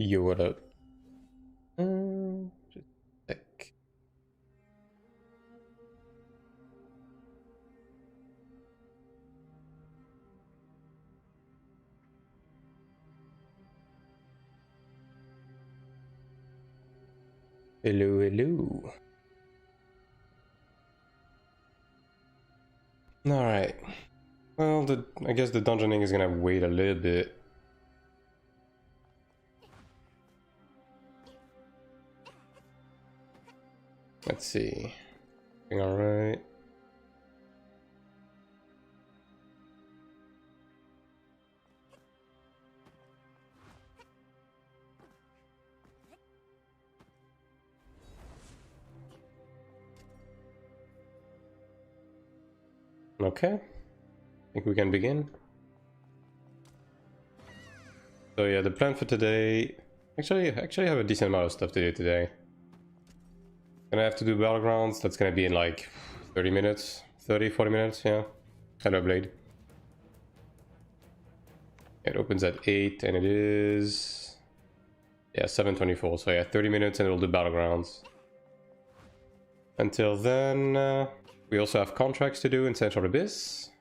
Yo, what up? Just a sec. Hello, hello. Alright. Well, I guess the dungeoning is gonna wait a little bit. Let's see. Alright. Okay. I think we can begin. So yeah, the plan for today... Actually have a decent amount of stuff to do today. Gonna have to do battlegrounds. That's gonna be in like 30 minutes. 30-40 minutes, yeah. Hello, Blade. It opens at 8 and it is... Yeah, 7:24. So yeah, 30 minutes and we'll do battlegrounds. Until then, we also have contracts to do in Central Abyss.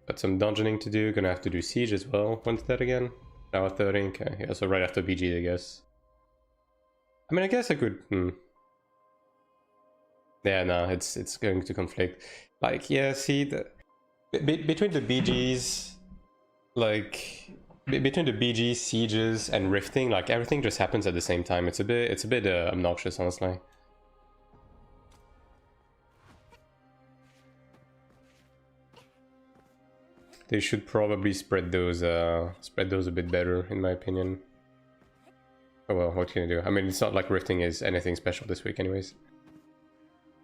Got some dungeoning to do, gonna have to do Siege as well. When's that again? Now 30, okay, yeah, so right after BG, I guess. I mean, I guess I could... Yeah, no, it's going to conflict. Like, yeah, see, between the BGs, like... Between the BG, Sieges, and Rifting, like, everything just happens at the same time. It's a bit obnoxious, honestly. They should probably spread those a bit better, in my opinion. Oh well, what can you do? I mean, it's not like Rifting is anything special this week anyways.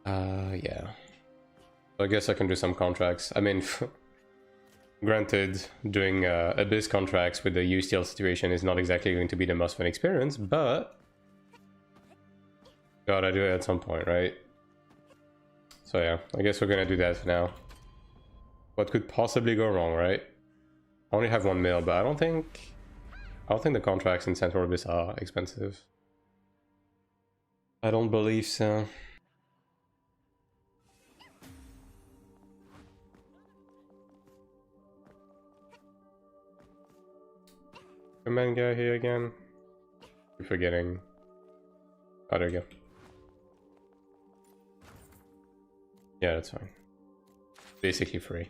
Yeah. So I guess I can do some contracts. I mean, granted, doing Abyss contracts with the USTL situation is not exactly going to be the most fun experience, but... Gotta do it at some point, right? So yeah, I guess we're gonna do that for now. What could possibly go wrong, right? I only have 1 mil, but I don't think the contracts in Central Abyss are expensive. I don't believe so. Command guy here again. I'm forgetting. Oh, there you go. Yeah, that's fine. Basically free.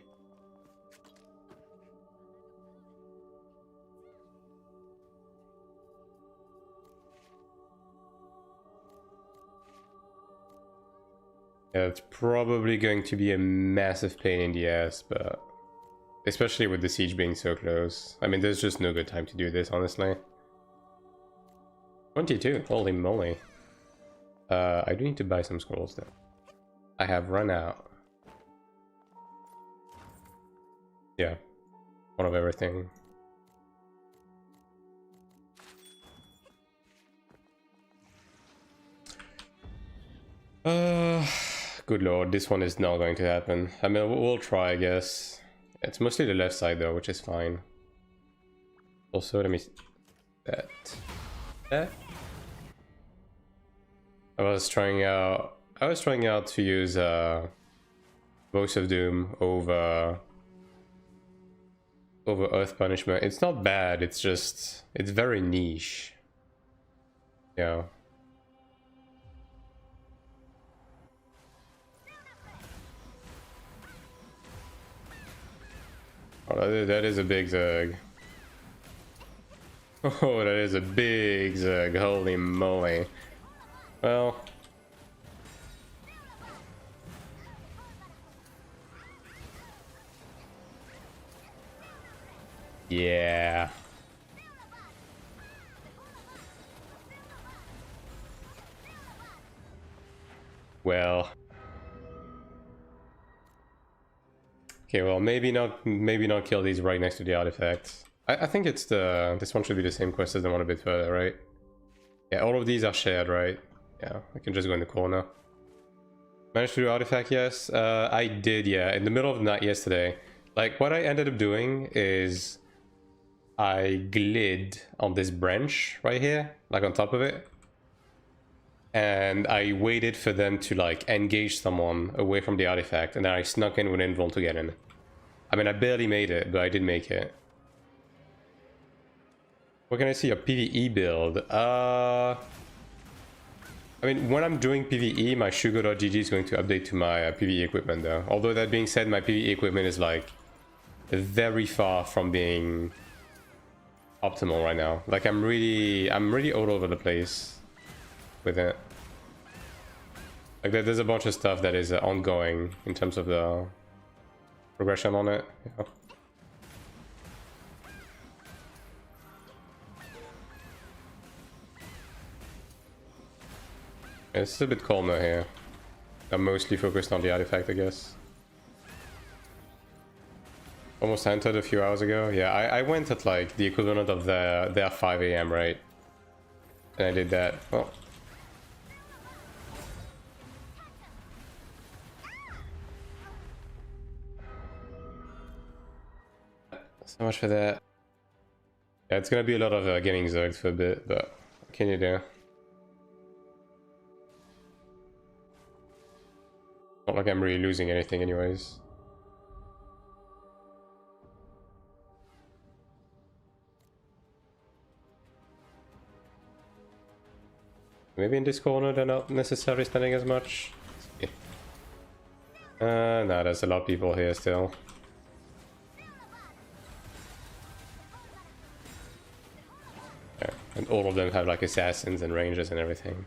Yeah, it's probably going to be a massive pain in the ass, but especially with the siege being so close. I mean, there's just no good time to do this, honestly. 22, holy moly. I do need to buy some scrolls though. I have run out. Yeah, one of everything. Good lord, this one is not going to happen. I mean, we'll try, I guess. It's mostly the left side though, which is fine. Also, let me... That. I was trying out to use Voice of Doom over Earth Punishment. It's not bad, it's just... It's very niche. Yeah. Oh, that is a big Zerg. Oh, that is a big Zerg. Holy moly. Well. Yeah. Well. Okay, well, maybe not kill these right next to the artifacts. I think it's this one should be the same quest as the one a bit further, right? Yeah, all of these are shared, right? Yeah, I can just go in the corner. Managed to do artifact, yes. I did, yeah, in the middle of the night yesterday. Like, what I ended up doing is I glid on this branch right here, like on top of it. And I waited for them to like engage someone away from the artifact, and then I snuck in with invuln to get in. I mean, I barely made it, but I did make it. What can I see? A PvE build. I mean, when I'm doing PvE, my sugar.gg is going to update to my PvE equipment though. Although that being said, my PvE equipment is like very far from being optimal right now. Like I'm really all over the place with it. Like there's a bunch of stuff that is ongoing in terms of the progression on it. Yeah. It's a bit calmer here. I'm mostly focused on the artifact, I guess. Almost entered a few hours ago. Yeah, I went at like the equivalent of their 5 AM, right? And I did that. Oh. So much for that. Yeah, it's gonna be a lot of getting zerged for a bit, but what can you do? Not like I'm really losing anything anyways. Maybe in this corner they're not necessarily spending as much. No, there's a lot of people here still. Yeah, and all of them have like assassins and rangers and everything.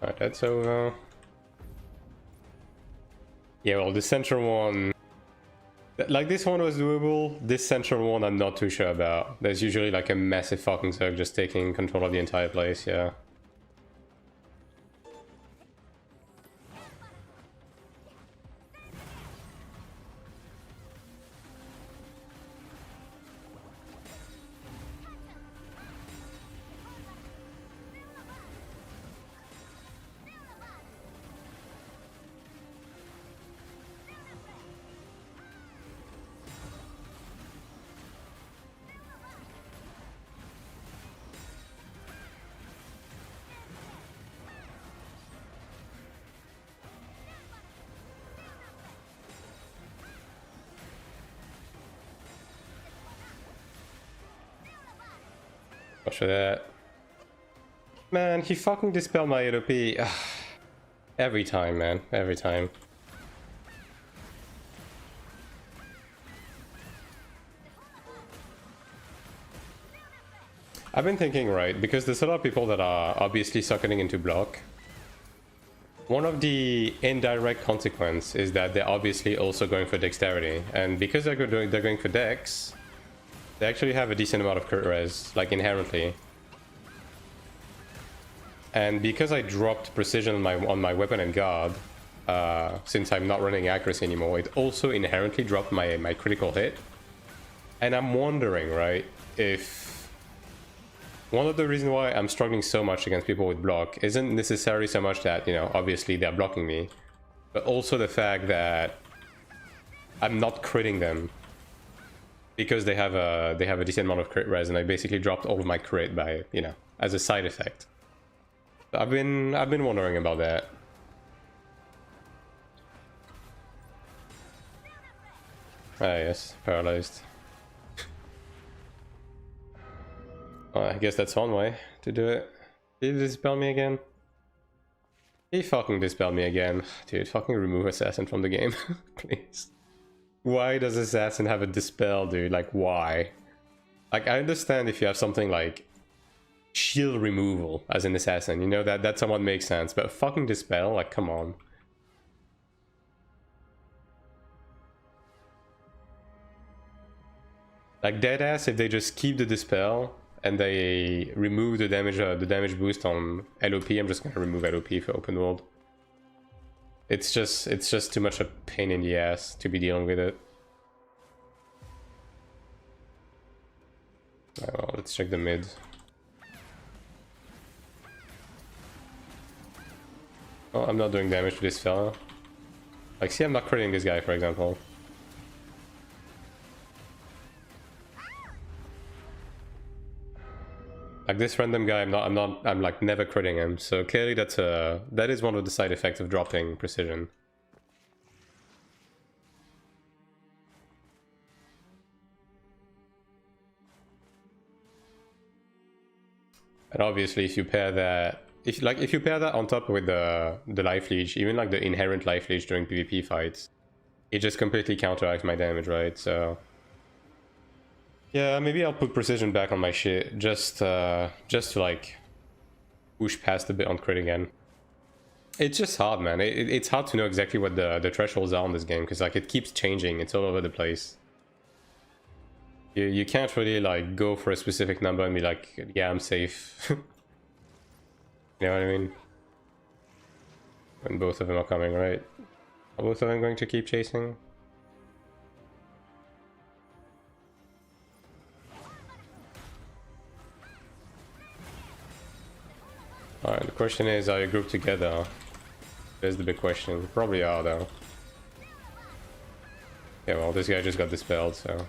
Alright, that's over. Yeah, well, the central one... Like, this one was doable. This central one I'm not too sure about. There's usually like a massive fucking Zerg just taking control of the entire place, yeah. Watch for that. Man, he fucking dispelled my AOP. Every time, man. Every time. I've been thinking, right, because there's a lot of people that are obviously sucking into block. One of the indirect consequences is that they're obviously also going for dexterity. And because they're going for dex, they actually have a decent amount of crit res, like inherently. And because I dropped precision on my weapon and guard, since I'm not running accuracy anymore, it also inherently dropped my critical hit. And I'm wondering, right, if one of the reasons why I'm struggling so much against people with block isn't necessarily so much that, you know, obviously they're blocking me, but also the fact that I'm not critting them because they have a decent amount of crit res, and I basically dropped all of my crit by, you know, as a side effect. So I've been wondering about that. Ah yes, paralyzed. Well, I guess that's one way to do it. Did he dispel me again? He fucking dispelled me again. Dude, fucking remove Assassin from the game, please. Why does Assassin have a dispel, dude? Like, why? Like, I understand if you have something like shield removal as an assassin, you know, that somewhat makes sense, but fucking dispel, like, come on. Like, deadass, if they just keep the dispel and they remove the damage boost on LOP, I'm just gonna remove LOP for open world. It's just too much a pain in the ass to be dealing with it. Alright, well, let's check the mid. Oh, I'm not doing damage to this fella. Like, see, I'm not critting this guy, for example. Like, this random guy, I'm like never critting him. So clearly that is one of the side effects of dropping precision. And obviously, if you pair that, if you pair that on top with the life leech, even like the inherent life leech during PvP fights, it just completely counteracts my damage, right? So yeah, maybe I'll put precision back on my shit just to like push past a bit on crit again. It's just hard, man. It's hard to know exactly what the thresholds are on this game because like it keeps changing. It's all over the place. You can't really like go for a specific number and be like, yeah, I'm safe. You know what I mean? When both of them are coming, right? Are both of them going to keep chasing? Alright, the question is, are you grouped together? There's the big question. Probably are, though. Yeah, well, this guy just got dispelled, so...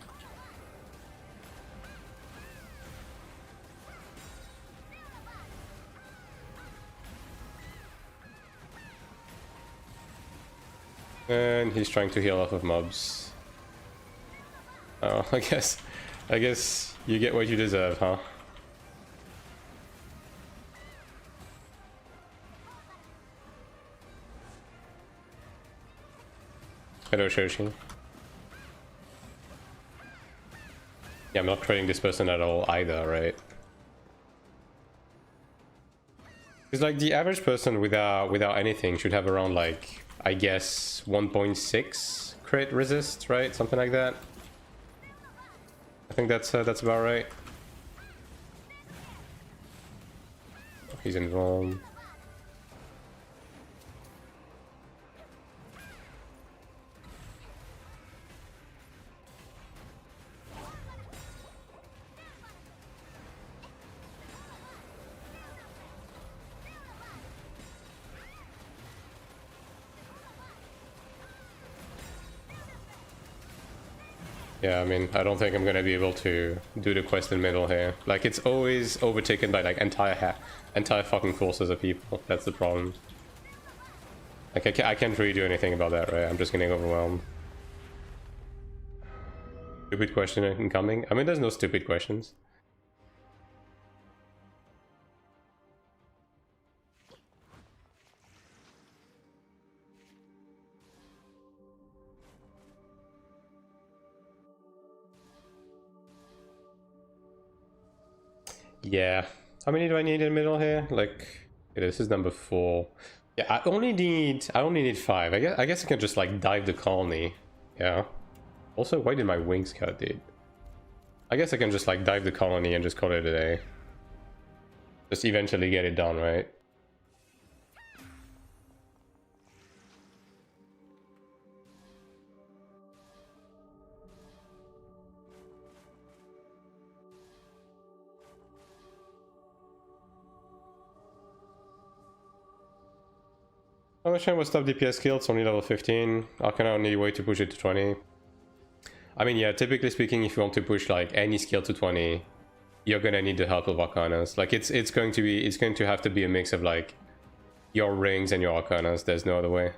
And he's trying to heal off of mobs. Oh, I guess you get what you deserve, huh? Hello, Shoshi. Yeah, I'm not trading this person at all either, right? Because like the average person without anything should have around like, I guess 1.6 crit resist, right? Something like that. I think that's about right. Oh, he's involved. Yeah, I mean, I don't think I'm gonna be able to do the quest in middle here. Like, it's always overtaken by, like, entire fucking forces of people. That's the problem. Like, I can't really do anything about that, right? I'm just getting overwhelmed. Stupid question incoming? I mean, there's no stupid questions. Yeah. How many do I need in the middle here? Like, okay, this is number 4. Yeah, I only need 5. I guess I can just like dive the colony. Yeah. Also, why did my wings cut, dude? I guess I can just like dive the colony and just call it a day. Just eventually get it done, right? I'm not sure what stuff DPS skill, it's only level 15. Arcana only way to push it to 20. I mean, yeah, typically speaking, if you want to push like any skill to 20, you're gonna need the help of Arcanas. Like it's going to have to be a mix of like your rings and your Arcanas. There's no other way.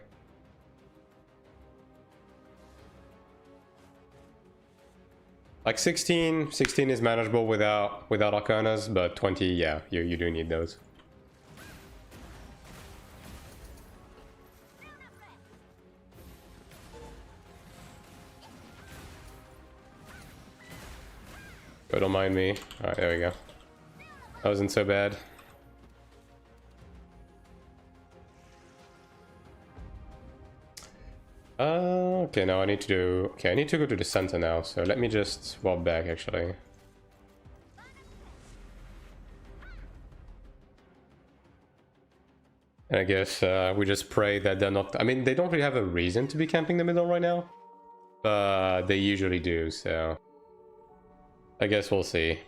Like 16 is manageable without Arcanas, but 20, yeah, you do need those. Oh, don't mind me. Alright, there we go. That wasn't so bad. Okay, now I need to do... Okay, I need to go to the center now, so let me just walk back, actually. And I guess we just pray that they're not... I mean, they don't really have a reason to be camping the middle right now. But they usually do, so... I guess we'll see.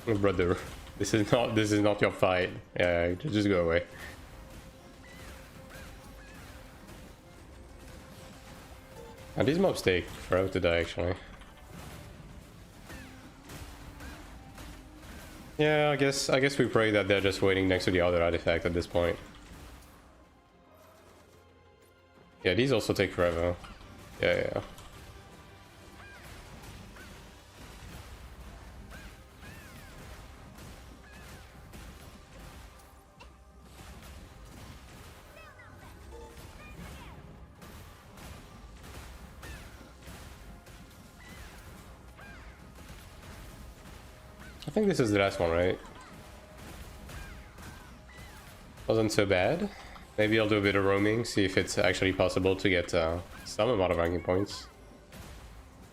Brother, this is not your fight. Yeah, just go away. And these mobs take forever to die, actually. Yeah, I guess we pray that they're just waiting next to the other artifact at this point. Yeah, these also take forever. Yeah. I think this is the last one, right? Wasn't so bad. Maybe I'll do a bit of roaming, see if it's actually possible to get some amount of ranking points.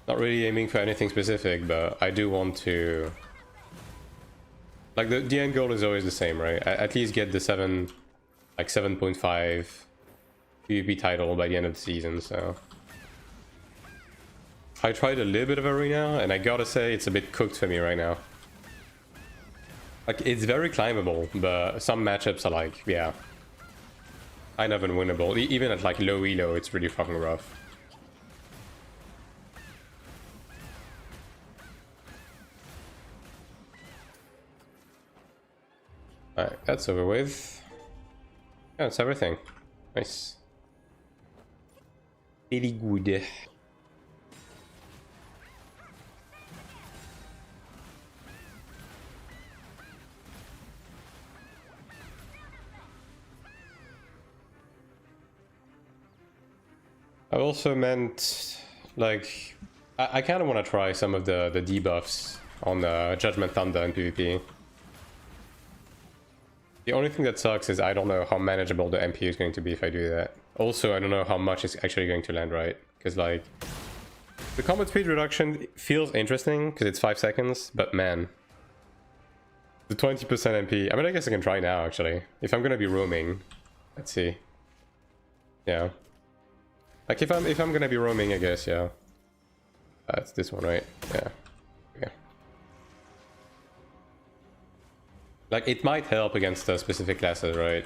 Not really aiming for anything specific, but I do want to... Like, the end goal is always the same, right? At least get the 7.5 PvP title by the end of the season, so... I tried a little bit of arena, and I gotta say, it's a bit cooked for me right now. Like, it's very climbable, but some matchups are like, yeah, kind of unwinnable. Even at like low elo, it's really fucking rough. Alright, that's over with. Yeah, that's everything. Nice. Really good. I also meant, like, I kind of want to try some of the debuffs on Judgment Thunder and PvP. The only thing that sucks is I don't know how manageable the MP is going to be if I do that. Also, I don't know how much it's actually going to land right, because like, the combat speed reduction feels interesting because it's 5 seconds, but man, the 20% MP, I mean, I guess I can try now actually, if I'm going to be roaming. Let's see. Yeah. Like if I'm gonna be roaming, I guess, yeah. It's this one, right? Yeah. Okay. Like it might help against specific classes, right?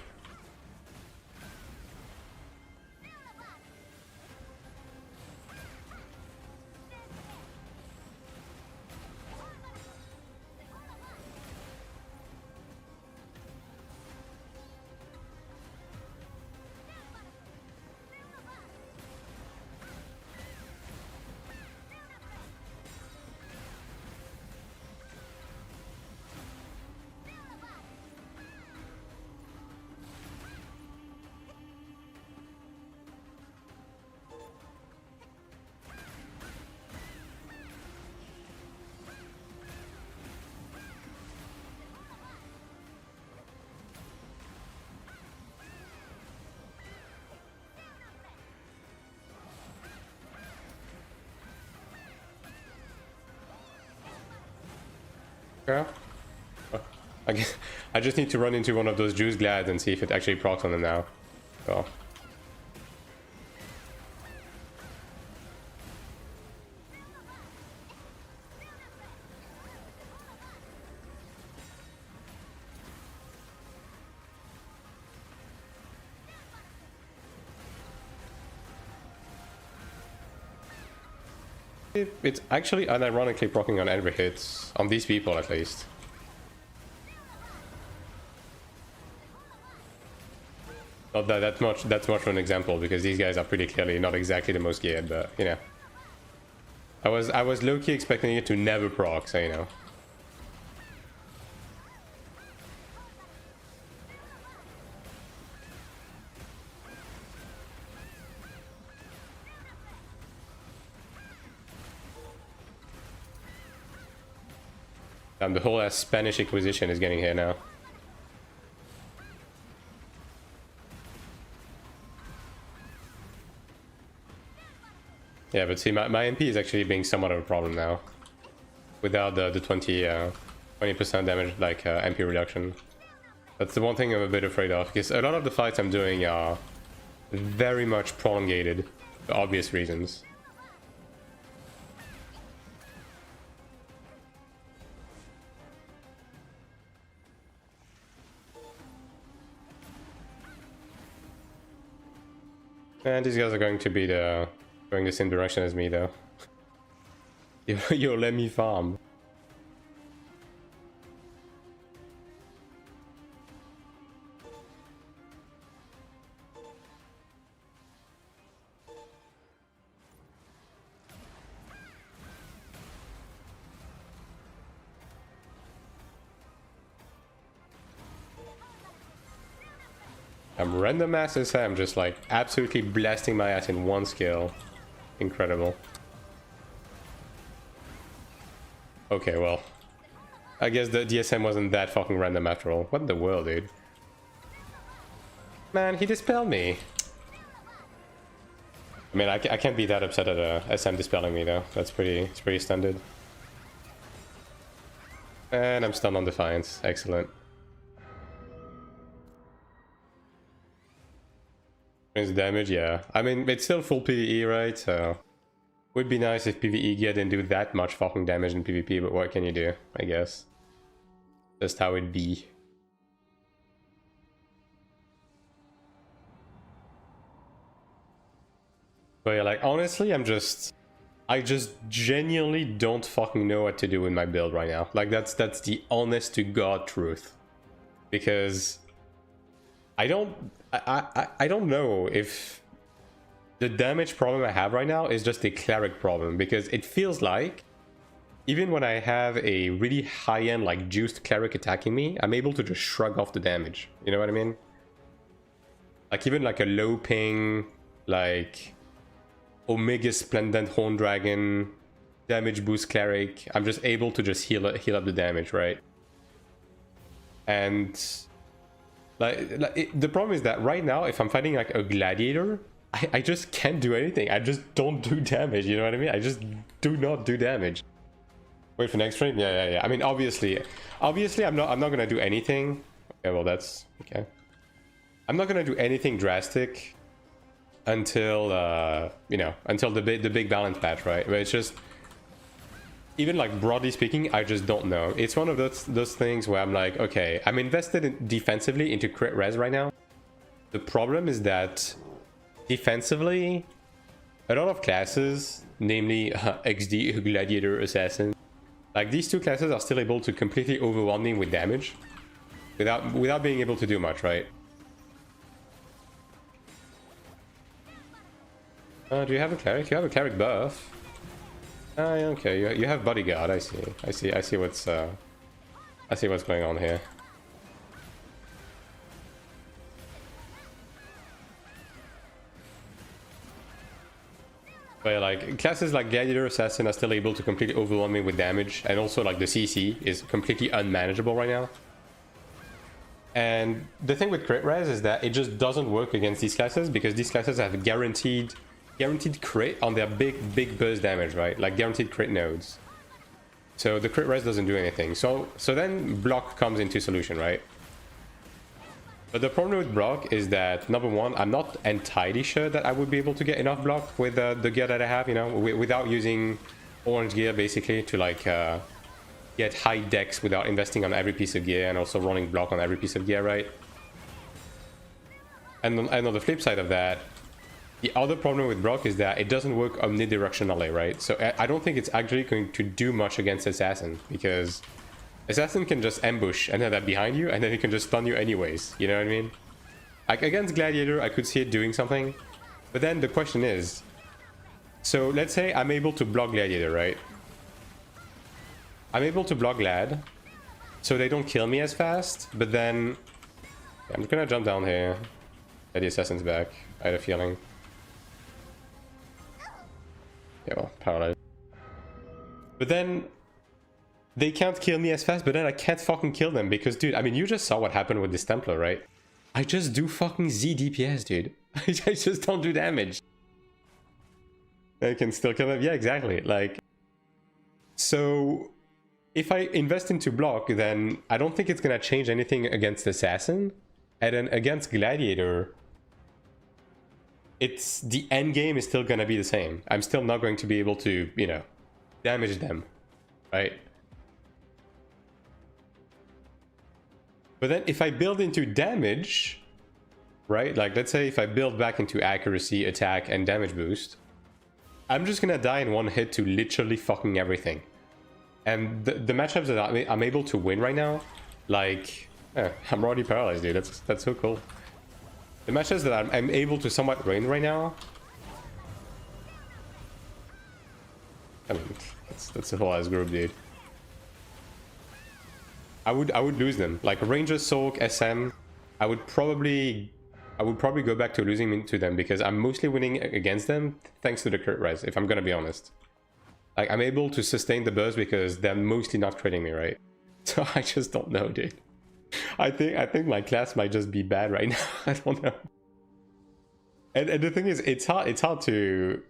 Yeah. I just need to run into one of those juice glads and see if it actually procs on them now. So. It's actually unironically proccing on every hit, on these people at least. Not that's much of an example, because these guys are pretty clearly not exactly the most geared, but you know. I was low-key expecting it to never proc, so you know. The whole Spanish Inquisition is getting here now. Yeah, but see, my MP is actually being somewhat of a problem now. Without the 20% damage, like MP reduction. That's the one thing I'm a bit afraid of, because a lot of the fights I'm doing are very much prolongated, for obvious reasons. And these guys are going to be going the same direction as me, though. Yo, let me farm. I'm random ass SM, just like absolutely blasting my ass in one skill. Incredible. Okay, well, I guess the DSM wasn't that fucking random after all. What in the world, dude? Man, he dispelled me. I mean, I can't be that upset at SM dispelling me though. It's pretty standard. And I'm stunned on Defiance. Excellent. Damage, yeah. I mean, it's still full PvE, right? So would be nice if PvE gear didn't do that much fucking damage in PvP, but what can you do, I guess? Just how it be. But yeah, like, honestly, I just genuinely don't fucking know what to do with my build right now. Like, that's the honest to God truth. Because I don't know if the damage problem I have right now is just a cleric problem, because it feels like even when I have a really high-end like juiced cleric attacking me, I'm able to just shrug off the damage. You know what I mean? Like even like a low ping, like Omega Splendent Horn Dragon, damage boost cleric, I'm just able to just heal up the damage, right? And the problem is that right now, if I'm fighting like a gladiator, I just can't do anything. I just don't do damage, you know what I mean? I just do not do damage. Wait for next frame? Yeah. I mean, obviously I'm not gonna do anything. Okay, well that's okay. I'm not gonna do anything drastic until you know, until the big balance patch, right? But it's just, even like broadly speaking, I just don't know. It's one of those things where I'm like, okay, I'm invested defensively into crit res right now. The problem is that defensively, a lot of classes, namely XD, Gladiator, Assassin, like these two classes are still able to completely overwhelm me with damage without being able to do much, right? Do you have a cleric? You have a cleric buff. Okay, you have bodyguard. I see what's going on here. But yeah, like classes like Gladiator, Assassin are still able to completely overwhelm me with damage, and also like the CC is completely unmanageable right now. And the thing with crit res is that it just doesn't work against these classes, because these classes have guaranteed crit on their big burst damage, right? Like guaranteed crit nodes. So the crit res doesn't do anything. So then block comes into solution, right? But the problem with block is that, number one, I'm not entirely sure that I would be able to get enough block with the gear that I have, you know, without using orange gear basically to like get high dex without investing on every piece of gear and also running block on every piece of gear, right? And on the flip side of that, The other problem with block is that it doesn't work omnidirectionally, right? So I don't think it's actually going to do much against Assassin, because Assassin can just ambush and then that behind you, and then he can just stun you anyways, you know what I mean? Like against Gladiator, I could see it doing something, but then the question is, so let's say I'm able to block Gladiator, right? I'm able to block Glad, so they don't kill me as fast, but then I'm just gonna jump down here. Yeah, the Assassin's back, I had a feeling. Yeah, well, paralyzed. But then they can't kill me as fast, but then I can't fucking kill them because, dude, I mean, you just saw what happened with this Templar, right? I just do fucking Z DPS, dude. I just don't do damage. I can still kill them. Yeah, exactly. Like, so if I invest into block, then I don't think it's gonna change anything against Assassin. And then against Gladiator, it's the end game is still gonna be the same. I'm still not going to be able to, you know, damage them, right? But then if I build into damage, right? Like let's say if I build back into accuracy, attack, and damage boost, I'm just gonna die in one hit to literally fucking everything. And the matchups that I'm able to win right now, like, I'm already paralyzed, dude. That's so cool. The matches that I'm able to somewhat win right now, I mean, that's a whole ass group, dude. I would lose them. Like Ranger, Soak, SM, I would probably go back to losing to them because I'm mostly winning against them thanks to the crit res, if I'm gonna be honest. Like I'm able to sustain the burst because they're mostly not critting me, right? So I just don't know, dude. I think my class might just be bad right now. I don't know. And the thing is, it's hard to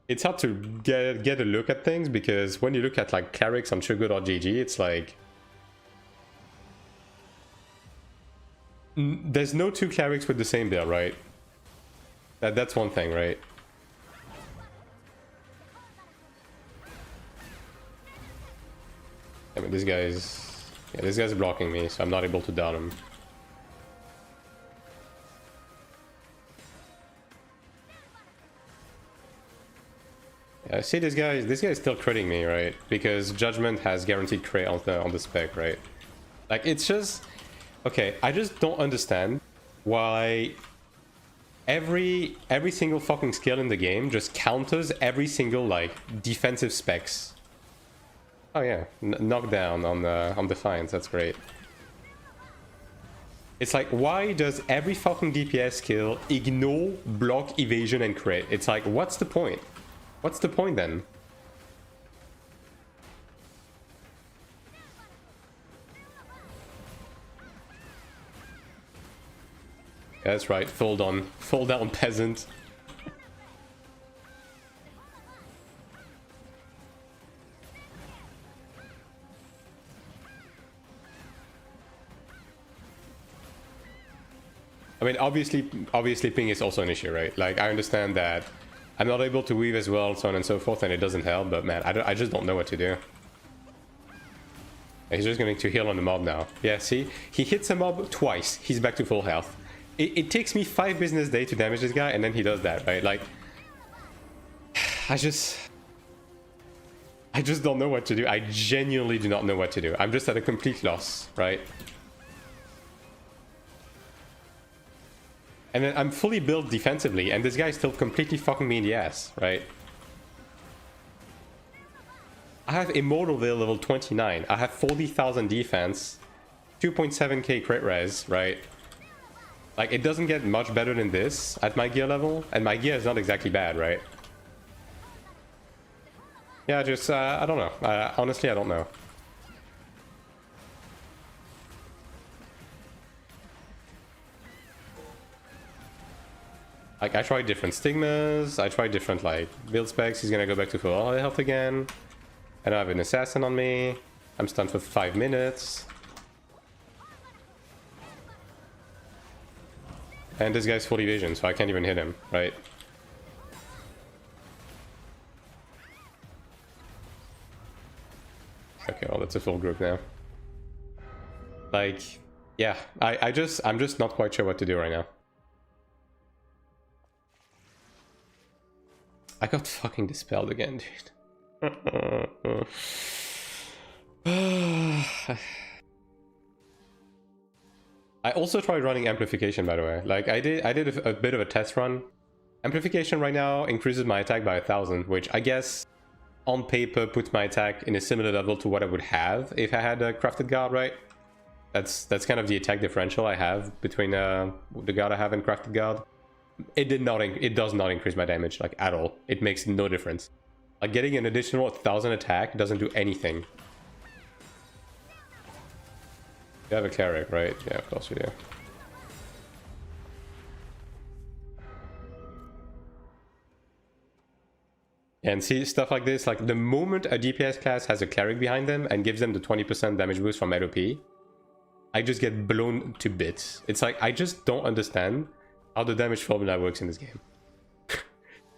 get a look at things because when you look at like clerics on Shogun.gg, it's like there's no two clerics with the same build, right? That's one thing, right? I mean, this guy's blocking me, so I'm not able to down him. Yeah, see, this guy is still critting me, right? Because Judgment has guaranteed crit on the spec, right? Like it's just okay. I just don't understand why every single fucking skill in the game just counters every single like defensive specs. Oh yeah, knockdown on Defiance, that's great. It's like, why does every fucking DPS skill ignore block, evasion, and crit? It's like, what's the point? What's the point then? Yeah, that's right, fall down peasant. I mean, obviously ping is also an issue, right? Like, I understand that I'm not able to weave as well, so on and so forth, and it doesn't help, but man, I just don't know what to do. He's just going to heal on the mob now. Yeah, see? He hits a mob twice. He's back to full health. It takes me 5 business days to damage this guy, and then he does that, right? Like, I just don't know what to do. I genuinely do not know what to do. I'm just at a complete loss, right? And then I'm fully built defensively, and this guy's still completely fucking me in the ass, right? I have Immortal Veil level 29. I have 40,000 defense, 2.7k crit res, right? Like, it doesn't get much better than this at my gear level, and my gear is not exactly bad, right? Yeah, just, I don't know. Honestly, I don't know. Like, I tried different stigmas, I tried different, like, build specs. He's gonna go back to full health again. And I have an assassin on me. I'm stunned for 5 minutes. And this guy's full evasion, so I can't even hit him, right? Okay, well, that's a full group now. Like, yeah, I'm just not quite sure what to do right now. I got fucking dispelled again, dude. I also tried running amplification, by the way. Like I did a bit of a test run. Amplification right now increases my attack by 1,000, which I guess on paper puts my attack in a similar level to what I would have if I had a crafted guard, right? That's kind of the attack differential I have between the guard I have and crafted guard. It does not increase my damage like at all. It makes no difference. Like getting an additional 1,000 attack doesn't do anything. You have a cleric, right? Yeah, of course you do. And see, stuff like this, like the moment a DPS class has a cleric behind them and gives them the 20% damage boost from LOP, I just get blown to bits. It's like, I just don't understand how the damage formula works in this game.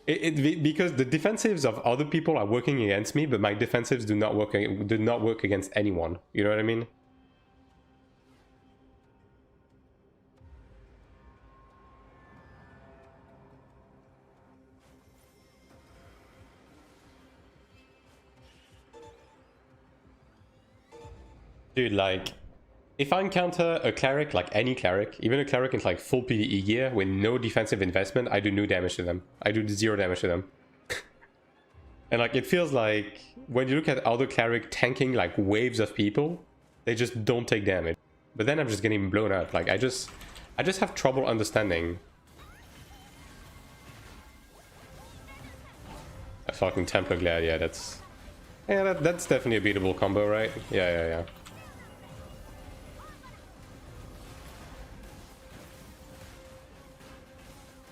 Because the defensives of other people are working against me, but my defensives do not work against anyone. You know what I mean? Dude, like, if I encounter a cleric, like any cleric, even a cleric in like full PvE gear with no defensive investment, I do no damage to them. I do 0 damage to them. And like, it feels like when you look at other cleric tanking like waves of people, they just don't take damage. But then I'm just getting blown up. Like, I just have trouble understanding. A fucking Templar Glad, yeah, that's definitely a beatable combo, right? Yeah.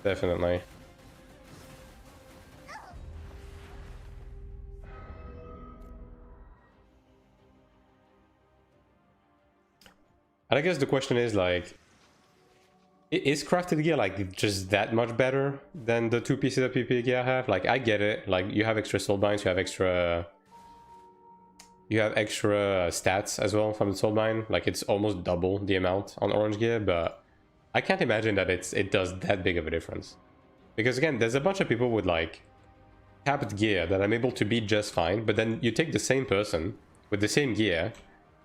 Definitely. And I guess the question is like, is crafted gear like just that much better than the 2 pieces of PvP gear I have? Like, I get it. Like, you have extra soul binds, you have extra stats as well from the soul bind. Like, it's almost double the amount on orange gear, but I can't imagine that it does that big of a difference. Because again, there's a bunch of people with like capped gear that I'm able to beat just fine, but then you take the same person with the same gear,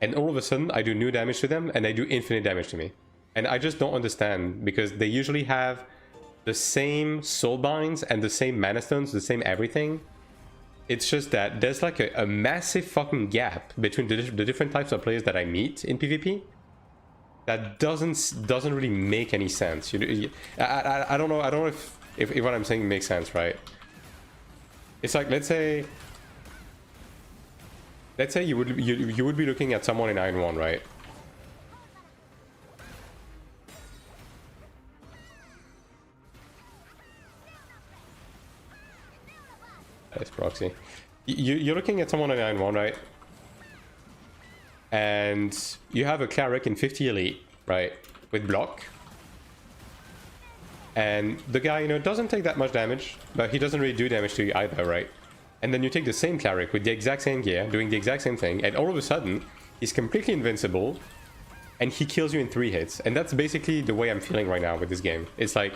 and all of a sudden I do no damage to them and they do infinite damage to me. And I just don't understand, because they usually have the same soul binds and the same mana stones, the same everything. It's just that there's like a massive fucking gap between the different types of players that I meet in PvP. That doesn't really make any sense. I don't know if what I'm saying makes sense, right? It's like, let's say you would be looking at someone in Iron 1, right? That's proxy. You're looking at someone in Iron 1, right? And you have a cleric in 50 elite, right, with block, and the guy, you know, doesn't take that much damage, but he doesn't really do damage to you either, right? And then you take the same cleric with the exact same gear, doing the exact same thing, and all of a sudden he's completely invincible and he kills you in 3 hits. And that's basically the way I'm feeling right now with this game. It's like,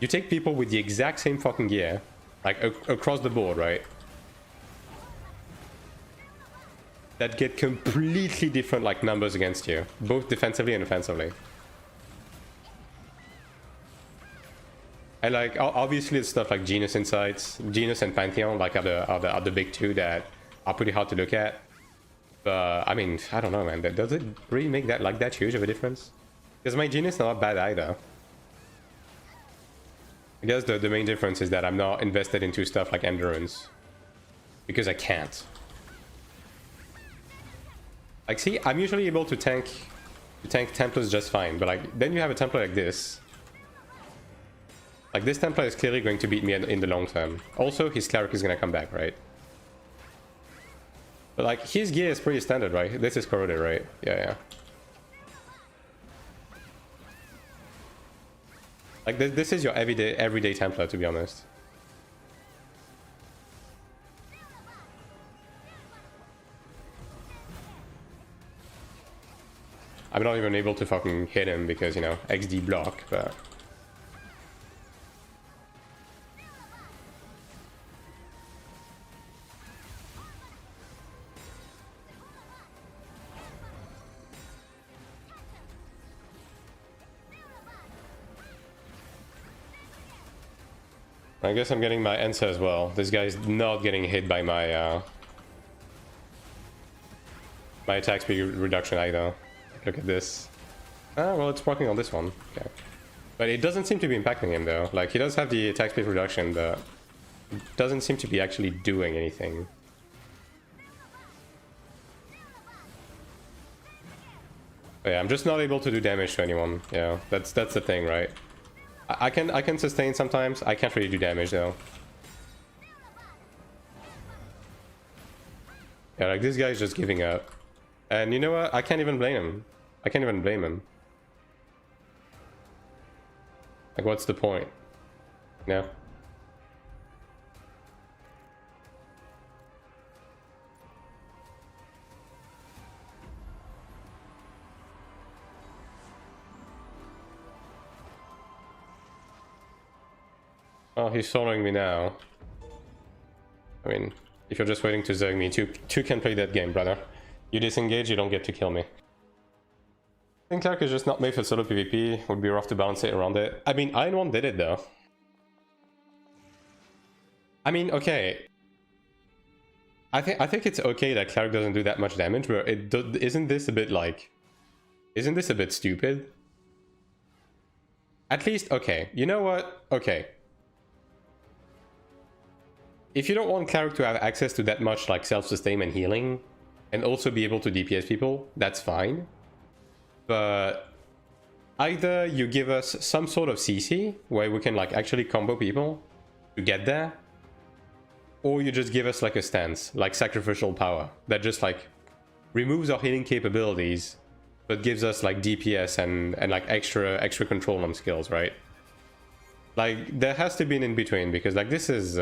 you take people with the exact same fucking gear, like across the board, right, that get completely different like numbers against you, both defensively and offensively. And like, obviously it's stuff like Genus Insights, Genus and Pantheon, like are the big 2 that are pretty hard to look at. But I mean, I don't know, man. Does it really make that huge of a difference? Because my Genus is not bad either. I guess the main difference is that I'm not invested into stuff like Endurance, because I can't. Like, see, I'm usually able to tank Templars just fine, but like, then you have a Templar like this. Like, this Templar is clearly going to beat me in the long term. Also, his Cleric is gonna come back, right? But like, his gear is pretty standard, right? This is corroded, right? Yeah. Like, this is your everyday Templar, to be honest. I'm not even able to fucking hit him because, you know, XD block, but... I guess I'm getting my answer as well. This guy's not getting hit by my my attack speed reduction either. Look at this. Ah, well, it's working on this one. Okay. But it doesn't seem to be impacting him though. Like, he does have the attack speed reduction, but it doesn't seem to be actually doing anything. But yeah, I'm just not able to do damage to anyone. Yeah, that's the thing, right? I can sustain sometimes. I can't really do damage though. Yeah, like this guy's just giving up. And you know what? I can't even blame him. I can't even blame him. Like, what's the point? No. Oh, he's following me now. I mean, if you're just waiting to zerg me, two can play that game, brother. You disengage, you don't get to kill me. I think Cleric is just not made for solo PvP. Would be rough to balance it around it. I mean, Iron One did it though. I mean, okay. I think it's okay that Cleric doesn't do that much damage, but isn't this a bit like... Isn't this a bit stupid? At least, okay. You know what? Okay. If you don't want Cleric to have access to that much like self-sustain and healing, and also be able to DPS people, that's fine. But either you give us some sort of CC where we can like actually combo people to get there, or you just give us like a stance, like sacrificial power, that just like removes our healing capabilities, but gives us like DPS and like extra control on skills, right? Like there has to be an in-between, because like this is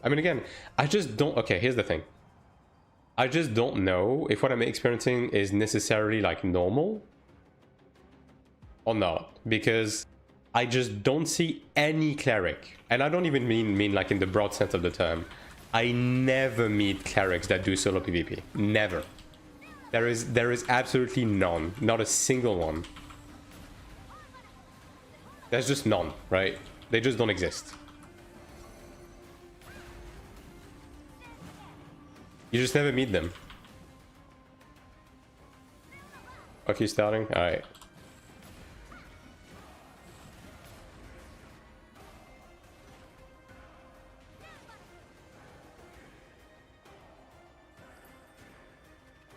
I mean, again, I just don't... Okay, here's the thing. I just don't know if what I'm experiencing is necessarily, like, normal or not. Because I just don't see any Cleric. And I don't even mean like, in the broad sense of the term. I never meet Clerics that do solo PvP. Never. There is absolutely none. Not a single one. There's just none, right? They just don't exist. You just never meet them. Okay, starting? Alright.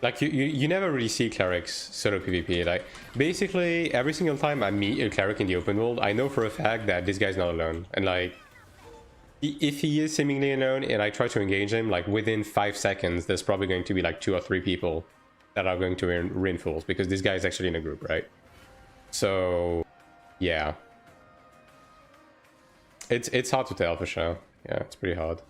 Like, you never really see Clerics solo PvP. Like, basically, every single time I meet a Cleric in the open world, I know for a fact that this guy's not alone. And, like, if he is seemingly alone and I try to engage him, like within 5 seconds, there's probably going to be like 2 or 3 people that are going to reinforce, because this guy is actually in a group, right? So, yeah. It's hard to tell for sure. Yeah, it's pretty hard.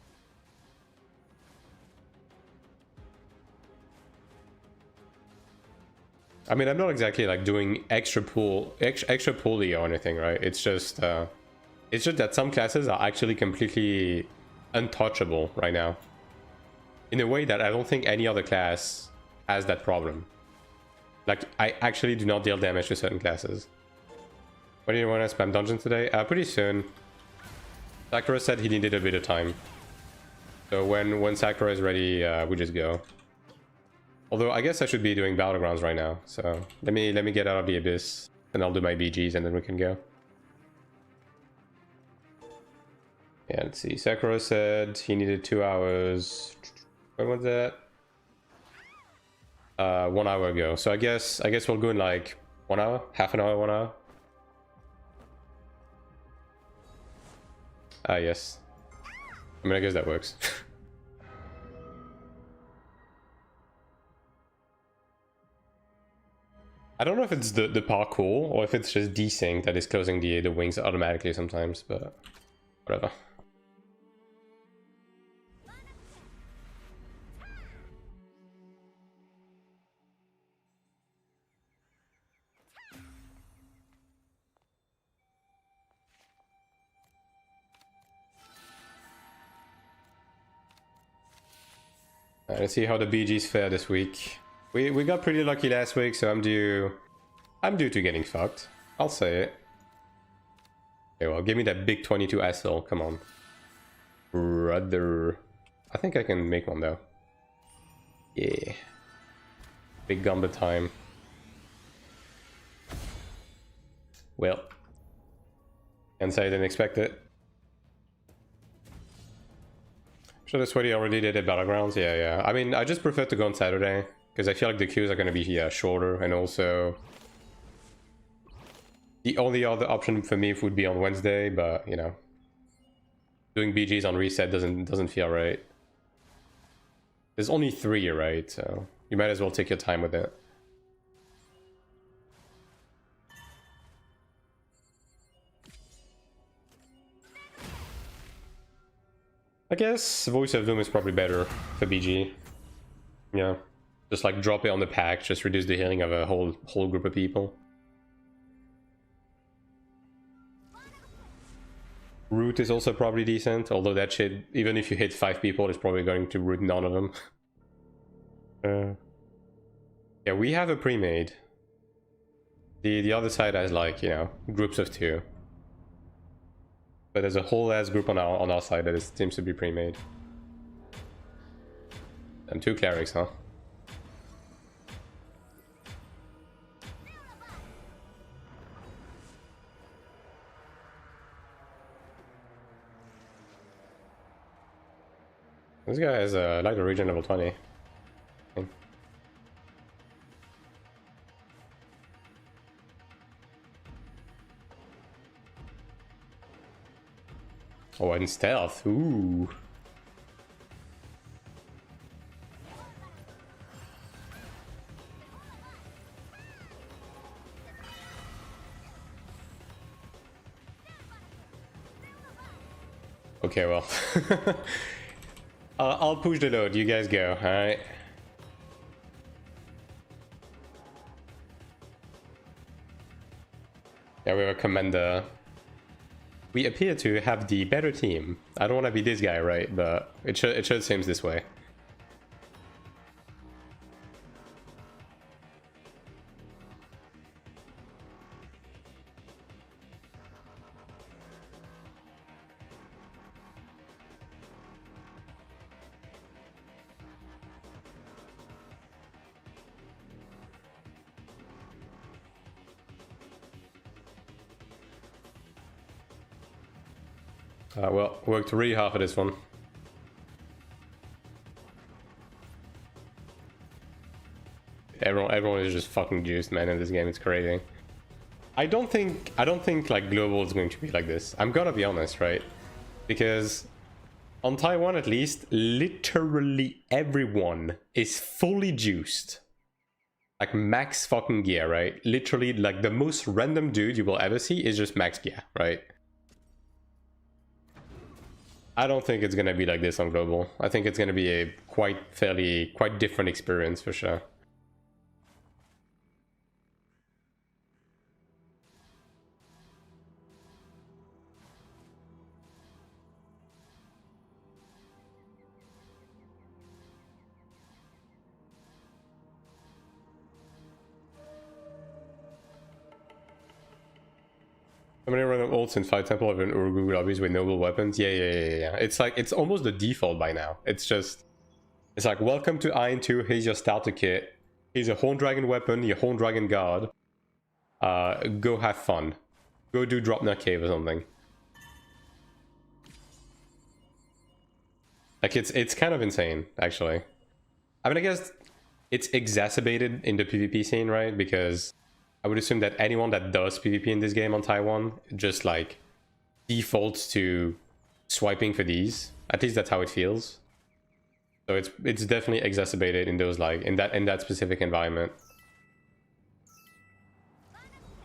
I mean, I'm not exactly like doing extra pulley or anything, right? It's just that some classes are actually completely untouchable right now. In a way that I don't think any other class has that problem. Like, I actually do not deal damage to certain classes. When do you want to spam dungeons today? Pretty soon. Sakura said he needed a bit of time. So when Sakura is ready, we just go. Although I guess I should be doing Battlegrounds right now. So let me get out of the Abyss, and I'll do my BGs, and then we can go. Yeah, let's see. Sakura said he needed 2 hours. When was that? 1 hour ago. So I guess we'll go in like 1 hour, half an hour, 1 hour. Yes. I mean, I guess that works. I don't know if it's the parkour or if it's just desync that is closing the wings automatically sometimes, but whatever. Let's see how the BGs fare this week. We got pretty lucky last week, so I'm due to getting fucked. I'll say it. Okay, well, give me that big 22 SL, come on. Brother. I think I can make one though. Yeah. Big gambit time. Well. Can't say I didn't expect it. Sure, the Sweaty already did it Battlegrounds. Yeah. I mean, I just prefer to go on Saturday because I feel like the queues are going to be shorter, and also the only other option for me would be on Wednesday, but you know, doing BGs on reset doesn't feel right. There's only 3, right? So you might as well take your time with it. I guess Voice of Doom is probably better for BG. Yeah. Just like drop it on the pack, just reduce the healing of a whole group of people. Root is also probably decent, although that shit, even if you hit 5 people, it's probably going to root none of them. Yeah, we have a pre-made. The other side has like, you know, groups of 2. But there's a whole ass group on our side that seems to be pre-made. And 2 clerics, huh? This guy has like the region level 20. Oh, and stealth. Ooh. Okay, well. I'll push the load. You guys go, alright? Yeah, we have a commander. We appear to have the better team. I don't want to be this guy, right? But it should seem this way. Well, worked really hard for this one. Everyone is just fucking juiced, man, in this game. It's crazy. I don't think like global is going to be like this. I'm gonna be honest, right? Because on Taiwan at least, literally everyone is fully juiced. Like max fucking gear, right? Literally, like the most random dude you will ever see is just max gear, right? I don't think it's gonna be like this on global. I think it's gonna be a quite different experience for sure. How many random ults in 5 Temple of an Urugu lobbies with noble weapons? Yeah. It's like, it's almost the default by now. It's like, welcome to Iron 2, here's your starter kit. Here's a Horn Dragon weapon, your Horn Dragon guard. Go have fun. Go do Dropner Cave or something. Like, it's kind of insane, actually. I mean, I guess it's exacerbated in the PvP scene, right? Because I would assume that anyone that does PvP in this game on Taiwan just like defaults to swiping for these. At least that's how it feels. So it's definitely exacerbated in those like in that specific environment.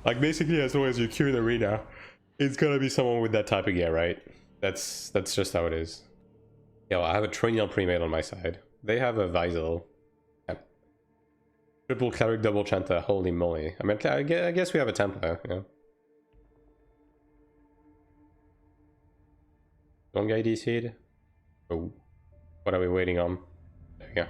Like basically as long as you queue in arena, it's gonna be someone with that type of gear, right? That's just how it is. Yo, I have a Trinial pre-made on my side. They have a Visal. Triple Cleric, double Chanter, holy moly. I mean, I guess we have a Templar, you know? One guy DC'd? Oh. What are we waiting on? There we go.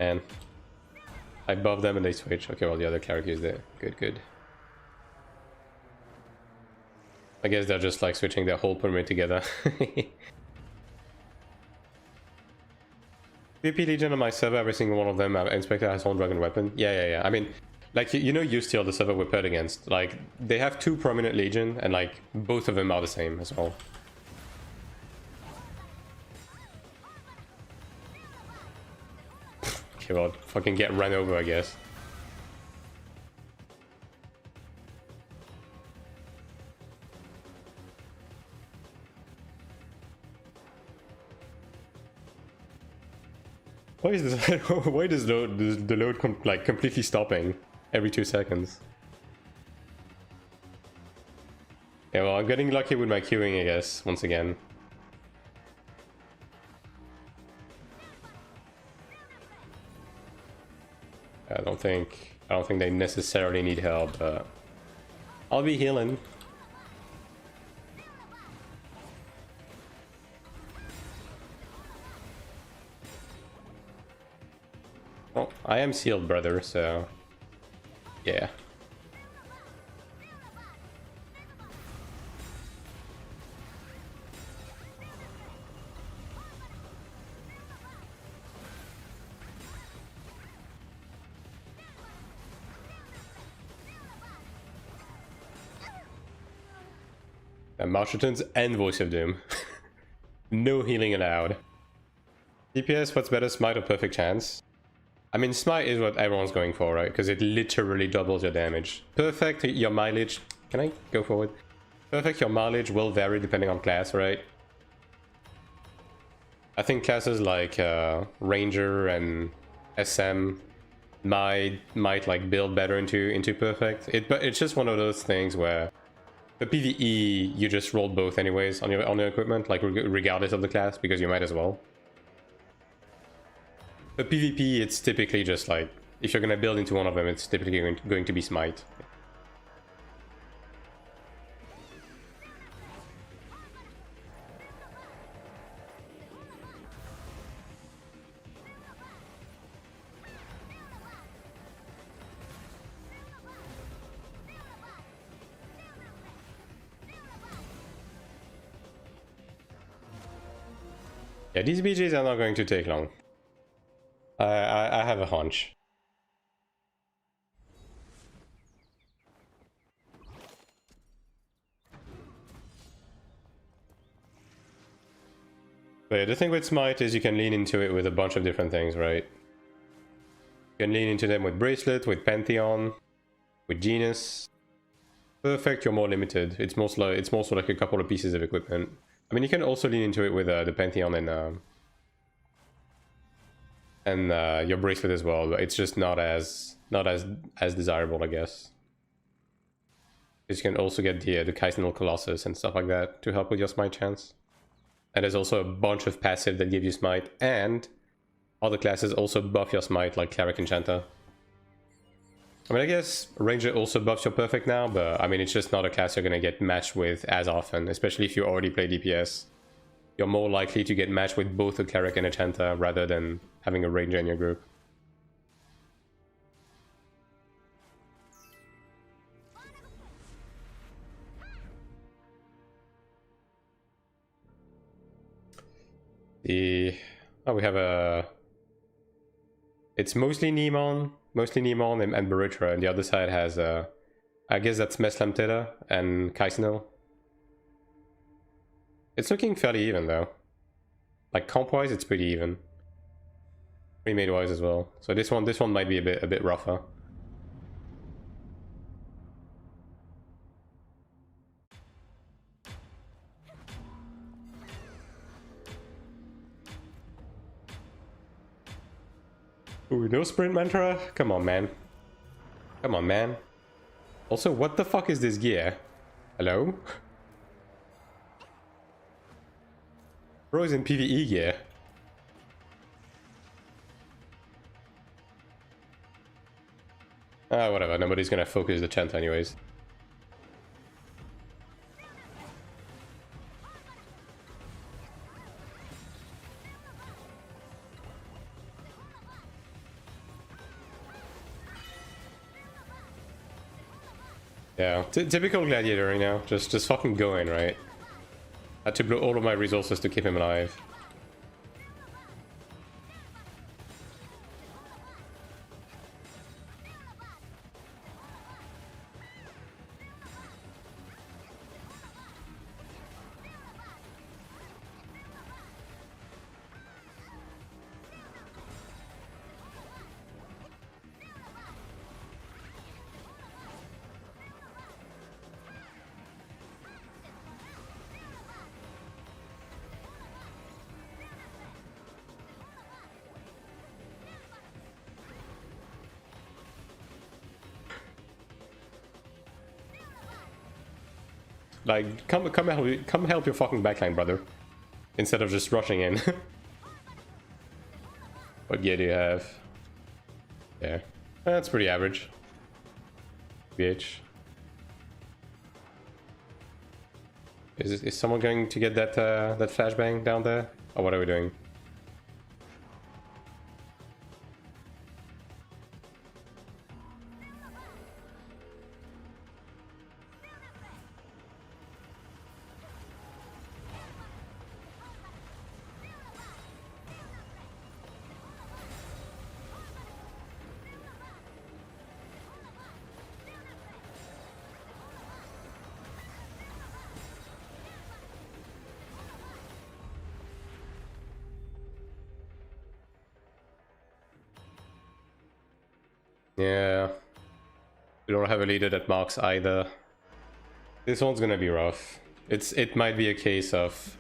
And I buff them and they switch. Okay, well the other cleric is there. Good, good. I guess they're just like switching their whole perimeter together. VP Legion on my server, every single one of them, Inspector has own dragon weapon. Yeah. I mean, like, you know Usteal, the server we're paired against. Like, they have 2 prominent Legion, and like, both of them are the same as well. Okay, well, fucking get run over, I guess. Why is this? Why does the load like completely stopping every 2 seconds? Yeah, well, I'm getting lucky with my queuing, I guess, once again. I don't think they necessarily need help, but I'll be healing. Well, I am sealed, brother, so yeah. And Marshalton's and Voice of Doom. No healing allowed. DPS, what's better, Smite or Perfect Chance? I mean, Smite is what everyone's going for, right? Because it literally doubles your damage. Perfect, your mileage... Can I go forward? Perfect, your mileage will vary depending on class, right? I think classes like Ranger and SM might like build better into Perfect. But it's just one of those things where the PvE, you just roll both anyways on your equipment, like regardless of the class, because you might as well. But PvP, it's typically just like, if you're gonna build into one of them, it's typically going to be Smite. Yeah, these BGs are not going to take long. I have a hunch. But yeah, the thing with Smite is you can lean into it with a bunch of different things, right? You can lean into them with Bracelet, with Pantheon, with Genus. Perfect, you're more limited. It's more so like a couple of pieces of equipment. I mean, you can also lean into it with the Pantheon and your Bracelet as well, but it's just not as desirable, I guess. Because you can also get the Chitinal Colossus and stuff like that to help with your Smite chance. And there's also a bunch of passive that give you Smite, and other classes also buff your Smite, like Cleric Enchanter. I mean, I guess Ranger also buffs your Perfect now, but I mean, it's just not a class you're gonna get matched with as often, especially if you already play DPS. You're more likely to get matched with both a Cleric and a Enchanter rather than having a Ranger in your group. Oh, we have a... It's mostly Neemon and Baritra, and the other side has I guess that's Meslamteda and Kaisenil. It's looking fairly even though. Like comp-wise, it's pretty even. Remade-wise as well. So this one might be a bit rougher. Ooh, no sprint mantra? Come on, man. Come on, man. Also, what the fuck is this gear? Hello? Bro's in PvE gear. Ah, whatever. Nobody's gonna focus the chant anyways. Yeah, typical gladiator right now. Just fucking going, right? Had to blow all of my resources to keep him alive. Like, come help your fucking backline, brother. Instead of just rushing in. What gear do you have? Yeah, that's pretty average. BH. Is someone going to get that that flashbang down there? Or what are we doing? Yeah. We don't have a leader that marks either. This one's gonna be rough. It might be a case of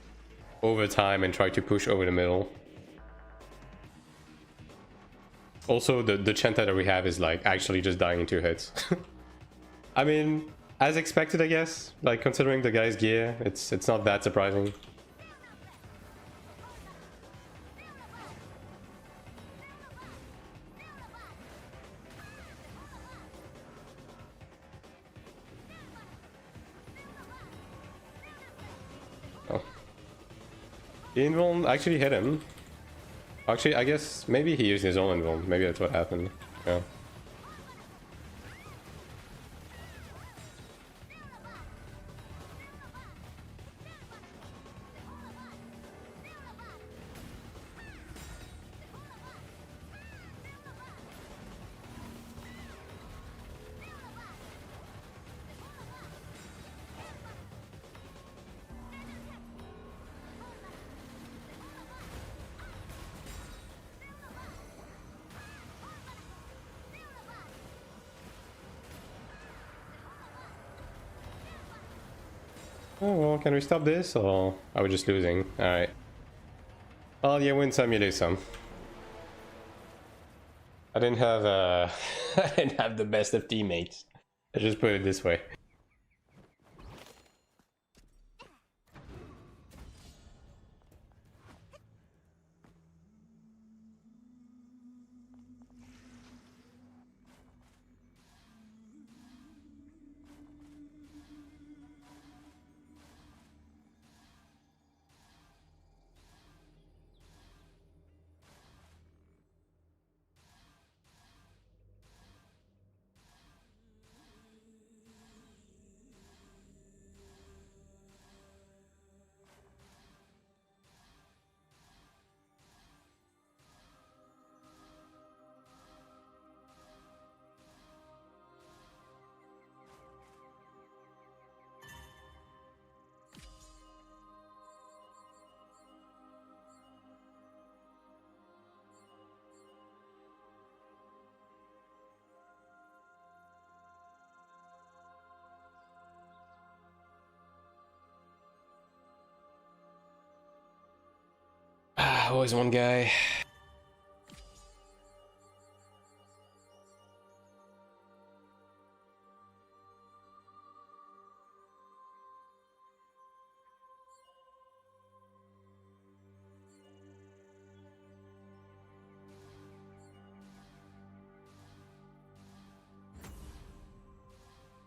overtime and try to push over the middle. Also, the Chenta that we have is like actually just dying in 2 hits. I mean, as expected, I guess. Like considering the guy's gear, it's not that surprising. The invuln actually hit him. Actually, I guess maybe he used his own invuln. Maybe that's what happened. Yeah. Oh, well, can we stop this, or are we just losing? Alright. Well, you win some, you lose some. I didn't have, I didn't have the best of teammates. Let's just put it this way. Always one guy.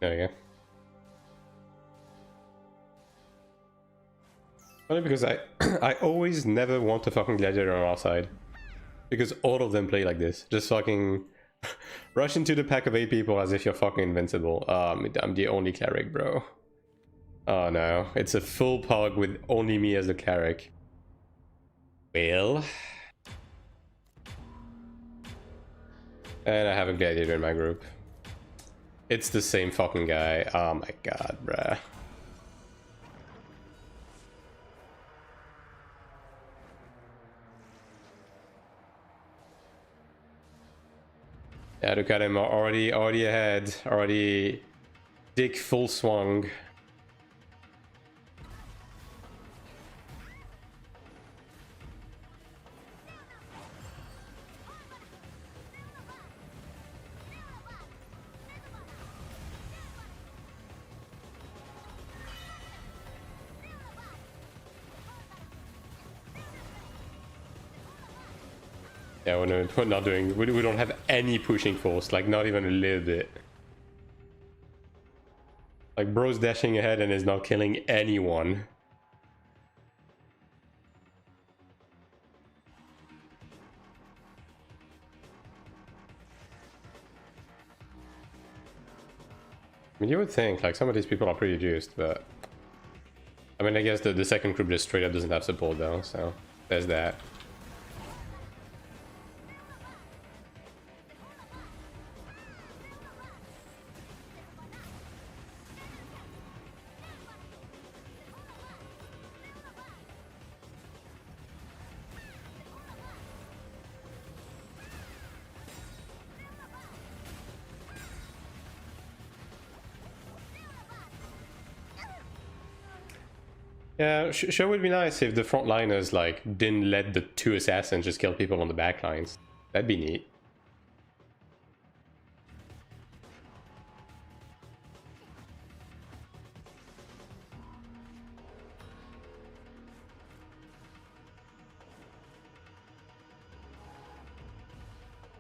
There we go. Only because I I always never want to fucking gladiator on our side. Because all of them play like this. Just fucking Rush into the pack of 8 people as if you're fucking invincible. I'm the only cleric, bro. Oh no, it's a full pug with only me as the cleric. Well... And I have a gladiator in my group. It's the same fucking guy. Oh my god, bruh. Yeah, look at him, already ahead, already dick full swung. Yeah, we're not doing, we don't have any pushing force, like not even a little bit. Like bro's dashing ahead and is not killing anyone. I mean, you would think like some of these people are pretty juiced, but I mean, I guess the second group just straight up doesn't have support though, so there's that. Yeah, sure would be nice if the frontliners like didn't let the 2 assassins just kill people on the back lines. That'd be neat.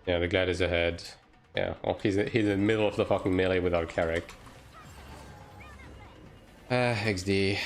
Yeah, the glad is ahead. Yeah, well, he's in the middle of the fucking melee without Cleric. XD.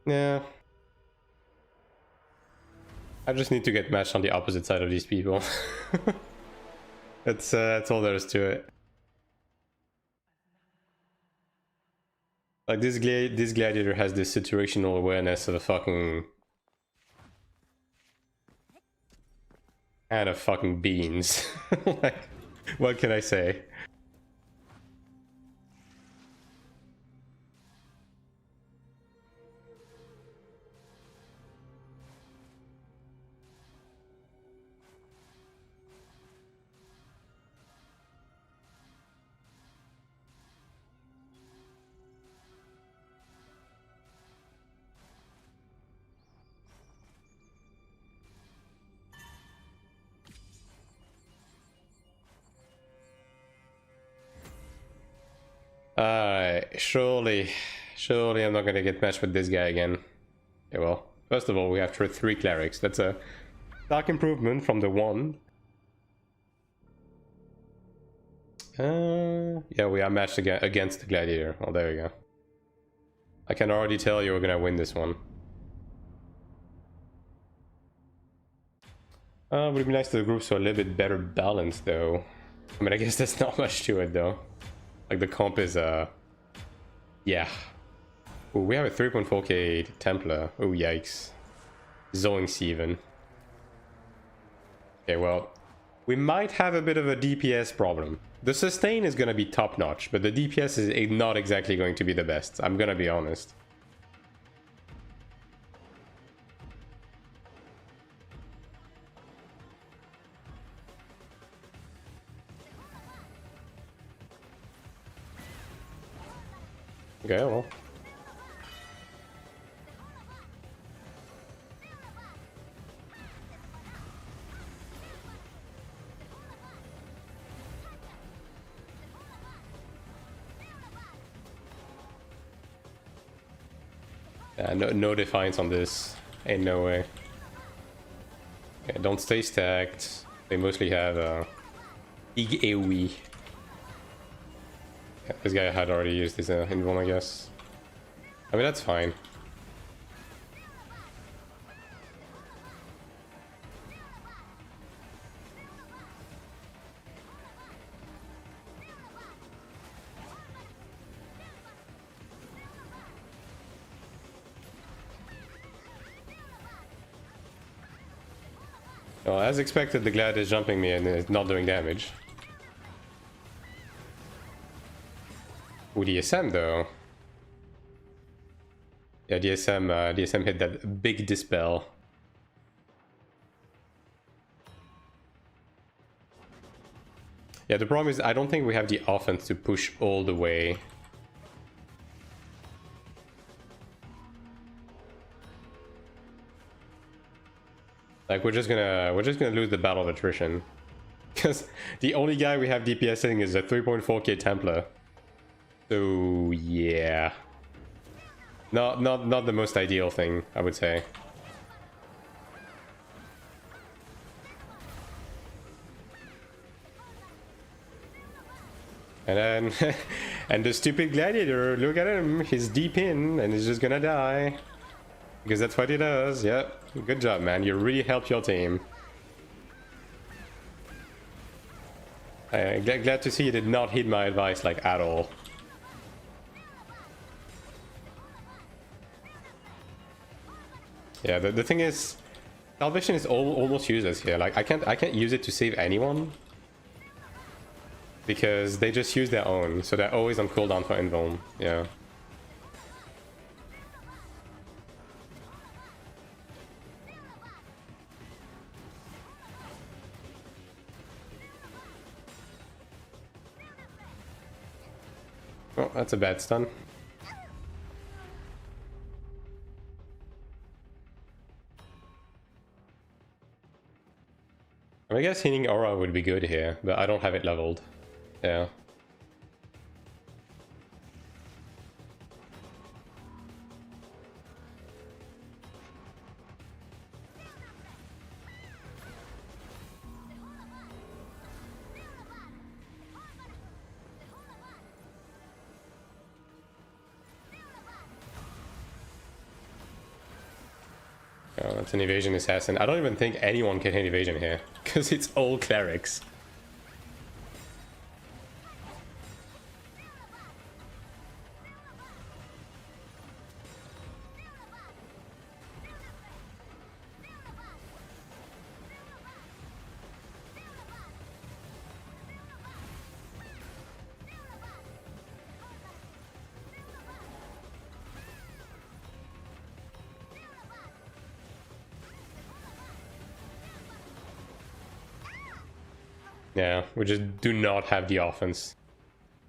Yeah. I just need to get matched on the opposite side of these people. That's all there is to it. Like this gladiator has this situational awareness of a fucking kind of fucking beans. Like, what can I say? Alright, surely I'm not gonna get matched with this guy again. Okay, well, first of all, we have 3 clerics. That's a stark improvement from the 1. Yeah, we are matched against the gladiator. Oh, there we go. I can already tell you we're gonna win this one. Would it be nice to the groups are a little bit better balanced though. I mean, I guess there's not much to it though. Like the comp is yeah. Ooh, we have a 3.4k Templar. Oh yikes. Zoinks even. Okay, well, we might have a bit of a DPS problem. The sustain is gonna be top notch, but the DPS is not exactly going to be the best. I'm gonna be honest. Okay, well. Yeah, no defiance on this. Ain't no way. Yeah, don't stay stacked. They mostly have big AoE. Yeah, this guy had already used his invuln, I guess. I mean, that's fine. Well, as expected, the Glad is jumping me and is not doing damage. Ooh, DSM though. Yeah, DSM hit that big dispel. Yeah, the problem is I don't think we have the offense to push all the way. Like we're just gonna lose the battle of attrition. Because the only guy we have DPSing is a 3.4k Templar. So yeah. Not the most ideal thing, I would say. And then and the stupid gladiator, look at him, he's deep in and he's just gonna die. Because that's what he does. Yep. Good job, man. You really helped your team. Glad to see you did not heed my advice, like, at all. Yeah, the thing is, salvation is almost useless here. Like, I can't use it to save anyone. Because they just use their own, so they're always on cooldown for invuln. Yeah. Oh, that's a bad stun. I guess healing aura would be good here, but I don't have it leveled. Yeah. Oh, that's an evasion assassin. I don't even think anyone can hit evasion here, because it's all clerics. Yeah, we just do not have the offense.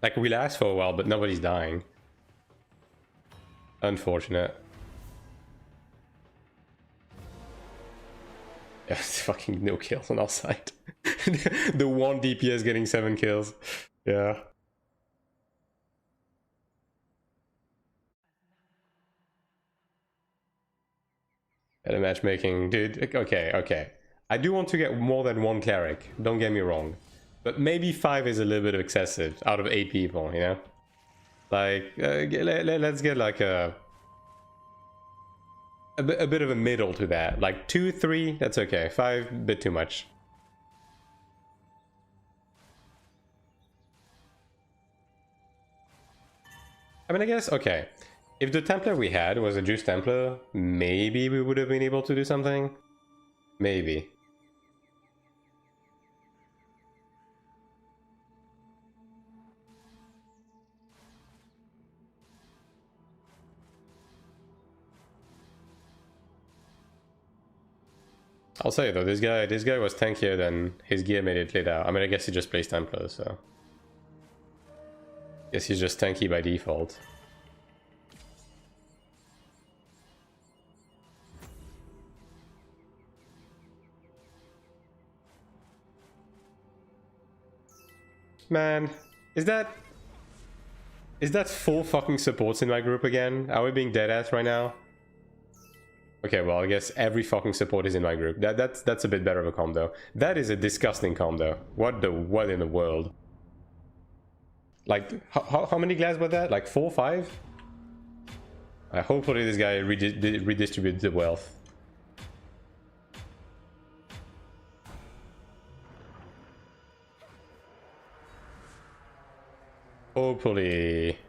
Like, we last for a while, but nobody's dying. Unfortunate. Yeah, it's fucking no kills on our side. The one DPS getting 7 kills. Yeah. At a matchmaking, dude. Okay. I do want to get more than one cleric. Don't get me wrong. But maybe 5 is a little bit excessive out of 8 people, you know? Like, let's get like a bit of a middle to that. Like 2, 3, that's okay. 5, a bit too much. I mean, I guess, okay. If the Templar we had was a Juice Templar, maybe we would have been able to do something. Maybe. I'll say though, this guy was tankier than his gear made it laid out. I mean, I guess he just plays Templar, so guess he's just tanky by default. Man, is that 4 fucking supports in my group again? Are we being dead ass right now? Okay, well, I guess every fucking support is in my group. That's a bit better of a combo. That is a disgusting combo. What in the world? Like, how many glass were that? Like 4, 5? Hopefully this guy redistributes the wealth. Hopefully.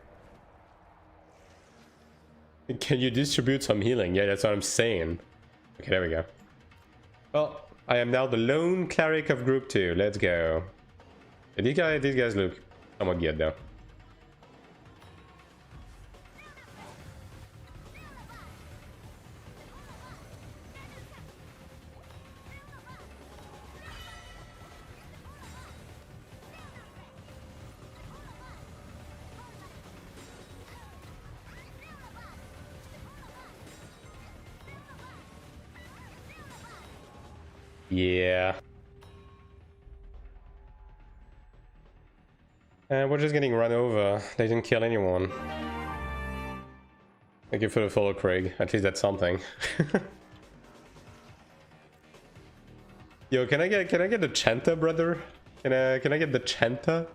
Can you distribute some healing? Yeah, that's what I'm saying. Okay, there we go. Well, I am now the lone cleric of group 2. Let's go. These guys look somewhat good though. Yeah. We're just getting run over. They didn't kill anyone. Thank you for the follow, Craig. At least that's something. Yo, can I get the Chanta, brother? Can I get the Chanta?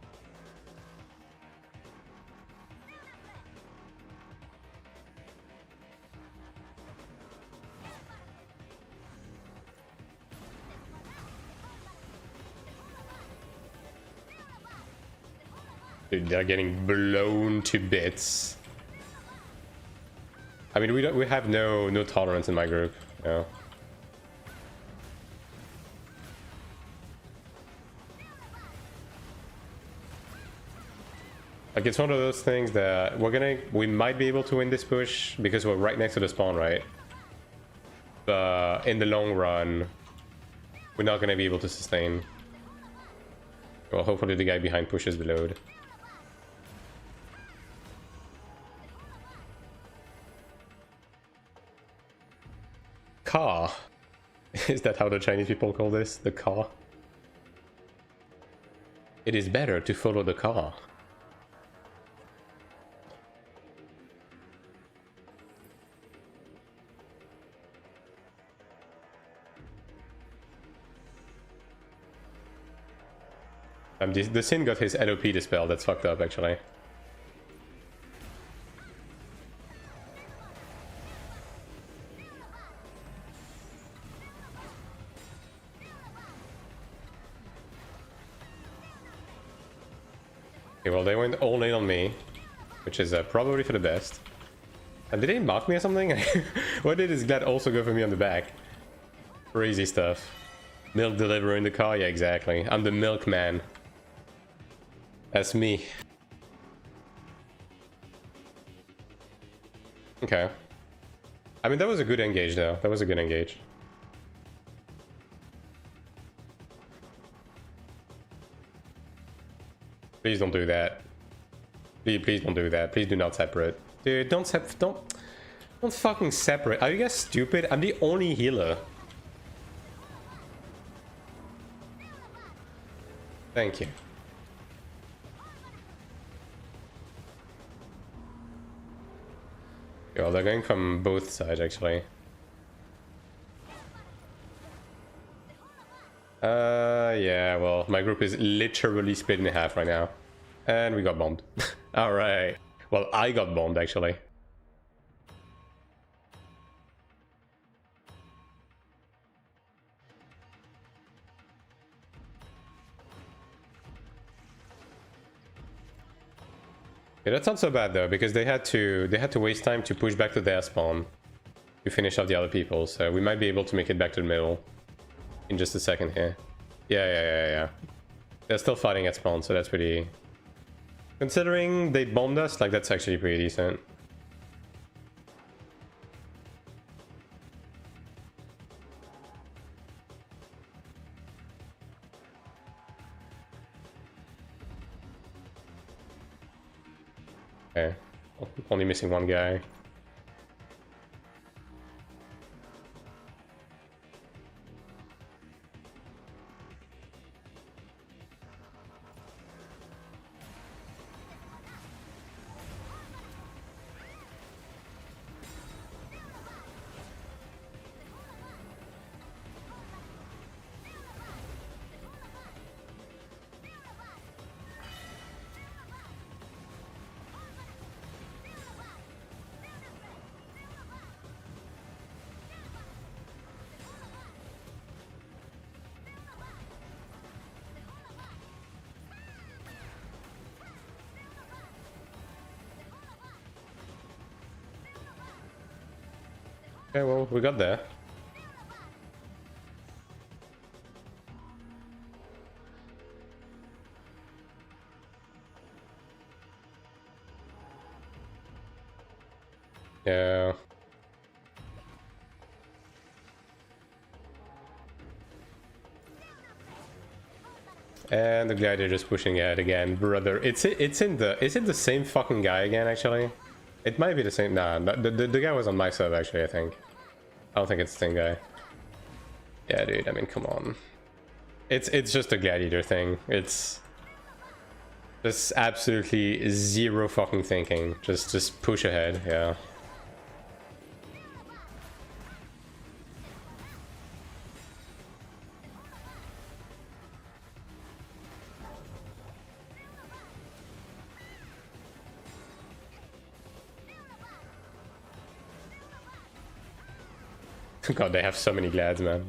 Dude, they're getting blown to bits. I mean, we have no tolerance in my group. No. Like, it's one of those things that we might be able to win this push because we're right next to the spawn, right? But in the long run, we're not gonna be able to sustain. Well, hopefully the guy behind pushes the load. Car. Is that how the Chinese people call this? The car? It is better to follow the car. The Sin got his LOP dispelled. That's fucked up, actually. Okay, well, they went all in on me, which is probably for the best. And did they mark me or something? Why did his glad also go for me on the back? Crazy stuff. Milk delivery in the car? Yeah, exactly. I'm the milkman. That's me. Okay. I mean, that was a good engage, though. That was a good engage. Please don't do that. Please don't do that. Please do not separate. Dude, don't fucking separate. Are you guys stupid? I'm the only healer. Thank you. Yo, they're going from both sides, actually. Yeah, well, my group is literally split in half right now. And we got bombed. Alright. Well, I got bombed, actually. Yeah, that's not so bad though, because they had to waste time to push back to their spawn to finish off the other people, so we might be able to make it back to the middle in just a second here. Yeah. They're still fighting at spawn, so that's pretty... Considering they bombed us, like, that's actually pretty decent. Okay. Only missing one guy. Okay, well, we got there. Yeah. And the gladiator just pushing ahead again, brother. Is it the same fucking guy again, actually? It might be the same. Nah, the guy was on my side, actually, I think. I don't think it's the same guy. Yeah, dude, I mean, come on. It's just a gladiator thing. It's just absolutely zero fucking thinking. Just push ahead, yeah. God, they have so many glads, man.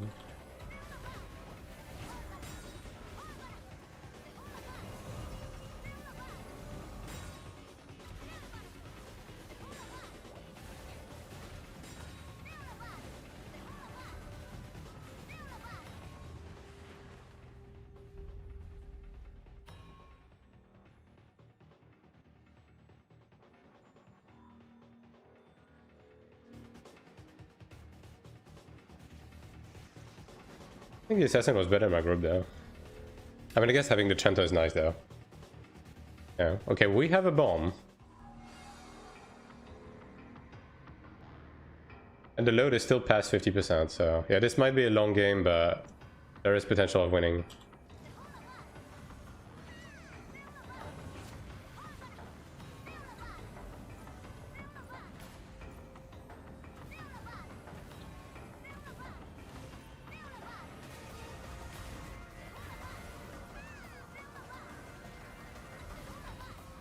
I think the assassin was better in my group, though. I mean, I guess having the Chanto is nice, though. Yeah. Okay, we have a bomb. And the load is still past 50%, so... Yeah, this might be a long game, but there is potential of winning.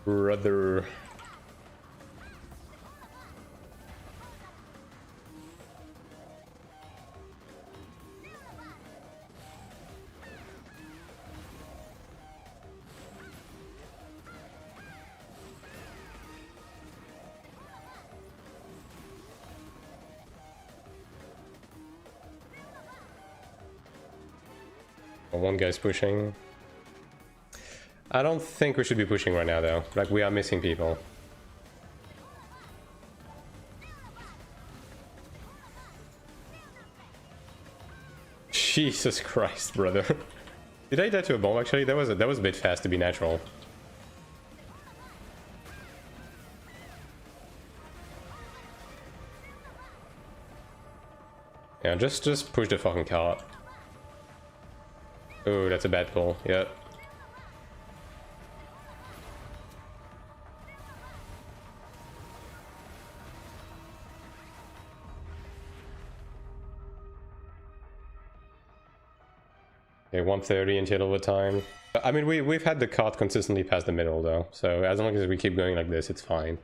Brother. Oh, one guy's pushing. I don't think we should be pushing right now, though. Like, we are missing people. Jesus Christ, brother. Did I die to a bomb, actually? That was a bit fast to be natural. Yeah, just push the fucking cart. Oh, that's a bad pull. Yep. Okay, 130 until overtime. I mean, we've had the card consistently past the middle though, so as long as we keep going like this, it's fine.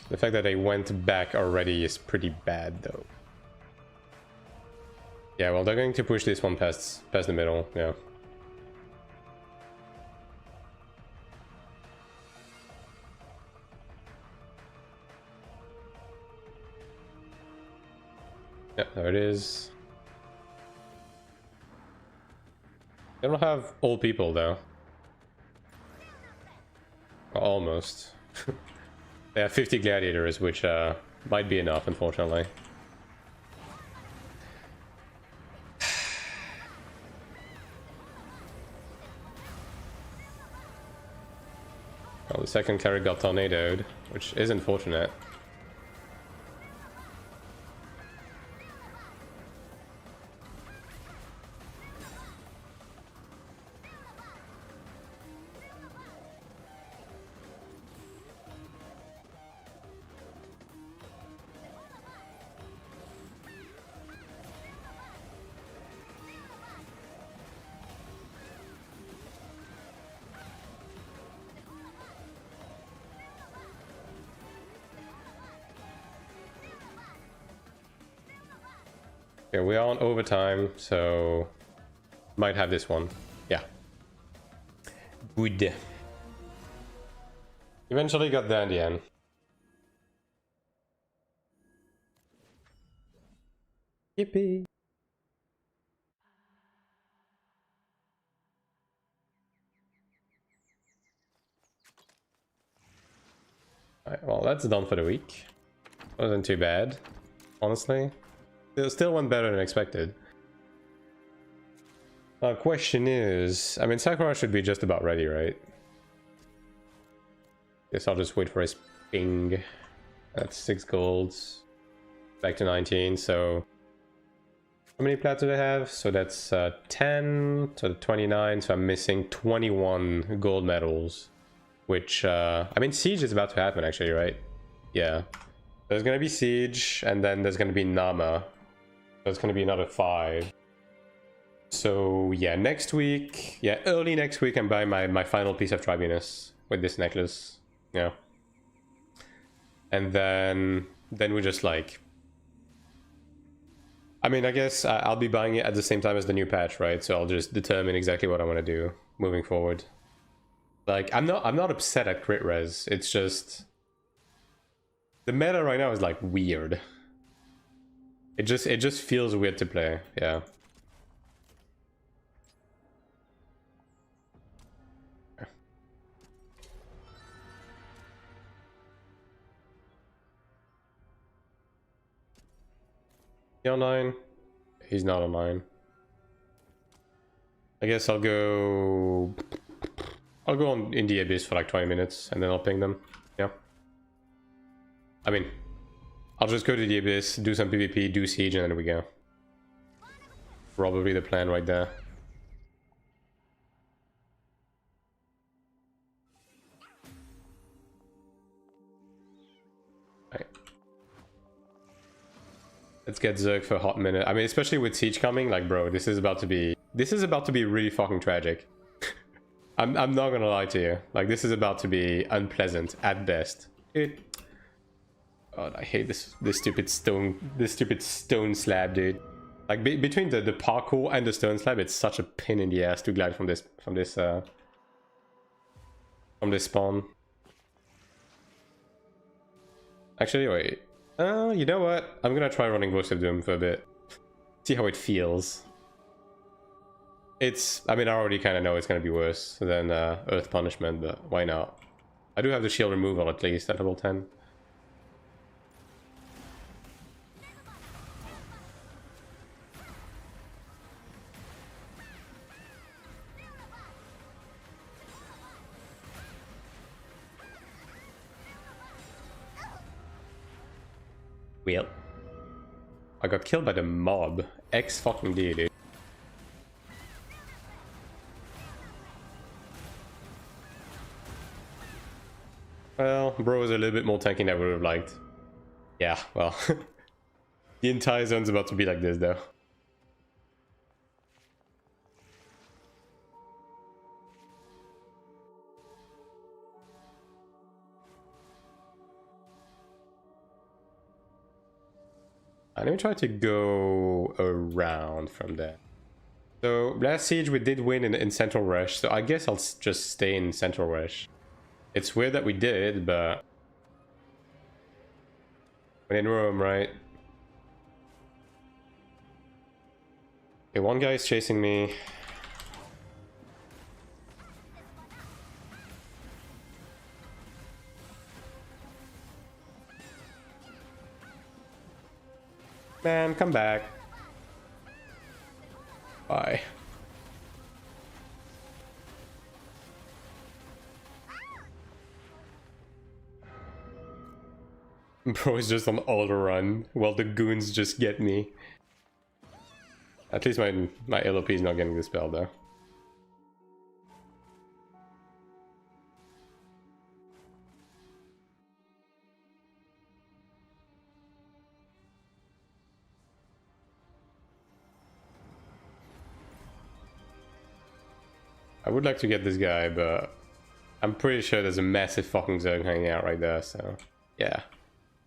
The fact that they went back already is pretty bad though. Yeah, well, they're going to push this one past the middle, yeah. Yeah, there it is. They don't have old people though. Almost. They have 50 gladiators, which might be enough, unfortunately. Well, the second cleric got tornadoed, which is unfortunate. Okay, we are on overtime, so might have this one. Yeah. Good. Eventually got there in the end. Yippee. Alright, well, that's done for the week. Wasn't too bad, honestly. It still went better than expected. Question is, I mean, Sakura should be just about ready, right? Guess I'll just wait for his ping. That's 6 golds. Back to 19, so... How many plats do they have? So that's 10, so 29, so I'm missing 21 gold medals. Which, I mean, Siege is about to happen, actually, right? Yeah. There's gonna be Siege, and then there's gonna be Nama. There's gonna be another 5. So, yeah, next week... Yeah, early next week, I'm buying my final piece of Tribunus with this necklace. Yeah. And then we just, like... I mean, I guess I'll be buying it at the same time as the new patch, right? So I'll just determine exactly what I want to do moving forward. Like, I'm not upset at crit res. It's just the meta right now is like weird. It just feels weird to play. Yeah. He online? He's not online. I guess I'll go on in the Abyss for like 20 minutes and then I'll ping them. Yeah. I mean, I'll just go to the Abyss, do some PvP, do Siege, and then we go. Probably the plan right there. Right. Let's get Zerg for a hot minute. I mean, especially with Siege coming, like, bro, this is about to be really fucking tragic. I'm not gonna lie to you. Like, this is about to be unpleasant at best. Dude. God, I hate this stupid stone slab, dude. Like, between the parkour and the stone slab, it's such a pain in the ass to glide from this spawn. Actually, wait. You know what? I'm gonna try running Voice of Doom for a bit. See how it feels. I mean, I already kind of know it's gonna be worse than Earth Punishment, but why not? I do have the shield removal at least at level 10. Well, I got killed by the mob. X fucking D, dude. Well, bro was a little bit more tanky than I would have liked. Yeah, well, The entire zone's about to be like this, though. Let me try to go around from there. So last siege we did win in Central Rush, so I guess I'll just stay in Central Rush. It's weird that we did, but when in Rome, right? Okay, one guy is chasing me. Man, come back. Bye. Bro is just on auto run while the goons just get me. At least my LOP is not getting dispelled though. I would like to get this guy, but I'm pretty sure there's a massive fucking zone hanging out right there, so yeah.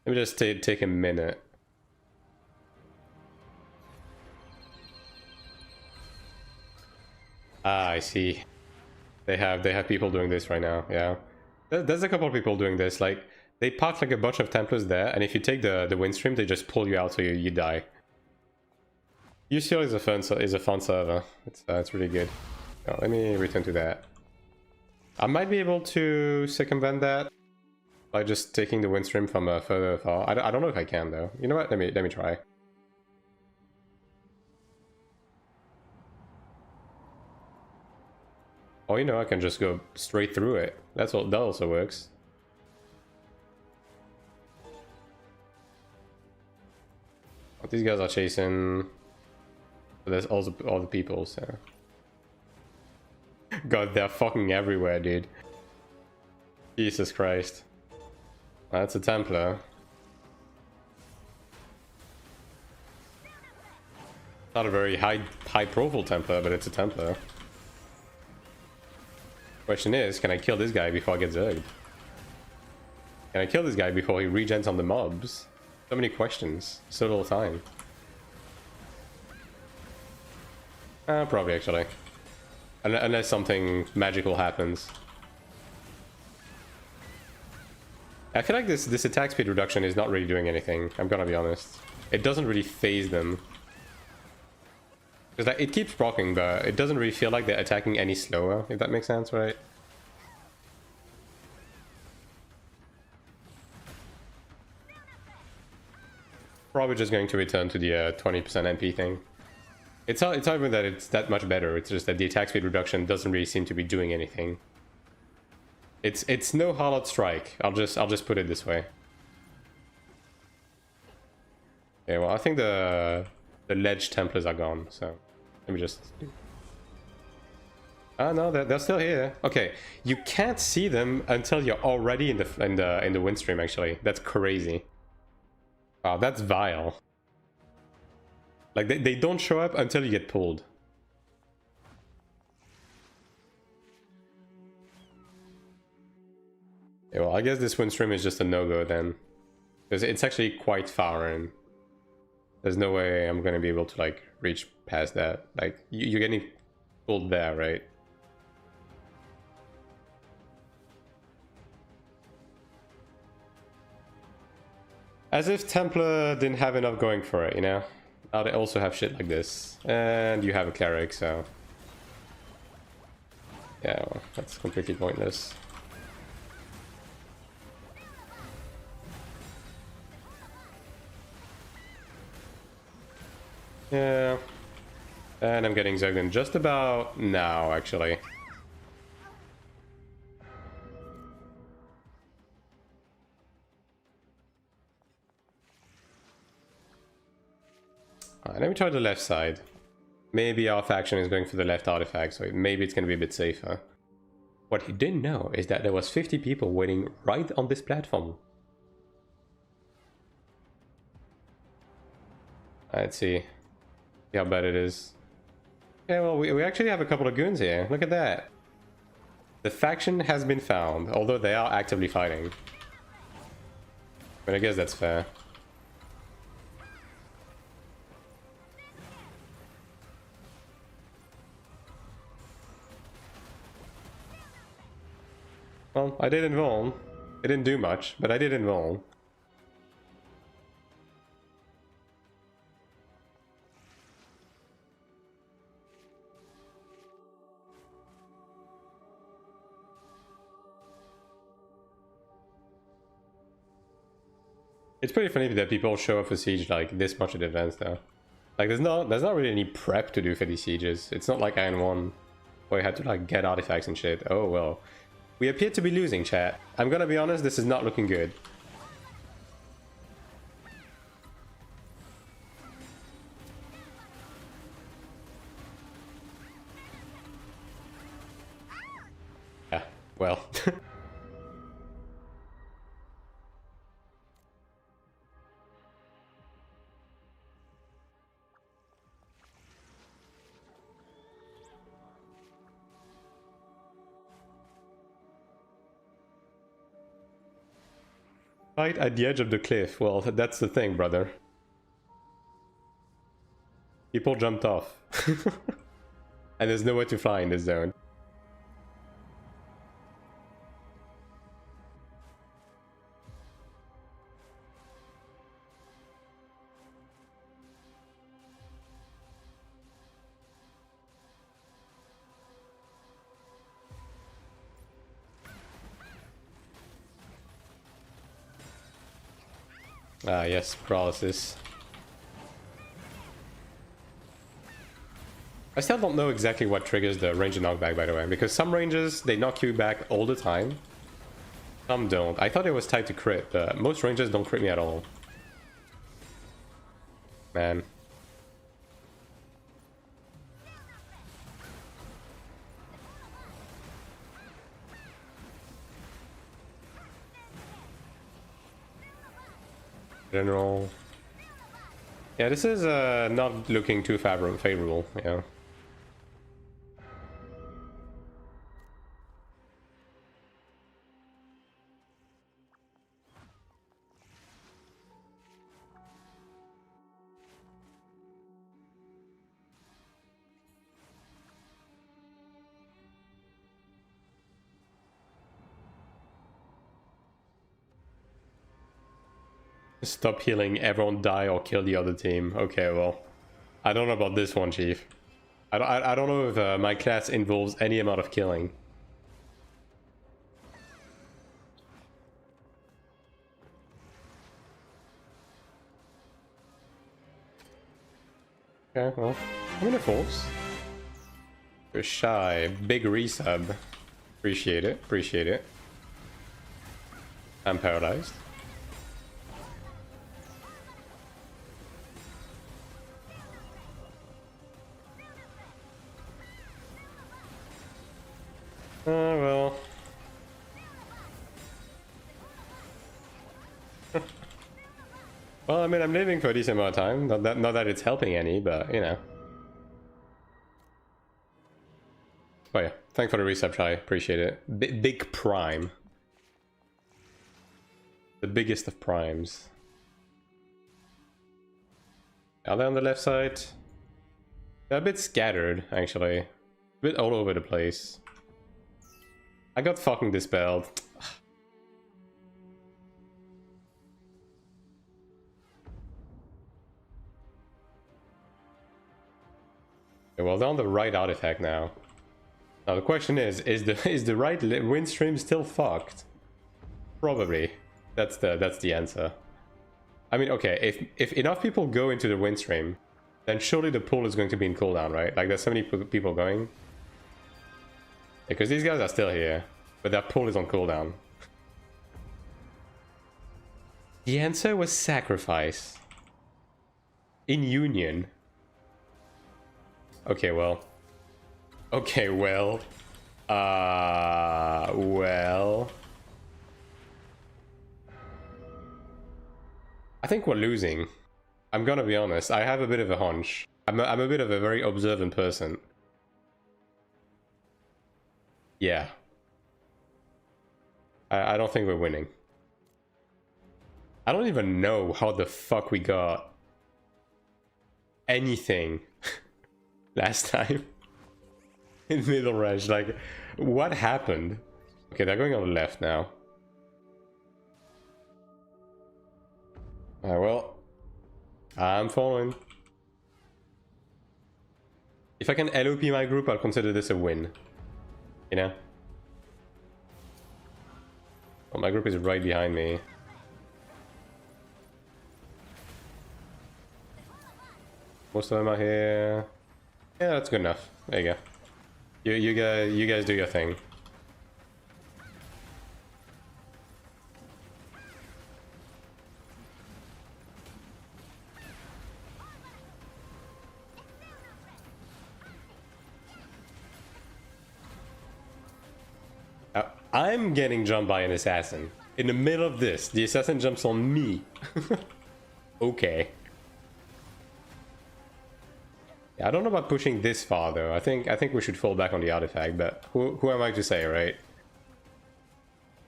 Let me just take a minute. Ah, I see. They have people doing this right now, yeah. There's a couple of people doing this, like, they park like a bunch of Templars there, and if you take the wind stream, they just pull you out so you die. UCL is a fun server. It's really good. Oh, let me return to that. I might be able to circumvent that by just taking the wind stream from further far. I don't know if I can though. You know what? Let me try. Oh, you know, I can just go straight through it. That also works. Oh, these guys are chasing. But there's also all the people, so. God, they're fucking everywhere, dude. Jesus Christ. That's a Templar. Not a very high profile Templar, but it's a Templar. Question is, can I kill this guy before I get zerged? Can I kill this guy before he regens on the mobs? So many questions, so little time. Probably actually. Unless something magical happens. I feel like this attack speed reduction is not really doing anything, I'm gonna be honest. It doesn't really phase them. Because like, it keeps proccing, but it doesn't really feel like they're attacking any slower, if that makes sense, right? Probably just going to return to the 20% MP thing. It's not even that it's that much better, it's just that the attack speed reduction doesn't really seem to be doing anything. It's no Harlot Strike, I'll just put it this way. Okay, well I think the ledge Templars are gone, so let me just... Ah no, they're still here. Okay, you can't see them until you're already in the windstream actually. That's crazy. Wow, that's vile. Like, they don't show up until you get pulled. Yeah, well, I guess this windstream is just a no-go then. Because it's actually quite far in. There's no way I'm gonna be able to, like, reach past that. Like, you're getting pulled there, right? As if Templar didn't have enough going for it, you know? Now they also have shit like this. And you have a Cleric, so... yeah, well, that's completely pointless. Yeah. And I'm getting Zerglin just about now, actually. Alright, let me try the left side. Maybe our faction is going for the left artifact, so maybe it's going to be a bit safer. What he didn't know is that there was 50 people waiting right on this platform. Let's see how bad it is. Yeah, well, we actually have a couple of goons here. Look at that. The faction has been found, although they are actively fighting. But I guess that's fair. Well, I did invuln. It didn't do much, but I did invuln. It's pretty funny that people show up for siege like this much in advance though. Like there's not really any prep to do for these sieges. It's not like Iron 1 where you had to like get artifacts and shit. Oh well. We appear to be losing, chat. I'm gonna be honest, this is not looking good. Yeah, well. Right at the edge of the cliff. Well, that's the thing, brother. People jumped off. And there's nowhere to fly in this zone. Ah, yes, paralysis. I still don't know exactly what triggers the ranger knockback, by the way, because some rangers, they knock you back all the time. Some don't. I thought it was tied to crit, but most rangers don't crit me at all. Man. General. Yeah, this is not looking too favorable, yeah. Stop healing, everyone die or kill the other team. Okay, well, I don't know about this one, Chief. I don't know if my class involves any amount of killing. Okay, well, I'm in a force. You're shy, big resub. Appreciate it, appreciate it. I'm paralyzed. Well. Well, I mean, I'm living for a decent amount of time. Not that it's helping any, but, you know. Oh yeah, thanks for the resub, Chai. Appreciate it. Big prime. The biggest of primes. Are they on the left side? They're a bit scattered, actually. A bit all over the place. I got fucking dispelled. Okay, well, they're on the right artifact now. Now the question is the right wind stream still fucked? Probably. That's the answer. I mean, okay, if enough people go into the wind stream, then surely the pool is going to be in cooldown, right? Like there's so many people going. Because these guys are still here, but their pool is on cooldown. The answer was sacrifice. In union. Okay, well. Okay, well. Well. I think we're losing. I'm gonna be honest, I have a bit of a hunch. I'm a bit of a very observant person. Yeah. I don't think we're winning. I don't even know how the fuck we got anything last time in middle range. Like, what happened? Okay, they're going on the left now. Alright, well, I'm following. If I can LOP my group, I'll consider this a win. You know? Well, my group is right behind me. Most of them are here. Yeah, that's good enough. There you go. You guys do your thing. I'm getting jumped by an assassin. In the middle of this, the assassin jumps on me. Okay. Yeah, I don't know about pushing this far though. I think we should fall back on the artifact, but who am I to say, right?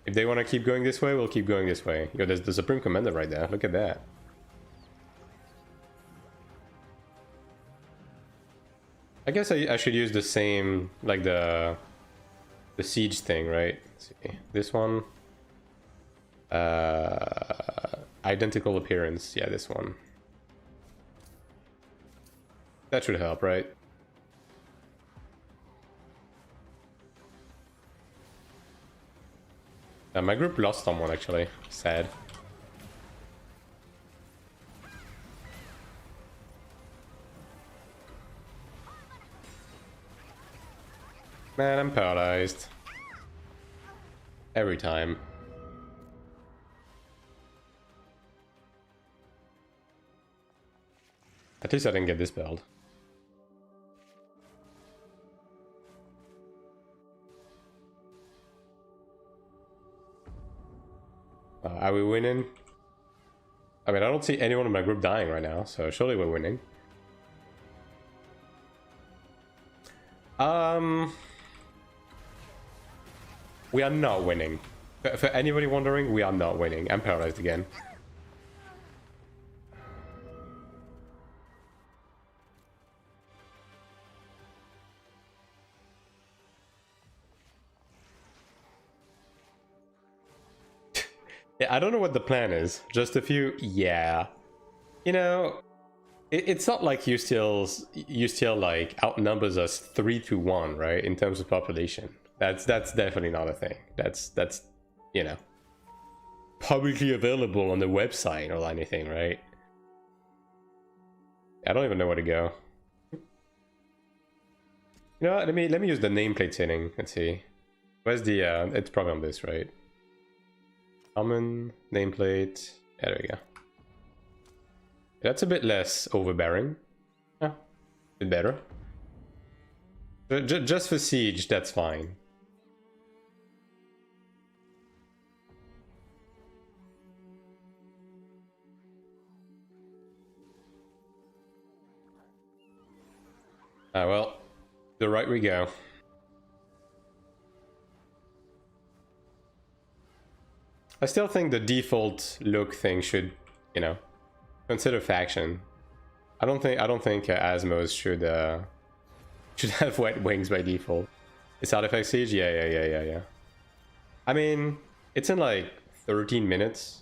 If they want to keep going this way, we'll keep going this way. Yo, there's the Supreme Commander right there. Look at that. I guess I should use the same, like the siege thing, right? Let's see. This one. Identical appearance. Yeah, this one. That should help, right? My group lost someone, actually. Sad. Man, I'm paralyzed. Every time. At least I didn't get this build. Are we winning? I mean, I don't see anyone in my group dying right now, so surely we're winning. We are not winning. For anybody wondering, we are not winning. I'm paralyzed again. Yeah, I don't know what the plan is. Just a few, yeah. You know, it's not like you still like outnumbers us 3-1, right? In terms of population. That's definitely not a thing. That's you know, publicly available on the website or anything, right? I don't even know where to go. You know what? Let me use the nameplate setting. Let's see. Where's the it's probably on this, right? Common nameplate. There we go. That's a bit less overbearing. Yeah, a bit better. Just for siege, that's fine. Ah, well, the right we go. I still think the default look thing should, you know, consider faction. I don't think Asmos should have wet wings by default. It's artifact siege, yeah. I mean, it's in like 13 minutes.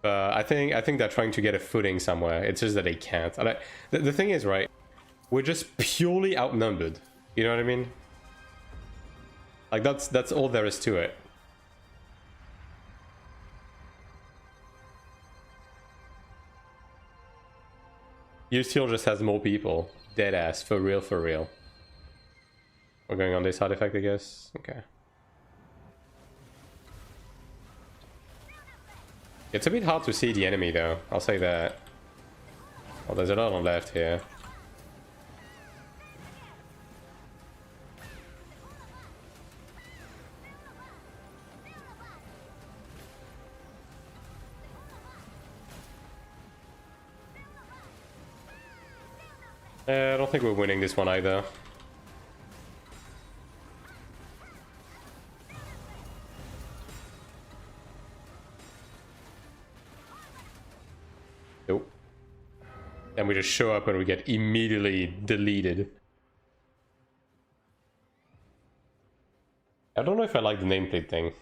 I think they're trying to get a footing somewhere. It's just that they can't. The thing is, right? We're just purely outnumbered. You know what I mean? Like that's all there is to it. Steel just has more people. Deadass, for real, for real. We're going on this artifact, I guess. Okay. It's a bit hard to see the enemy, though. I'll say that. Oh, there's a lot on left here. I don't think we're winning this one either. Nope. And we just show up and we get immediately deleted. I don't know if I like the nameplate thing.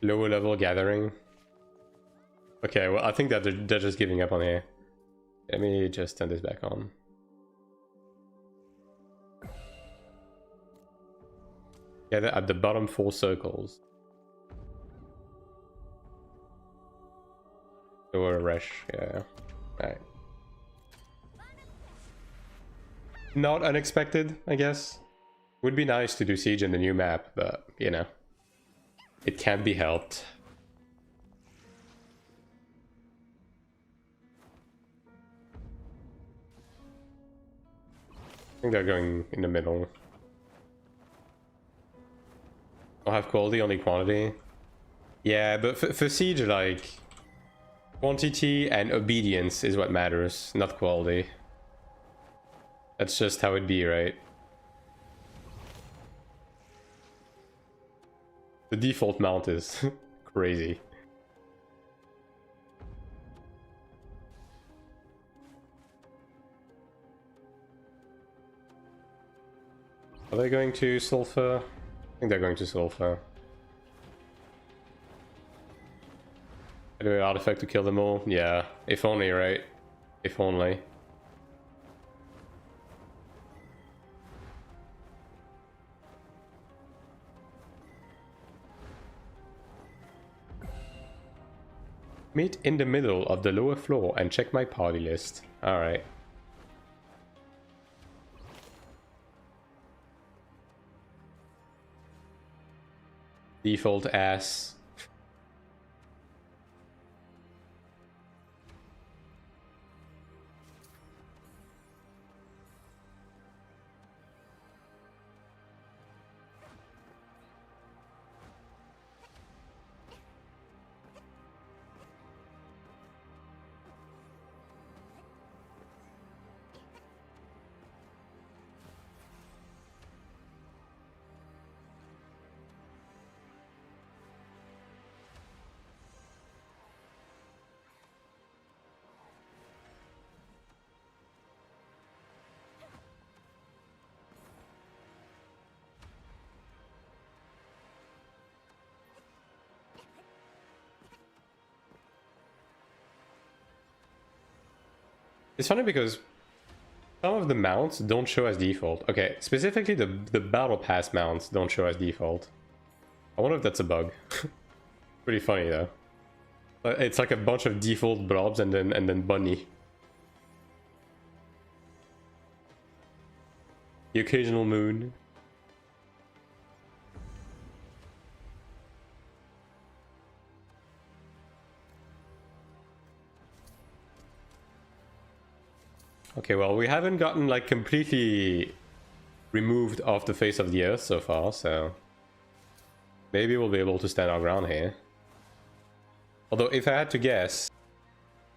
Lower level gathering. Okay, well, I think that they're just giving up on here. Let me just turn this back on. Yeah, they're at the bottom 4 circles. Lower rush, yeah. Alright. Not unexpected, I guess. Would be nice to do siege in the new map, but, you know. It can't be helped. I think they're going in the middle. I'll have quality, only quantity. Yeah, but for siege, like... quantity and obedience is what matters, not quality. That's just how it be, right? The default mount is crazy. Are they going to sulfur? I think they're going to sulfur. Do an artifact to kill them all? Yeah, if only, right? If only. Meet in the middle of the lower floor and check my party list. Alright. Default ass. It's funny because some of the mounts don't show as default. Okay, specifically the battle pass mounts don't show as default. I wonder if that's a bug. Pretty funny though. It's like a bunch of default blobs and then bunny. The occasional moon. Okay, well, we haven't gotten like completely removed off the face of the earth so far, so maybe we'll be able to stand our ground here. Although, if I had to guess,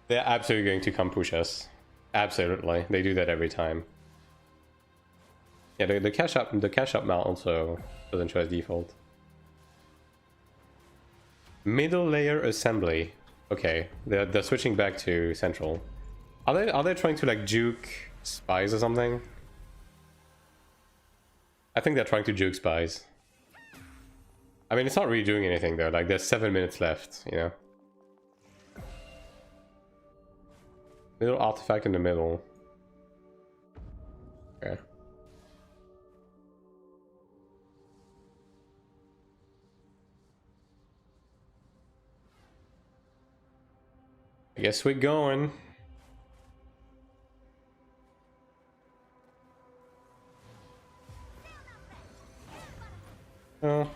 they're absolutely going to come push us. Absolutely, they do that every time. Yeah, the cash up mount also doesn't show as default. Middle layer assembly. Okay, they're switching back to central. Are they trying to like juke spies or something? I think they're trying to juke spies. I mean, it's not really doing anything though. Like, there's 7 minutes left, you know. Middle artifact in the middle. Okay. I guess we're going. Oh.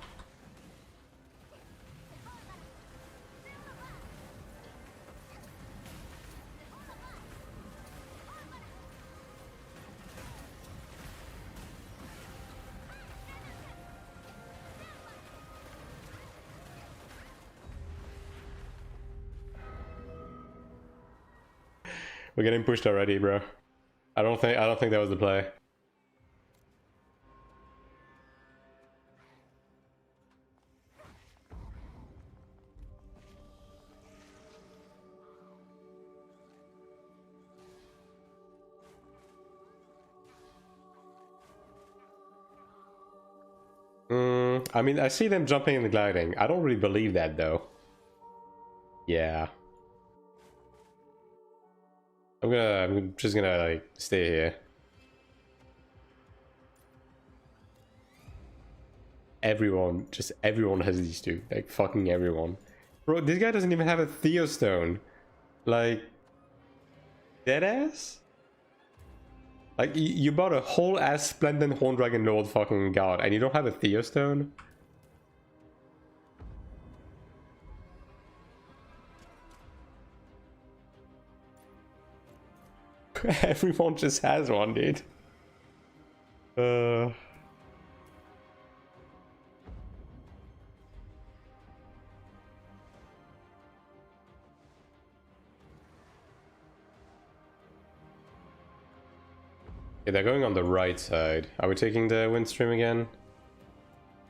We're getting pushed already, bro. I don't think that was the play. I mean, I see them jumping and gliding. I don't really believe that, though. Yeah. I'm just gonna, like, stay here. Just everyone has these two. Like, fucking everyone. Bro, this guy doesn't even have a Theostone. Like, deadass? Like, you bought a whole ass Splendid Horn Dragon Lord fucking god, and you don't have a Theostone? Everyone just has one, dude. Yeah, they're going on the right side. Are we taking the Windstream again?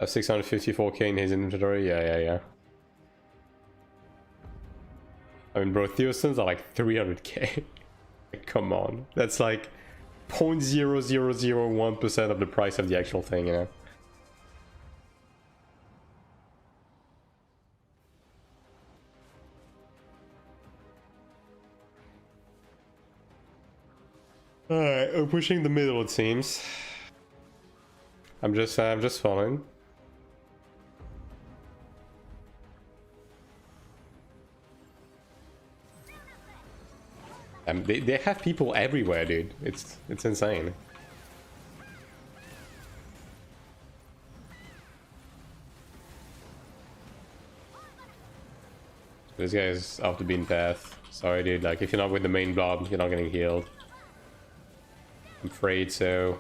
654k in his inventory? Yeah. I mean, bro, Theostones are like 300k. Come on. That's like 0.0001% of the price of the actual thing, you know? Alright, we're pushing the middle, it seems. I'm just following. They have people everywhere, dude. It's insane. This guy is off the beaten path. Sorry, dude. Like, if you're not with the main blob, you're not getting healed. I'm afraid so.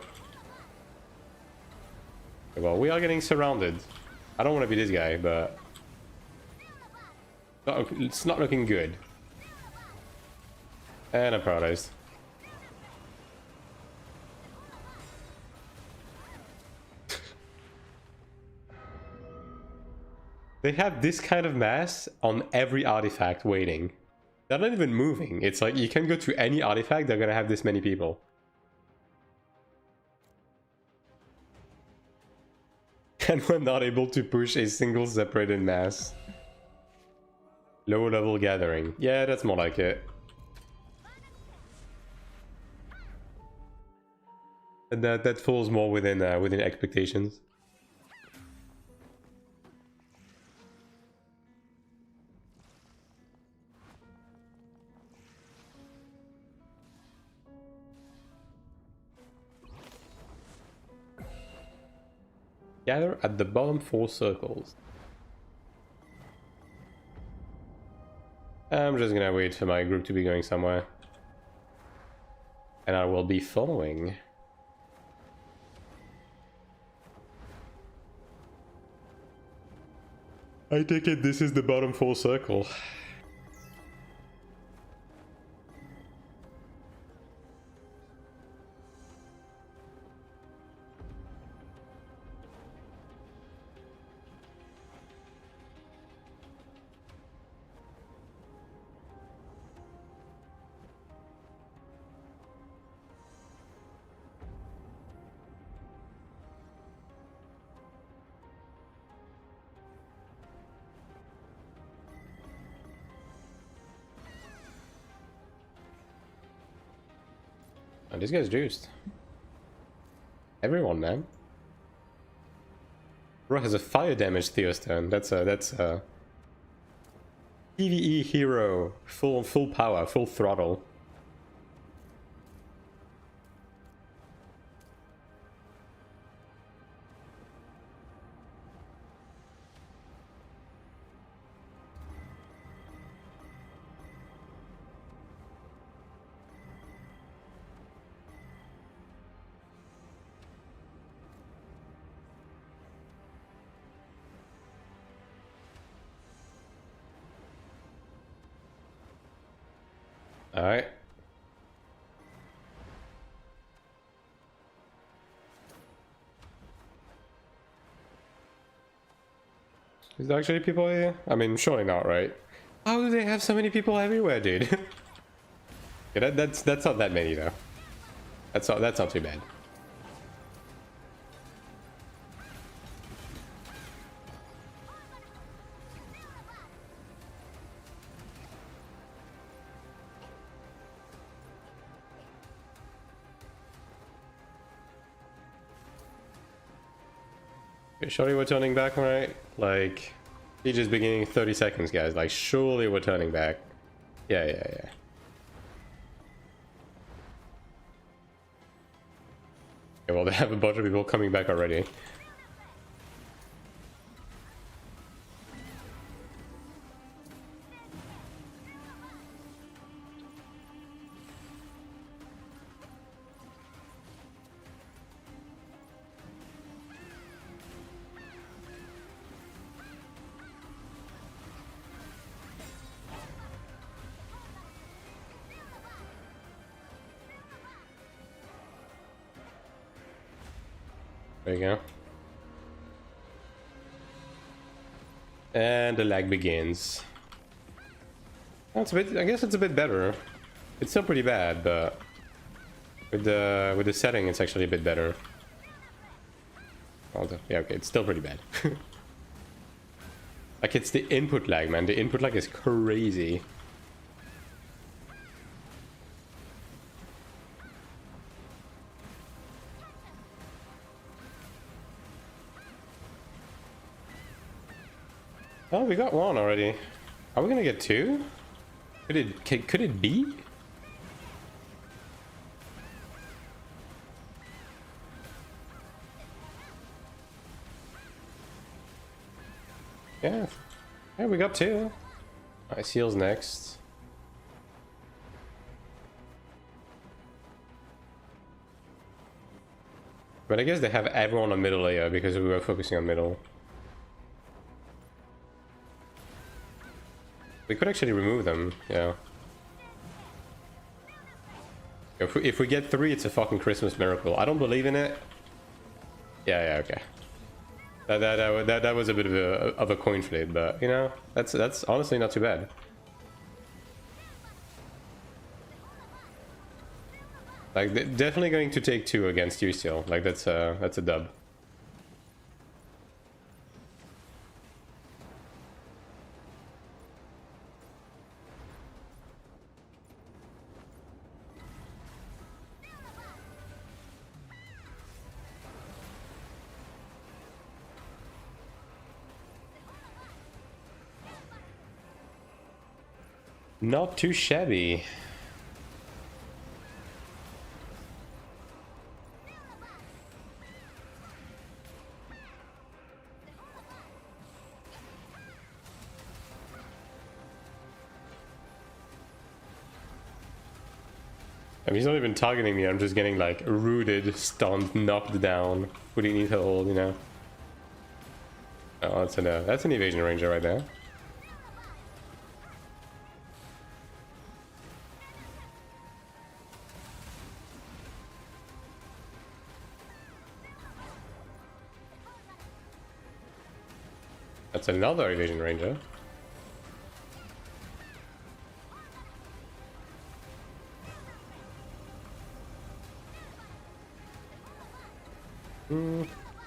Well, we are getting surrounded. I don't want to be this guy, but it's not looking good. And I'm paralyzed. They have this kind of mass on every artifact waiting. They're not even moving. It's like you can go to any artifact, they're gonna have this many people. And we're not able to push a single separated mass. Low level gathering. Yeah, that's more like it. And that falls more within within expectations. Gather at the bottom 4 circles. I'm just gonna wait for my group to be going somewhere. And I will be following. I take it this is the bottom 4 circle. Oh, this guy's juiced. Everyone, man. Bro has a fire damage Theostone. That's a PvE hero. Full power, full throttle. Alright. Is there actually people here? I mean, surely not, right? How do they have so many people everywhere, dude? Yeah, that's not that many though. That's not too bad. Okay, surely we're turning back, right? Like, siege is beginning in 30 seconds, guys. Like, surely we're turning back. Yeah. Okay, well, they have a bunch of people coming back already. There you go. And the lag begins. That's a bit, I guess it's a bit better. It's still pretty bad, but with the setting, it's actually a bit better. Yeah, okay, it's still pretty bad. Like, it's the input lag, man. The input lag is crazy. Oh, we got one already. Are we gonna get two? Could it be? Yeah, we got two. Alright, Seal's next. But I guess they have everyone on middle layer because we were focusing on middle. We could actually remove them, yeah. If we get three, it's a fucking Christmas miracle. I don't believe in it. Yeah, okay. That was a bit of a coin flip, but you know, that's honestly not too bad. Like, definitely going to take two against you still. Like, that's a dub. Not too shabby. I mean, he's not even targeting me, I'm just getting like rooted, stunned, knocked down, putting in the hold, you know. Oh, that's an evasion ranger right there. That's another evasion ranger.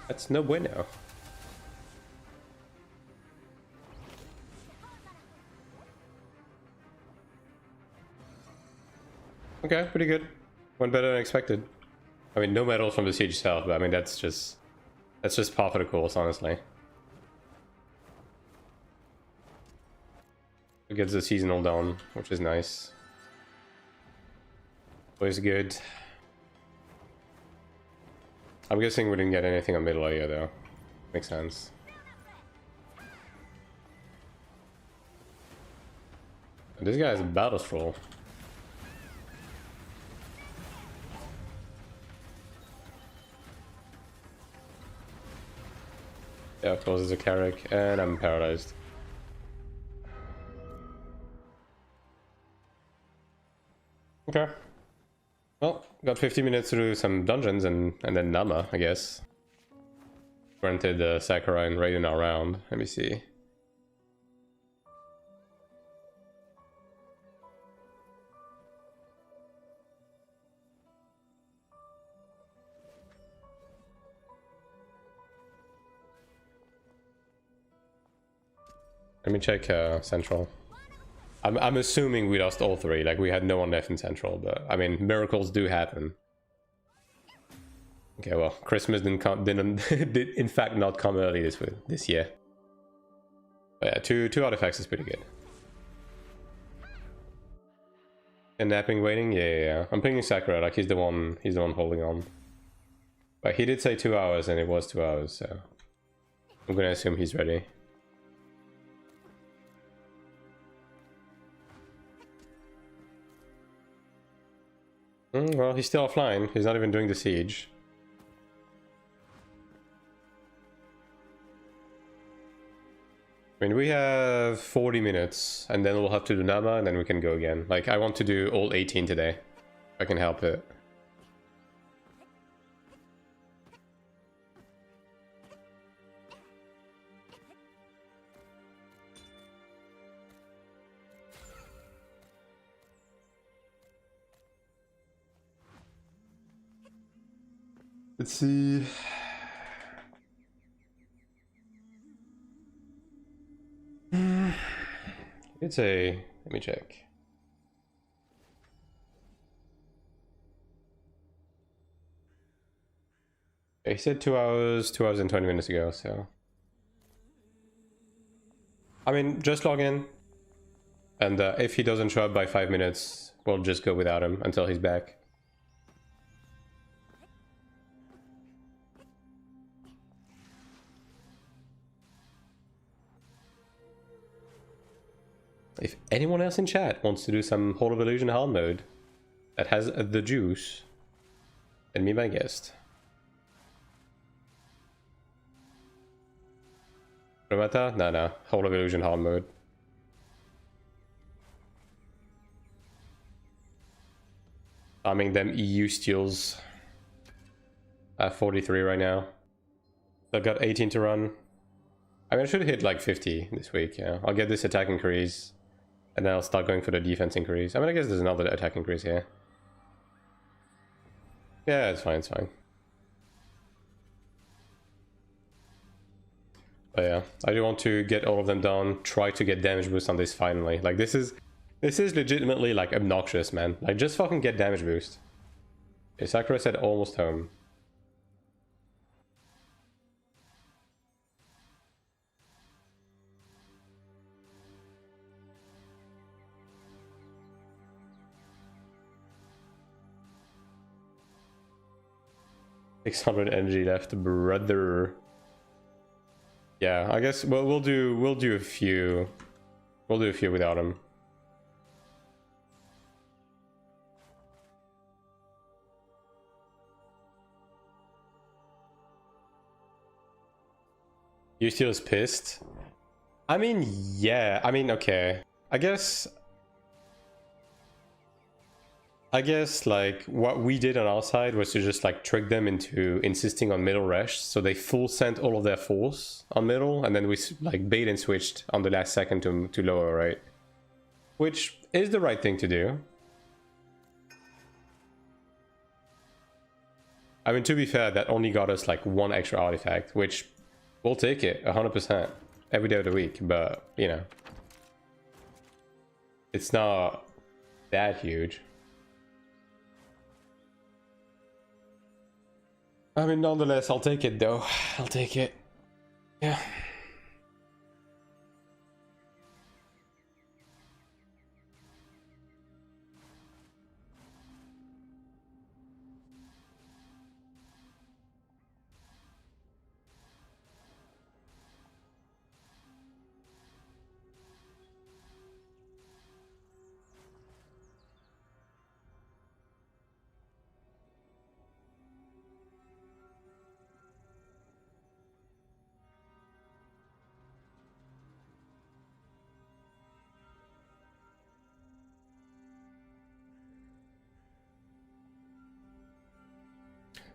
That's no bueno. Okay, pretty good. Went better than expected. I mean, no medals from the siege itself, but I mean, that's just par for the course, honestly. It gets the seasonal down, which is nice. Always good. I'm guessing we didn't get anything on middle area though. Makes sense. And this guy has a battle scroll. Yeah, of course, it's a Cleric, and I'm paralyzed. Okay. Well, got 50 minutes to do some dungeons and then Nama, I guess. Granted, Sakurai and Raiden are around. Let me see. Let me check Central. I'm assuming we lost all three, like we had no one left in Central, but I mean, miracles do happen. Okay, well, Christmas did in fact not come early this year. But yeah, two artifacts is pretty good. And napping waiting, yeah. I'm picking Sakura, like he's the one holding on. But he did say 2 hours, and it was 2 hours, so I'm gonna assume he's ready. Well, he's still offline. He's not even doing the siege. I mean, we have 40 minutes, and then we'll have to do Nama, and then we can go again. Like, I want to do all 18 today. If I can help it. Let's see. It's a... Let me check. He said 2 hours and 20 minutes ago, so... I mean, just log in. And if he doesn't show up by 5 minutes, we'll just go without him until he's back. If anyone else in chat wants to do some Hall of Illusion hard mode that has the juice, then be my guest. Promata? No. Hall of Illusion hard mode. Farming them EU steals. I have 43 right now. I've got 18 to run. I mean, I should hit like 50 this week, yeah. I'll get this attack increase. And then I'll start going for the defense increase. I mean, I guess there's another attack increase here. Yeah, it's fine, it's fine. But yeah, I do want to get all of them done. Try to get damage boost on this finally. Like, this is legitimately, like, obnoxious, man. Like, just fucking get damage boost. Okay, Sakura said almost home. $600 energy left, brother. Yeah, I guess we'll do a few. We'll do a few without him. You still is pissed? I mean, yeah. I mean, okay. I guess like what we did on our side was to just like trick them into insisting on middle rush, so they full sent all of their force on middle, and then we like bait and switched on the last second to lower, right? Which is the right thing to do. I mean, to be fair, that only got us like one extra artifact, which we'll take it 100% every day of the week, but you know, it's not that huge. I mean, nonetheless, I'll take it though. I'll take it. Yeah.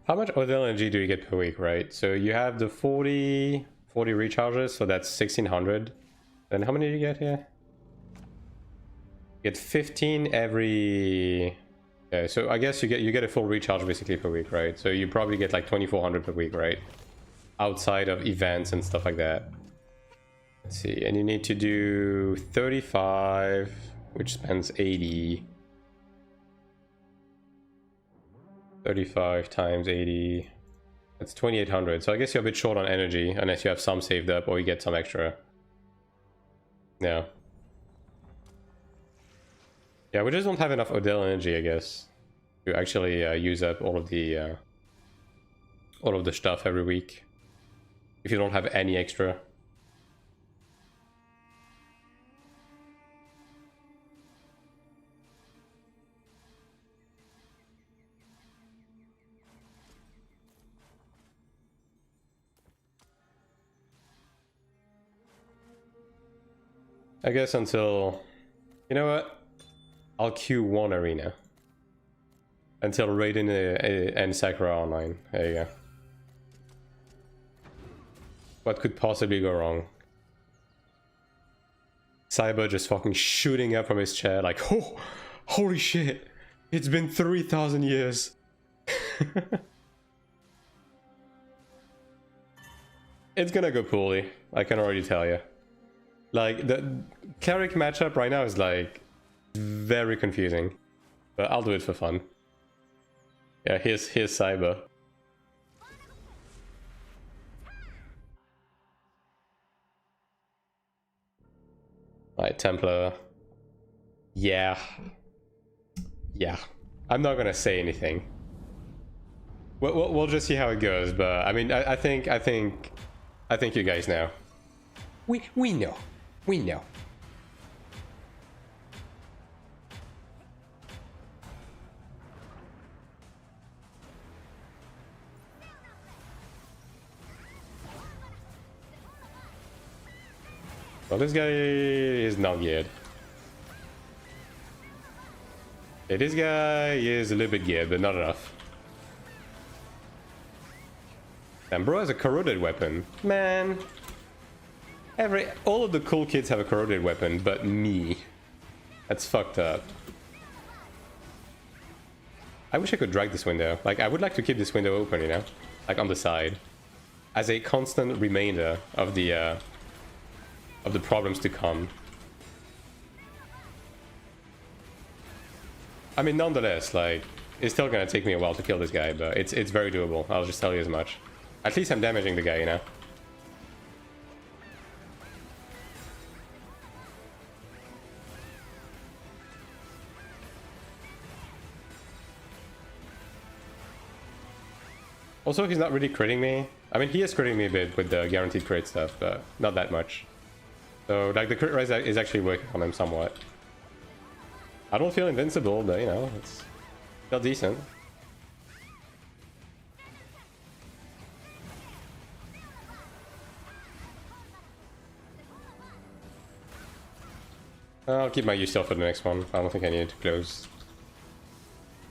How much other energy do you get per week, right? So you have the 40 recharges, so that's 1600. Then how many do you get here? You get 15 every... Okay, so I guess you get a full recharge basically per week, right? So you probably get like 2400 per week, right? Outside of events and stuff like that. Let's see, and you need to do 35, which spends 80. 35 times 80. That's 2800. So I guess you're a bit short on energy unless you have some saved up or you get some extra. Yeah. Yeah, we just don't have enough Odell energy, I guess, to actually use up all of the stuff every week. If you don't have any extra. I guess until... You know what? I'll queue one arena. Until Raiden and Sakura online. There you go. What could possibly go wrong? Cyber just fucking shooting up from his chair like, oh, holy shit! It's been 3,000 years! It's gonna go poorly, I can already tell you. Like, the Cleric matchup right now is like very confusing, but I'll do it for fun. Yeah, here's Cyber. Alright, Templar. Yeah. Yeah. I'm not gonna say anything. We'll just see how it goes, but I mean, I think you guys know. We know. We know. Well, this guy is not good. Yeah, this guy is a little bit good, but not enough. And bro has a corroded weapon. Man. All of the cool kids have a corroded weapon, but me. That's fucked up. I wish I could drag this window. Like, I would like to keep this window open, you know? Like, on the side. As a constant remainder of the problems to come. I mean, nonetheless, like, it's still gonna take me a while to kill this guy, but it's very doable. I'll just tell you as much. At least I'm damaging the guy, you know? Also, he's not really critting me. I mean, he is critting me a bit with the guaranteed crit stuff, but not that much. So, like, the crit res is actually working on him somewhat. I don't feel invincible, but, you know, it's still decent. I'll keep my use still for the next one. I don't think I need to close.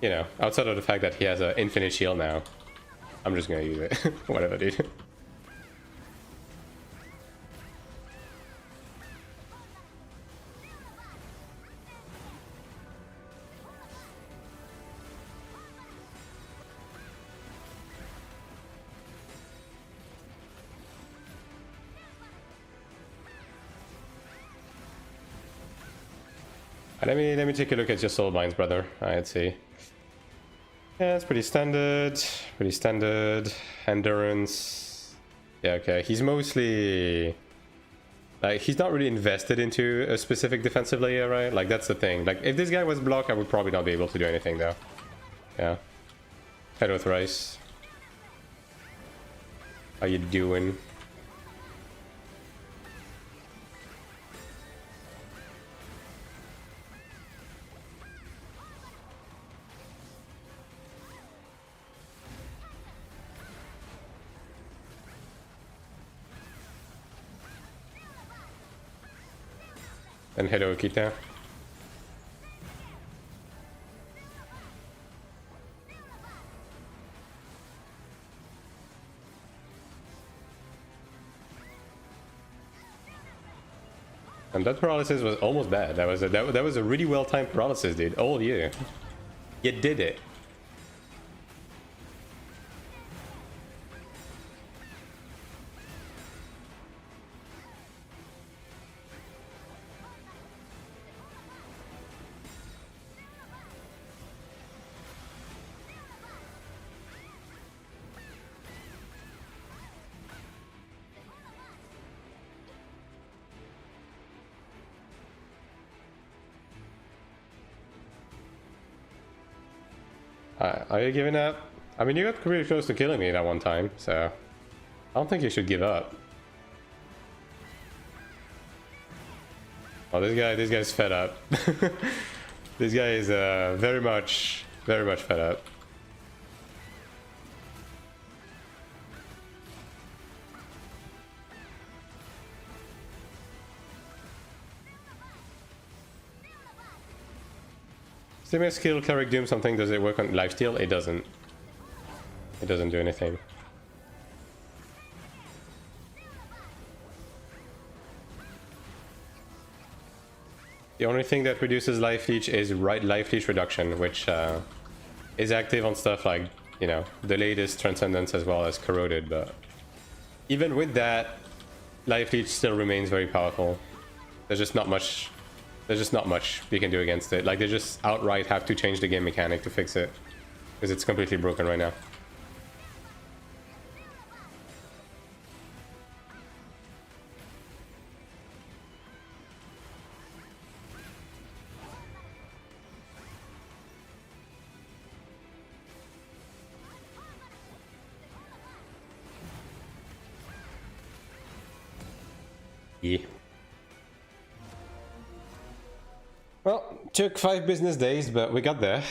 You know, outside of the fact that he has an infinite shield now. I'm just gonna use it. Whatever, dude. Let me take a look at your soul binds, brother. Let's see. Yeah, it's pretty standard. Pretty standard. Endurance. Yeah, okay. He's mostly... Like, he's not really invested into a specific defensive layer, right? Like, that's the thing. Like, if this guy was blocked, I would probably not be able to do anything, though. Yeah. Hello, Thrice. How you doing? And hello, Kita. And that paralysis was almost bad. That was a really well timed paralysis, dude. All you. You did it. Are you giving up? I mean, you got really close to killing me that one time, so I don't think you should give up. Oh, this guy's fed up. This guy is very much fed up. Stimmy skill, Cleric Doom something, does it work on lifesteal? It doesn't. It doesn't do anything. The only thing that reduces life leech is life leech reduction, which is active on stuff like, you know, the latest Transcendence as well as Corroded, but even with that, life leech still remains very powerful. There's just not much you can do against it. Like, they just outright have to change the game mechanic to fix it, because it's completely broken right now. Yeah. Well, took 5 business days, but we got there.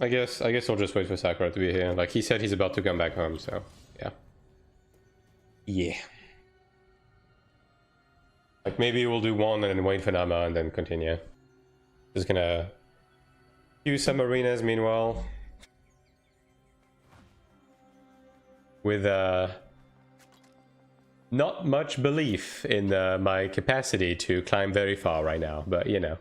I guess I'll just wait for Sakura to be here. Like, he said he's about to come back home, so yeah. Yeah. Like, maybe we'll do one and then wait for Nama and then continue. Just gonna do some arenas meanwhile. With not much belief in my capacity to climb very far right now, but you know.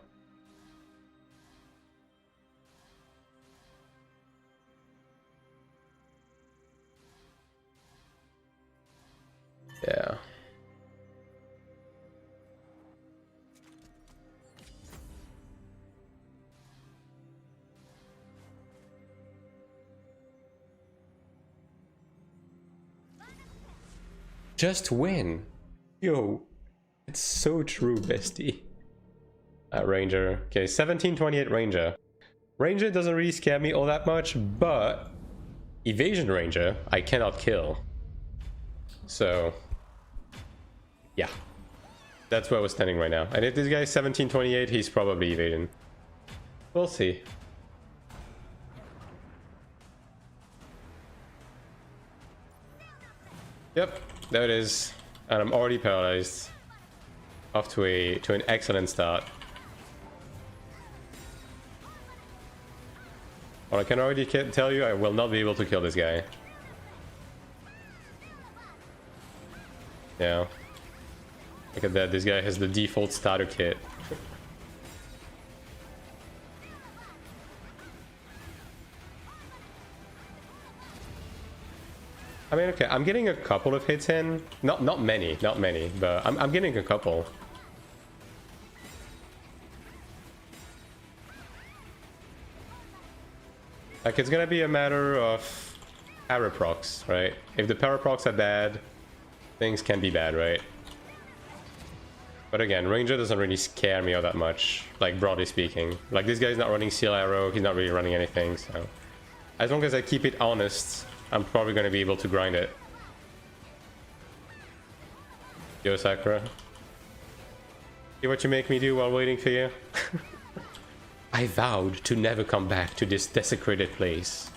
Yeah. Just win. Yo, it's so true, bestie. Ranger. Okay, 1728 Ranger. Ranger doesn't really scare me all that much, but Evasion Ranger I cannot kill. So yeah, that's where we're standing right now. And if this guy's 1728, he's probably evading. We'll see. Yep, there it is. And I'm already paralyzed. Off to an excellent start. Well, I can already tell you I will not be able to kill this guy. Yeah. Look at that, this guy has the default starter kit. I mean, okay, I'm getting a couple of hits in. Not many, but I'm getting a couple. Like, it's gonna be a matter of paraprocs, right? If the paraprocs are bad, things can be bad, right? But again, Ranger doesn't really scare me all that much, like, broadly speaking. Like, this guy's not running Seal Arrow, he's not really running anything, so... As long as I keep it honest, I'm probably going to be able to grind it. Yo, Sakura. See what you make me do while waiting for you? I vowed to never come back to this desecrated place.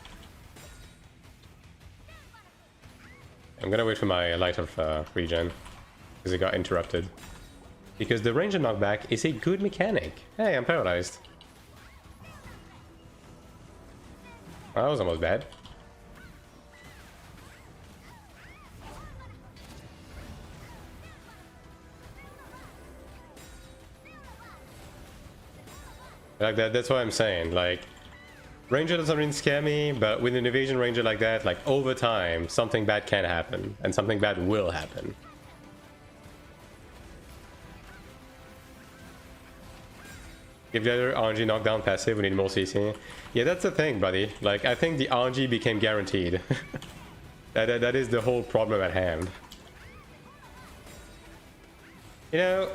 I'm gonna wait for my Light of regen, because it got interrupted. Because the Ranger knockback is a good mechanic. Hey, I'm paralyzed. Well, that was almost bad. Like that's what I'm saying. Like, Ranger doesn't really scare me, but with an Evasion Ranger like that, like, over time, something bad can happen, and something bad will happen. Give the other RNG knockdown passive, we need more CC. Yeah, that's the thing, buddy. Like, I think the RNG became guaranteed. that is the whole problem at hand. You know,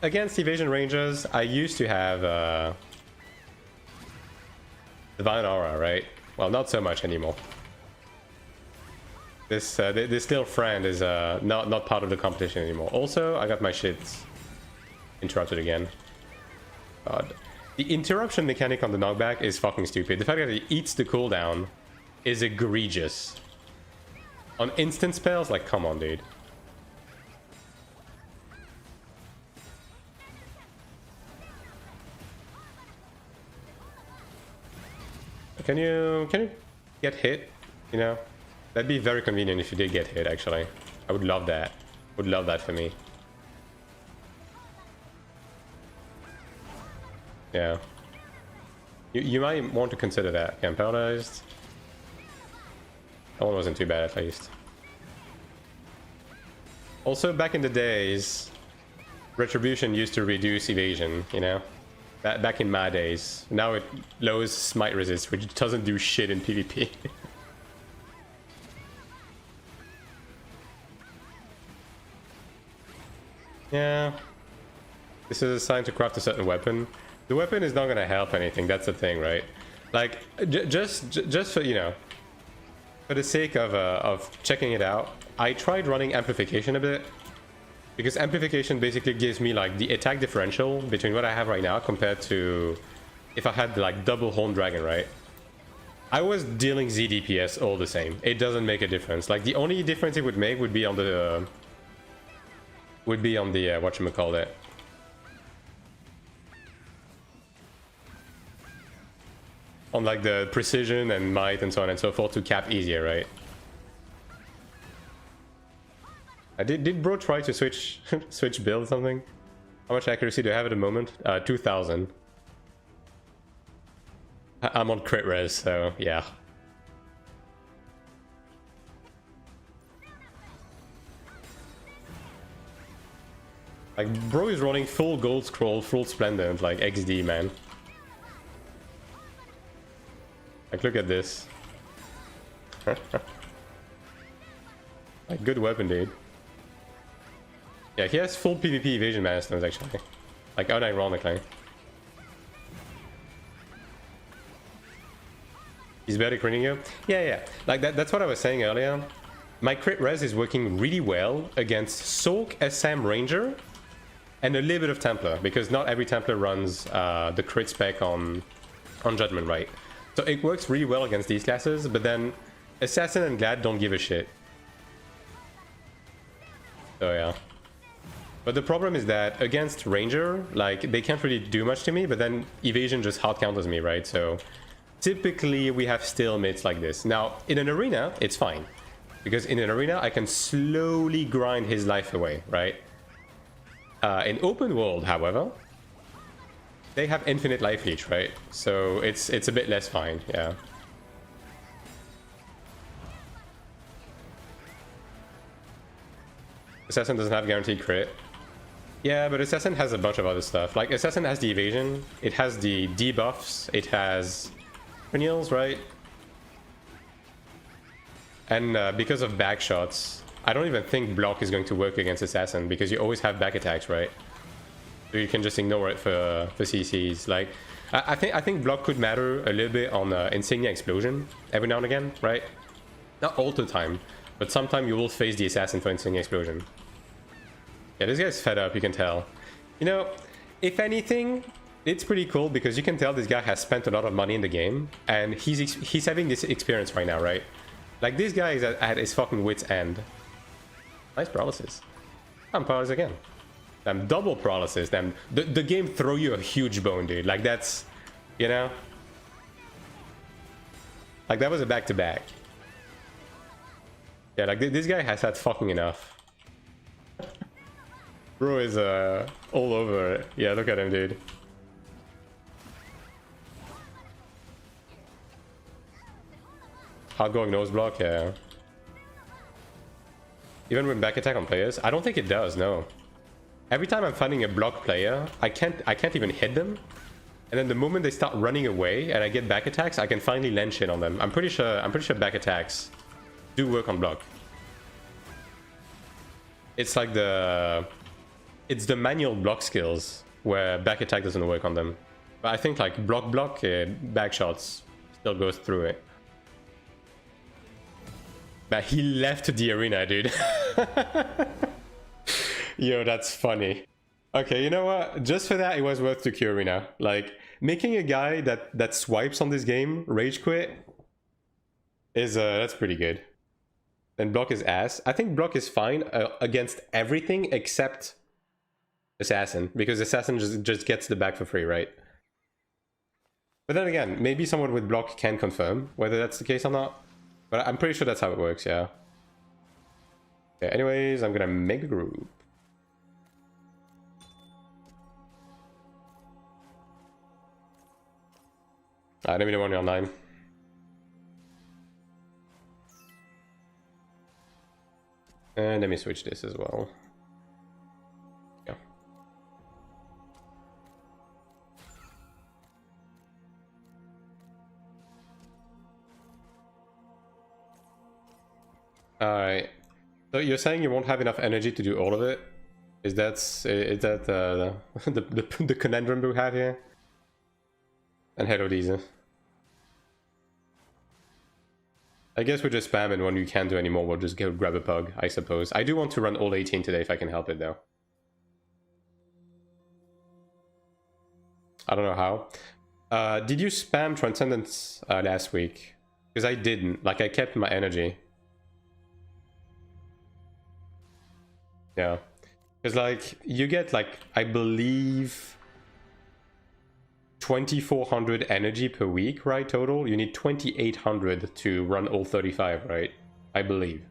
against evasion rangers, I used to have Divine Aura, right? Well, not so much anymore. This little friend is not part of the competition anymore. Also, I got my shit interrupted again. God. The interruption mechanic on the knockback is fucking stupid. The fact that it eats the cooldown is egregious. On instant spells, like, come on, dude. Can you get hit? You know, that'd be very convenient if you did get hit. Actually, I would love that. Would love that for me. Yeah. You might want to consider that. Yeah, I'm paralyzed. That one wasn't too bad, at least. Also, back in the days, Retribution used to reduce evasion, you know? Back in my days. Now it lowers smite resist, which doesn't do shit in PvP. Yeah. This is a sign to craft a certain weapon. The weapon is not gonna help anything, that's the thing, right? Like, just for, you know, for the sake of checking it out, I tried running amplification a bit. Because amplification basically gives me like the attack differential between what I have right now compared to if I had like double Horn Dragon, right? I was dealing Z DPS all the same. It doesn't make a difference. Like the only difference it would make would be on the whatchamacallit. On like the precision and might and so on and so forth to cap easier, right? Did bro try to switch build or something? How much accuracy do I have at the moment? 2000. I'm on crit res, so yeah. Like bro is running full gold scroll, full splendid, like XD, man. Like look at this. Like good weapon, dude. Yeah, he has full PvP evasion milestones actually. Like unironically. He's better critting you? Yeah. Like that's what I was saying earlier. My crit res is working really well against Soak, SM Ranger, and a little bit of Templar, because not every Templar runs the crit spec on Judgment, right? So it works really well against these classes, but then Assassin and Glad don't give a shit. So yeah. But the problem is that against Ranger, like, they can't really do much to me, but then Evasion just hard counters me, right? So typically we have stalemates like this. Now, in an arena, it's fine. Because in an arena, I can slowly grind his life away, right? In open world, however, they have infinite life leech, right? So it's a bit less fine, yeah. Assassin doesn't have guaranteed crit. Yeah, but Assassin has a bunch of other stuff. Like, Assassin has the evasion, it has the debuffs, it has perennials, right? And because of back shots, I don't even think block is going to work against Assassin, because you always have back attacks, right? So you can just ignore it for CCs. Like, I think block could matter a little bit on Insignia Explosion every now and again, right? Not all the time, but sometime you will face the Assassin for Insignia Explosion. Yeah, this guy's fed up, you can tell. You know, if anything, it's pretty cool because you can tell this guy has spent a lot of money in the game, and he's having this experience right now, right? Like, this guy is at his fucking wit's end. Nice paralysis. I'm paralyzed again. Damn, double paralysis. Damn, the game throw you a huge bone, dude. Like, that's, you know? Like, that was a back-to-back. Yeah, like, this guy has had fucking enough. Bro is all over it. Yeah, look at him, dude. Hard going nose block, yeah. Even with back attack on players, I don't think it does. No. Every time I'm fighting a block player, I can't even hit them And then the moment they start running away and I get back attacks, I can finally land shit on them. I'm pretty sure back attacks do work on block. It's like it's the manual block skills where back attack doesn't work on them. But I think like block, back shots still goes through it. But he left the arena, dude. Yo, that's funny. Okay, you know what? Just for that, it was worth to queue arena. Like, making a guy that swipes on this game rage quit is that's pretty good. And block is ass. I think block is fine against everything except assassin, because assassin just gets the back for free, right? But then again, maybe someone with block can confirm whether that's the case or not. But I'm pretty sure that's how it works, yeah. Okay, anyways, I'm gonna make a group. Enemy to 1 on 9. And let me switch this as well. Yeah. Alright. So you're saying you won't have enough energy to do all of it? Is that the conundrum we have here? And hello, Diesel. I guess we're just spamming when we can't do anymore. We'll just go grab a pug, I suppose. I do want to run all 18 today if I can help it, though. I don't know how. Did you spam Transcendence last week? Because I didn't. Like, I kept my energy. Yeah. Because, like, you get, like, I believe 2,400 energy per week, right, total? You need 2,800 to run all 35, right? I believe.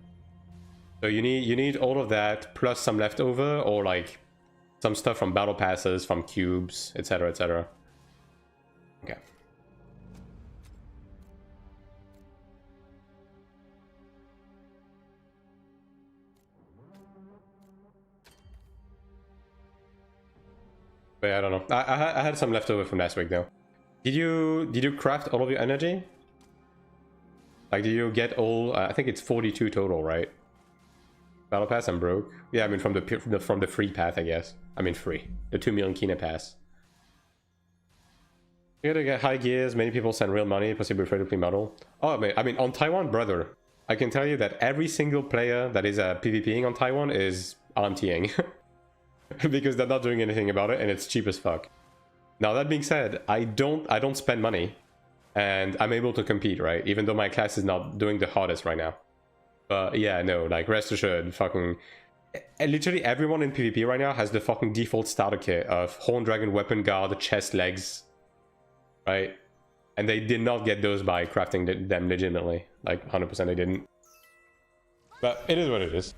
So you need all of that, plus some leftover, or, like, some stuff from battle passes, from cubes, etc., etc. Okay. But yeah, I don't know. I had some leftover from last week though. Did you craft all of your energy? Like, did you get all? I think it's 42 total, right? Battle pass and broke. Yeah, I mean from the free path, I guess. I mean free. The 2 million Kina pass. You gotta get high gears. Many people send real money, possibly free to play model. Oh, I mean on Taiwan, brother. I can tell you that every single player that is PvPing on Taiwan is RMTing. Because they're not doing anything about it and it's cheap as fuck. Now that being said, I don't spend money and I'm able to compete, right? Even though my class is not doing the hardest right now. But yeah, no, like rest assured, fucking literally everyone in PvP right now has the fucking default starter kit of Horn Dragon, Weapon Guard, Chest, Legs, right? And they did not get those by crafting them legitimately. Like 100% they didn't. But it is what it is.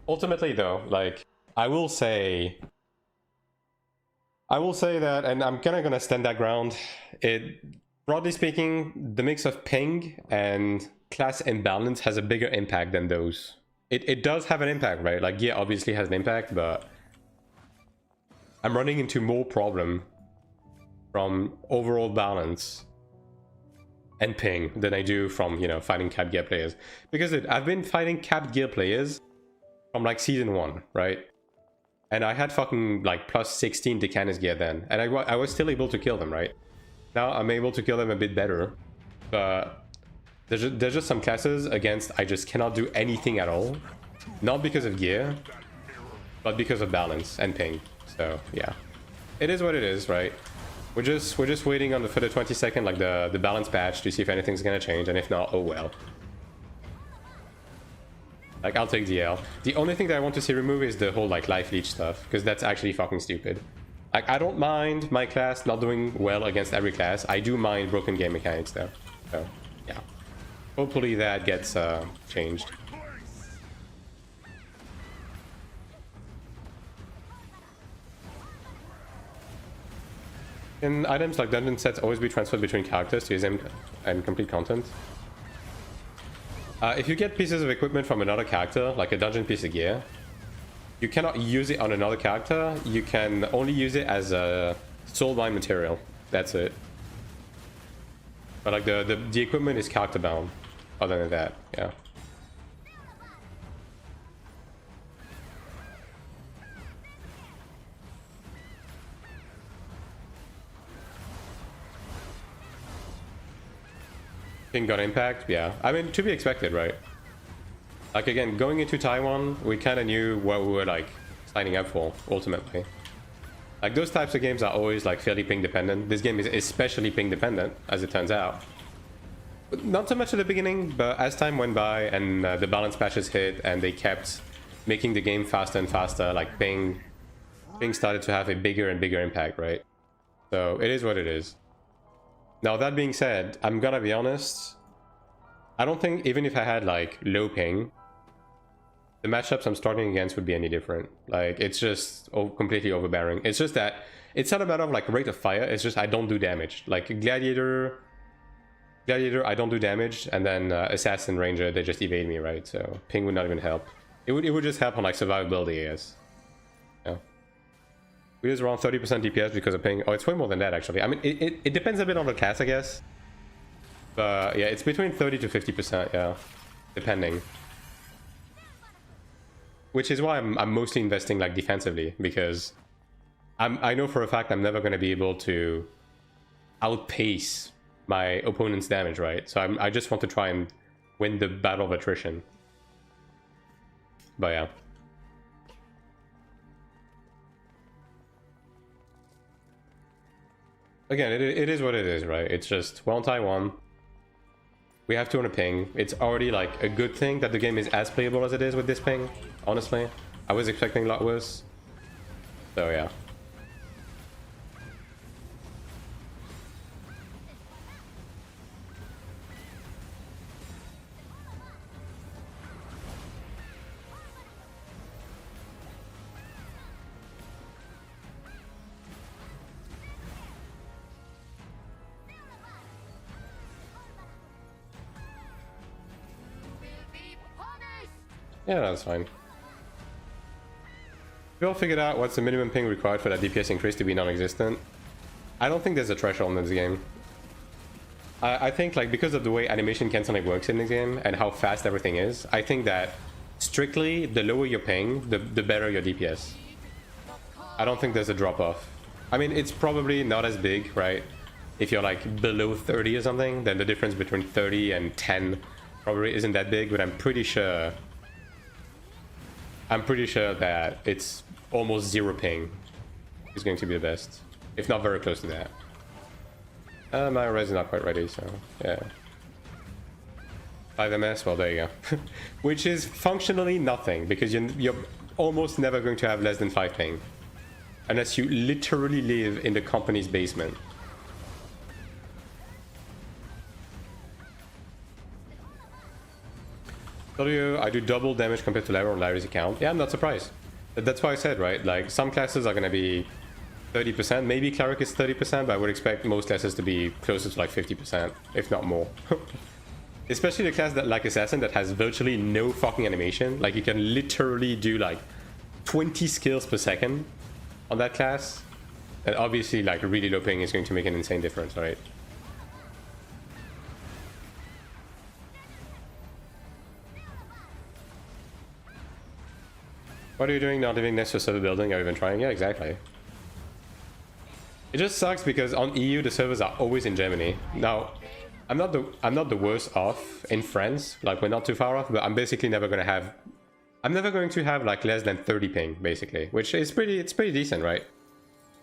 Ultimately though, like I will say that, and I'm kind of gonna stand that ground. Broadly speaking, the mix of ping and class imbalance has a bigger impact than those. It does have an impact, right? Like, yeah, obviously has an impact, but I'm running into more problem from overall balance and ping than I do from, you know, fighting capped gear players. Because I've been fighting capped gear players from like season 1, right? And I had fucking like plus 16 Decanus gear then. And I was still able to kill them, right? Now I'm able to kill them a bit better. But there's just some classes against I just cannot do anything at all. Not because of gear, but because of balance and ping. So yeah. It is what it is, right? We're just waiting on for the 22nd, like the balance patch to see if anything's gonna change, and if not, oh well. Like, I'll take DL. The only thing that I want to see removed is the whole, like, life leech stuff, because that's actually fucking stupid. Like, I don't mind my class not doing well against every class. I do mind broken game mechanics, though. So, yeah. Hopefully that gets changed. Can items like dungeon sets always be transferred between characters to use them and complete content? If you get pieces of equipment from another character, like a dungeon piece of gear, you cannot use it on another character. You can only use it as a soul mine material. That's it. But like the equipment is character bound. Other than that, yeah. Ping got impact, yeah. I mean, to be expected, right? Like again, going into Taiwan, we kind of knew what we were like signing up for ultimately. Like those types of games are always like fairly ping dependent. This game is especially ping dependent, as it turns out. But not so much at the beginning, but as time went by and the balance patches hit and they kept making the game faster and faster, like ping started to have a bigger and bigger impact, right? So it is what it is. Now that being said, I'm gonna be honest, I don't think even if I had like low ping, the matchups I'm starting against would be any different. Like it's just completely overbearing. It's just that it's not a matter of like rate of fire, it's just I don't do damage. Like Gladiator I don't do damage, and then Assassin Ranger, they just evade me, right? So ping would not even help. It would just help on like survivability, I guess. Yeah. We use around 30% DPS because of ping. Oh, it's way more than that, actually. I mean, it depends a bit on the class, I guess. But yeah, it's between 30 to 50%, yeah. Depending. Which is why I'm mostly investing like defensively, because I know for a fact I'm never going to be able to outpace my opponent's damage, right? So I just want to try and win the battle of attrition. But yeah. Again, it is what it is, right? It's just, we're on Taiwan. We have 200 ping. It's already like a good thing that the game is as playable as it is with this ping, honestly. I was expecting a lot worse. So yeah. Yeah, that's fine. We all figured out what's the minimum ping required for that DPS increase to be non-existent. I don't think there's a threshold in this game. I think like because of the way animation canceling works in this game and how fast everything is, I think that strictly the lower your ping, the better your DPS. I don't think there's a drop-off. I mean, it's probably not as big, right? If you're like below 30 or something, then the difference between 30 and 10 probably isn't that big, but I'm pretty sure that it's almost zero ping is going to be the best, if not very close to that. My res is not quite ready, so yeah. 5 ms, well there you go. Which is functionally nothing, because you're almost never going to have less than 5 ping. Unless you literally live in the company's basement. I do double damage compared to Larry on Larry's account. Yeah, I'm not surprised. That's why I said, right? Like, some classes are going to be 30%. Maybe Cleric is 30%, but I would expect most classes to be closer to like 50%, if not more. Especially the class that, like Assassin, that has virtually no fucking animation. Like, you can literally do like 20 skills per second on that class. And obviously, like, really low ping is going to make an insane difference, right? What are you doing not living next to a server building? Are you even trying? Yeah, exactly. It just sucks because on EU the servers are always in Germany. Now, I'm not the worst off in France. Like, we're not too far off, but I'm basically never going to have like less than 30 ping basically, which is pretty decent, right?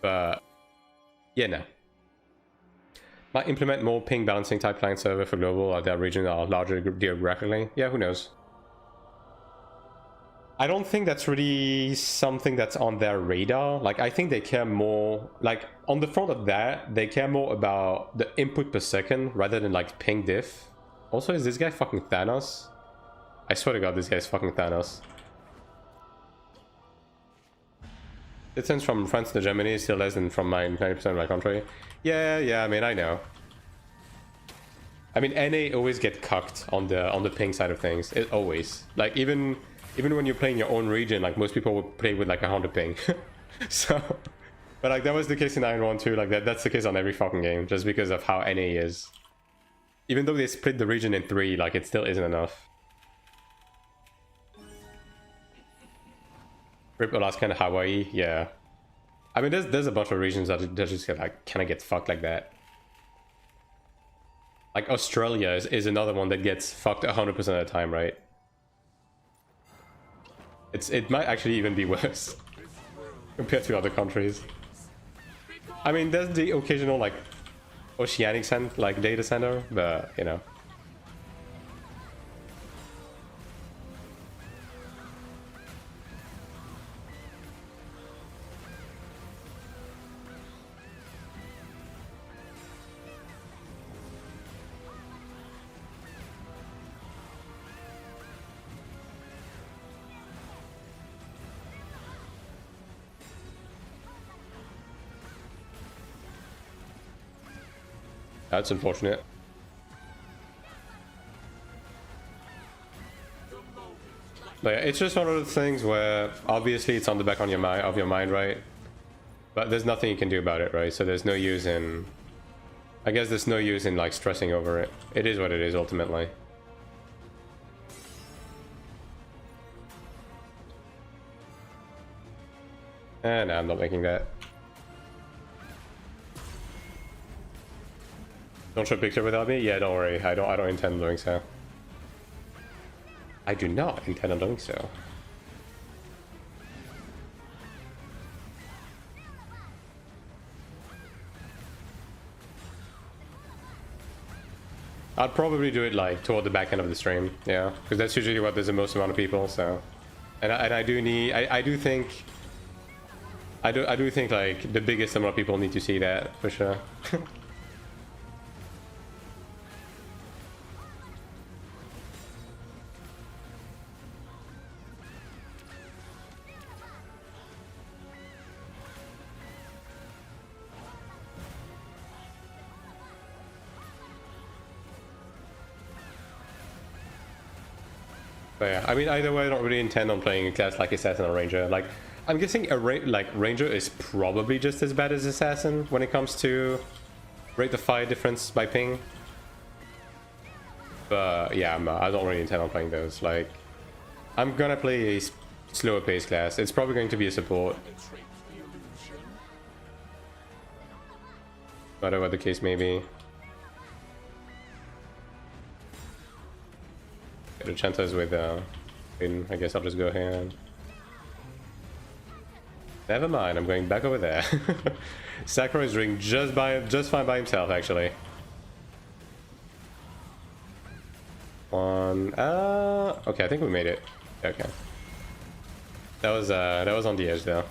But yeah, no. Might implement more ping balancing type client server for global, or that region are larger geographically. Yeah, who knows? I don't think that's really something that's on their radar. Like, I think they care more, like, on the front of that, they care more about the input per second rather than, like, ping diff. Also, is this guy fucking Thanos? I swear to God, this guy's fucking Thanos. Distance from France to Germany is still less than from my 90% of my country. Yeah, I mean, I know. I mean, NA always get cucked on the ping side of things. It always. Like, even when you're playing your own region, like, most people will play with like 100 ping. So But like that was the case in Iron 1 too, like that's the case on every fucking game, just because of how NA is. Even though they split the region in 3, like it still isn't enough. Rip Alaska and Hawaii, yeah. I mean there's a bunch of regions that just get like kinda get fucked like that. Like Australia is another one that gets fucked 100% of the time, right? It might actually even be worse compared to other countries. I mean, there's the occasional like oceanic like data center, but you know. That's unfortunate. But yeah, it's just one of those things where obviously it's on the back of your mind, right? But there's nothing you can do about it, right? So there's no use in, I guess there's no use in like stressing over it. It is what it is ultimately. And no, I'm not making that. Don't show a picture without me? Yeah, don't worry. I don't intend doing so. I do not intend on doing so. I'd probably do it like toward the back end of the stream, yeah, because that's usually what there's the most amount of people. So, and I do need, I do think like the biggest amount of people need to see that for sure. But yeah, I mean, either way, I don't really intend on playing a class like Assassin or Ranger. Like, I'm guessing Ranger is probably just as bad as Assassin when it comes to rate of fire difference by ping. But yeah, I don't really intend on playing those. Like, I'm gonna play a slower pace class. It's probably going to be a support. No matter what the case may be. The chances with I guess I'll just go ahead. Never mind, I'm going back over there. Sakura is doing just fine by himself, actually. Okay, I think we made it. Okay. That was on the edge though.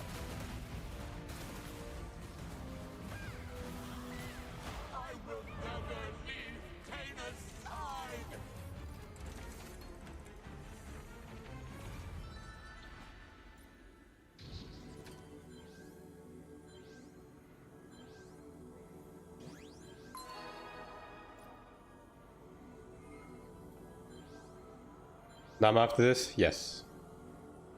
Now I'm after this? Yes.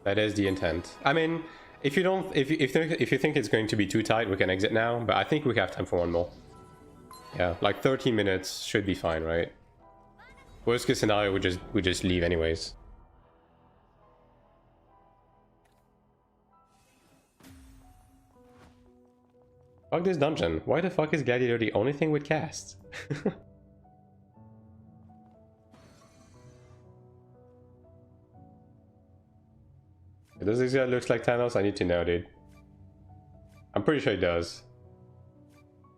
That is the intent. I mean, if you think it's going to be too tight, we can exit now, but I think we have time for one more. Yeah, like 13 minutes should be fine, right? Worst case scenario, we just leave anyways. Fuck this dungeon. Why the fuck is Gladiator the only thing with cast? Does this guy look like Thanos? I need to know, dude. I'm pretty sure he does.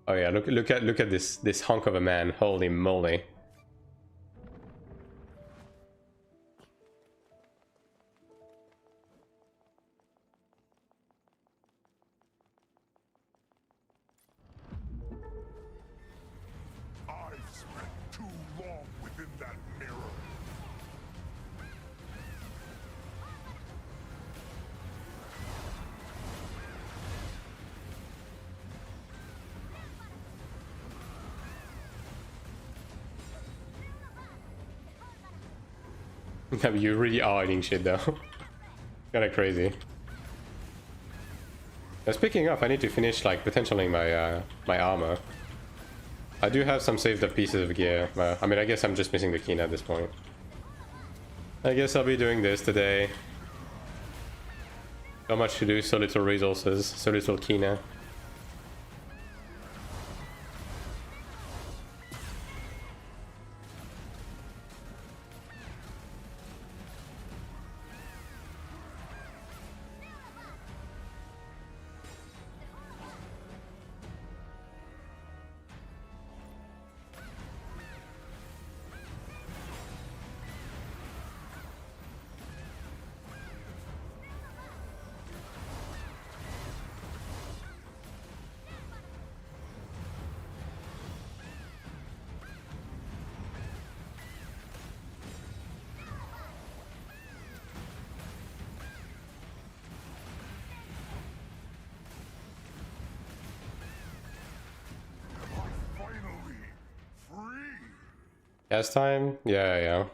Oh yeah, look at this hunk of a man. Holy moly. I've spent too long within that mirror. You really are eating shit though. Kinda crazy. Speaking of, I need to finish like potentially my my armor. I do have some saved up pieces of gear. I mean, I guess I'm just missing the Kina at this point. I guess I'll be doing this today. So much to do, so little resources, so little Kina. Finally free. Cast time? Yeah, yeah.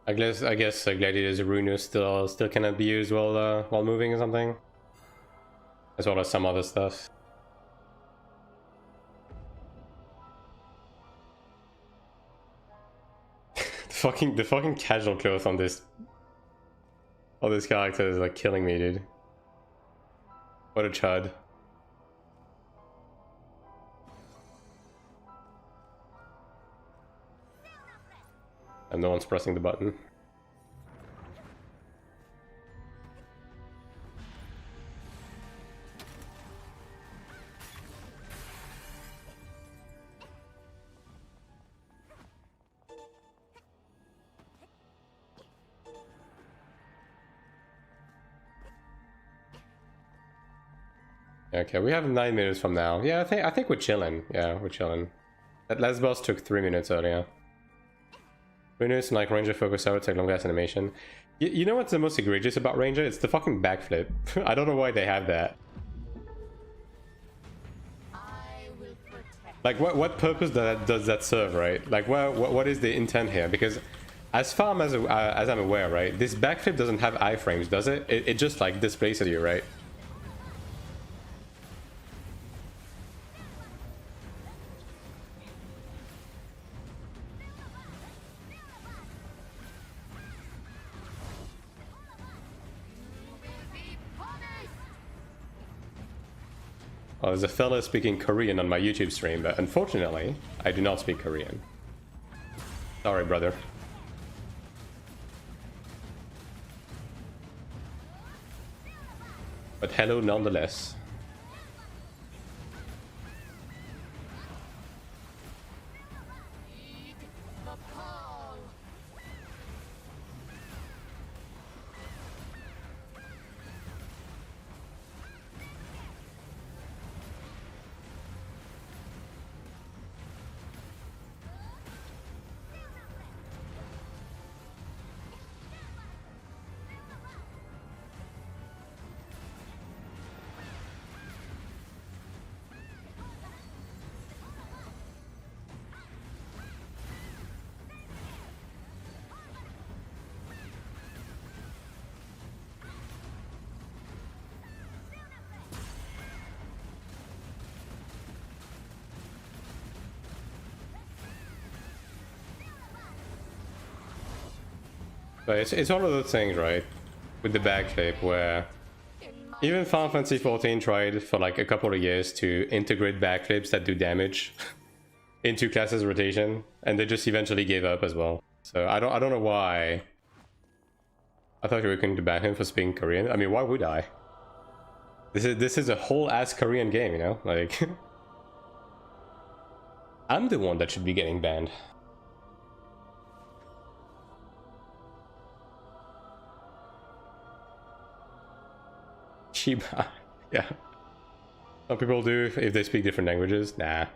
I guess Gladiator's Rune still cannot be used while moving or something. As well as some other stuff. the fucking casual clothes on this character is like killing me, dude. What a chud. And no one's pressing the button. Okay, we have 9 minutes from now. Yeah, I think we're chilling. Yeah, we're chilling. That last boss took 3 minutes earlier. Runers like Ranger focus out take long ass animation. You know what's the most egregious about Ranger? It's the fucking backflip. I don't know why they have that. Like what purpose does that serve, right? Like what is the intent here? Because as far as I'm aware, right, this backflip doesn't have iframes, does it? It just like displaces you, right? Well, there's a fella speaking Korean on my YouTube stream, but unfortunately, I do not speak Korean. Sorry, brother. But hello nonetheless. But it's one of those things, right, with the backflip where even Final Fantasy XIV tried for like a couple of years to integrate backflips that do damage into classes rotation, and they just eventually gave up as well. So I don't know why. I thought you were going to ban him for speaking Korean. I mean, why would I? This is a whole ass Korean game, you know? Like I'm the one that should be getting banned. Shiba. Yeah. Some people do if they speak different languages. Nah.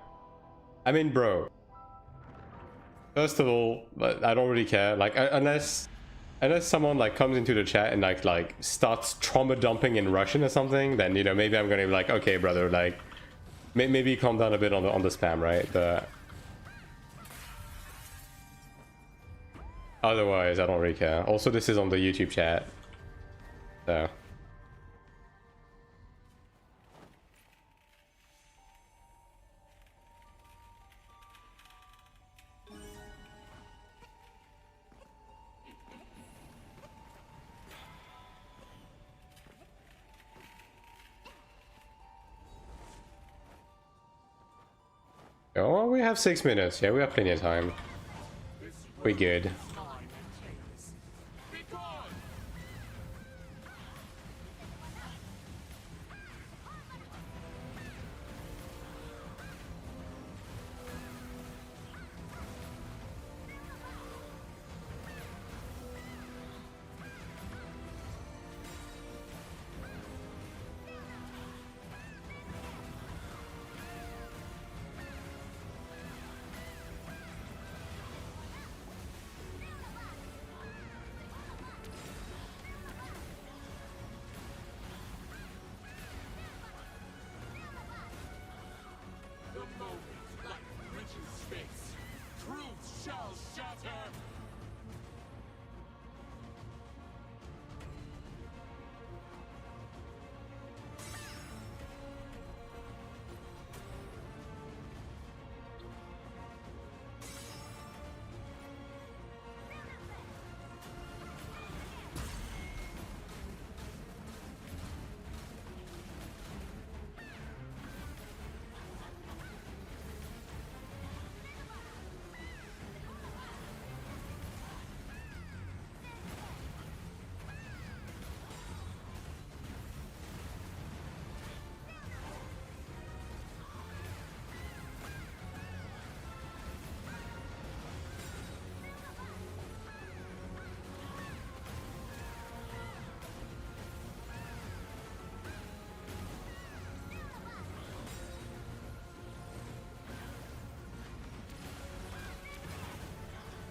I mean, bro. First of all, I don't really care. Like, unless someone like comes into the chat and like starts trauma dumping in Russian or something, then you know maybe I'm gonna be like, okay, brother, like maybe calm down a bit on the spam, right? But Otherwise, I don't really care. Also, this is on the YouTube chat. So. Oh, we have 6 minutes. Yeah, we have plenty of time. We good.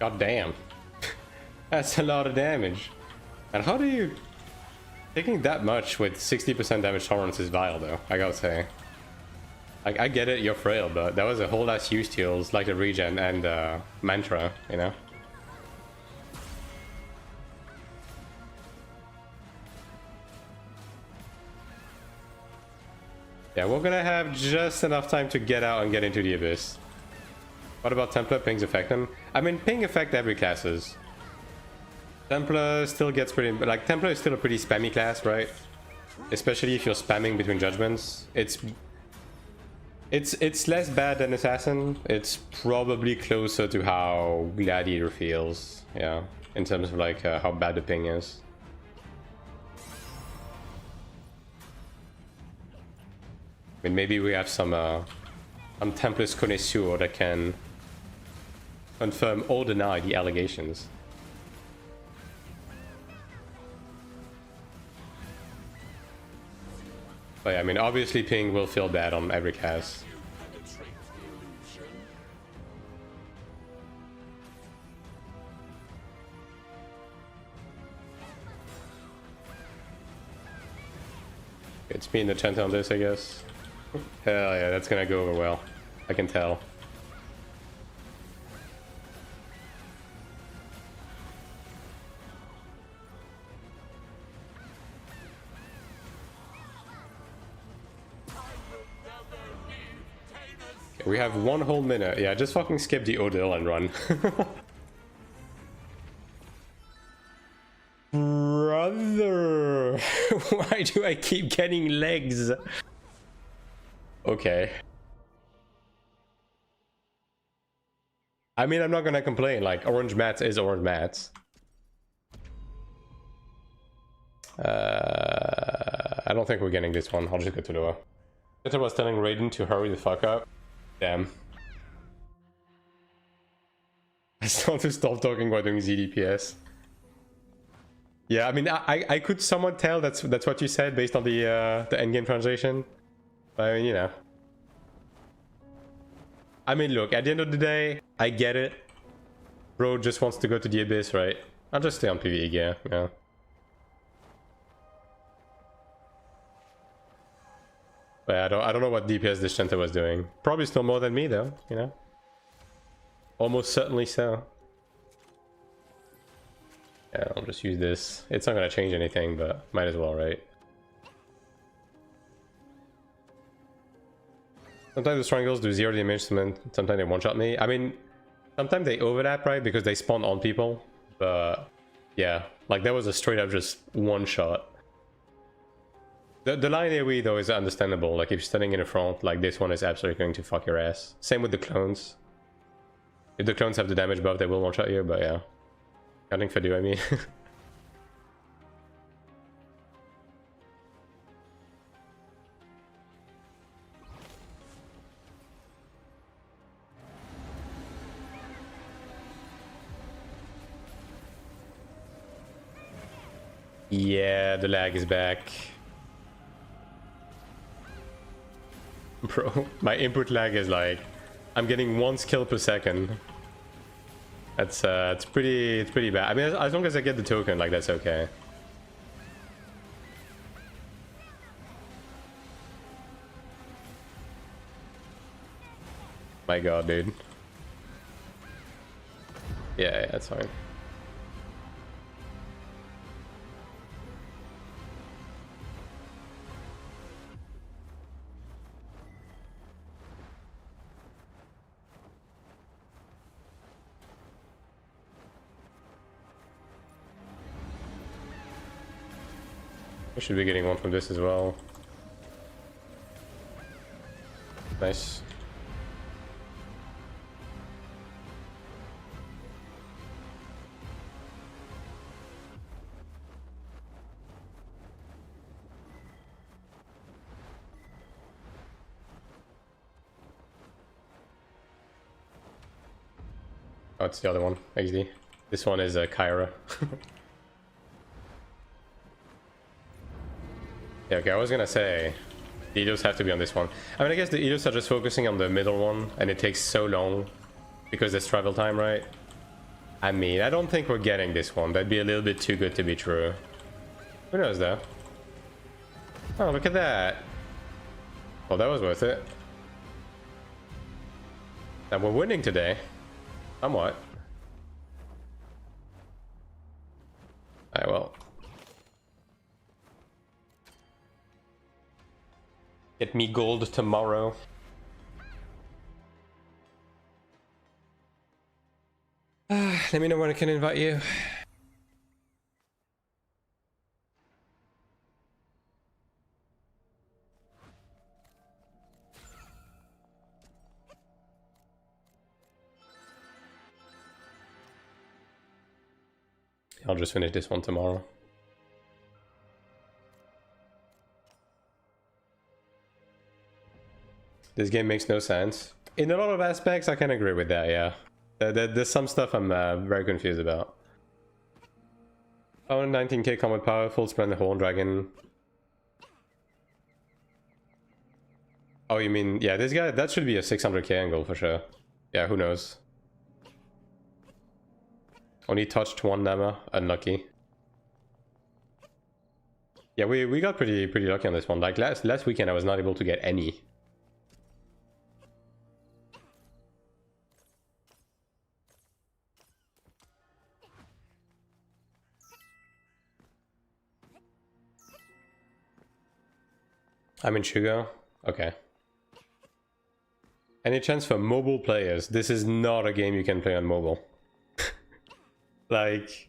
God damn. That's a lot of damage. And how do you... Taking that much with 60% damage tolerance is vile though, I gotta say. Like, I get it, you're frail, but that was a whole ass use steals, like the regen and mantra, you know? Yeah, we're gonna have just enough time to get out and get into the abyss. What about Templar? Pings affect them? I mean, ping affect every classes. Templar still gets pretty... Like, Templar is still a pretty spammy class, right? Especially if you're spamming between judgments. It's less bad than Assassin. It's probably closer to how Gladiator feels. Yeah, in terms of, like, how bad the ping is. I mean, maybe we have some Templars connoisseur that can confirm or deny the allegations. But yeah, I mean, obviously ping will feel bad on every cast. It's me and the chant on this, I guess. Hell yeah, that's gonna go over well. I can tell. Okay, we have 1 whole minute. Yeah, just fucking skip the Odil and run. Brother! Why do I keep getting legs? Okay. I mean, I'm not gonna complain. Like, orange mats is orange mats. I don't think we're getting this one. I'll just go to Loa. I was telling Raiden to hurry the fuck up. Damn. I still want to stop talking while doing ZDPS. Yeah, I mean, I could somewhat tell that's what you said based on the endgame translation. I mean, you know. I mean, look, at the end of the day, I get it. Bro just wants to go to the abyss, right? I'll just stay on PvE gear, yeah. But yeah, I don't know what DPS this Shenta was doing. Probably still more than me, though, you know? Almost certainly so. Yeah, I'll just use this. It's not gonna change anything, but might as well, right? Sometimes the triangles do 0 damage, sometimes they one-shot me. I mean, sometimes they overlap, right? Because they spawn on people. But yeah, like that was a straight up just one-shot. The line AoE though is understandable. Like if you're standing in the front, like this one is absolutely going to fuck your ass. Same with the clones. If the clones have the damage buff, they will one-shot you, but yeah. Counting for do, I mean. Yeah, the lag is back. Bro, my input lag is like, I'm getting 1 skill per second. That's it's pretty bad. I mean, as long as I get the token, like that's okay. My god, dude. Yeah, that's fine. We should be getting one from this as well. Nice. Oh, it's the other one, XD. This one is Kyra. Yeah, okay, I was gonna say, the Eidos have to be on this one. I mean, I guess the Eidos are just focusing on the middle one, and it takes so long because there's travel time, right? I mean, I don't think we're getting this one. That'd be a little bit too good to be true. Who knows, though? Oh, look at that. Well, that was worth it. And we're winning today. Somewhat. Alright, well. Get me gold tomorrow. Let me know when I can invite you. I'll just finish this one tomorrow. This game makes no sense. In a lot of aspects, I can agree with that, yeah. There's some stuff I'm very confused about. Oh, 19k combat power, full spread the Horn Dragon. Oh, you mean, yeah, this guy, that should be a 600k angle for sure. Yeah, who knows. Only touched one Nama, unlucky. Yeah, we got pretty lucky on this one. Like last weekend, I was not able to get any. I'm in Shugo? Okay. Any chance for mobile players? This is not a game you can play on mobile. Like...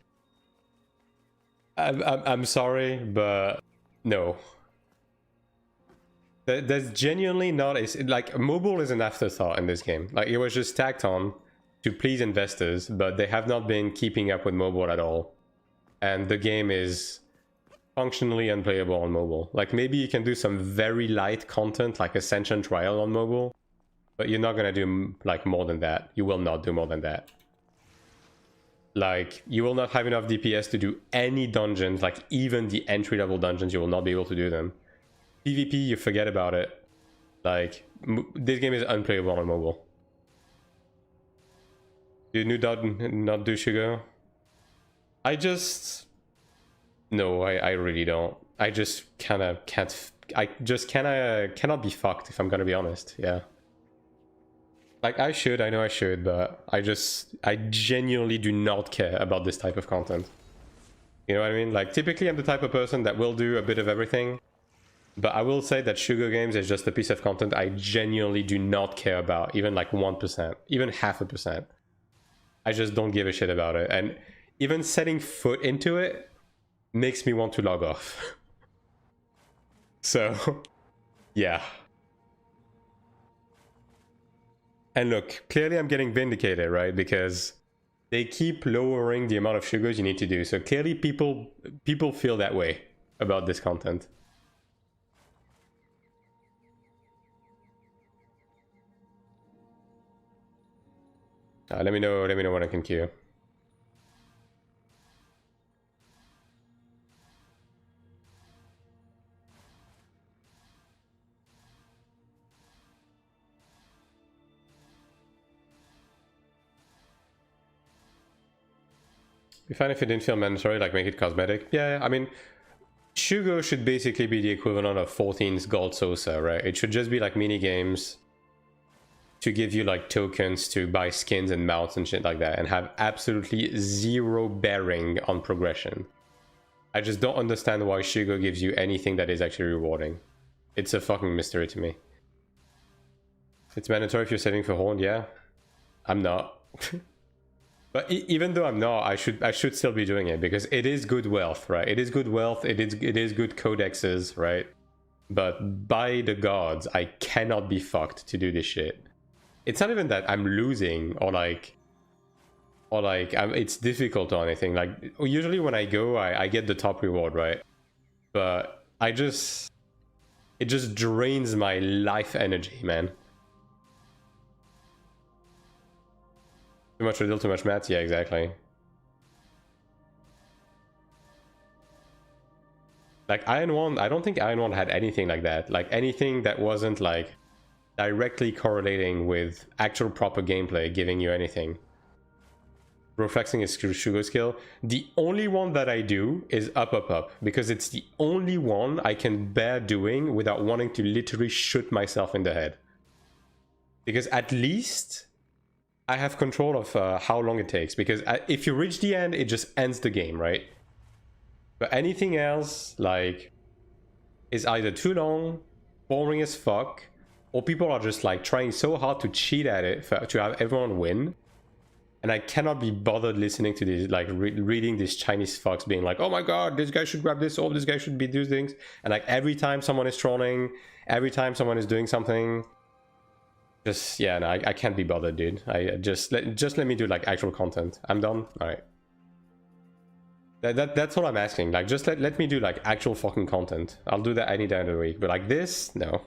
I'm sorry, but... No. There's genuinely not a... Like, mobile is an afterthought in this game. Like, it was just tacked on to please investors, but they have not been keeping up with mobile at all. And the game is... functionally unplayable on mobile. Like maybe you can do some very light content like Ascension Trial on mobile, but you're not gonna do like more than that. You will not do more than that. Like you will not have enough DPS to do any dungeons, like even the entry level dungeons, you will not be able to do them. PvP, you forget about it. Like this game is unplayable on mobile. Do you not do Shugo? I just... No, I really don't. I just kinda can't... I just cannot be fucked, if I'm gonna be honest, yeah. Like, I know I should, but I genuinely do not care about this type of content. You know what I mean? Like, typically I'm the type of person that will do a bit of everything. But I will say that Sugar Games is just a piece of content I genuinely do not care about, even like 1%, even 0.5%. I just don't give a shit about it. And even setting foot into it makes me want to log off. So, yeah. And look, clearly I'm getting vindicated, right? Because they keep lowering the amount of sugars you need to do. So clearly people feel that way about this content. Let me know when I can queue. Be fine if it didn't feel mandatory, like make it cosmetic. Yeah, I mean, Shugo should basically be the equivalent of 14's Gold Sosa, right? It should just be like mini games to give you like tokens to buy skins and mounts and shit like that, and have absolutely zero bearing on progression. I just don't understand why Shugo gives you anything that is actually rewarding. It's a fucking mystery to me. It's mandatory if you're saving for Horn, yeah. I'm not. But even though I'm not, I should still be doing it because it is good wealth, right? It is good wealth, it is good codexes, right? But by the gods, I cannot be fucked to do this shit. It's not even that I'm losing or like it's difficult or anything. Like usually when I go, I get the top reward, right? But it just drains my life energy, man. Too much riddle, too much maths? Yeah, exactly. Like Iron 1, I don't think Iron 1 had anything like that. Like anything that wasn't like directly correlating with actual proper gameplay, giving you anything. Reflexing is Shugo skill. The only one that I do is up, up, up. Because it's the only one I can bear doing without wanting to literally shoot myself in the head. Because at least I have control of how long it takes, because if you reach the end, it just ends the game, right? But anything else, like, is either too long, boring as fuck, or people are just like trying so hard to cheat at it to have everyone win. And I cannot be bothered listening to these, like reading these Chinese fucks being like, oh my god, this guy should grab this, oh, this guy should be doing things. And like every time someone is trolling, every time someone is doing something, just, yeah, no, I can't be bothered, dude. Just let me do like actual content. I'm done. All right. That's what I'm asking. Like, just let me do like actual fucking content. I'll do that any day of the week. But like this, no.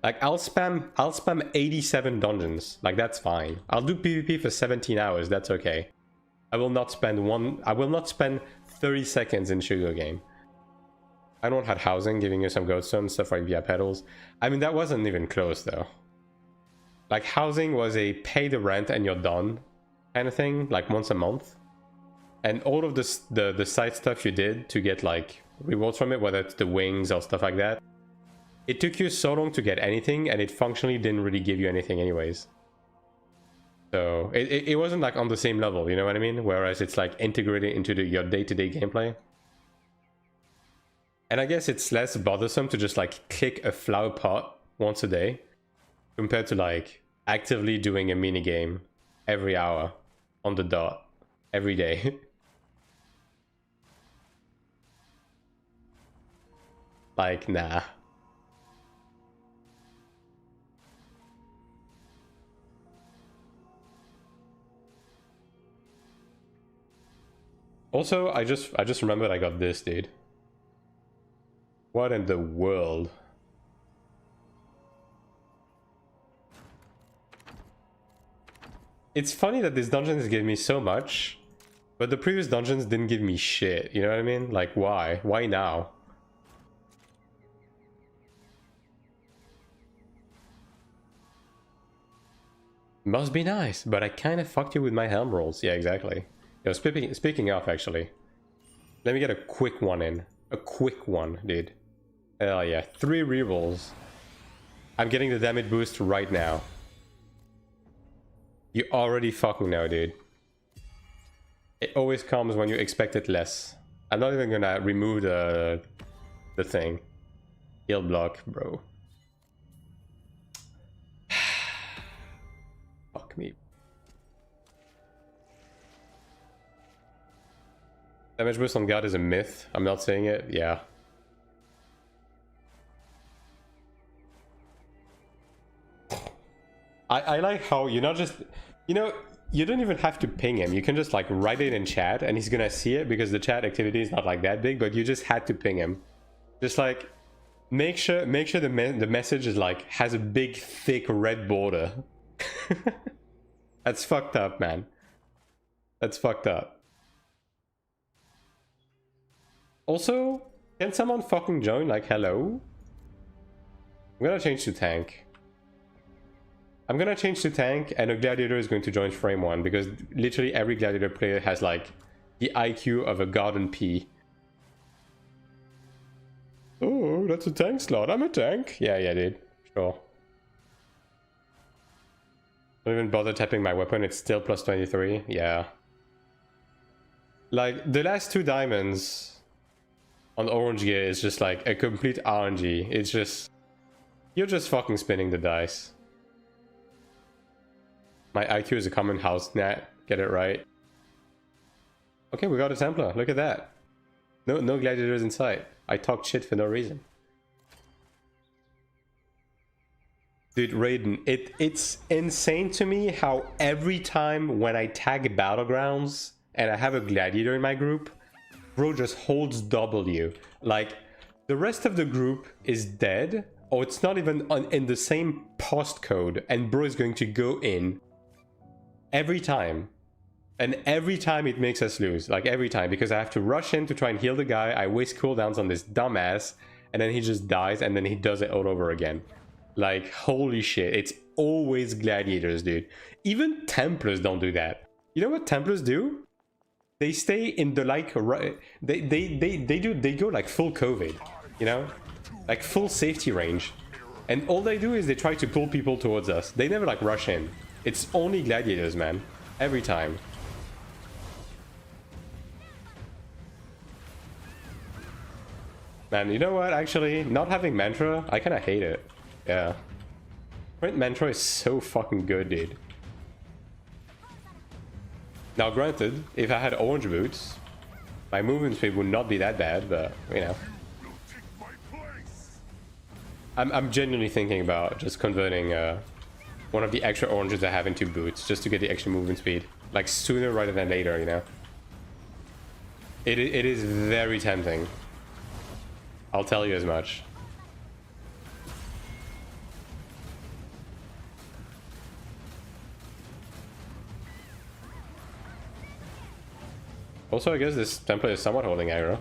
Like I'll spam 87 dungeons. Like that's fine. I'll do PvP for 17 hours. That's okay. I will not spend 30 seconds in Sugar Game. I don't have housing, giving you some goldstone stuff like via pedals. I mean, that wasn't even close though. Like housing was a pay the rent and you're done kind of thing, like once a month. And all of the side stuff you did to get like rewards from it, whether it's the wings or stuff like that, it took you so long to get anything, and it functionally didn't really give you anything anyways. So it wasn't like on the same level, you know what I mean? Whereas it's like integrated into your day-to-day gameplay. And I guess it's less bothersome to just like click a flower pot once a day, compared to like actively doing a mini game every hour on the dot every day. Like, nah. Also, I just remembered I got this, dude. What in the world? It's funny that this dungeon has given me so much, but the previous dungeons didn't give me shit, you know what I mean? Like, why? Why now? Must be nice, but I kind of fucked you with my helm rolls. Yeah, exactly. Yo, speaking of, actually, let me get a quick one in. A quick one, dude. Hell yeah, 3 rerolls. I'm getting the damage boost right now. You already fucking know, dude. It always comes when you expect it less. I'm not even gonna remove the thing. Heal block, bro. Fuck me. Damage boost on guard is a myth. I'm not saying it. Yeah. I like how you're not just, you know, you don't even have to ping him. You can just like write it in chat and he's gonna see it because the chat activity is not like that big, but you just had to ping him. Just like make sure the message is like has a big thick red border. That's fucked up, man. That's fucked up. Also, can someone fucking join? Like, hello? I'm gonna change to tank. I'm gonna change to tank, and a gladiator is going to join frame 1 because literally every gladiator player has like the IQ of a garden pea. Oh, that's a tank slot. I'm a tank. Yeah, dude. Sure. Don't even bother tapping my weapon. It's still plus 23. Yeah. Like the last 2 diamonds on orange gear is just like a complete RNG. It's just you're just fucking spinning the dice. My IQ is a common house nat. Get it right. Okay, we got a Templar. Look at that. No gladiators in sight. I talked shit for no reason. Dude, Raiden, it's insane to me how every time when I tag Battlegrounds and I have a gladiator in my group, bro just holds W. Like, the rest of the group is dead, or it's not even in the same postcode, and bro is going to go in every time. And every time it makes us lose, like every time, because I have to rush in to try and heal the guy, I waste cooldowns on this dumbass, and then he just dies, and then he does it all over again. Like, holy shit, it's always gladiators, dude. Even Templars don't do that. You know what Templars do? They stay in the, like, they go like full COVID, you know? Like full safety range. And all they do is they try to pull people towards us. They never like rush in. It's only gladiators, man. Every time. Man, you know what? Actually, not having Mantra, I kind of hate it. Yeah. Print Mantra is so fucking good, dude. Now, granted, if I had orange boots, my movement speed would not be that bad, but, you know. I'm genuinely thinking about just converting one of the extra oranges I have into boots, just to get the extra movement speed. Like, sooner rather than later, you know. It is very tempting. I'll tell you as much. Also, I guess this template is somewhat holding aggro.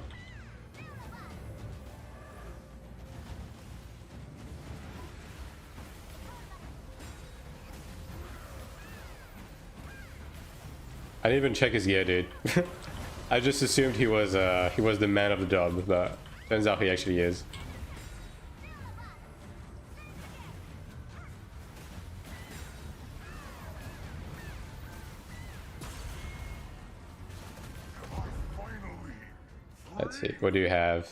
I didn't even check his gear, dude. I just assumed he was the man of the job, but turns out he actually is. Let's see, what do you have?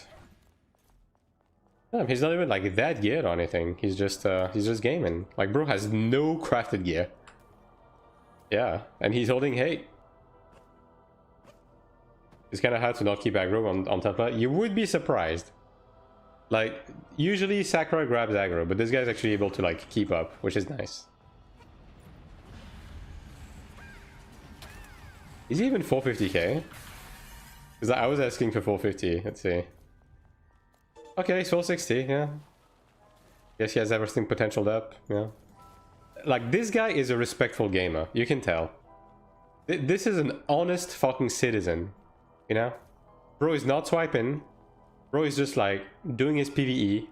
He's not even like that geared or anything. He's just gaming. Like, bro has no crafted gear. Yeah, and he's holding hate. It's kind of hard to not keep aggro on Templar. You would be surprised. Like, usually Sakurai grabs aggro, but this guy's actually able to like keep up, which is nice. Is he even 450k? Because I was asking for 450. Let's see. Okay, he's 460. Yeah. Guess he has everything potentialed up. Yeah. Like, this guy is a respectful gamer. You can tell. This is an honest fucking citizen. You know? Bro is not swiping. Bro is just like doing his PvE.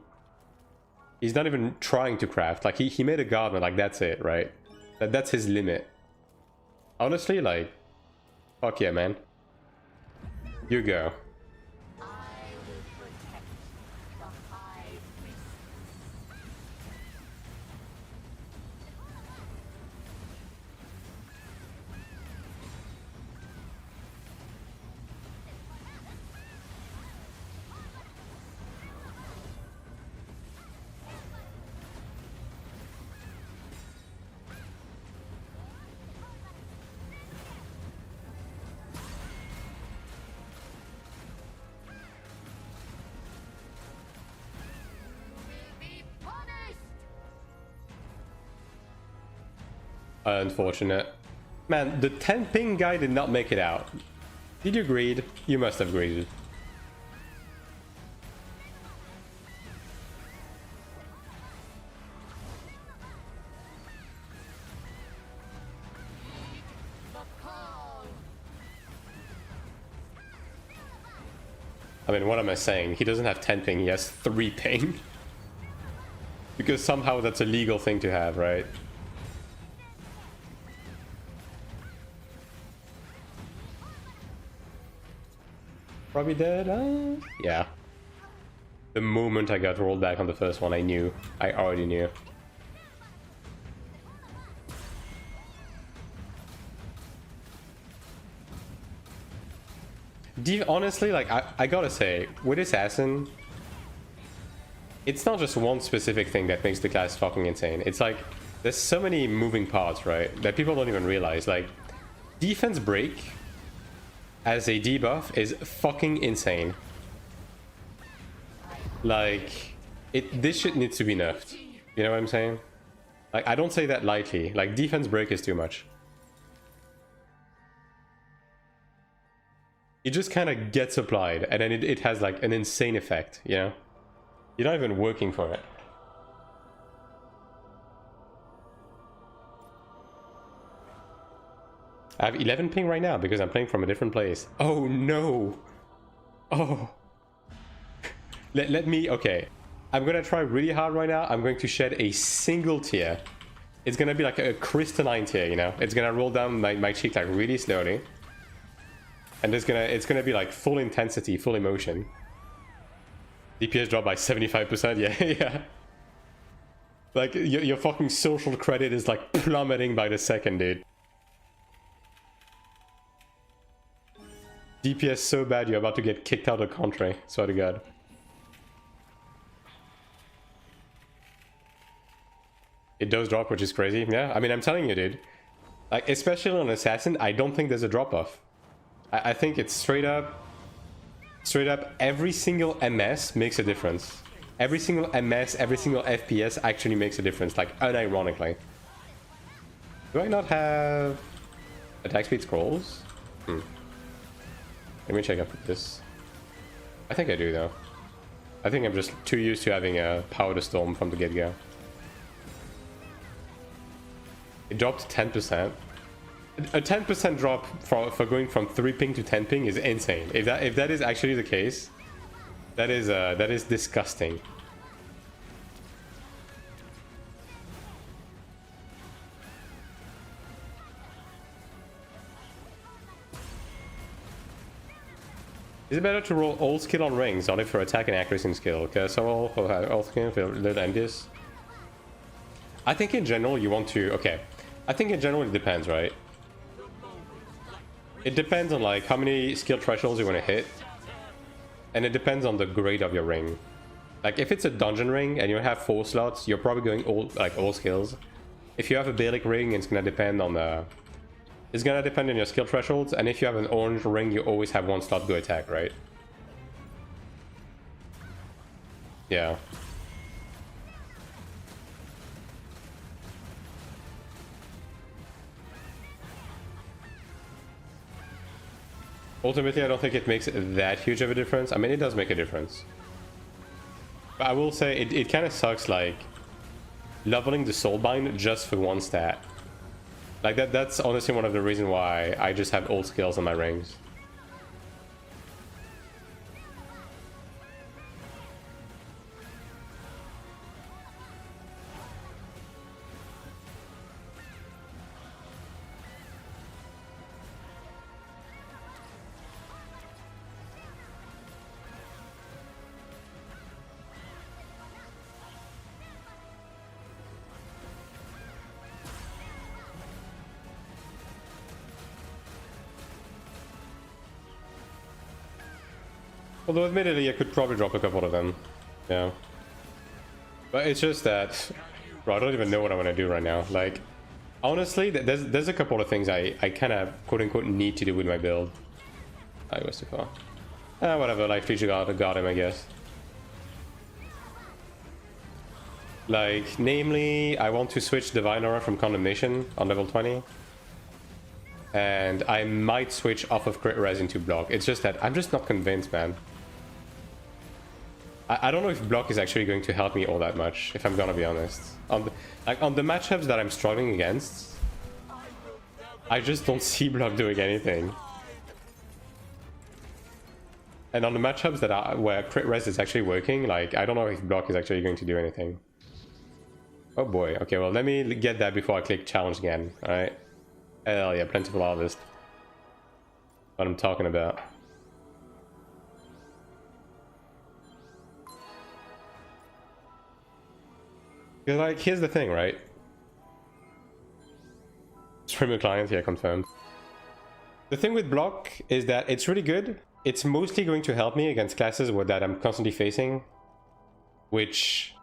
He's not even trying to craft. Like, he made a garden. Like, that's it, right? That's his limit. Honestly, like, fuck yeah, man. You go. Unfortunate. Man, the 10 ping guy did not make it out. Did you greed? You must have greeded. I mean, what am I saying? He doesn't have 10 ping, he has 3 ping. Because somehow that's a legal thing to have, right? Probably dead? Yeah. The moment I got rolled back on the first one, I knew. I already knew. Honestly, like, I gotta say, with Assassin, it's not just one specific thing that makes the class fucking insane. It's like, there's so many moving parts, right, that people don't even realize. Like, defense break as a debuff is fucking insane. Like, this shit needs to be nerfed. You know what I'm saying? Like, I don't say that lightly. Like, defense break is too much. It just kind of gets applied, and then it has like an insane effect, you know? You're not even working for it. I have 11 ping right now because I'm playing from a different place. Oh no! Oh! let me... Okay. I'm gonna try really hard right now. I'm going to shed a single tear. It's gonna be like a crystalline tear, you know? It's gonna roll down my cheek like really slowly. And it's gonna be like full intensity, full emotion. DPS dropped by 75%, yeah, yeah. Like, your fucking social credit is like plummeting by the second, dude. DPS so bad you're about to get kicked out of the country, swear to god. It does drop, which is crazy, yeah. I mean, I'm telling you, dude. Like, especially on Assassin, I don't think there's a drop-off. I think it's straight up, every single MS makes a difference. Every single MS, every single FPS actually makes a difference, like, unironically. Do I not have attack speed scrolls? Let me check up this. I think I do, though. I think I'm just too used to having a Power to Storm from the get-go. It dropped 10%. A 10% drop for going from 3 ping to 10 ping is insane. If that is actually the case, that is disgusting. Is it better to roll all skill on rings, only for attack and accuracy and skill? Okay, so all skill for little envious. I think in general you want to... Okay, I think in general it depends, right? It depends on like how many skill thresholds you want to hit, and it depends on the grade of your ring. Like if it's a dungeon ring and you have 4 slots, you're probably going all skills. If you have a Balic ring, it's gonna depend on your skill thresholds, and if you have an orange ring, you always have 1 slot go attack, right? Yeah. Ultimately, I don't think it makes that huge of a difference. I mean, it does make a difference. But I will say, it kind of sucks, like, leveling the Soulbind just for 1 stat. Like, that's honestly one of the reasons why I just have old skills on my rings. Although admittedly, I could probably drop a couple of them. Yeah. But it's just that... Bro, I don't even know what I want to do right now. Like, honestly, there's a couple of things I kind of, quote-unquote, need to do with my build. I was too far. Whatever, like, feature got him, I guess. Like, namely, I want to switch Divine Aura from Condemnation on level 20. And I might switch off of Crit Res into Block. It's just that I'm just not convinced, man. I don't know if Block is actually going to help me all that much, if I'm gonna be honest. On the matchups that I'm struggling against, I just don't see Block doing anything. And on the matchups that where Crit Res is actually working, like, I don't know if Block is actually going to do anything. Oh boy, okay, well, let me get that before I click Challenge again, alright? Hell yeah, Plentiful Harvest. What I'm talking about. Because, like, here's the thing, right? Streamer client, yeah, confirmed. The thing with Block is that it's really good. It's mostly going to help me against classes that I'm constantly facing. Which...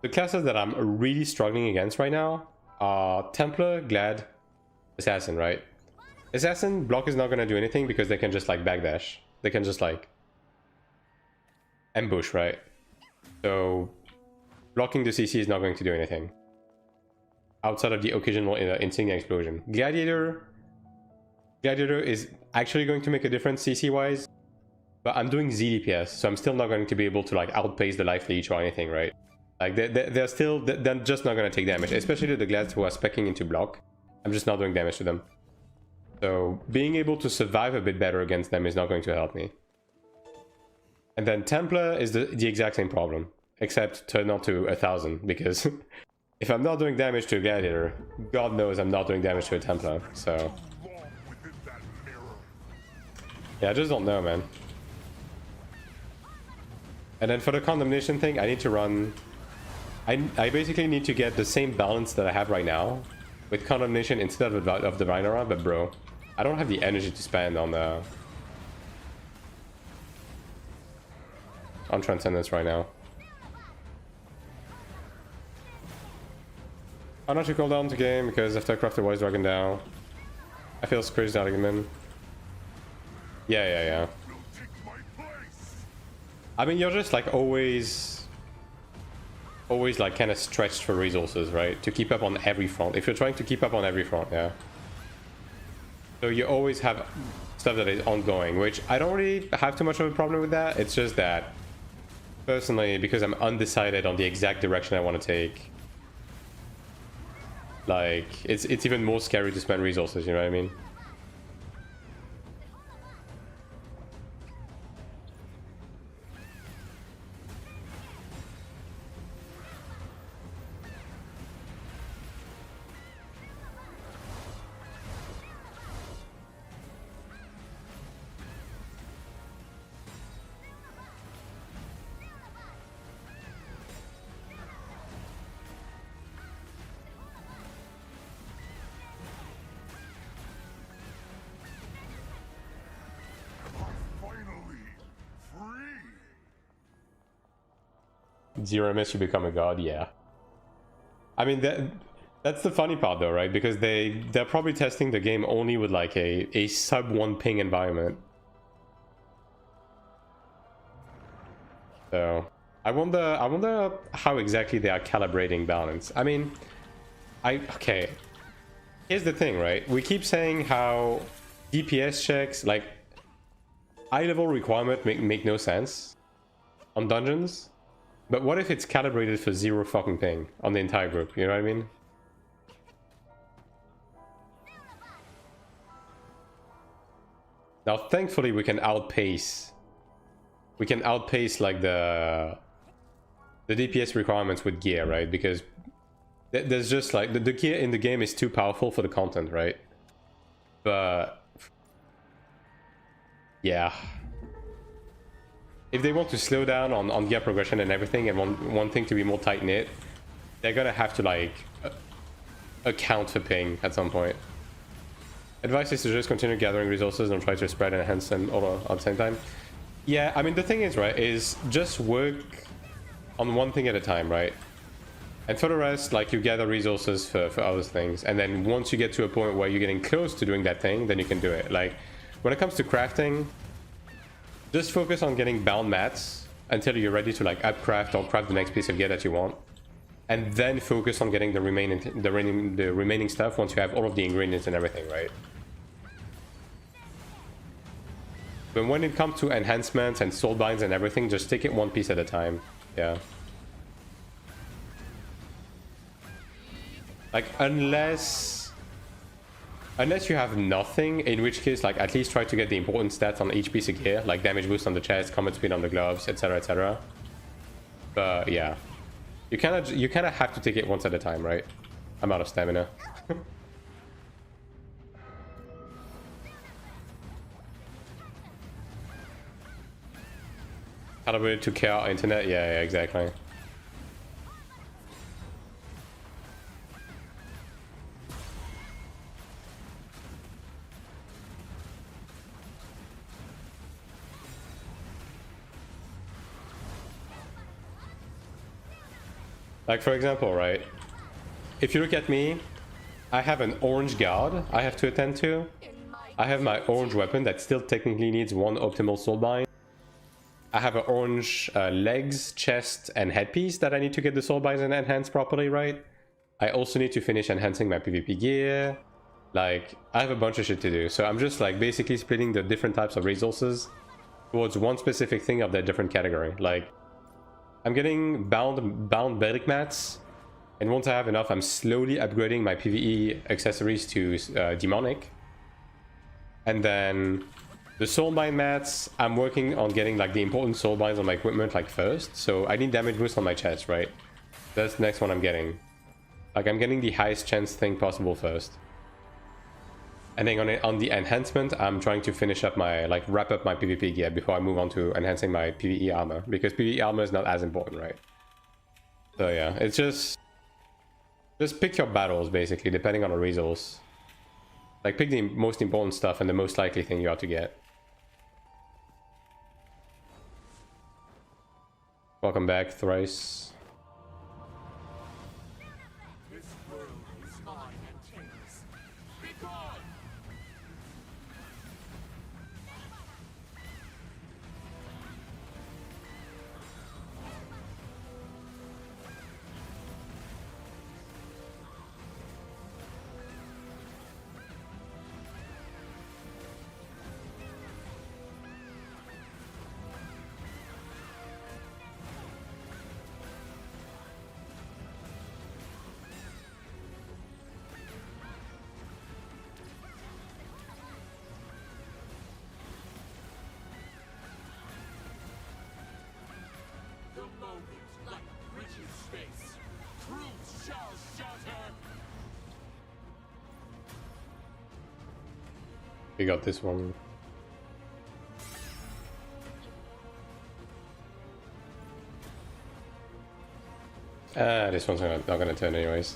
the classes that I'm really struggling against right now are Templar, Glad, Assassin, right? Assassin, Block is not going to do anything because they can just, like, backdash. They can just, like... ambush, right? So... blocking the CC is not going to do anything. Outside of the occasional Insignia Explosion. Gladiator is actually going to make a difference CC-wise. But I'm doing Z DPS, so I'm still not going to be able to, like, outpace the life leech or anything, right? Like, they're just not going to take damage. Especially the Glads who are speccing into Block. I'm just not doing damage to them. So, being able to survive a bit better against them is not going to help me. And then Templar is the exact same problem. Except turn on to 1000, because if I'm not doing damage to a Gladiator, God knows I'm not doing damage to a Templar, so... yeah, I just don't know, man. And then for the Condemnation thing, I need to run... I basically need to get the same balance that I have right now, with Condemnation instead of Divine Aura, but bro, I don't have the energy to spend on Transcendence right now. I'm not to cool down the game because after I craft the Wise Dragon down, I feel squeezed out again. Yeah. I mean, you're just like always like kind of stretched for resources, right? To keep up on every front. If you're trying to keep up on every front, yeah. So you always have stuff that is ongoing, which I don't really have too much of a problem with that. It's just that, personally, because I'm undecided on the exact direction I want to take, like, it's even more scary to spend resources, you know what I mean? Zero miss, you become a god, yeah. I mean, that's the funny part though, right? Because they're probably testing the game only with like a sub 1 ping environment. So I wonder how exactly they are calibrating balance. I mean, okay. Here's the thing, right? We keep saying how DPS checks, like eye level requirement make no sense on dungeons. But what if it's calibrated for 0 fucking ping on the entire group, you know what I mean? Now, thankfully, we can outpace like the DPS requirements with gear, right? Because there's just like the gear in the game is too powerful for the content, right? But yeah, if they want to slow down on gear progression and everything, and want thing to be more tight knit, they're gonna have to like account for ping at some point. Advice is to just continue gathering resources and try to spread and enhance them all at the same time. Yeah, I mean, the thing is, right, is just work on one thing at a time, right? And for the rest, like, you gather resources for other things. And then once you get to a point where you're getting close to doing that thing, then you can do it. Like, when it comes to crafting, just focus on getting bound mats until you're ready to, like, upcraft or craft the next piece of gear that you want. and then focus on getting the remaining stuff once you have all of the ingredients and everything, right? But when it comes to enhancements and soul binds and everything, just take it one piece at a time. Yeah. Like, unless you have nothing, in which case, like, at least try to get the important stats on each piece of gear, like damage boost on the chest, combat speed on the gloves, etc, etc. But yeah, you kind of have to take it once at a time, right? I'm out of stamina. Calibrated to KR internet, yeah, exactly. Like, for example, right? If you look at me, I have an orange guard I have to attend to. I have my orange weapon that still technically needs one optimal soul bind. I have an orange legs, chest, and headpiece that I need to get the soul binds and enhance properly, right? I also need to finish enhancing my PvP gear. Like, I have a bunch of shit to do. So I'm just like basically splitting the different types of resources towards one specific thing of that different category. Like, I'm getting bound Bellic mats, and once I have enough, I'm slowly upgrading my PvE accessories to demonic. And then the soulbind mats, I'm working on getting like the important soulbinds on my equipment like first. So I need damage boost on my chest, right? That's the next one I'm getting. Like, I'm getting the highest chance thing possible first. And then on the enhancement, I'm trying to finish up my, like, wrap up my PvP gear before I move on to enhancing my PvE armor. Because PvE armor is not as important, right? So yeah, it's just pick your battles, basically, depending on the resource. Like, pick the most important stuff and the most likely thing you ought to get. Welcome back, Thrice. We got this one. This one's not gonna turn anyways.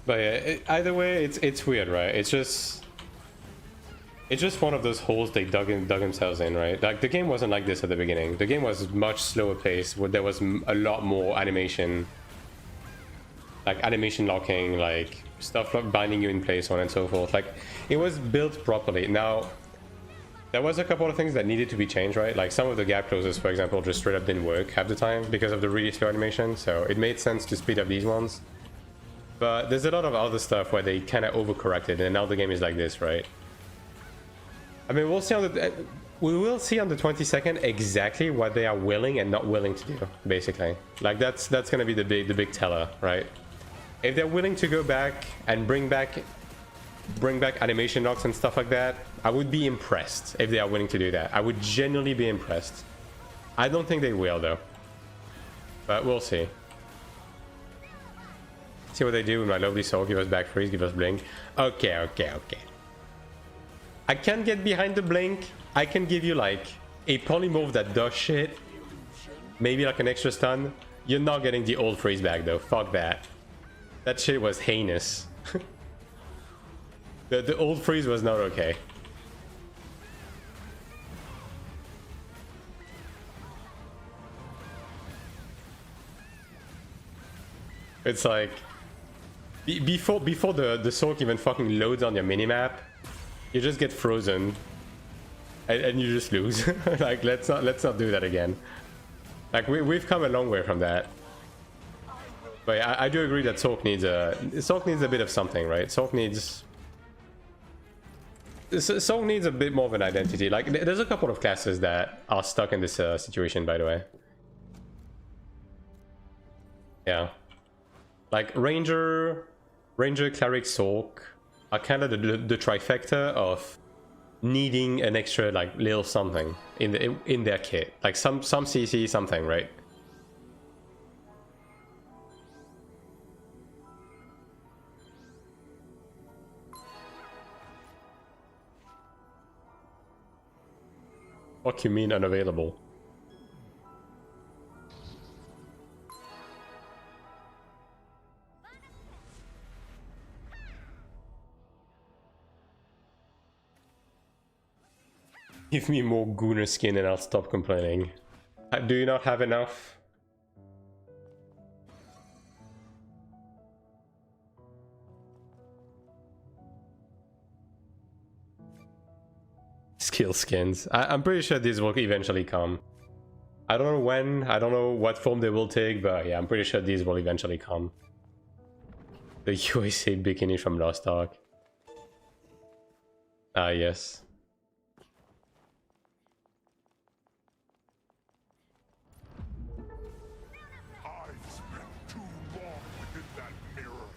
But yeah, either way, it's weird, right? It's just one of those holes they dug themselves in, right? Like, the game wasn't like this at the beginning. The game was much slower paced, where there was a lot more animation, like animation locking, like stuff like binding you in place, so on and so forth. Like, it was built properly. Now, there was a couple of things that needed to be changed, right? Like, some of the gap closes, for example, just straight up didn't work half the time because of the really slow animation. So it made sense to speed up these ones. But there's a lot of other stuff where they kind of overcorrected, and now the game is like this, right? I mean, we'll see on the 22nd exactly what they are willing and not willing to do, basically. Like, that's gonna be the big teller, right? If they're willing to go back and bring back animation locks and stuff like that, I would be impressed if they are willing to do that. I would genuinely be impressed. I don't think they will, though. But we'll see. See what they do with my lovely soul. Give us back freeze, give us blink. Okay. I can get behind the blink. I can give you like a polymorph that does shit. Maybe like an extra stun. You're not getting the old freeze back though. Fuck that. That shit was heinous. The old freeze was not okay. It's like before the soak even fucking loads on your minimap, You just get frozen, and you just lose. Like let's not do that again. Like we've come a long way from that. But yeah, I do agree that Sork needs a bit of something, right? Sork needs a bit more of an identity. Like there's a couple of classes that are stuck in this situation, by the way. Yeah, like Ranger, Cleric, Sork are kind of the trifecta of needing an extra like little something in their kit, like some CC something, right? What you mean unavailable? Give me more Gooner skin and I'll stop complaining. Do you not have enough? Skill skins. I'm pretty sure these will eventually come. I don't know when, I don't know what form they will take, but yeah, I'm pretty sure these will eventually come. The USA bikini from Lost Ark. Ah, yes. I spent too long within that mirror.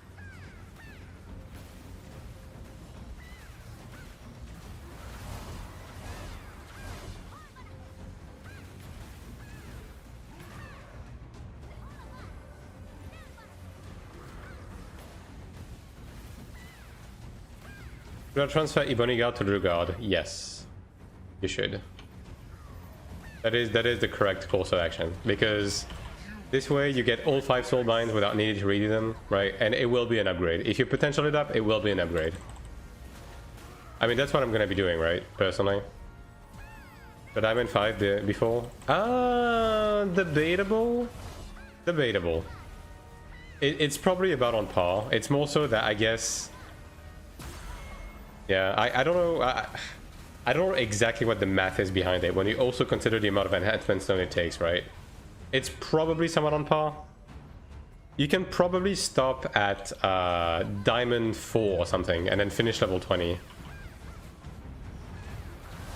Should I transfer Ibonigard to Drugard? Yes, you should. That is the correct course of action, because this way you get all 5 soul binds without needing to redo them, right? And it will be an upgrade. If you potential it up, it will be an upgrade. I mean, that's what I'm gonna be doing, right? Personally. But I'm in 5 before. Debatable. Debatable. It's probably about on par. It's more so that I guess. Yeah, I don't know. I don't know exactly what the math is behind it when you also consider the amount of enhancement stone it takes, right? It's probably somewhat on par. You can probably stop at Diamond 4 or something and then finish level 20.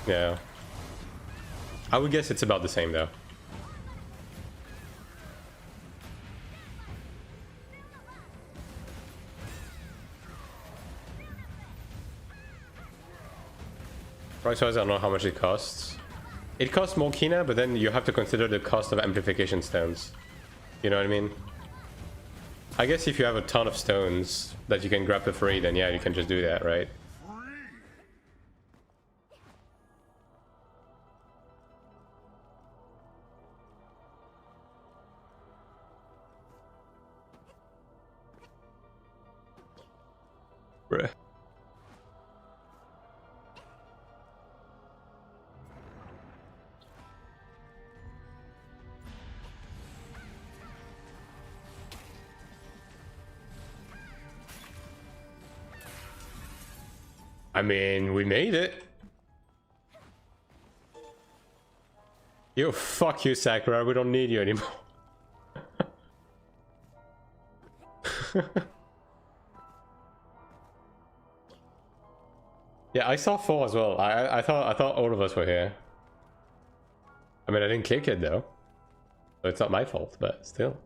Yeah. I would guess it's about the same though. Price-wise, I don't know how much it costs. It costs more Kina, but then you have to consider the cost of amplification stones. You know what I mean? I guess if you have a ton of stones that you can grab for free, then yeah, you can just do that, right? Bruh. I mean, we made it. Yo, fuck you, Sakura. We don't need you anymore. Yeah, I saw 4 as well. I thought all of us were here. I mean, I didn't click it though, so it's not my fault. But still.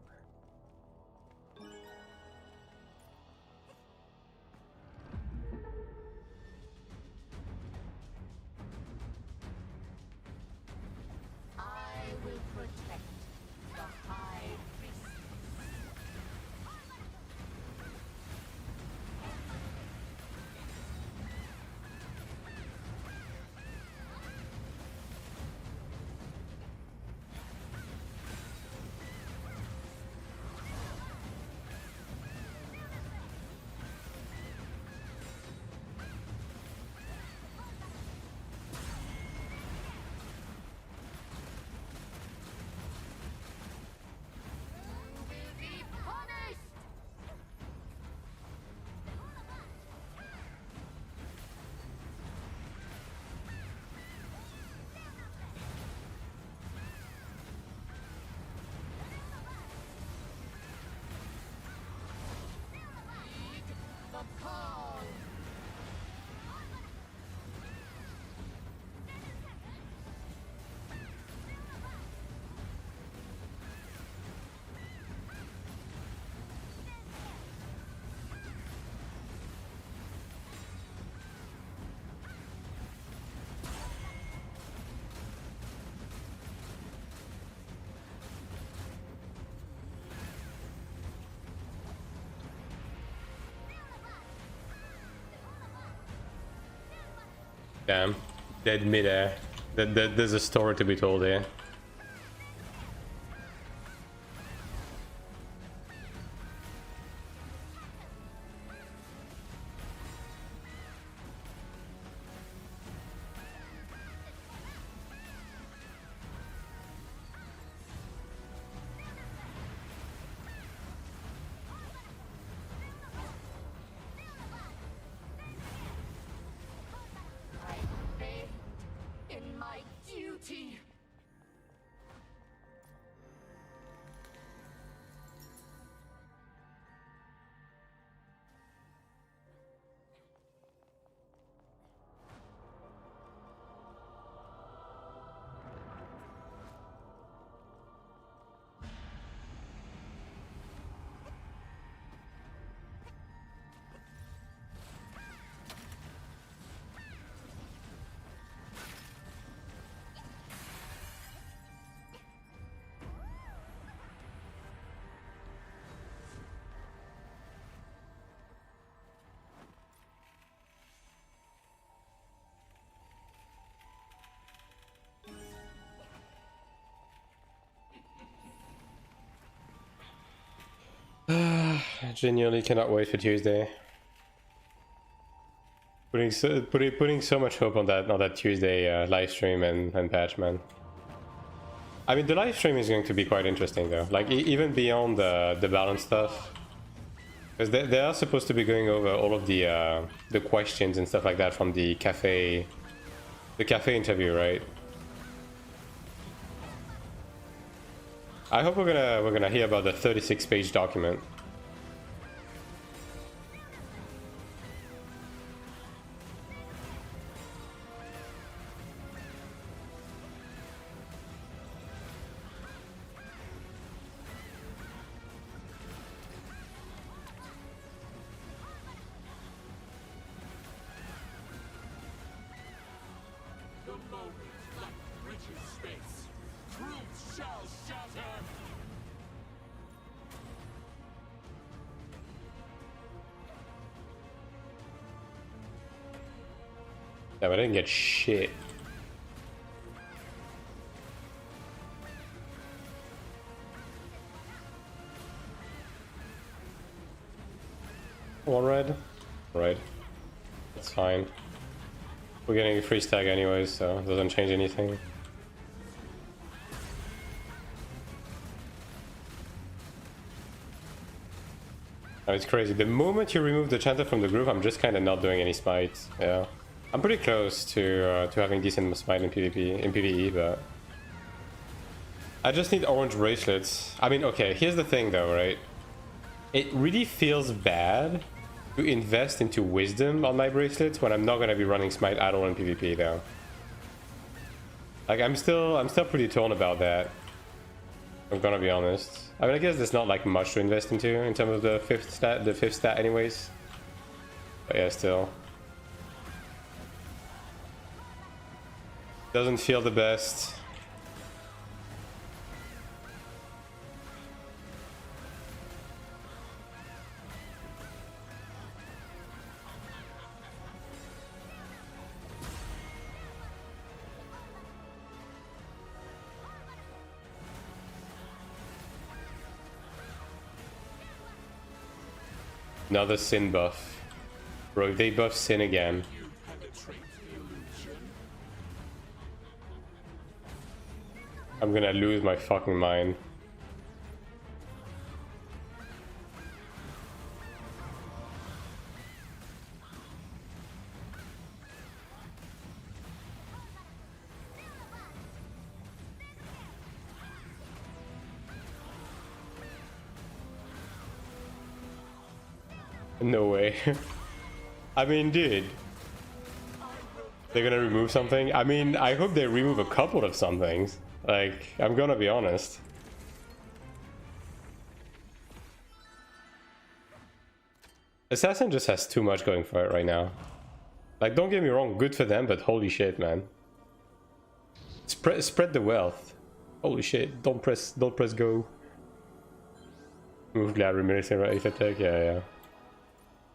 Damn. Dead midair. There's a story to be told here. In my duty. I genuinely cannot wait for Tuesday. Putting so much hope on that Tuesday live stream and patch, man. I mean, the live stream is going to be quite interesting though. Like even beyond the balance stuff, because they are supposed to be going over all of the questions and stuff like that from the cafe interview, right? I hope we're gonna hear about the 36-page document. The moment like bridges space. Truth shall shatter. Yeah, but I didn't get shit. One red? Right. That's fine. We're getting a free stack anyways, so it doesn't change anything. Oh, it's crazy. The moment you remove the chanter from the group, I'm just kind of not doing any smites. Yeah. I'm pretty close to having decent smite in PvP, in PvE, but I just need orange bracelets. I mean, okay, here's the thing though, right? It really feels bad to invest into wisdom on my bracelets when I'm not gonna be running smite at all in PvP though. Like I'm still pretty torn about that. I'm gonna be honest. I mean, I guess there's not like much to invest into in terms of the fifth stat anyways. But yeah, still. Doesn't feel the best. Another sin buff. Bro, they buff sin again. You penetrate the illusion. I'm gonna lose my fucking mind. No way. I mean, dude. They're gonna remove something? I mean, I hope they remove a couple of some things. Like, I'm gonna be honest. Assassin just has too much going for it right now. Like, don't get me wrong, good for them, but holy shit, man. Spread the wealth. Holy shit, don't press go. Move glad remission right attack, yeah.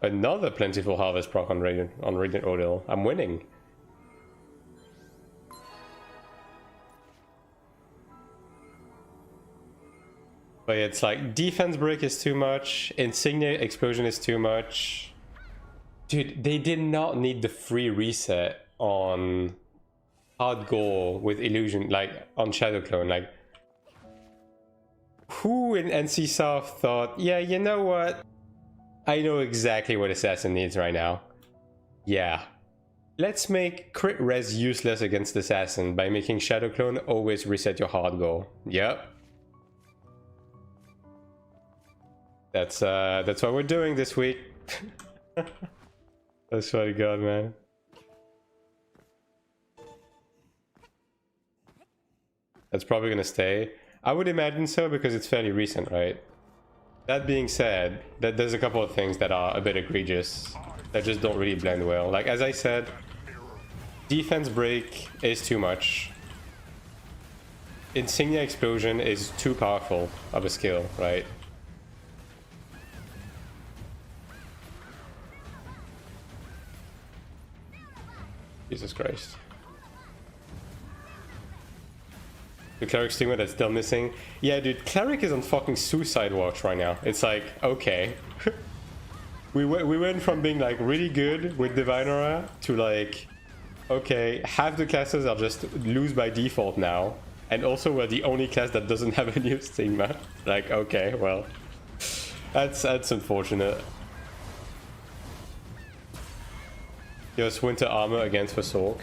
Another plentiful harvest proc on Radiant Ordeal. I'm winning. But it's like defense break is too much, insignia explosion is too much. Dude, they did not need the free reset on hard goal with illusion, like on Shadow Clone. Like, who in NC South thought, yeah, you know what? I know exactly what Assassin needs right now. Yeah. Let's make crit res useless against Assassin by making Shadow Clone always reset your hard goal. Yep. That's what we're doing this week. I swear to God, man. That's probably gonna stay. I would imagine so because it's fairly recent, right? That being said, there's a couple of things that are a bit egregious that just don't really blend well. Like, as I said, defense break is too much. Insignia explosion is too powerful of a skill, right? Jesus Christ. The Cleric stigma that's still missing. Yeah, dude, Cleric is on fucking suicide watch right now. It's like, okay. we went from being like really good with Divine Aura to like, okay, half the classes are just lose by default now. And also we're the only class that doesn't have a new stigma. Like, okay, well, that's unfortunate. Just winter armor against the Sork.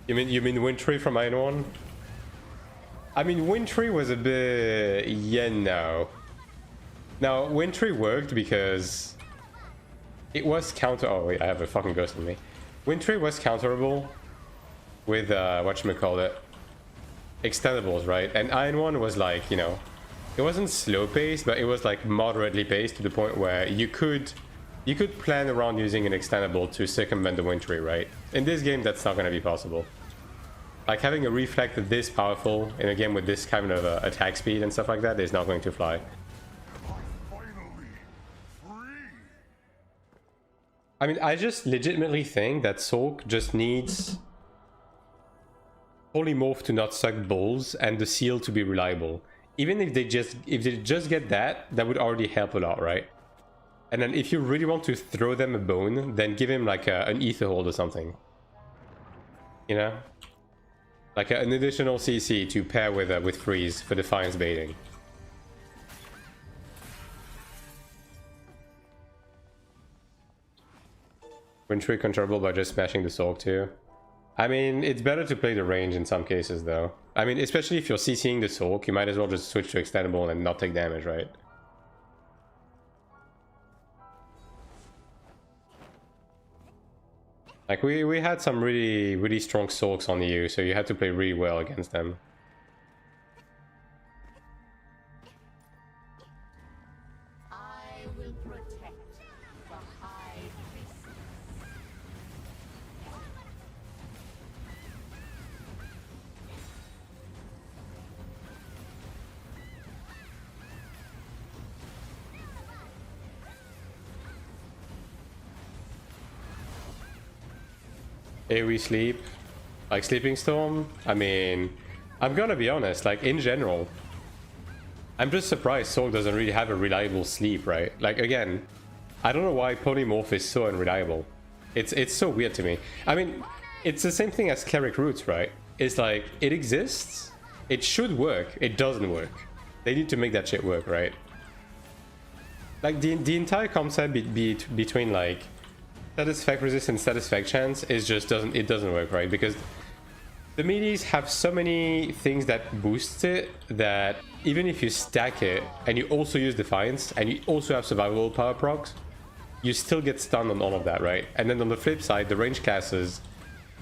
You mean Wintry from Iron One? I mean, Wintry was a bit... yeah, no. Now, Wintry worked because it was counter... oh, wait, I have a fucking ghost in me. Wintry was counterable with, whatchamacallit, extendables, right? And Iron One was like, you know, it wasn't slow-paced, but it was like moderately paced to the point where you could plan around using an extendable to circumvent the Wintry, right? In this game, that's not going to be possible. Like, having a reflect this powerful in a game with this kind of attack speed and stuff like that is not going to fly. I mean, I just legitimately think that Sork just needs Polymorph to not suck balls and the seal to be reliable. Even if they just get that, that would already help a lot, right? And then if you really want to throw them a bone, then give him like an ether hold or something. You know? Like an additional CC to pair with freeze for Defiance baiting. Wintry controllable by just smashing the Sork too. I mean, it's better to play the range in some cases though. I mean, especially if you're CCing the Sork, you might as well just switch to extendable and not take damage, right? Like, we had some really strong Sorks on you, so you had to play really well against them. I will protect the high priestess. AoE sleep, like Sleeping Storm. I mean, I'm gonna be honest, like in general, I'm just surprised Sork doesn't really have a reliable sleep, right? Like, again, I don't know why Polymorph is so unreliable. It's so weird to me. I mean, it's the same thing as Cleric Roots, right? It's like, it exists, it should work, it doesn't work. They need to make that shit work, right? Like, the entire concept between like status effect resist and status effect chance is just doesn't work, right? Because the meaties have so many things that boost it that even if you stack it and you also use Defiance and you also have survivable power procs, you still get stunned on all of that, right? And then on the flip side, the range classes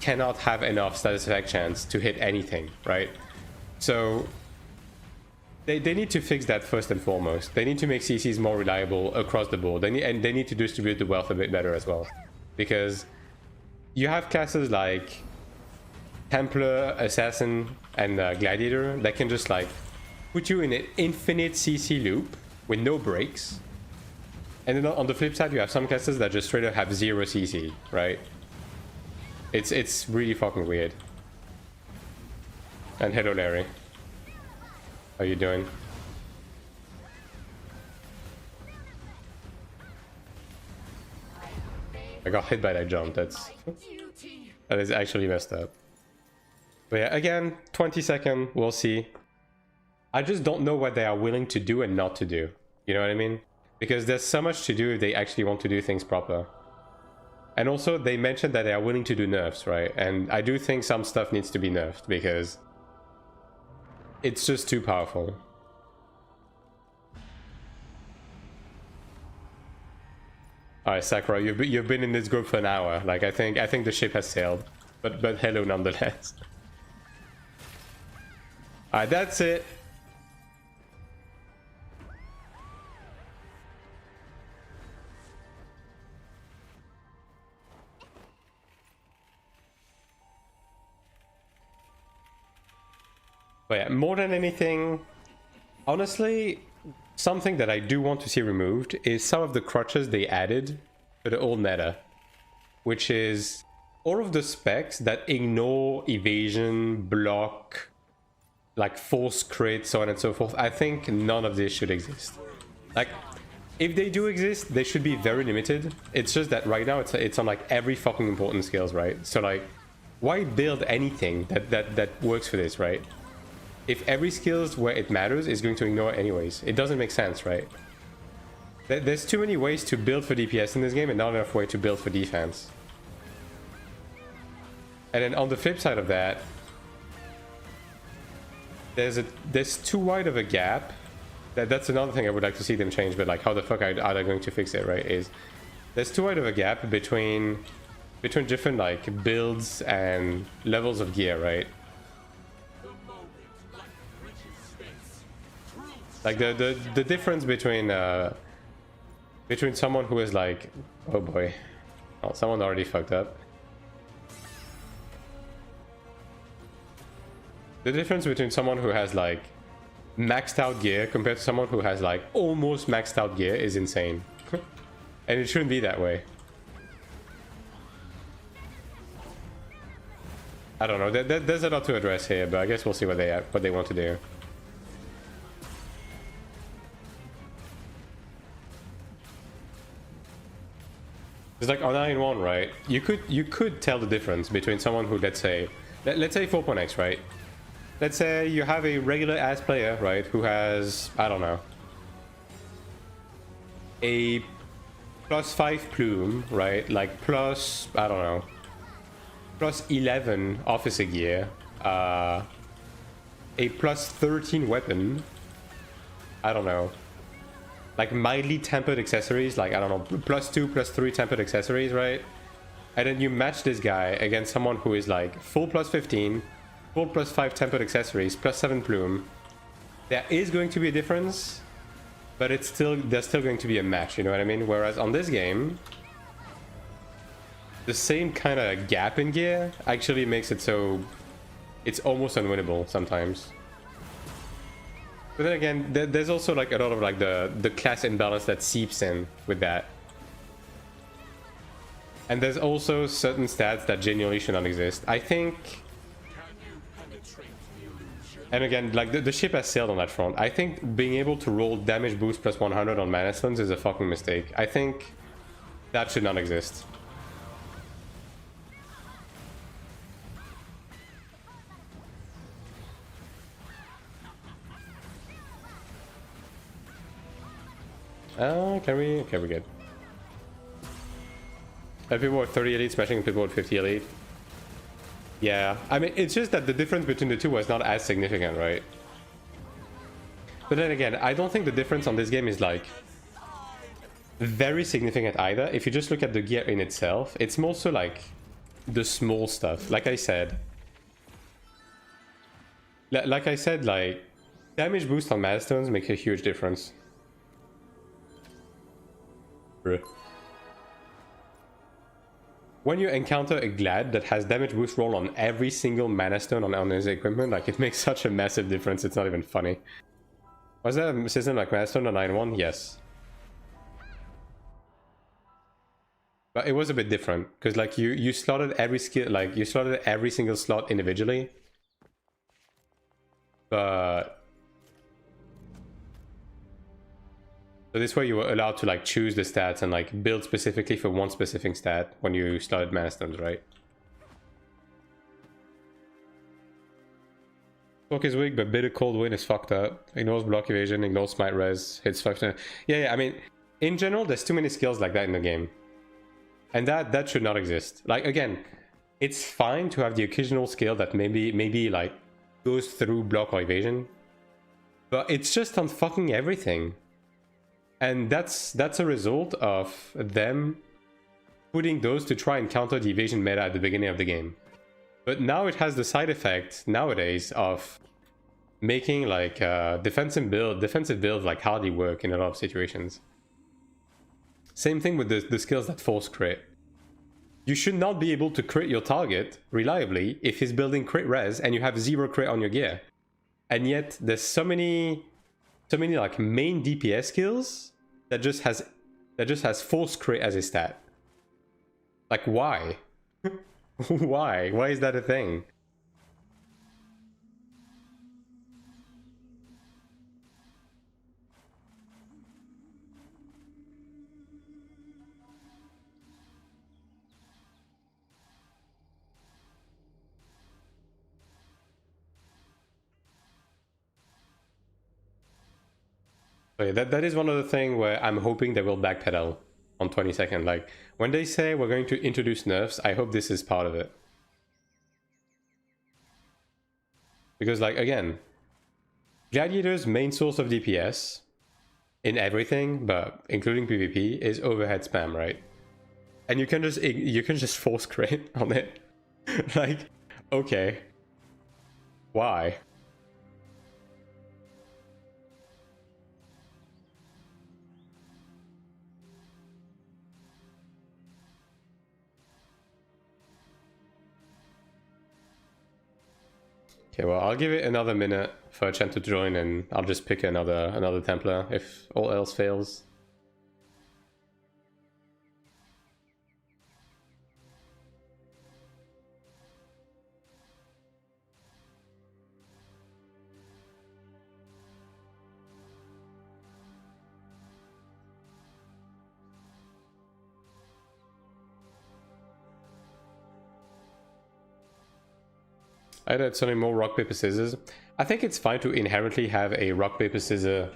cannot have enough status effect chance to hit anything, right? So they need to fix that first and foremost. They need to make CCs more reliable across the board. They need to distribute the wealth a bit better as well. Because you have classes like Templar, Assassin, and Gladiator that can just like put you in an infinite CC loop with no breaks. And then on the flip side, you have some classes that just straight up have 0 CC, right? It's really fucking weird. And hello, Larry. How you doing? I got hit by that jump. That is actually messed up. But yeah, again, 20-second, we'll see. I just don't know what they are willing to do and not to do. You know what I mean? Because there's so much to do if they actually want to do things proper. And also, they mentioned that they are willing to do nerfs, right? And I do think some stuff needs to be nerfed because it's just too powerful. Alright, Sakura, you've been in this group for an hour. Like I think the ship has sailed, but hello nonetheless. Alright, that's it. But yeah, more than anything, honestly, something that I do want to see removed is some of the crutches they added to the old meta, which is all of the specs that ignore evasion, block, like force crit, so on and so forth. I think none of this should exist. Like, if they do exist, they should be very limited. It's just that right now it's on like every fucking important skills, right? So like, why build anything that works for this, right? If every skills where it matters is going to ignore it anyways, it doesn't make sense, right? There's too many ways to build for DPS in this game and not enough way to build for defense. And then on the flip side of that, there's too wide of a gap. That's another thing I would like to see them change, but like how the fuck are they going to fix it, right? Is there's too wide of a gap between different like builds and levels of gear, right? Like the difference between someone who is like, oh boy, oh, someone already fucked up. The difference between someone who has like maxed out gear compared to someone who has like almost maxed out gear is insane. And it shouldn't be that way. I don't know, there's a lot to address here, but I guess we'll see what they want to do. It's like on 9-1, right? You could tell the difference between someone who, let's say 4.x, right? Let's say you have a regular ass player, right, who has, I don't know, a +5 plume, right? Like plus, I don't know, +11 officer gear, a +13 weapon, I don't know, like mildly tempered accessories, like I don't know, +2, +3 tempered accessories, right? And then you match this guy against someone who is like full +15, full +5 tempered accessories, +7 plume. There is going to be a difference, but there's still going to be a match, you know what I mean? Whereas on this game, the same kind of gap in gear actually makes it so it's almost unwinnable sometimes. But then again, there's also like a lot of like the class imbalance that seeps in with that. And there's also certain stats that genuinely should not exist. I think... And again, like the ship has sailed on that front. I think being able to roll damage boost +100 on mana stones is a fucking mistake. I think that should not exist. Can we? Okay, we're good. People with 30 elite smashing people with 50 elite. Yeah, I mean, it's just that the difference between the two was not as significant, right? But then again, I don't think the difference on this game is like very significant either. If you just look at the gear in itself, it's more so like the small stuff. Like I said, like damage boost on milestones makes a huge difference. When you encounter a Glad that has damage boost roll on every single mana stone on his equipment, like it makes such a massive difference, it's not even funny. Was that a system like mana stone on 9-1? Yes. But it was a bit different, because like you slotted every skill, like you slotted every single slot individually. But So this way you were allowed to like choose the stats and like build specifically for one specific stat when you started Mana Stones, right? Block is weak, but Bitter Cold Wind is fucked up. Ignores block evasion, ignores smite res, hits 5%. Yeah, I mean, in general, there's too many skills like that in the game. And that should not exist. Like, again, it's fine to have the occasional skill that maybe like goes through block or evasion. But it's just on fucking everything. And that's a result of them putting those to try and counter the evasion meta at the beginning of the game. But now it has the side effect nowadays of making like defensive builds like hardly work in a lot of situations. Same thing with the skills that force crit. You should not be able to crit your target reliably if he's building crit res and you have 0 crit on your gear. And yet there's so many like main DPS skills that just has force crit as a stat. Like why? Why? Why is that a thing? But yeah, that is one of the things where I'm hoping they will backpedal on 22nd. Like, when they say we're going to introduce nerfs, I hope this is part of it. Because, like, again, Gladiator's main source of DPS in everything, but including PvP, is overhead spam, right? And you can just force crit on it. Like, okay. Why? Okay, well, I'll give it another minute for a chance to join, and I'll just pick another Templar if all else fails. I added something more rock, paper, scissors. I think it's fine to inherently have a rock, paper, scissors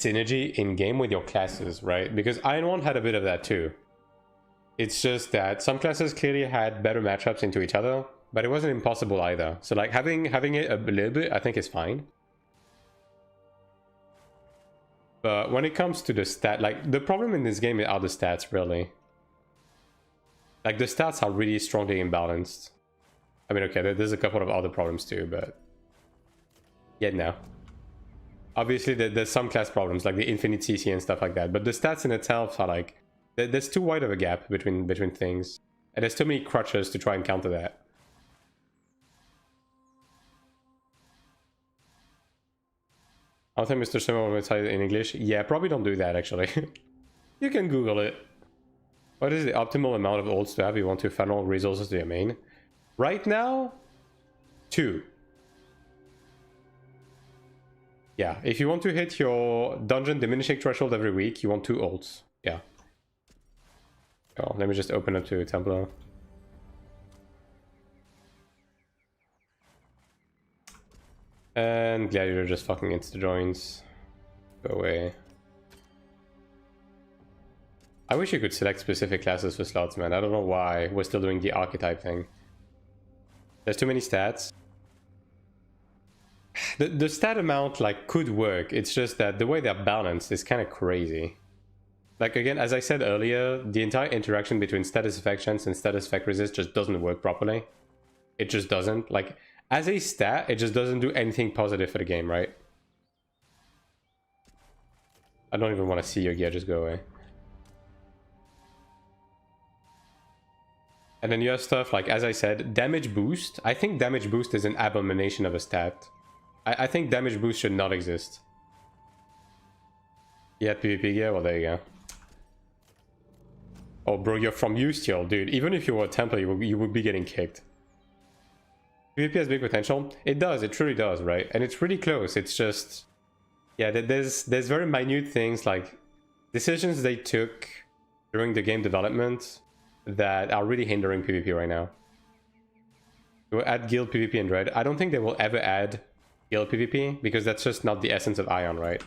synergy in game with your classes, right? Because Iron One had a bit of that too. It's just that some classes clearly had better matchups into each other, but it wasn't impossible either. So like having it a little bit, I think is fine. But when it comes to the stat, like the problem in this game are the stats, really. Like the stats are really strongly imbalanced. I mean, okay, there's a couple of other problems too, but yeah, no. Obviously, there's some class problems like the infinite CC and stuff like that, but the stats in itself are like there's too wide of a gap between things, and there's too many crutches to try and counter that. I don't think Mr. Shimmer will tell you in English. Yeah, probably don't do that actually. You can Google it. What is the optimal amount of ults to have if you want to funnel resources to your main? Right now, 2. Yeah, if you want to hit your dungeon diminishing threshold every week, you want 2 ults. Yeah. Oh, let me just open up to Templar. And Gladiator just fucking insta-joins. Go away. I wish you could select specific classes for slots, man. I don't know why we're still doing the archetype thing. There's too many stats. The stat amount like could work. It's just that the way they're balanced is kind of crazy. Like again, as I said earlier, the entire interaction between status effect chance and status effect resist just doesn't work properly. It just doesn't. Like as a stat, it just doesn't do anything positive for the game, right? I don't even want to see your gear, just go away. And then you have stuff like, as I said, damage boost. I think damage boost is an abomination of a stat. I think damage boost should not exist. Yeah, PvP gear? Well, there you go. Oh, bro, you're from Usteel, dude. Even if you were a Templar, you would be getting kicked. PvP has big potential. It does, it truly does, right? And it's really close. It's just... Yeah, there's very minute things like decisions they took during the game development that are really hindering PvP right now. They will add guild PvP and Dread. I don't think they will ever add guild PvP because that's just not the essence of Ion, right?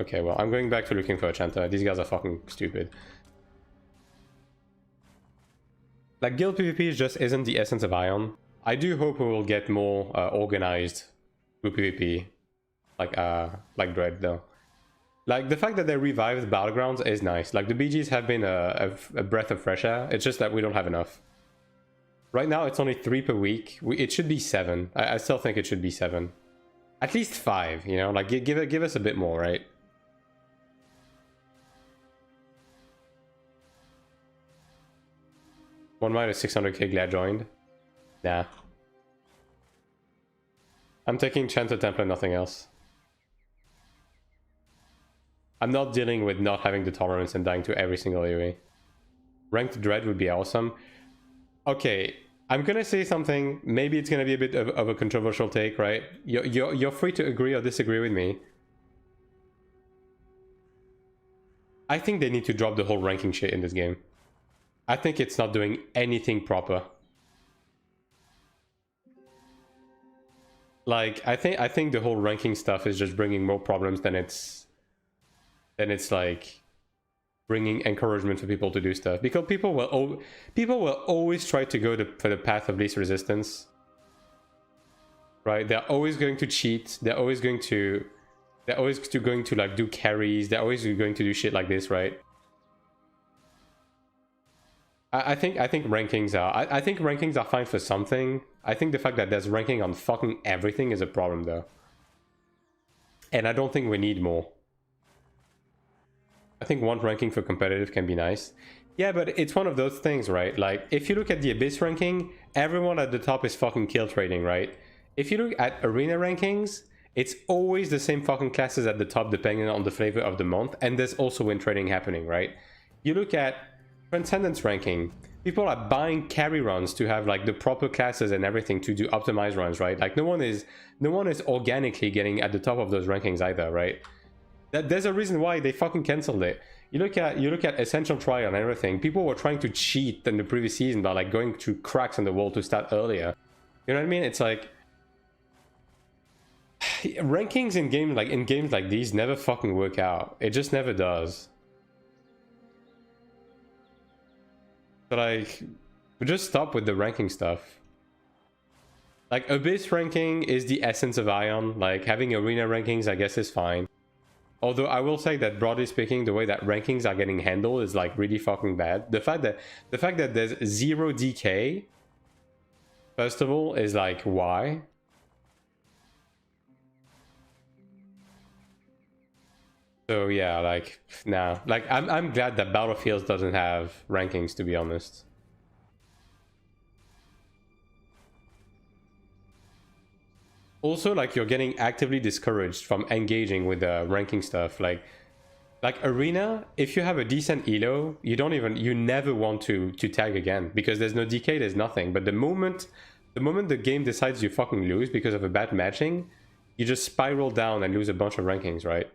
Okay, well, I'm going back to looking for a Chanta. These guys are fucking stupid. Like, guild PvP just isn't the essence of Ion. I do hope we will get more organized group PvP, like Dread, though. Like, the fact that they revived Battlegrounds is nice. Like, the BGs have been a breath of fresh air. It's just that we don't have enough. Right now, it's only 3 per week. It should be 7. I still think it should be 7. At least 5, you know? Like, give us a bit more, right? One minus 600k glad joined. Nah. I'm taking Chanta Temple and nothing else. I'm not dealing with not having the tolerance and dying to every single AoE. Ranked Dread would be awesome. Okay, I'm gonna say something. Maybe it's gonna be a bit of a controversial take, right? You're free to agree or disagree with me. I think they need to drop the whole ranking shit in this game. I think it's not doing anything proper. Like, I think the whole ranking stuff is just bringing more problems than it's like bringing encouragement for people to do stuff, because people will always try to go for the path of least resistance, right? They're always going to cheat. They're always going to like do carries. They're always going to do shit like this, right? I think rankings are I think rankings are fine for something. I think the fact that there's ranking on fucking everything is a problem, though, and I don't think we need more. I think one ranking for competitive can be nice. Yeah, but it's one of those things, right? Like, if you look at the Abyss ranking, everyone at the top is fucking kill trading, right? If you look at arena rankings, it's always the same fucking classes at the top depending on the flavor of the month, and there's also win trading happening, right? You look at Transcendence ranking, people are buying carry runs to have like the proper classes and everything to do optimized runs, right? Like, no one is organically getting at the top of those rankings either, right? There's a reason why they fucking cancelled it. You look at Essential Trial and everything. People were trying to cheat in the previous season by like going through cracks in the wall to start earlier. You know what I mean? It's like rankings in games like these never fucking work out. It just never does. So like, we just stop with the ranking stuff. Like, Abyss ranking is the essence of Ion. Like, having arena rankings, I guess, is fine. Although I will say that, broadly speaking, the way that rankings are getting handled is like really fucking bad. The fact that there's 0 DK, first of all, is like, why? So yeah, like, nah. Like, I'm glad that Battlefields doesn't have rankings, to be honest. Also, like, you're getting actively discouraged from engaging with the ranking stuff. Like arena, if you have a decent elo, you never want to tag again, because there's no DK, there's nothing. But the moment the game decides you fucking lose because of a bad matching, you just spiral down and lose a bunch of rankings, right?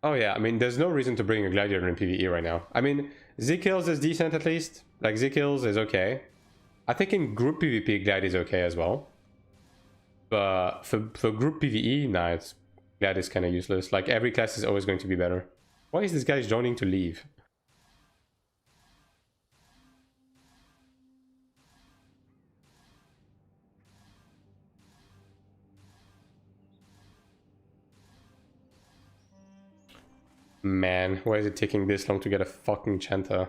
Oh yeah, I mean, there's no reason to bring a gladiator in PvE right now. I mean, Z-Kills is decent at least. Like, Z-Kills is okay. I think in group PvP, Glad is okay as well. But for group PvE, nah, Glad is kind of useless. Like, every class is always going to be better. Why is this guy joining to leave? Man, why is it taking this long to get a fucking Chanta?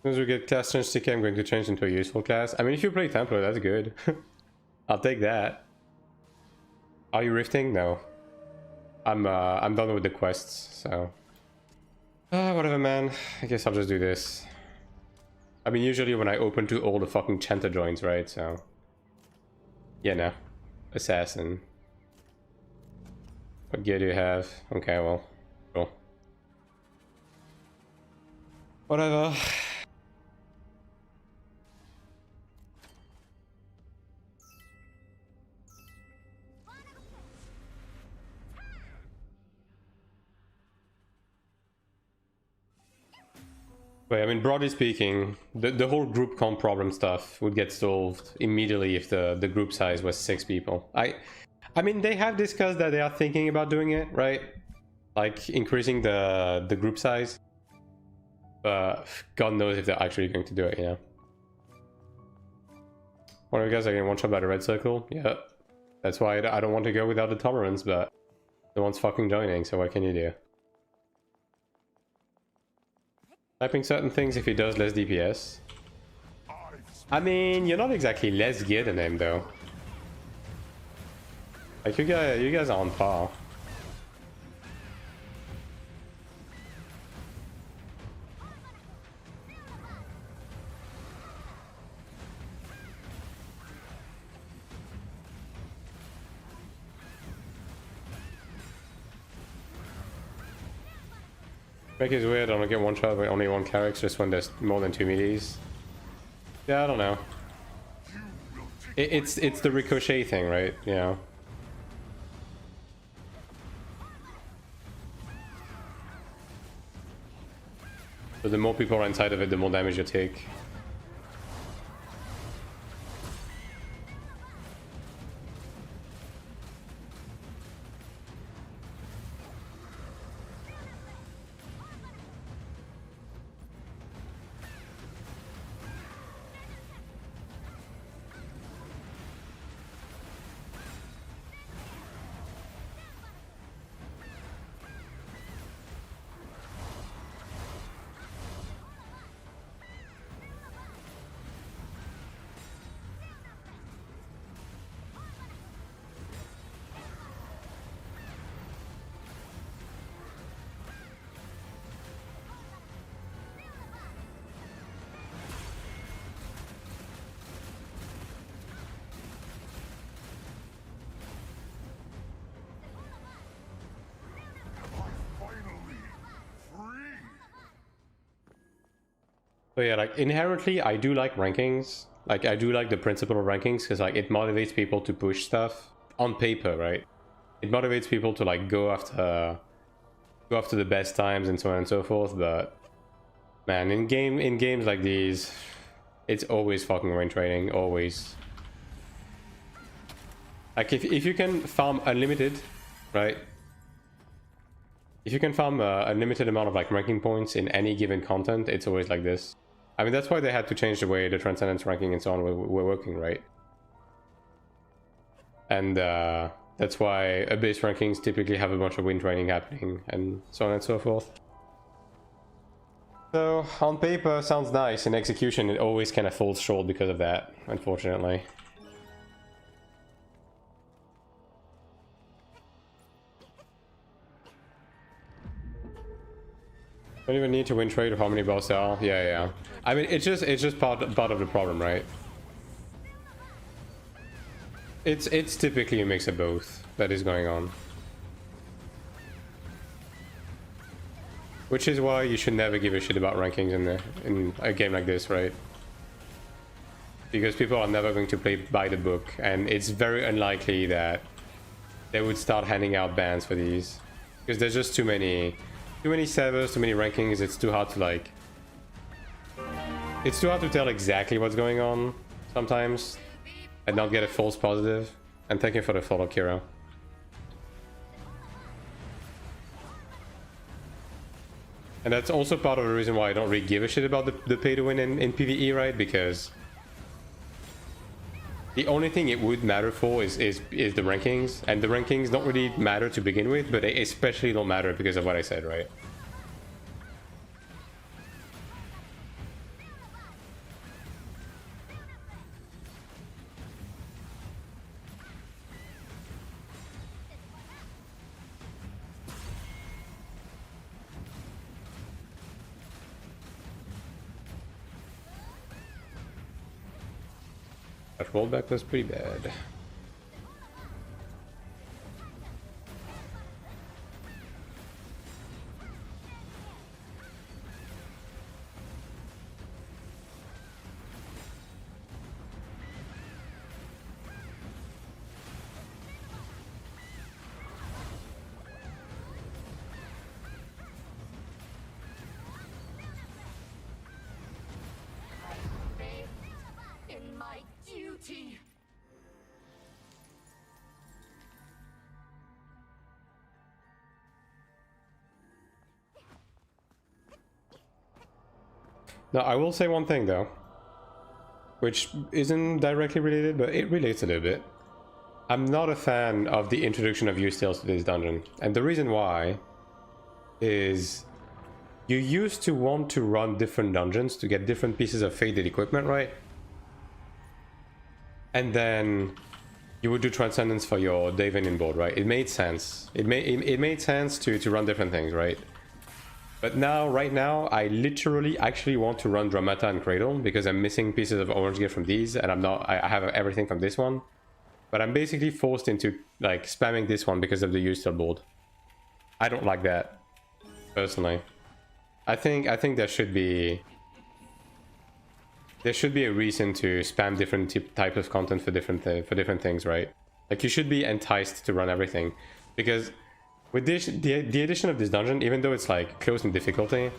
As we get class change TK, I'm going to change into a useful class. I mean, if you play Templar, that's good. I'll take that. Are you rifting? No. I'm done with the quests, so... whatever, man. I guess I'll just do this. I mean, usually when I open to all the fucking Chanter joints, right, so... Yeah, no. Assassin. What gear do you have? Okay, well... Cool. Whatever. Wait, I mean, broadly speaking, the whole group comp problem stuff would get solved immediately if the group size was 6 people. I mean, they have discussed that they are thinking about doing it, right? Like, increasing the group size. But God knows if they're actually going to do it, you know? One of you guys are getting one shot by the red circle? Yeah. That's why I don't want to go without the tolerance, but no one's fucking joining, so what can you do? Typing certain things if he does less DPS. I mean, you're not exactly less gear than him, though. Like, you guys are on par. Make is weird, I don't get one shot with only one Cleric just when there's more than 2 melees. Yeah, I don't know. It's the ricochet thing, right? Yeah. So the more people are inside of it, the more damage you take. But yeah, like, inherently, I do like rankings. Like, I do like the principle of rankings, because, like, it motivates people to push stuff on paper, right? It motivates people to, like, go after the best times and so on and so forth, but... Man, in games like these, it's always fucking range training, always. Like, if you can farm unlimited, right? If you can farm a limited amount of, like, ranking points in any given content, it's always like this. I mean, that's why they had to change the way the Transcendence ranking and so on were working, right? And that's why Abyss rankings typically have a bunch of win training happening, and so on and so forth. So, on paper, sounds nice. In execution, it always kind of falls short because of that, unfortunately. Don't even need to win trade of how many boss there are. Yeah. I mean, it's just part of the problem, right? It's typically a mix of both that is going on. Which is why you should never give a shit about rankings in a game like this, right? Because people are never going to play by the book, and it's very unlikely that they would start handing out bans for these. Because there's just too many servers, too many rankings, it's too hard to, like... It's too hard to tell exactly what's going on, sometimes, and not get a false positive. And thank you for the follow, Kiro. And that's also part of the reason why I don't really give a shit about the pay to win in PvE, right? Because the only thing it would matter for is the rankings, and the rankings don't really matter to begin with, but they especially don't matter because of what I said, right? That rollback was pretty bad. In my duty. Now, I will say one thing though, which isn't directly related, but it relates a little bit. I'm not a fan of the introduction of use steals to this dungeon, and the reason why is you used to want to run different dungeons to get different pieces of faded equipment, right? And then you would do Transcendence for your Daven board, right? It made sense. It made sense to run different things, right? But now, right now, I literally actually want to run Dramata and Cradle because I'm missing pieces of orange gear from these, and I have everything from this one. But I'm basically forced into like spamming this one because of the use steal board. I don't like that, personally. I think there should be a reason to spam different types of content for different things, right? Like you should be enticed to run everything, because with this, the addition of this dungeon, even though it's like close in difficulty,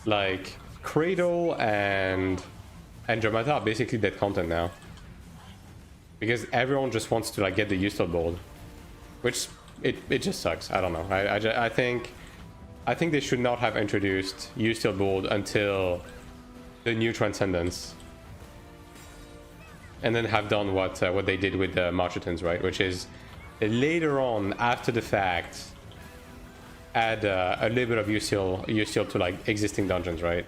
like Cradle and Dramata are basically dead content now, because everyone just wants to like get the use steal board, which it just sucks. I don't know. I think they should not have introduced use steal board until the new Transcendence, and then have done what they did with the Marchitans, right? Which is later on, after the fact, add a little bit of use steal to like existing dungeons, right?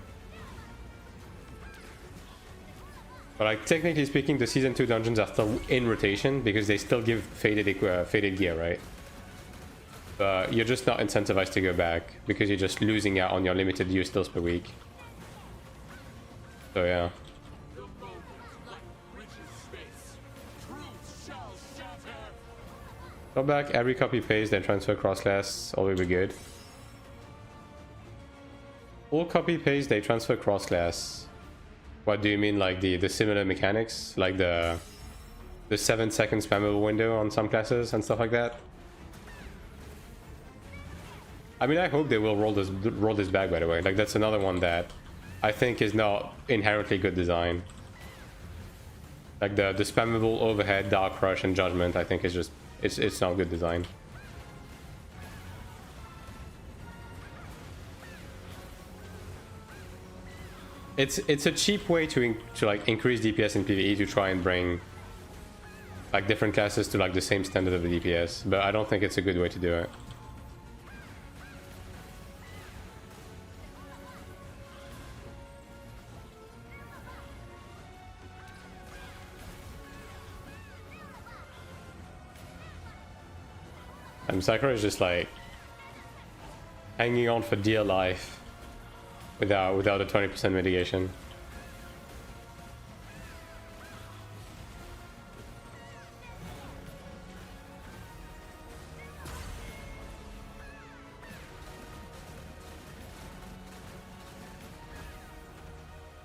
But like technically speaking, the season 2 dungeons are still in rotation because they still give faded gear, right? But you're just not incentivized to go back because you're just losing out on your limited use steals per week. So yeah. The moment like reaches space. Truth shall shatter. Go back, every copy paste, then transfer cross class, all will be good. All copy paste, they transfer cross class. What do you mean, like the similar mechanics, like the 7-second spammable window on some classes and stuff like that? I mean, I hope they will roll this back, by the way. Like that's another one that I think is not inherently good design. Like the spammable overhead, Dark Rush, and Judgment, I think is just it's not good design. It's a cheap way to like increase DPS in PvE to try and bring like different classes to like the same standard of the DPS, but I don't think it's a good way to do it. And Sakura is just like hanging on for dear life without a 20% mitigation.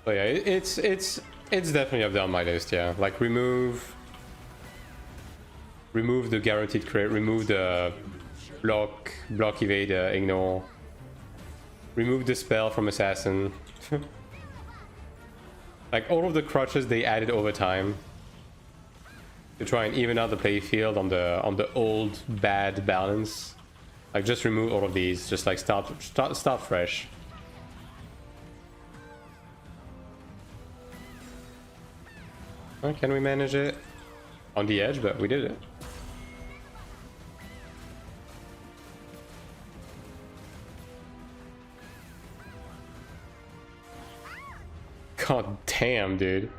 But yeah, it's definitely up there on my list. Yeah, like remove the guaranteed crit, remove the block evade, ignore, remove the spell from assassin. Like all of the crutches they added over time to try and even out the playfield on the old bad balance. Like just remove all of these, just like start fresh. Can we manage it? On the edge, but we did it. God damn, dude.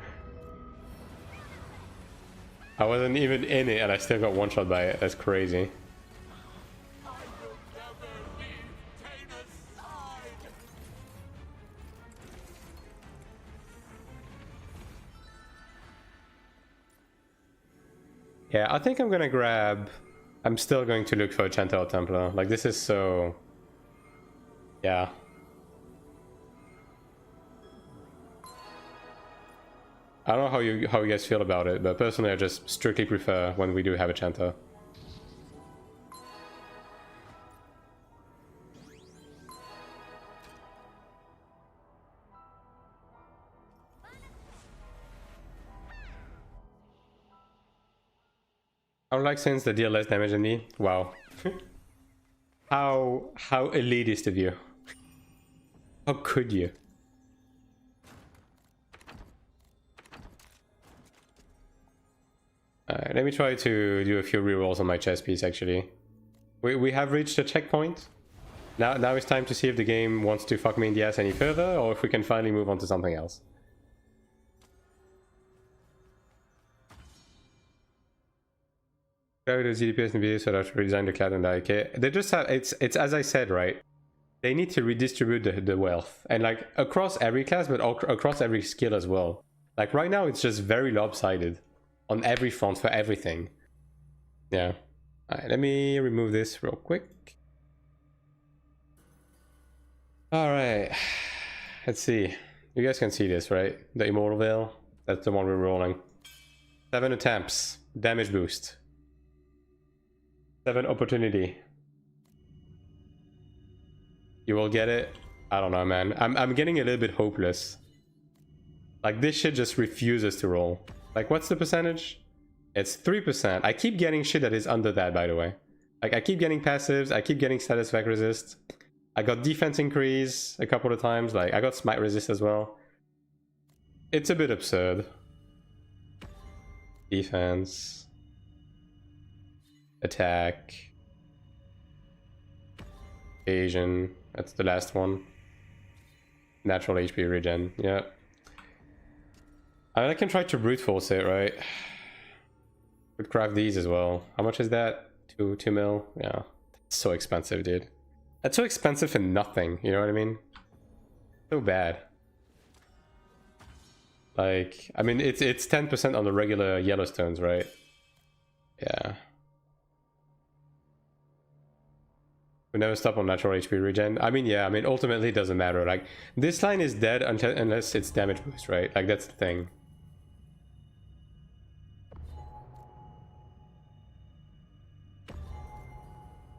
I wasn't even in it and I still got one shot by it. That's crazy. I will never leave Tana's side. Yeah, I think I'm gonna grab... I'm still going to look for a Chantal Templar. Like, this is so... Yeah. I don't know how you guys feel about it, but personally I just strictly prefer when we do have a Chantal. Unlike since they deal less damage than me. Wow. How elitist of you. How could you? Alright, let me try to do a few rerolls on my chess piece actually. We have reached a checkpoint. Now it's time to see if the game wants to fuck me in the ass any further, or if we can finally move on to something else. The ZDPS and videos so that to redesign the cloud and the IK. They just have it's as I said, right? They need to redistribute the wealth, and like across every class, but across every skill as well. Like right now, it's just very lopsided on every front for everything. Yeah. Alright, let me remove this real quick. Alright. Let's see. You guys can see this, right? The Immortal Veil. That's the one we're rolling. 7 attempts. Damage boost. 7 opportunity. You will get it. I don't know, man. I'm getting a little bit hopeless. Like, this shit just refuses to roll. Like, what's the percentage? It's 3%. I keep getting shit that is under that, by the way. Like, I keep getting passives. I keep getting status effect resist. I got defense increase a couple of times. Like, I got smite resist as well. It's a bit absurd. Defense. Attack. Evasion. That's the last one. Natural HP regen. Yeah. I mean, I can try to brute force it, right? Could craft these as well. How much is that? 2 mil? Yeah. It's so expensive, dude. That's so expensive for nothing, you know what I mean? So bad. Like, I mean, it's 10% on the regular Yellowstones, right? Yeah. We never stop on natural HP regen. I mean, yeah, I mean, ultimately it doesn't matter. Like, this line is dead unless it's damage boost, right? Like, that's the thing.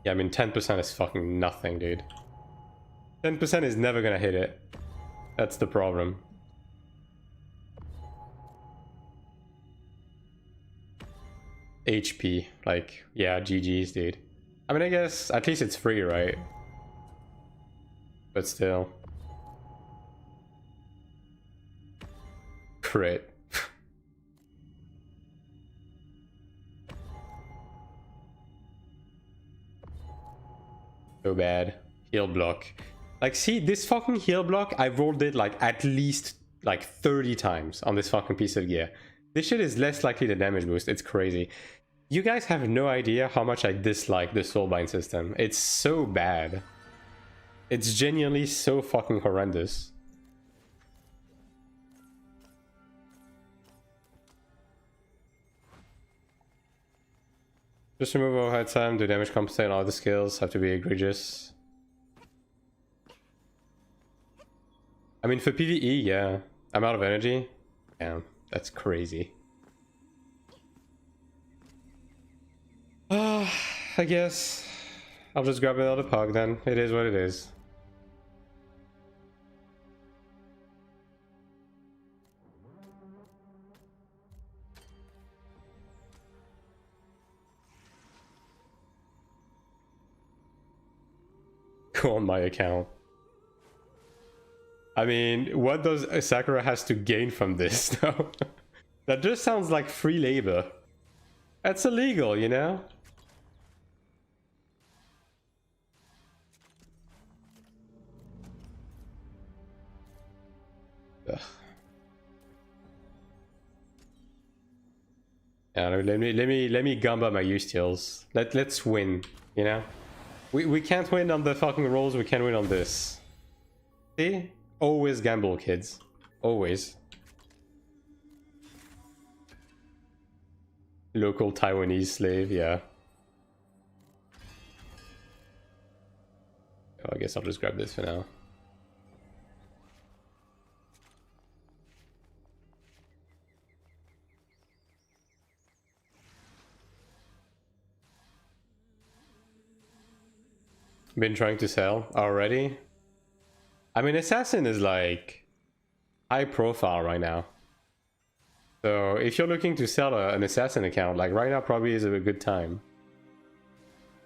Yeah, I mean, 10% is fucking nothing, dude. 10% is never gonna hit it. That's the problem. HP. Like, yeah, GG's, dude. I mean, I guess at least it's free, right? But still. Crit. So bad. Heal block. Like, see, this fucking heal block, I rolled it like at least like 30 times on this fucking piece of gear. This shit is less likely to damage boost. It's crazy. You guys have no idea how much I dislike the soulbind system. It's so bad. It's genuinely so fucking horrendous. Just remove overhead time, do damage compensate, and all the skills have to be egregious. I mean, for PvE, yeah. I'm out of energy. Damn, that's crazy. I guess I'll just grab another pug then. It is what it is. Go on my account. I mean, what does Sakura has to gain from this though? That just sounds like free labor. That's illegal, you know? Ugh. Yeah, let me gamba my use steals. Let's win, you know? We can't win on the fucking rolls, we can win on this. See? Always gamble, kids. Always. Local Taiwanese slave, yeah. Oh, I guess I'll just grab this for now. Been trying to sell already? I mean, Assassin is like high profile right now. So if you're looking to sell an Assassin account, like right now probably is a good time.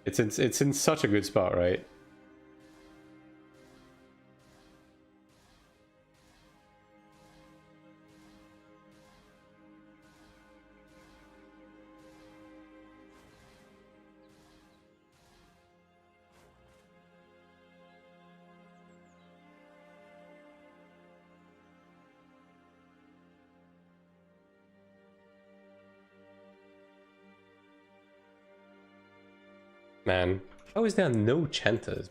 It's in such a good spot, right? Man, how is there no Chantas?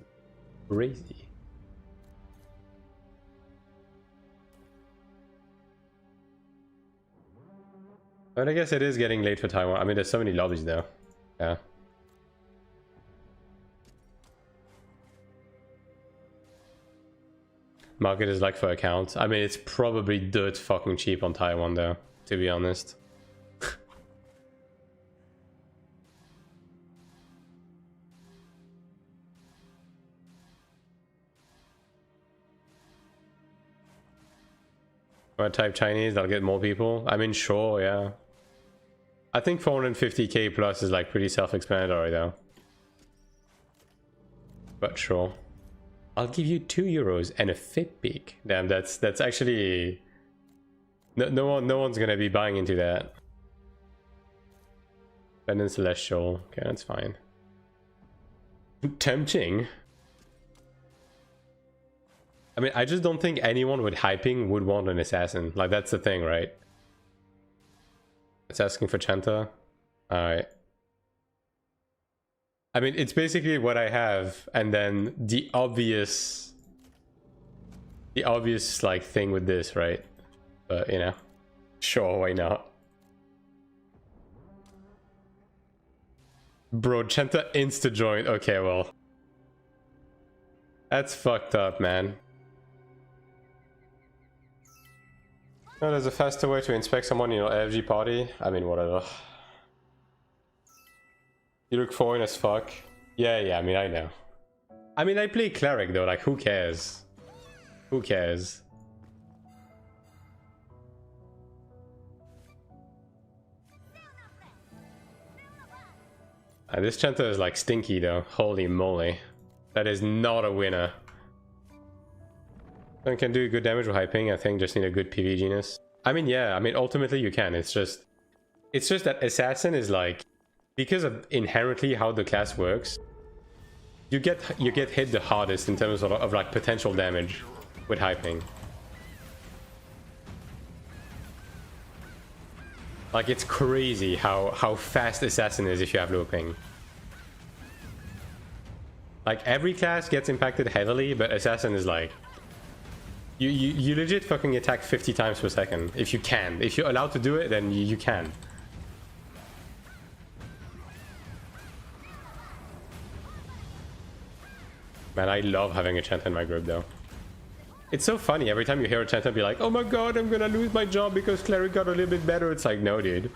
Crazy. But I guess it is getting late for Taiwan. I mean, there's so many lobbies though. Yeah. Market is like for accounts. I mean, it's probably dirt fucking cheap on Taiwan though, to be honest. If I type Chinese, I'll get more people. I mean, sure, yeah. I think 450k plus is like pretty self-explanatory though. But sure. I'll give you €2 and a Fitbit. Damn, that's actually no one's gonna be buying into that. Pendant Celestial. Okay, that's fine. Tempting. I mean, I just don't think anyone with hyping would want an assassin. Like, that's the thing, right? It's asking for Chanta. Alright. I mean, it's basically what I have, and then the obvious like thing with this, right? But you know, sure, why not? Bro, Chanta insta join. Okay, well, that's fucked up, man. No, there's a faster way to inspect someone in your AFG party. I mean, whatever. You look foreign as fuck. Yeah, I mean, I know. I mean, I play Cleric though, like, who cares? Who cares? This Chanta is like stinky though, holy moly. That is not a winner. One can do good damage with hyping, I think just need a good PV genius. I mean, yeah, I mean, ultimately you can, it's just that Assassin is like, because of inherently how the class works, you get hit the hardest in terms of like potential damage with hyping. Like, it's crazy how fast Assassin is if you have low ping. Like, every class gets impacted heavily, but Assassin is like, you legit fucking attack 50 times per second if you can. If you're allowed to do it, then you can. Man, I love having a Chanta in my group though. It's so funny, every time you hear a Chanta be like, oh my god, I'm gonna lose my job because Cleric got a little bit better. It's like, no dude.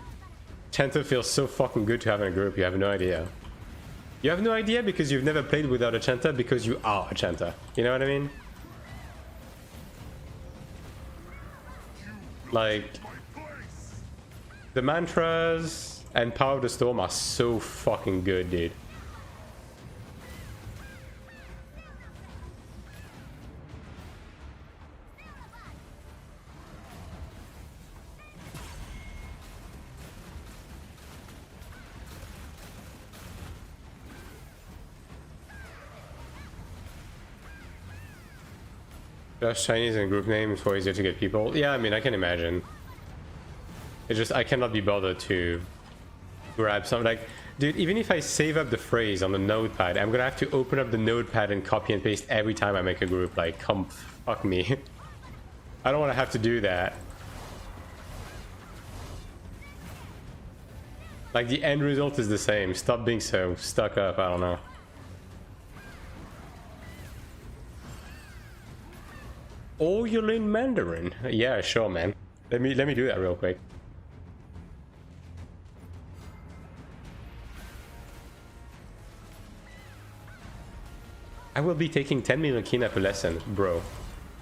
Chanta feels so fucking good to have in a group, you have no idea. You have no idea because you've never played without a Chanta, because you are a Chanta. You know what I mean? Like, the mantras and Power of the Storm are so fucking good, dude. Just Chinese and group name is easier to get people. Yeah, I mean, I can imagine. It's just, I cannot be bothered to grab something. Like, dude, even if I save up the phrase on the notepad, I'm gonna have to open up the notepad and copy and paste every time I make a group. Like, come fuck me. I don't want to have to do that. Like, the end result is the same. Stop being so stuck up, I don't know. Oh, you learn Mandarin? Yeah, sure, man. Let me do that real quick. I will be taking 10 million kina per lesson, bro.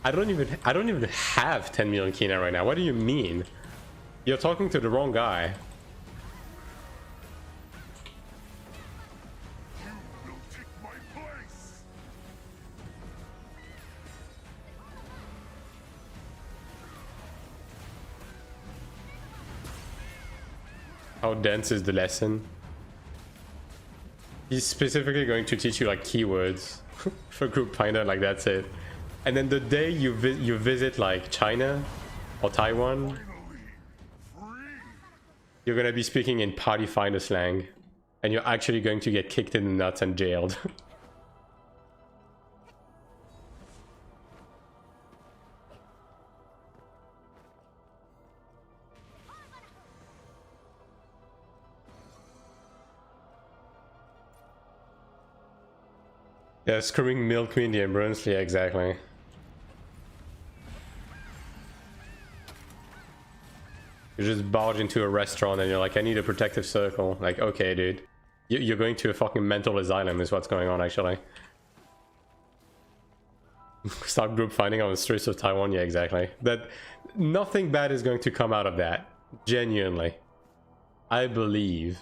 I don't even have 10 million kina right now. What do you mean? You're talking to the wrong guy. You will take my place. How dense is the lesson? He's specifically going to teach you like keywords for group finder, like that's it. And then the day you visit like China or Taiwan, you're gonna be speaking in party finder slang, and you're actually going to get kicked in the nuts and jailed. Yeah, screaming milk me in the ambulance, yeah, exactly. You just barge into a restaurant and you're like, I need a protective circle. Like, okay, dude. You're going to a fucking mental asylum is what's going on, actually. Start group finding on the streets of Taiwan, yeah, exactly. That nothing bad is going to come out of that. Genuinely. I believe.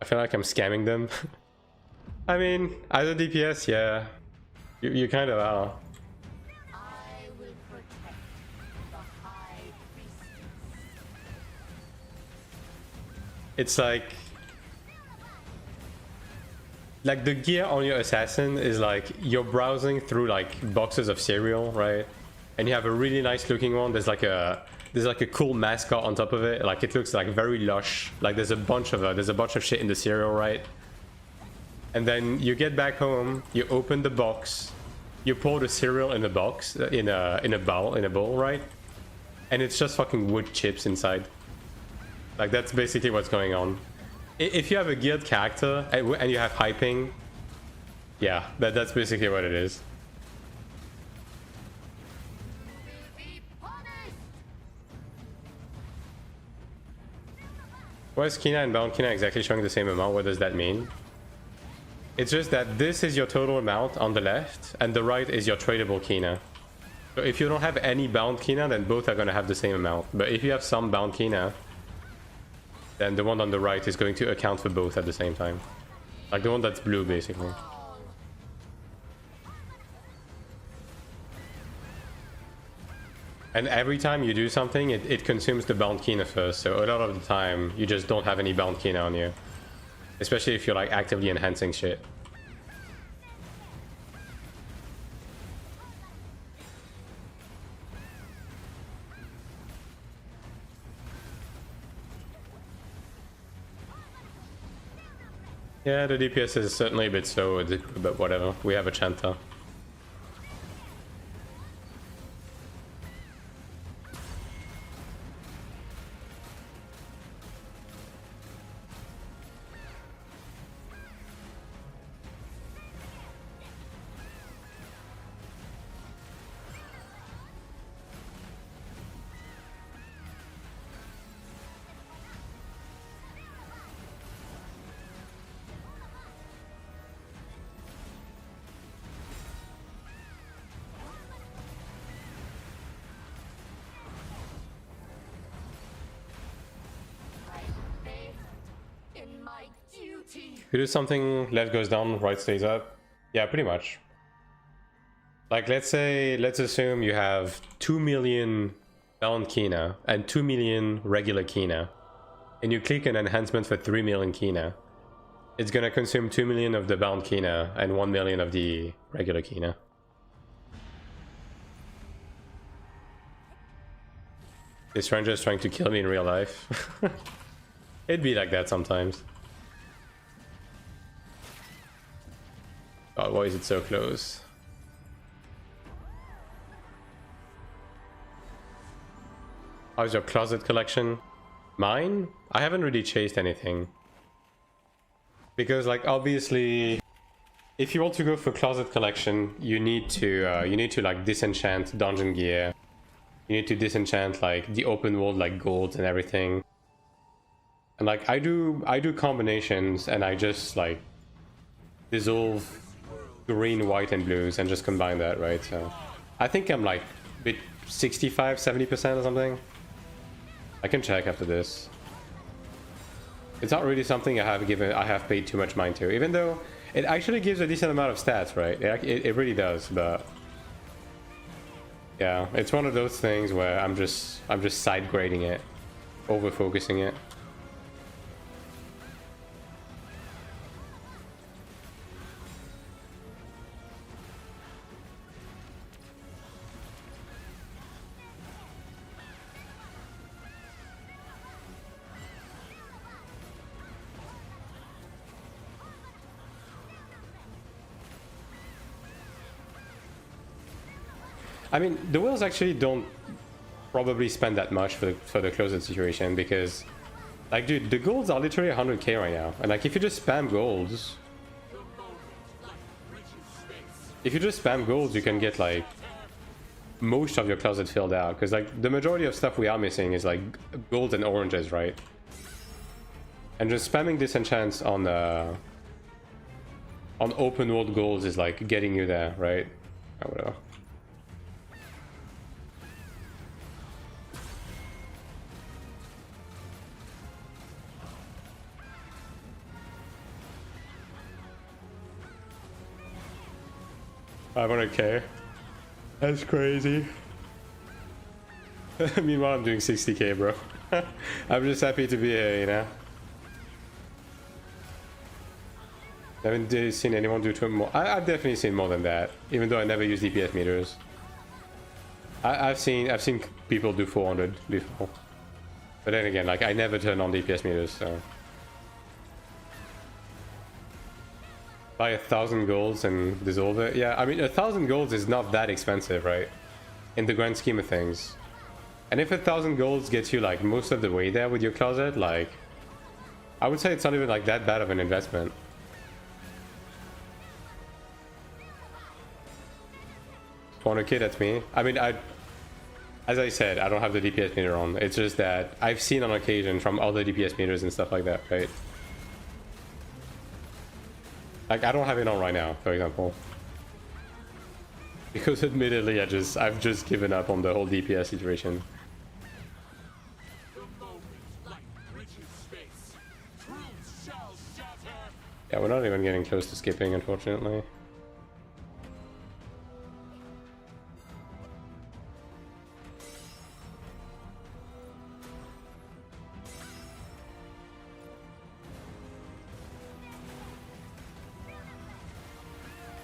I feel like I'm scamming them. I mean, as a DPS, yeah. You kind of are. I will protect the High Priestess. It's like the gear on your assassin is like you're browsing through like boxes of cereal, right? And you have a really nice looking one. There's like a cool mascot on top of it. Like it looks like very lush. Like there's a bunch of shit in the cereal, right? And then you get back home, you open the box, you pour the cereal in a box, in a bowl, right? And it's just fucking wood chips inside. Like that's basically what's going on. If you have a geared character and you have hyping, yeah, that's basically what it is. Will be punished. Why is Kina and Bound Kina exactly showing the same amount? What does that mean? It's just that this is your total amount on the left, and the right is your tradable Kina. So if you don't have any bound Kina, then both are going to have the same amount. But if you have some bound Kina, then the one on the right is going to account for both at the same time. Like the one that's blue, basically. And every time you do something, it consumes the bound Kina first. So a lot of the time, you just don't have any bound Kina on you. Especially if you're like actively enhancing shit. Yeah, the DPS is certainly a bit slow, but whatever. We have a Chanta. In my duty. If you do something, left goes down, right stays up. Yeah, pretty much. Like let's assume you have 2 million bound Kina and 2 million regular Kina. And you click an enhancement for 3 million Kina. It's gonna consume 2 million of the bound Kina and 1 million of the regular Kina. This ranger is trying to kill me in real life. It'd be like that sometimes. God, why is it so close? How's your closet collection? Mine? I haven't really chased anything. Because like obviously if you want to go for closet collection, you need to like disenchant dungeon gear. You need to disenchant like the open world like golds and everything. And like I do combinations and I just like dissolve green, white and blues and just combine that, right? So I think I'm like a bit 65-70% or something. I can check after this. It's not really something I have paid too much mind to, even though it actually gives a decent amount of stats, right? It really does, but yeah, it's one of those things where I'm just side grading it, over focusing it. I mean, the whales actually don't probably spend that much for the closet situation because, like, dude, the golds are literally 100k right now, and like, if you just spam golds, you can get like most of your closet filled out. Because like the majority of stuff we are missing is like golds and oranges, right? And just spamming disenchants on open world golds is like getting you there, right? Or whatever. $500k. That's crazy. Meanwhile, I'm doing 60k, bro. I'm just happy to be here, you know? Haven't seen anyone do 2 more. I've definitely seen more than that, even though I never use DPS meters. I've seen people do 400 before. But then again, like, I never turn on DPS meters, so. Buy 1,000 golds and dissolve it. Yeah, I mean 1,000 golds is not that expensive, right? In the grand scheme of things. And if 1,000 golds gets you like most of the way there with your closet, like I would say it's not even like that bad of an investment. $400k, that's me. I mean, as I said, I don't have the DPS meter on. It's just that I've seen on occasion from other DPS meters and stuff like that, right? Like, I don't have it on right now, for example. Because admittedly, I've just given up on the whole DPS situation. Yeah, we're not even getting close to skipping, unfortunately.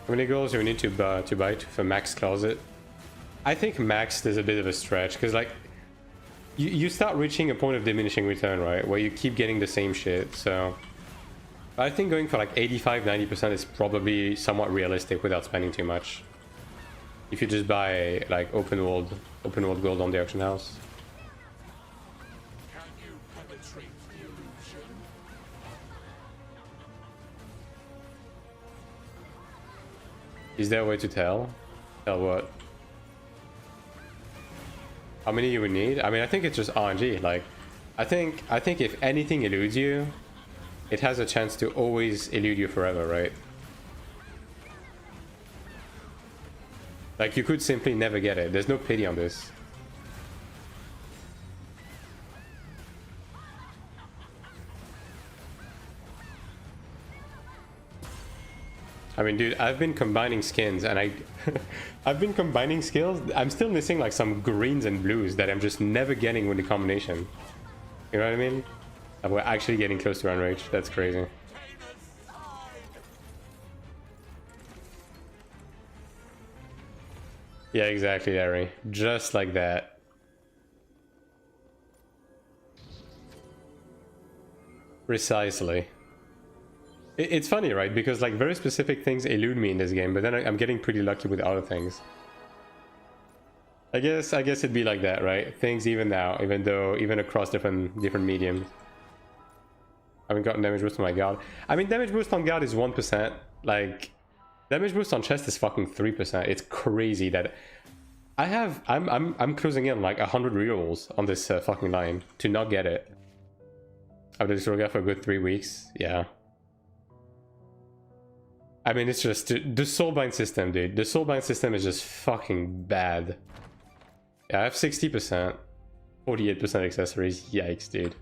How many goals do we need to buy for max closet? I think max is a bit of a stretch because like you start reaching a point of diminishing return, right? Where you keep getting the same shit. So I think going for like 85-90% is probably somewhat realistic without spending too much. If you just buy like open world gold on the auction house. Can you penetrate the illusion? Is there a way to tell? Tell what? How many you would need? I mean, I think it's just RNG. Like, I think if anything eludes you, it has a chance to always elude you forever, right? Like, you could simply never get it. There's no pity on this. I mean, dude, I've been combining skins and I've been combining skills. I'm still missing like some greens and blues that I'm just never getting with the combination. You know what I mean? And we're actually getting close to run rage. That's crazy. Yeah, exactly, Harry. Just like that. Precisely. It's funny, right? Because like very specific things elude me in this game, but then I'm getting pretty lucky with other things. I guess it'd be like that, right? Things even out, even across different mediums. I haven't gotten damage boost on my guard. I mean, damage boost on guard is 1%. Like, damage boost on chest is fucking 3%. It's crazy that I'm closing in like 100 rerolls on this fucking line to not get it. I've been this for a good 3 weeks. Yeah. I mean, it's just the soulbind system, dude. The soulbind system is just fucking bad. Yeah, I have 60%, 48% accessories. Yikes, dude.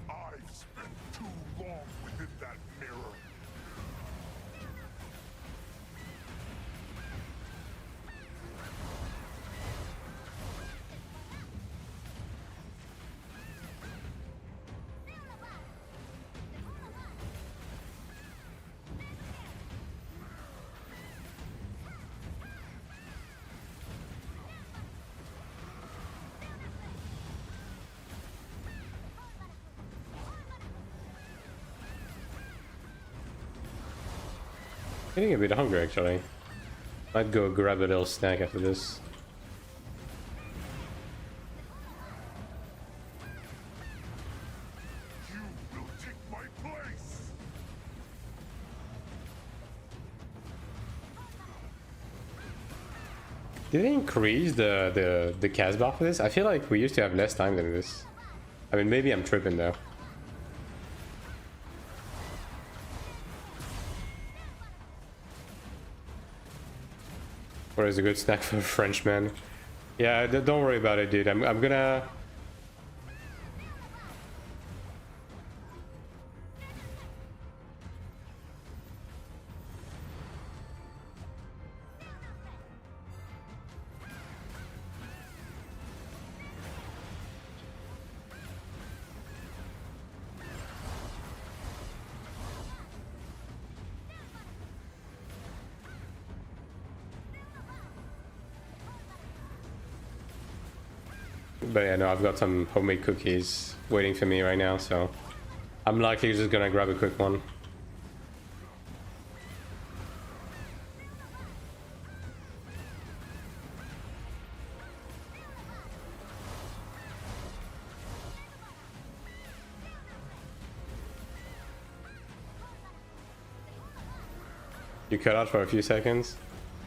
I've spent too long within that mirror. Getting a bit hungry actually. Might go grab a little snack after this. You will take my place. Did they increase the cast bar for this? I feel like we used to have less time than this. I mean, maybe I'm tripping though. Or is a good snack for a Frenchman? Yeah, don't worry about it, dude. I'm gonna. But yeah, no, I've got some homemade cookies waiting for me right now, so I'm likely just gonna grab a quick one. You cut out for a few seconds?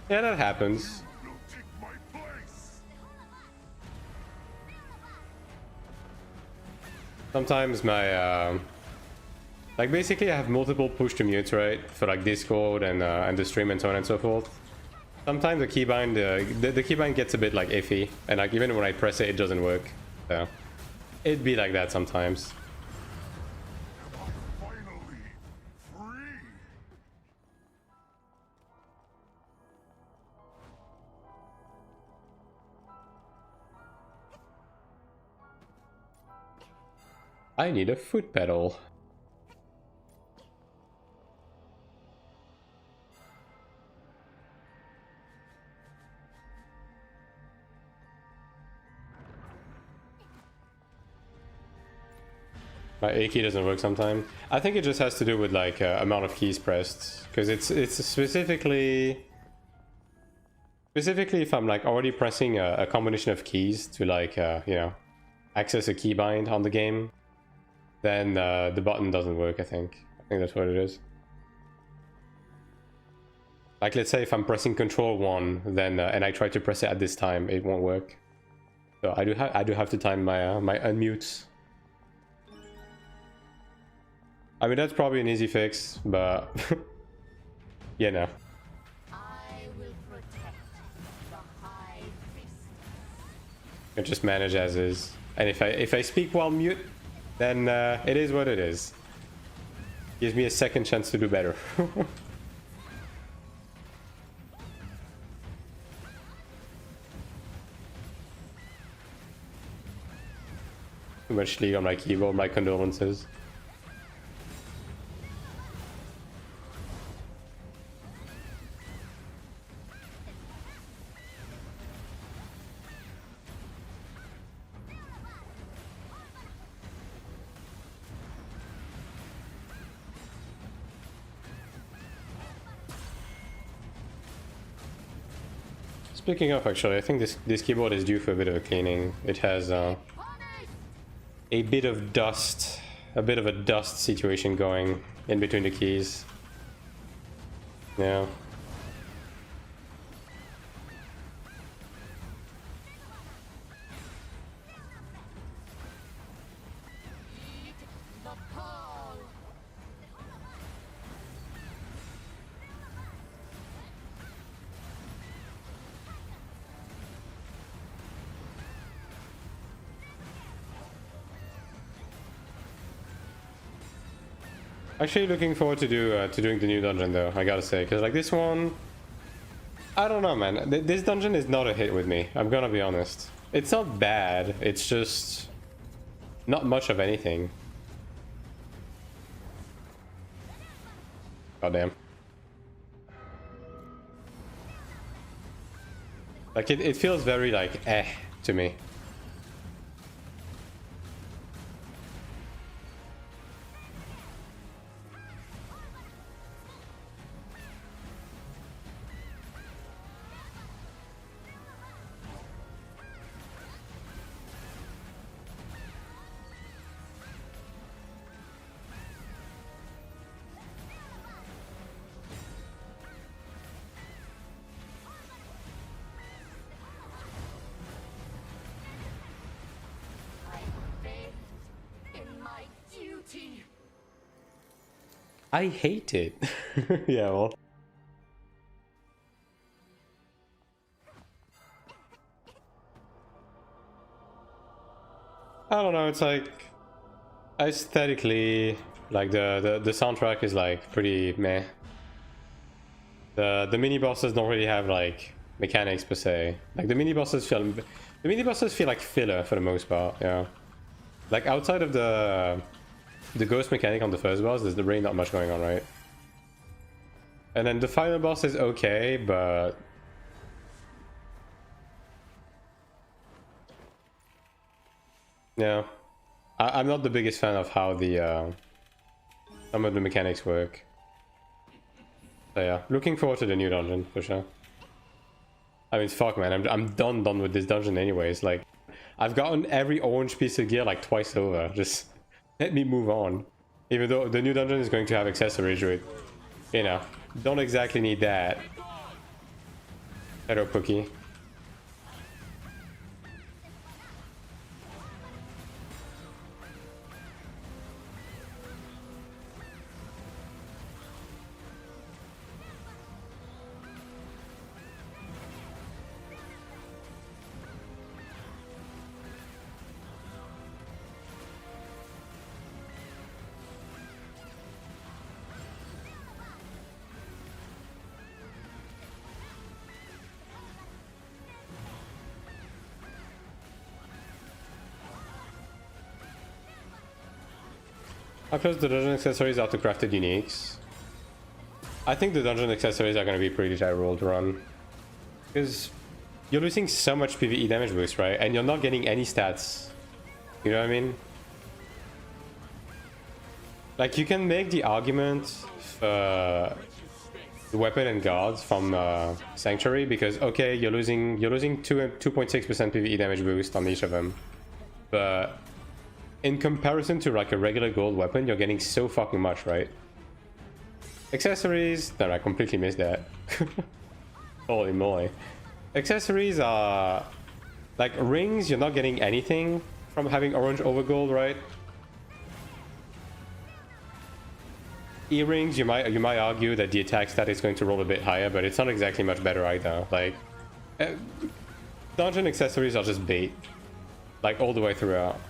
Yeah, that happens. You will take my place. Sometimes my like basically I have multiple push to mutes, right, for like Discord and the stream and so on and so forth. Sometimes the keybind the keybind gets a bit like iffy, and like even when I press it, it doesn't work. So it'd be like that sometimes. Finally, free. I need a foot pedal. My A key doesn't work sometimes. I think it just has to do with like amount of keys pressed, because it's specifically if I'm like already pressing a combination of keys to like you know, access a keybind on the game, then the button doesn't work. I think that's what it is. Like let's say if I'm pressing Control 1, then and I try to press it at this time, it won't work. So I do have to time my my unmutes. I mean, that's probably an easy fix, but yeah, no. I will protect the High Priestess. I just manage as is. And if I speak while mute, then it is what it is. Gives me a second chance to do better. Too much League on my keyboard, my condolences. Speaking of, actually, I think this keyboard is due for a bit of a cleaning. It has a bit of dust, a bit of a dust situation going in between the keys. Yeah. The call. Actually, looking forward to doing the new dungeon though. I gotta say, because like this one, I don't know, man. This dungeon is not a hit with me. I'm gonna be honest. It's not bad. It's just not much of anything. God damn. Like it feels very like to me. I failed in my duty. I hate it. Yeah, well. I don't know, it's like aesthetically like the soundtrack is like pretty meh. The mini bosses don't really have like mechanics per se. Like the mini bosses feel like filler for the most part, yeah. Like outside of the ghost mechanic on the first boss, there's really not much going on, right? And then the final boss is okay, but yeah, I'm not the biggest fan of how the some of the mechanics work. So yeah, looking forward to the new dungeon for sure. I mean, fuck, man, I'm done with this dungeon anyways. Like, I've gotten every orange piece of gear like twice over. Just let me move on. Even though the new dungeon is going to have accessories with, you know, don't exactly need that. Hello, Pookie. How close the dungeon accessories are to crafted uniques? I think the dungeon accessories are going to be pretty tight roll to run. Because you're losing so much PvE damage boost, right? And you're not getting any stats. You know what I mean? Like, you can make the argument for the weapon and guards from Sanctuary because, okay, you're losing 2.6% PvE damage boost on each of them. But in comparison to like a regular gold weapon, you're getting so fucking much, right? Accessories, no, I completely missed that. Holy moly. Accessories are like rings, you're not getting anything from having orange over gold, right? Earrings, you might argue that the attack stat is going to roll a bit higher, but it's not exactly much better either. Like, dungeon accessories are just bait, like all the way throughout.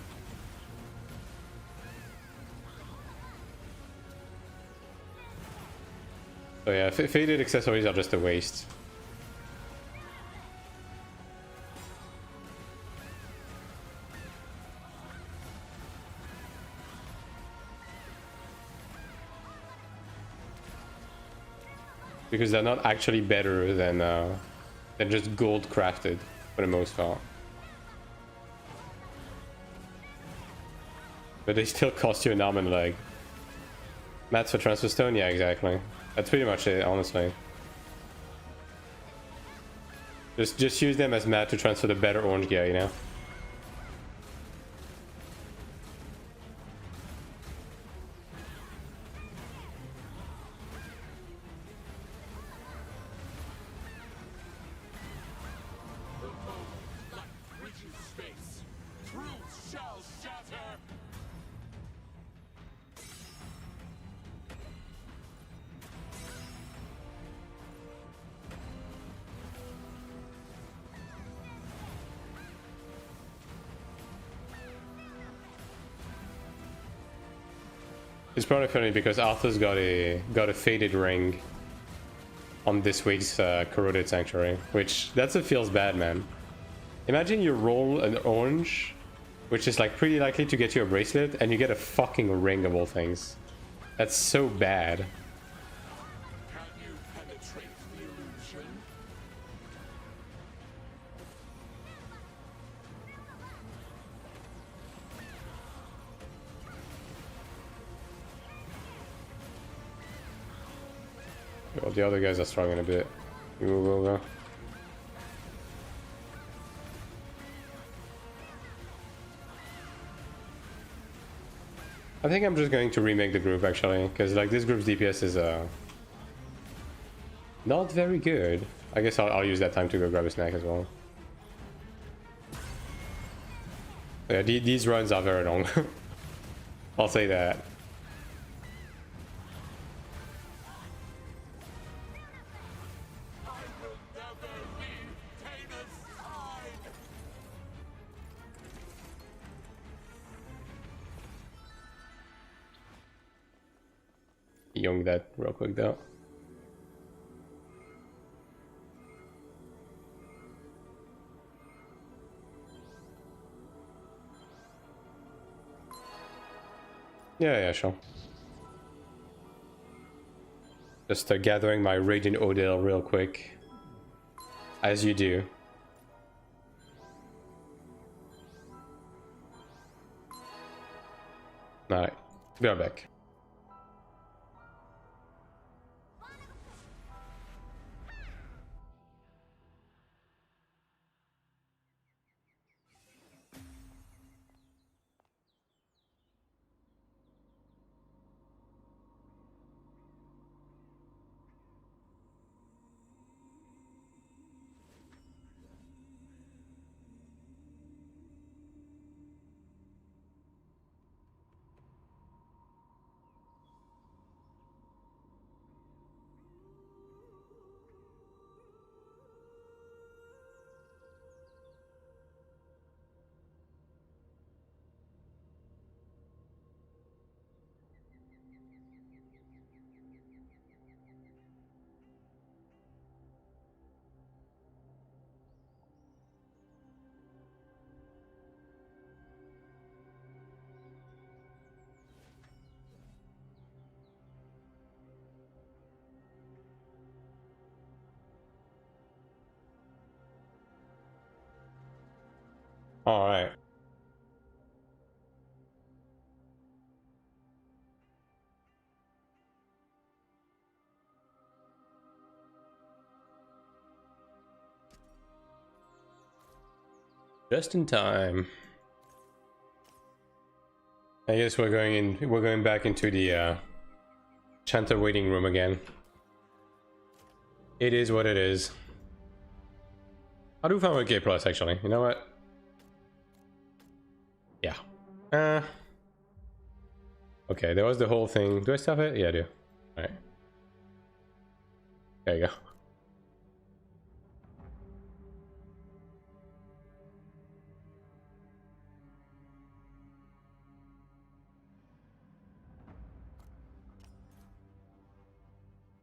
So yeah, faded accessories are just a waste. Because they're not actually better than just gold crafted for the most part. But they still cost you an arm and a leg. Mats for transfer stone, yeah, exactly. That's pretty much it, honestly. Just use them as mat to transfer the better orange gear, you know? The moment like bridges space. Truth shall shatter. It's probably funny because Arthur's got a faded ring on this week's corroded sanctuary, which that's a feels bad, man. Imagine you roll an orange, which is like pretty likely to get you a bracelet, and you get a fucking ring of all things. That's so bad. Can you penetrate the illusion? Well, the other guys are struggling a bit. You will go. I think I'm just going to remake the group actually, because like this group's DPS is not very good. I guess I'll use that time to go grab a snack as well. Yeah, these runs are very long. I'll say that. I will never leave Tana's side. Young that real quick though. Yeah, sure. Just gathering my Radiant Odell real quick. As you do. Alright, be right back. All right. Just in time. I guess we're going back into the Chanter waiting room again. It is what it is. I'll do 500k plus actually. You know what? Yeah. Okay, there was the whole thing. Do I still have it? Yeah, I do. Alright. There you go.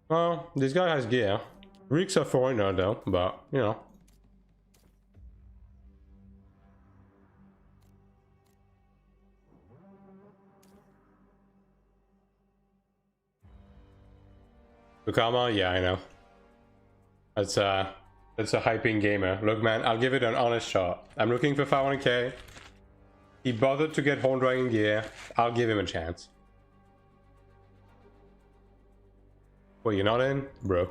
Well, this guy has gear. Rick's a foreigner though, but you know. Bukama? Yeah, I know. That's a hyping gamer. Look man, I'll give it an honest shot. I'm looking for 500k. He bothered to get Horn Dragon gear. I'll give him a chance. Well, you're not in? Bro.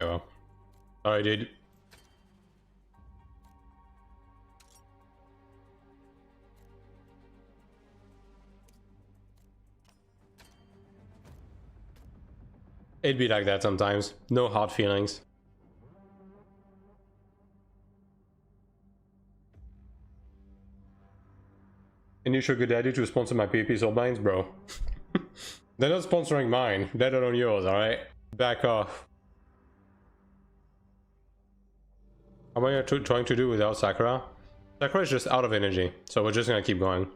well. Sorry, dude. It'd be like that sometimes. No hard feelings. And you should good idea to sponsor my PvP soul mines, bro. They're not sponsoring mine. They're not on yours, alright? Back off. How am I trying to do without Sakura? Sakura is just out of energy, so we're just gonna keep going.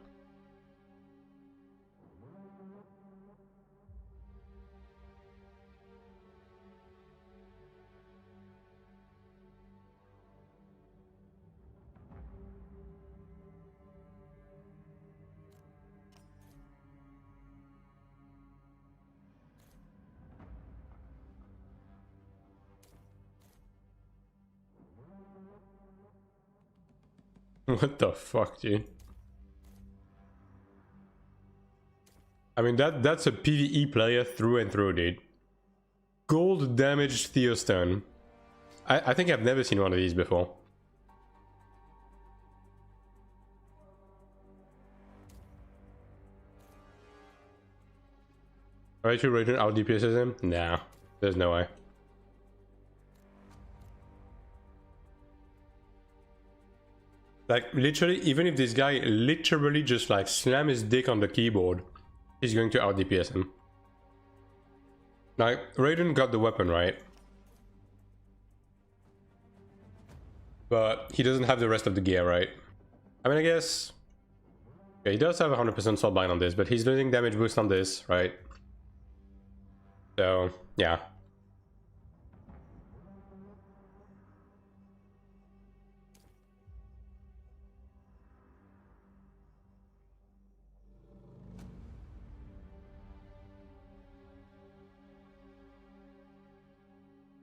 What the fuck, dude? I mean, that's a PvE player through and through, dude. Gold damaged Theostone. I think I've never seen one of these before. Are you rating out DPSs him? Nah, there's no way. Like, literally, even if this guy literally just like slam his dick on the keyboard, he's going to out DPS him. Like, Raiden got the weapon, right? But he doesn't have the rest of the gear, right? I mean, I guess... Yeah, he does have 100% soulbind on this, but he's losing damage boost on this, right? So, yeah.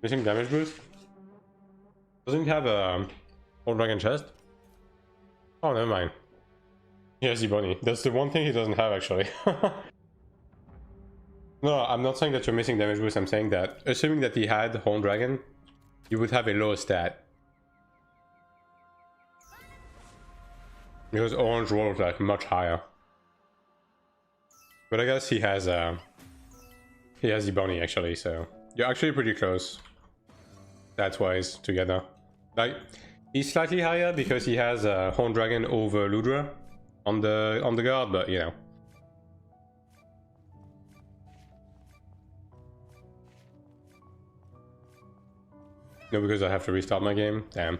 Missing damage boost? Doesn't he have a old dragon chest? Oh, never mind. He has Ebony. That's the one thing he doesn't have, actually. No, I'm not saying that you're missing damage boost. I'm saying that, assuming that he had Horn Dragon, you would have a lower stat. Because Orange rolls like much higher. But I guess he has Ebony actually, so you're actually pretty close. That's wise together. Like, he's slightly higher because he has Horn Dragon over Ludra on the guard, but you know. No, because I have to restart my game. Damn.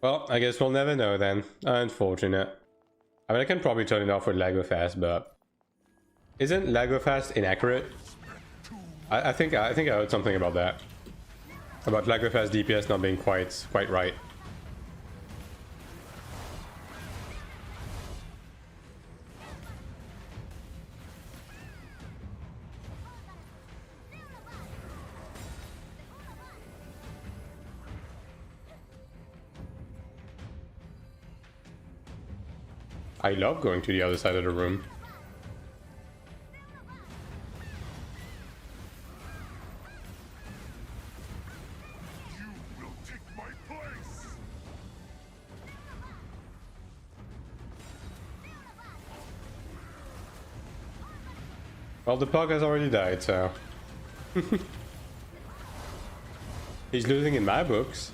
Well, I guess we'll never know then. Unfortunate. I mean, I can probably turn it off with Lago Fast, but isn't Lago Fast inaccurate? I think I heard something about that. About Lago Fast DPS not being quite right. I love going to the other side of the room. You will take my place. Well, the pug has already died, so... He's losing in my books.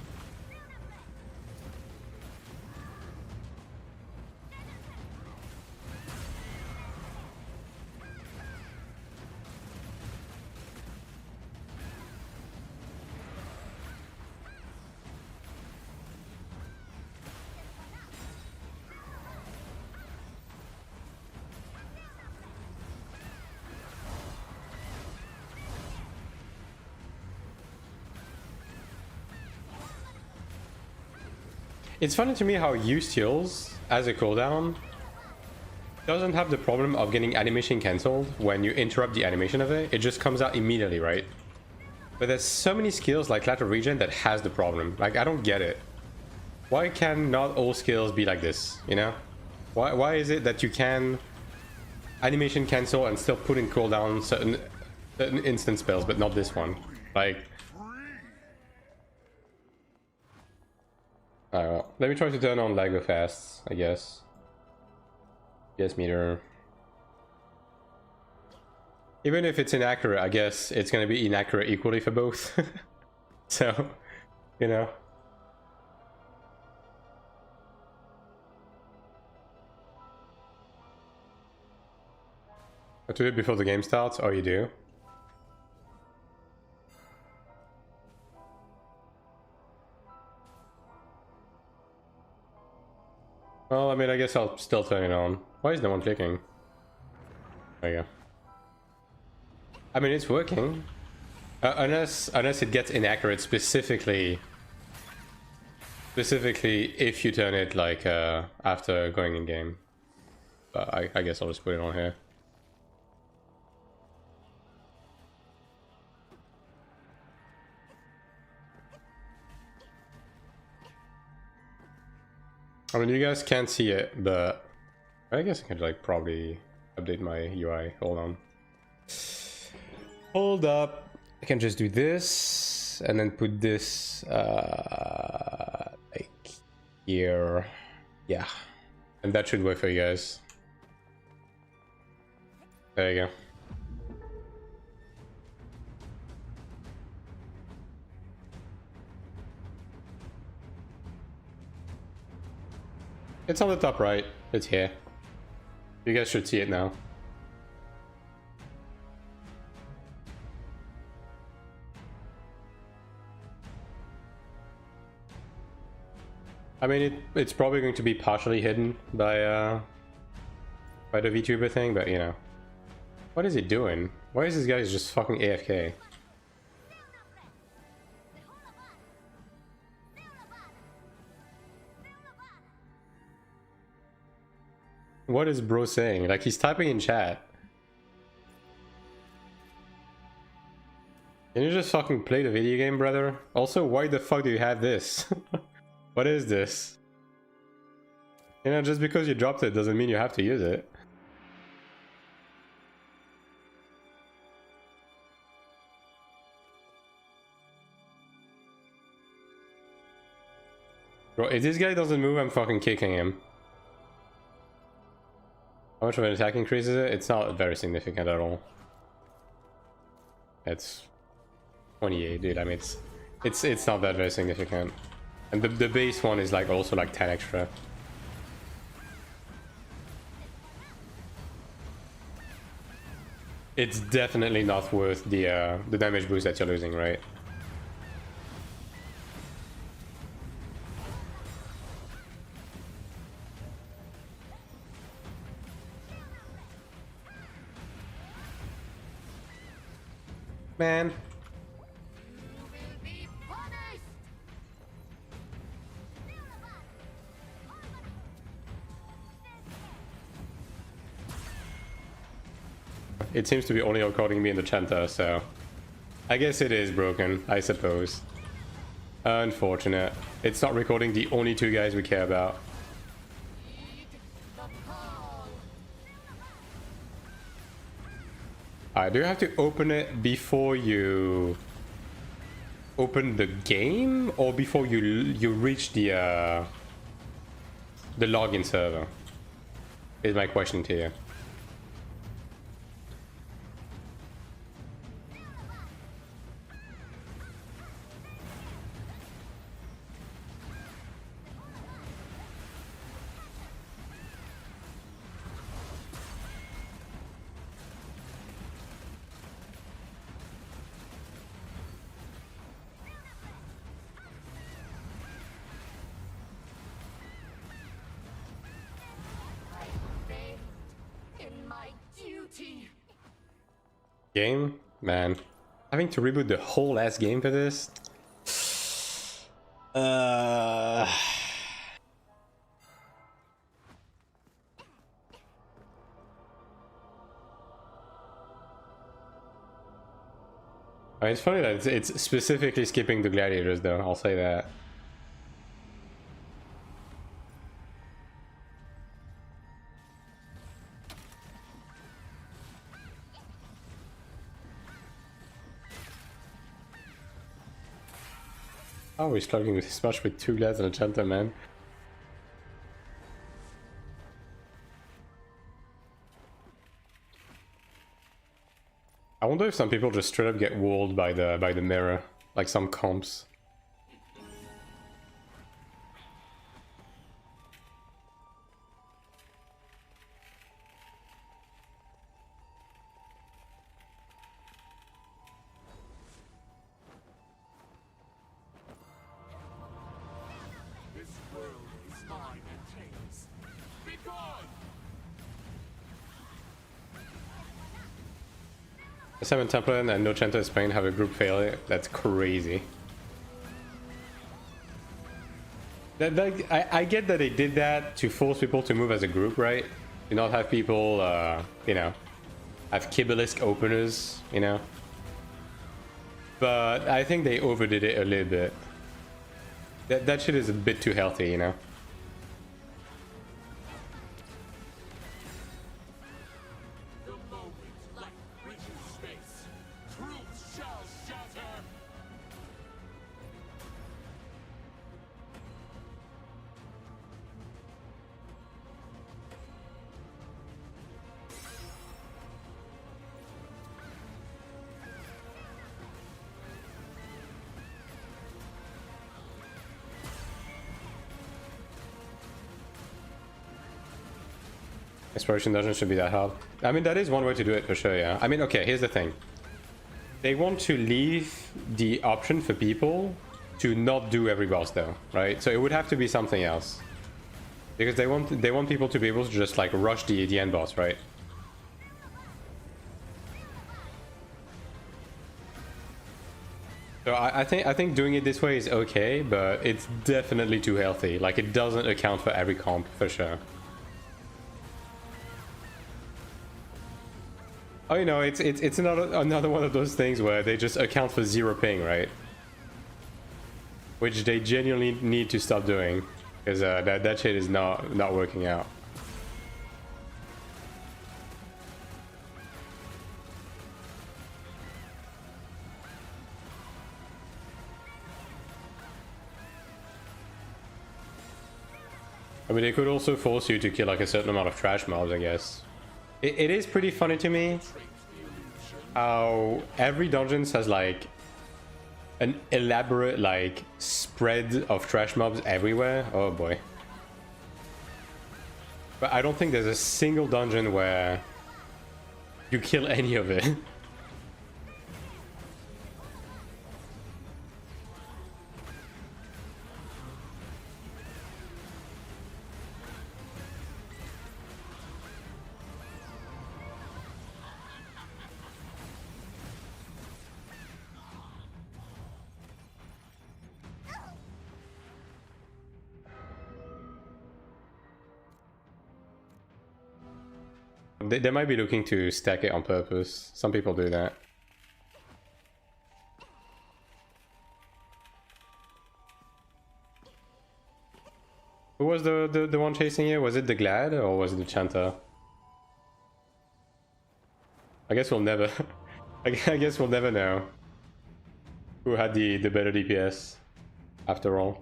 It's funny to me how used heals as a cooldown doesn't have the problem of getting animation cancelled when you interrupt the animation of it. It just comes out immediately, right? But there's so many skills like Lateral Regen that has the problem. Like, I don't get it. Why can not all skills be like this, you know? Why is it that you can animation cancel and still put in cooldown certain instant spells, but not this one. Like, alright, well, let me try to turn on Lego fast, I guess. Yes, meter. Even if it's inaccurate, I guess it's gonna be inaccurate equally for both. So, you know. But do it before the game starts? Oh, you do? Well, I mean, I guess I'll still turn it on. Why is no one clicking? There you go. I mean, it's working. Unless it gets inaccurate specifically if you turn it like after going in game. But I guess I'll just put it on here. I mean, you guys can't see it, but I guess I can like probably update my UI. Hold on. Hold up. I can just do this and then put this like here. Yeah. And that should work for you guys. There you go. It's on the top right. It's here. You guys should see it now. I mean, it's probably going to be partially hidden by the VTuber thing, but you know. What is he doing? Why is this guy just fucking AFK? What is bro saying? Like, he's typing in chat. Can you just fucking play the video game, brother? Also, why the fuck do you have this? What is this? You know, just because you dropped it doesn't mean you have to use it. Bro, if this guy doesn't move, I'm fucking kicking him. How much of an attack increase is it? It's not very significant at all. It's 28, dude. I mean, it's not that very significant. And the base one is like also like 10 extra. It's definitely not worth the damage boost that you're losing, right? Man. It seems to be only recording me in the Chanta, so I guess it is broken, I suppose. Unfortunate. It's not recording the only two guys we care about. Do you have to open it before you open the game, or before you reach the login server? Is my question to you. Game? Man. Having to reboot the whole ass game for this? I mean, it's funny that it's specifically skipping the gladiators though, I'll say that. Oh, we're struggling this much with 2 glads and a Chanta, man. I wonder if some people just straight up get walled by the mirror, like some comps. This world is mine and Taylor's. Be gone! The 7 Templin and no Chanta Spain have a group failure. That's crazy. I get that they did that to force people to move as a group, right? Do not have people, you know, have Kibalisk openers, you know? But I think they overdid it a little bit. That shit is a bit too healthy, you know? The moment light reaches space, truth shall shatter! Exploration dungeon should be that hard. I mean, that is one way to do it for sure, yeah. I mean, okay, here's the thing. They want to leave the option for people to not do every boss though, right? So it would have to be something else. Because they want people to be able to just like rush the end boss, right? So I think doing it this way is okay, but it's definitely too healthy. Like it doesn't account for every comp for sure. Oh, you know, it's another one of those things where they just account for 0 ping, right? Which they genuinely need to stop doing, because that shit is not working out. I mean, they could also force you to kill like a certain amount of trash mobs, I guess. It is pretty funny to me how every dungeon has like an elaborate like spread of trash mobs everywhere. Oh boy. But I don't think there's a single dungeon where you kill any of it. They might be looking to stack it on purpose. Some people do that. Who was the one chasing you? Was it the Glad or was it the Chanta? I guess we'll never I guess we'll never know who had the better DPS after all.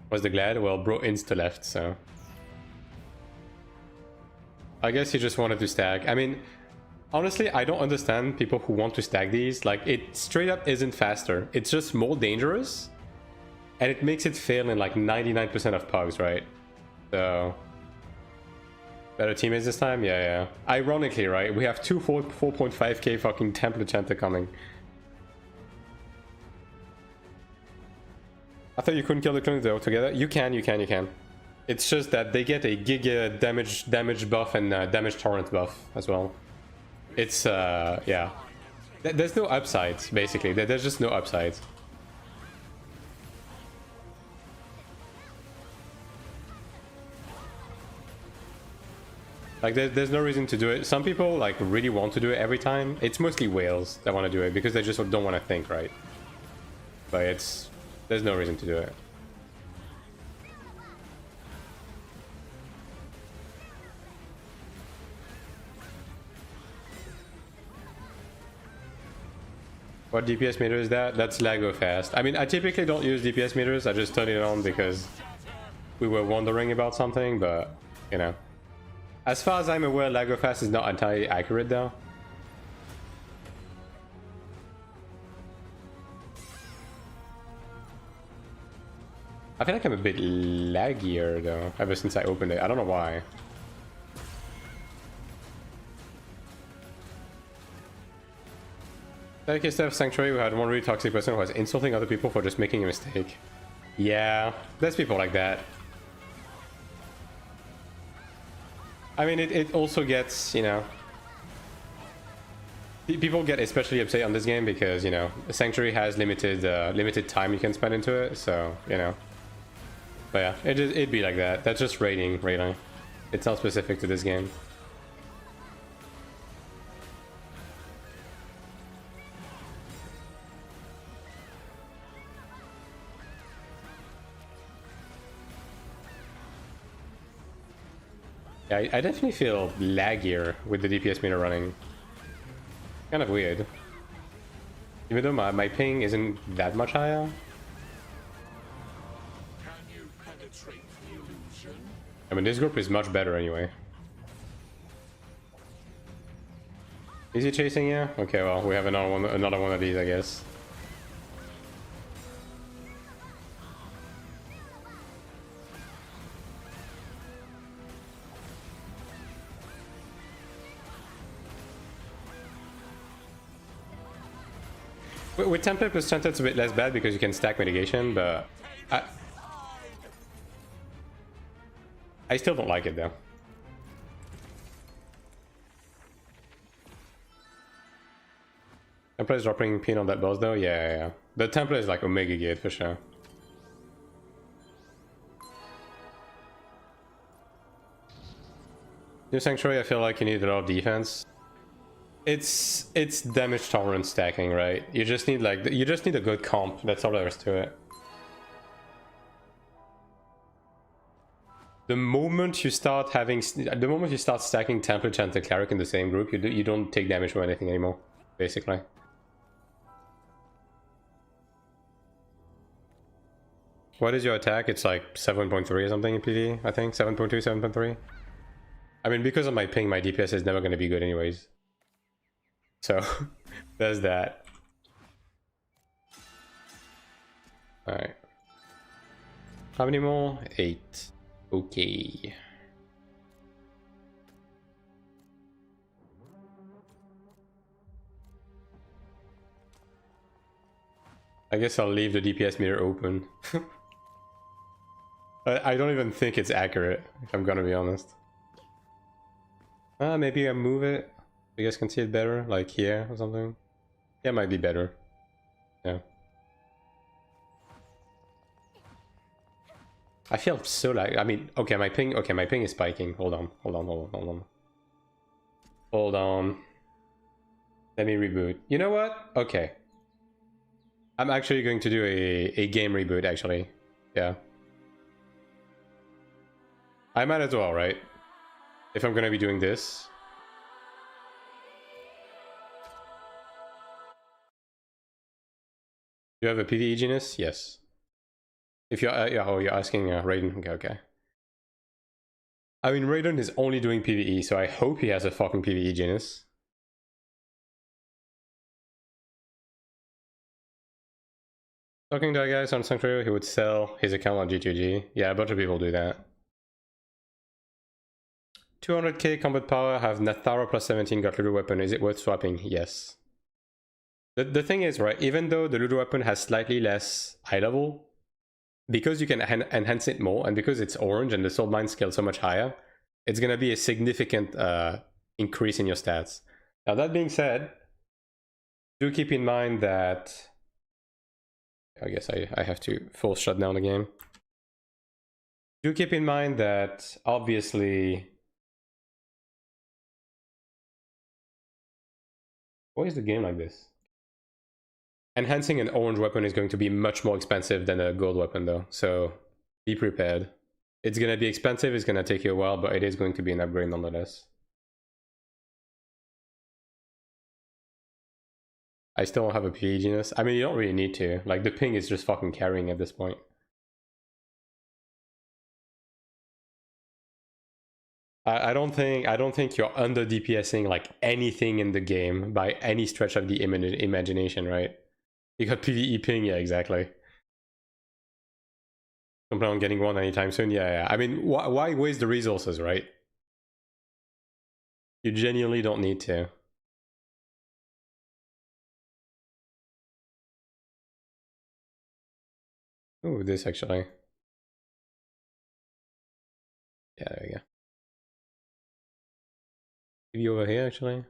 Was the Glad? Well, bro insta left, so I guess he just wanted to stack. I mean, honestly, I don't understand people who want to stack these. Like, it straight up isn't faster. It's just more dangerous. And it makes it fail in like 99% of pugs, right? So... better teammates this time? Yeah, yeah. Ironically, right? We have two 4.5k fucking Templar Chanta coming. I thought you couldn't kill the Cleric though together. You can. It's just that they get a giga damage buff and damage torrent buff as well. It's yeah. There's no upsides basically. There's just no upsides. Like there's no reason to do it. Some people like really want to do it every time. It's mostly whales that want to do it because they just don't want to think, right? But there's no reason to do it. What DPS meter is that? That's Lago Fast. I mean, I typically don't use DPS meters. I just turn it on because we were wondering about something, but, you know. As far as I'm aware, Lago Fast is not entirely accurate, though. I feel like I'm a bit laggier, though, ever since I opened it. I don't know why. Like instead of Sanctuary, we had one really toxic person who was insulting other people for just making a mistake. Yeah, there's people like that. I mean, it also gets, you know... People get especially upset on this game because, you know, Sanctuary has limited time you can spend into it, so, you know. But yeah, it'd be like that. That's just rating, really. It's not specific to this game. Yeah, I definitely feel laggier with the DPS meter running. Kind of weird. Even though my ping isn't that much higher. Can you penetrate the illusion? I mean, this group is much better anyway. Is he chasing you? Okay, well, we have another one of these, I guess. With template plus template, it's a bit less bad because you can stack mitigation, but I still don't like it though. Template is dropping pin on that boss though? Yeah. The template is like Omega Gate for sure. New Sanctuary, I feel like you need a lot of defense. It's damage tolerance stacking, right? You just need a good comp. That's all there is to it. The moment you start stacking template and cleric in the same group, you don't take damage from anything anymore, basically. What is your attack? It's like 7.3 or something in PvE, I think. 7.2, 7.3. I mean, because of my ping, my DPS is never going to be good anyways. So, there's that. Alright. How many more? 8. Okay. I guess I'll leave the DPS meter open. I don't even think it's accurate, if I'm gonna be honest. Maybe I move it. You guys can see it better, like here or something. Yeah, it might be better. Yeah. I feel so like, I mean, okay, my ping is spiking. Hold on. Hold on. Let me reboot. You know what? Okay. I'm actually going to do a game reboot, actually. Yeah. I might as well, right? If I'm gonna be doing this. Do you have a PvE genius? Yes. If you're, you're asking Raiden. Okay. I mean, Raiden is only doing PvE, so I hope he has a fucking PvE genius. Talking to a guy on Sanctuary, he would sell his account on G2G. Yeah, a bunch of people do that. 200k combat power, have Nathara plus 17, got Ludo weapon. Is it worth swapping? Yes. The thing is, right, even though the Ludo weapon has slightly less high level, because you can enhance it more, and because it's orange and the soul mine scale so much higher, it's gonna be a significant increase in your stats. Now that being said, do keep in mind that... I guess I have to force shut down the game. Do keep in mind that, obviously... Why is the game like this? Enhancing an orange weapon is going to be much more expensive than a gold weapon though, so be prepared. It's gonna be expensive, it's gonna take you a while, but it is going to be an upgrade nonetheless. I still don't have a PE genius. I mean, you don't really need to. Like, the ping is just fucking carrying at this point. I don't think you're under DPSing like anything in the game by any stretch of the imagination, right? You got PvE ping, yeah, exactly. Don't plan on getting one anytime soon, yeah. I mean, why waste the resources, right? You genuinely don't need to. Ooh, this actually. Yeah, there we go. Maybe over here, actually.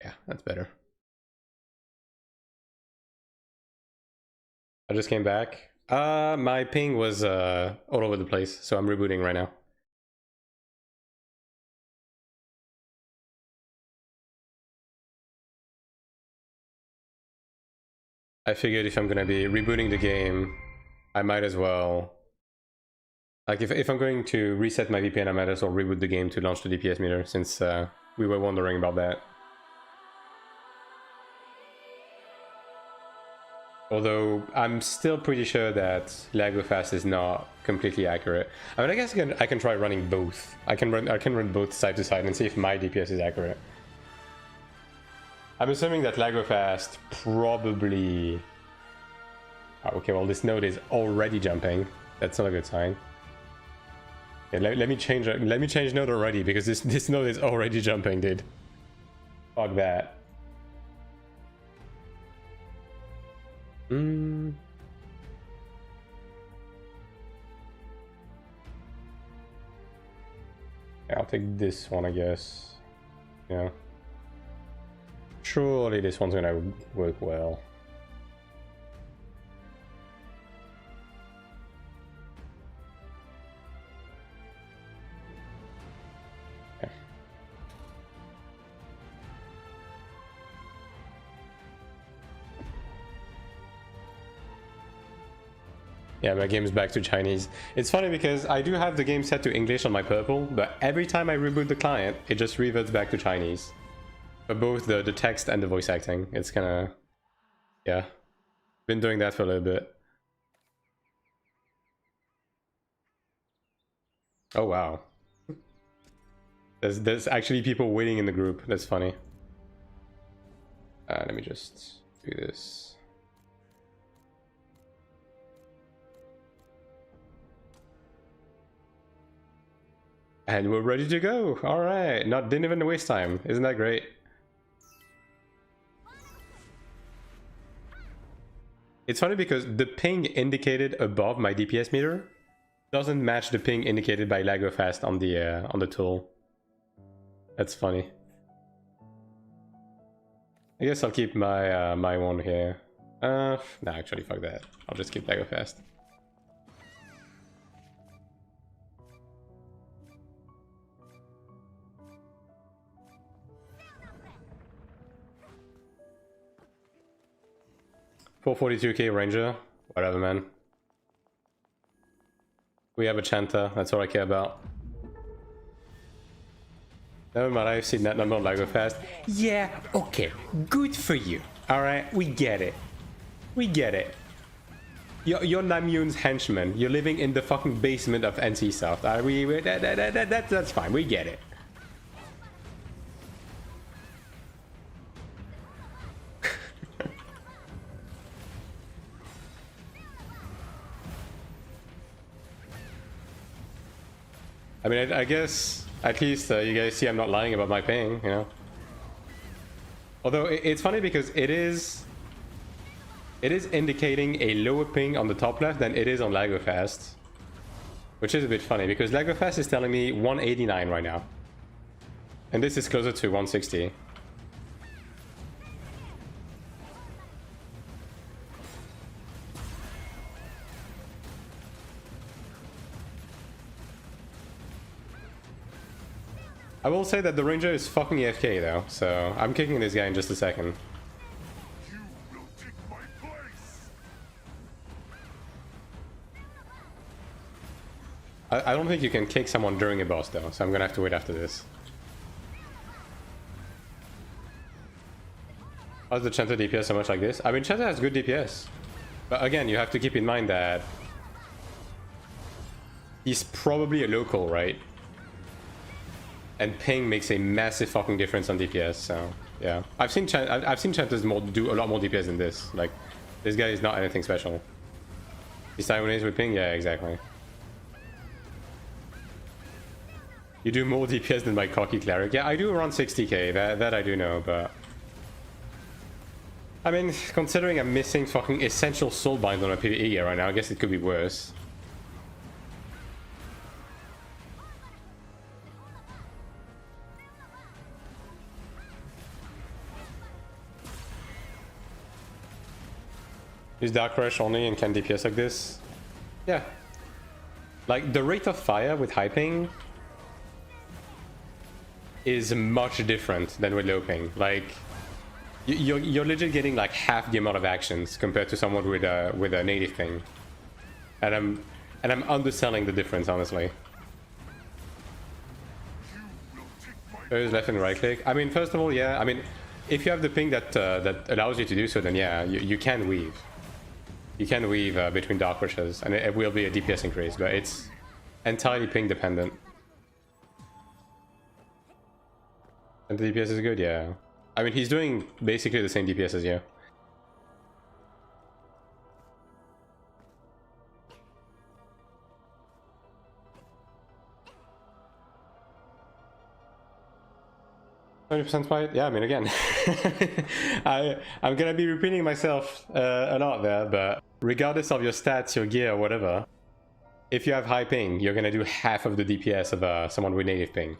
Yeah, that's better. I just came back. My ping was all over the place, so I'm rebooting right now. I figured if I'm gonna be rebooting the game, I might as well... Like, if I'm going to reset my VPN, I might as well reboot the game to launch the DPS meter, since we were wondering about that. Although, I'm still pretty sure that LagoFast is not completely accurate. I mean, I guess I can try running both. I can run both side to side and see if my DPS is accurate. I'm assuming that LagoFast probably... Oh, okay, well, this node is already jumping. That's not a good sign. Yeah, let me change node already, because this node is already jumping, dude. Fuck that. Yeah, I'll take this one, I guess. Yeah. Surely this one's gonna work well. Yeah, my game is back to Chinese. It's funny because I do have the game set to English on my purple, but every time I reboot the client, it just reverts back to Chinese. For both the text and the voice acting. It's kinda... yeah. Been doing that for a little bit. Oh wow. There's actually people waiting in the group. That's funny. Let me just do this. And we're ready to go. All right, didn't even waste time. Isn't that great? It's funny because the ping indicated above my DPS meter doesn't match the ping indicated by LagoFast on the tool. That's funny. I guess I'll keep my my one here. Nah, actually, fuck that. I'll just keep LagoFast. $442k Ranger, whatever, man. We have a Chanta, that's all I care about. Never mind, I've seen that number on LagoFast. Yeah, okay, good for you. Alright, we get it. We get it. You're Namyoon's henchman. You're living in the fucking basement of NCSoft. Are we? That's fine, we get it. I mean, I guess at least you guys see I'm not lying about my ping, you know. Although it's funny because it is indicating a lower ping on the top left than it is on LagoFast, which is a bit funny because LagoFast is telling me 189 right now, and this is closer to 160. I will say that the Ranger is fucking AFK though, so I'm kicking this guy in just a second. You will take my place. I don't think you can kick someone during a boss though, so I'm gonna have to wait after this. How's the Chanter DPS so much like this? I mean, Chanter has good DPS. But again, you have to keep in mind that he's probably a local, right? And ping makes a massive fucking difference on DPS, so yeah. I've seen Chanters do a lot more DPS than this. Like, this guy is not anything special. He's Taiwanese with ping? Yeah, exactly. You do more DPS than my cocky Cleric. Yeah, I do around 60k, that I do know, but... I mean, considering I'm missing fucking essential soulbind on a PvE right now, I guess it could be worse. Use Dark Rush only and can DPS like this? Yeah. Like, the rate of fire with high ping is much different than with low ping. Like, you're legit getting like half the amount of actions compared to someone with a native ping. And I'm underselling the difference, honestly. There's left and right click. I mean, first of all, yeah. I mean, if you have the ping that that allows you to do so, then yeah, you can weave. You can weave between Dark Rushes, and it will be a DPS increase, but it's entirely ping dependent. And the DPS is good, yeah. I mean, he's doing basically the same DPS as you. %, fight? Yeah, I mean, again, I'm gonna be repeating myself a lot there, but regardless of your stats, your gear, or whatever, if you have high ping, you're gonna do half of the DPS of someone with native ping.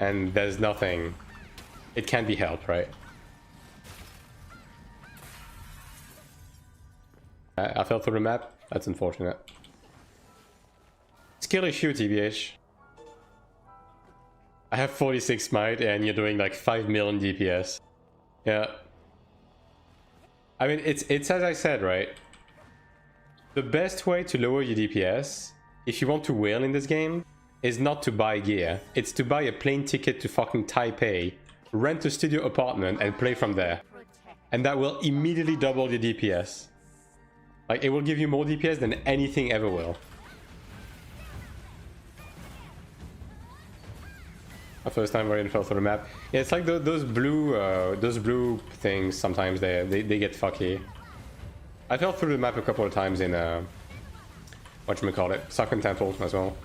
And there's nothing, it can't be helped, right? I fell through the map, that's unfortunate. Skill issue, TBH. I have 46 smite and you're doing like 5 million DPS. Yeah. I mean, it's as I said, right? The best way to lower your DPS, if you want to win in this game, is not to buy gear. It's to buy a plane ticket to fucking Taipei, rent a studio apartment and play from there. And that will immediately double your DPS. Like, it will give you more DPS than anything ever will. My first time where I fell through the map. Yeah, it's like those blue things, sometimes they get fucky. I fell through the map a couple of times in, whatchamacallit, Sakun Temple as well.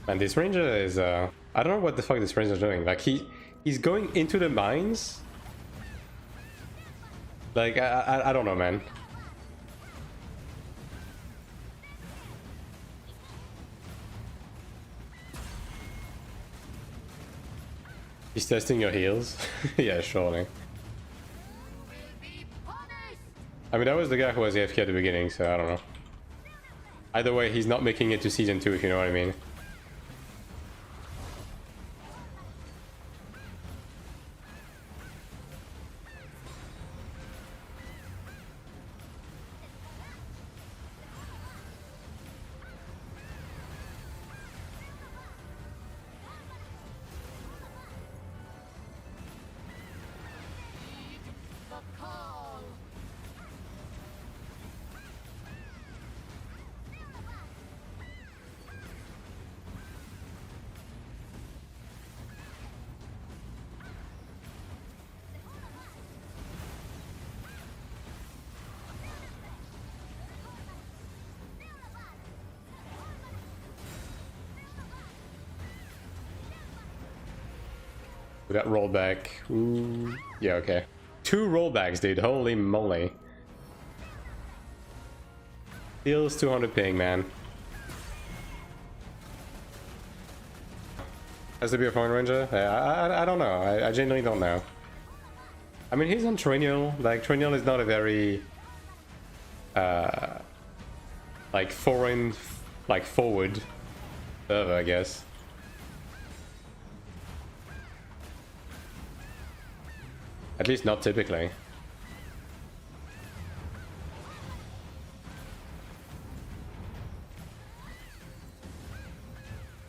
And this ranger is, I don't know what the fuck this ranger is doing. Like, he's going into the mines. Like, I don't know, man. He's testing your heals. Yeah, surely. I mean, that was the guy who was AFK at the beginning, so I don't know. Either way, he's not making it to season 2, if you know what I mean. That rollback. Ooh. Yeah, okay. 2 rollbacks, dude. Holy moly. Feels 200 ping, man. Has to be a point ranger? I don't know. I genuinely don't know. I mean, he's on Trinial. Like, Trinial is not a very... like, foreign... like, forward server, I guess. At least not typically.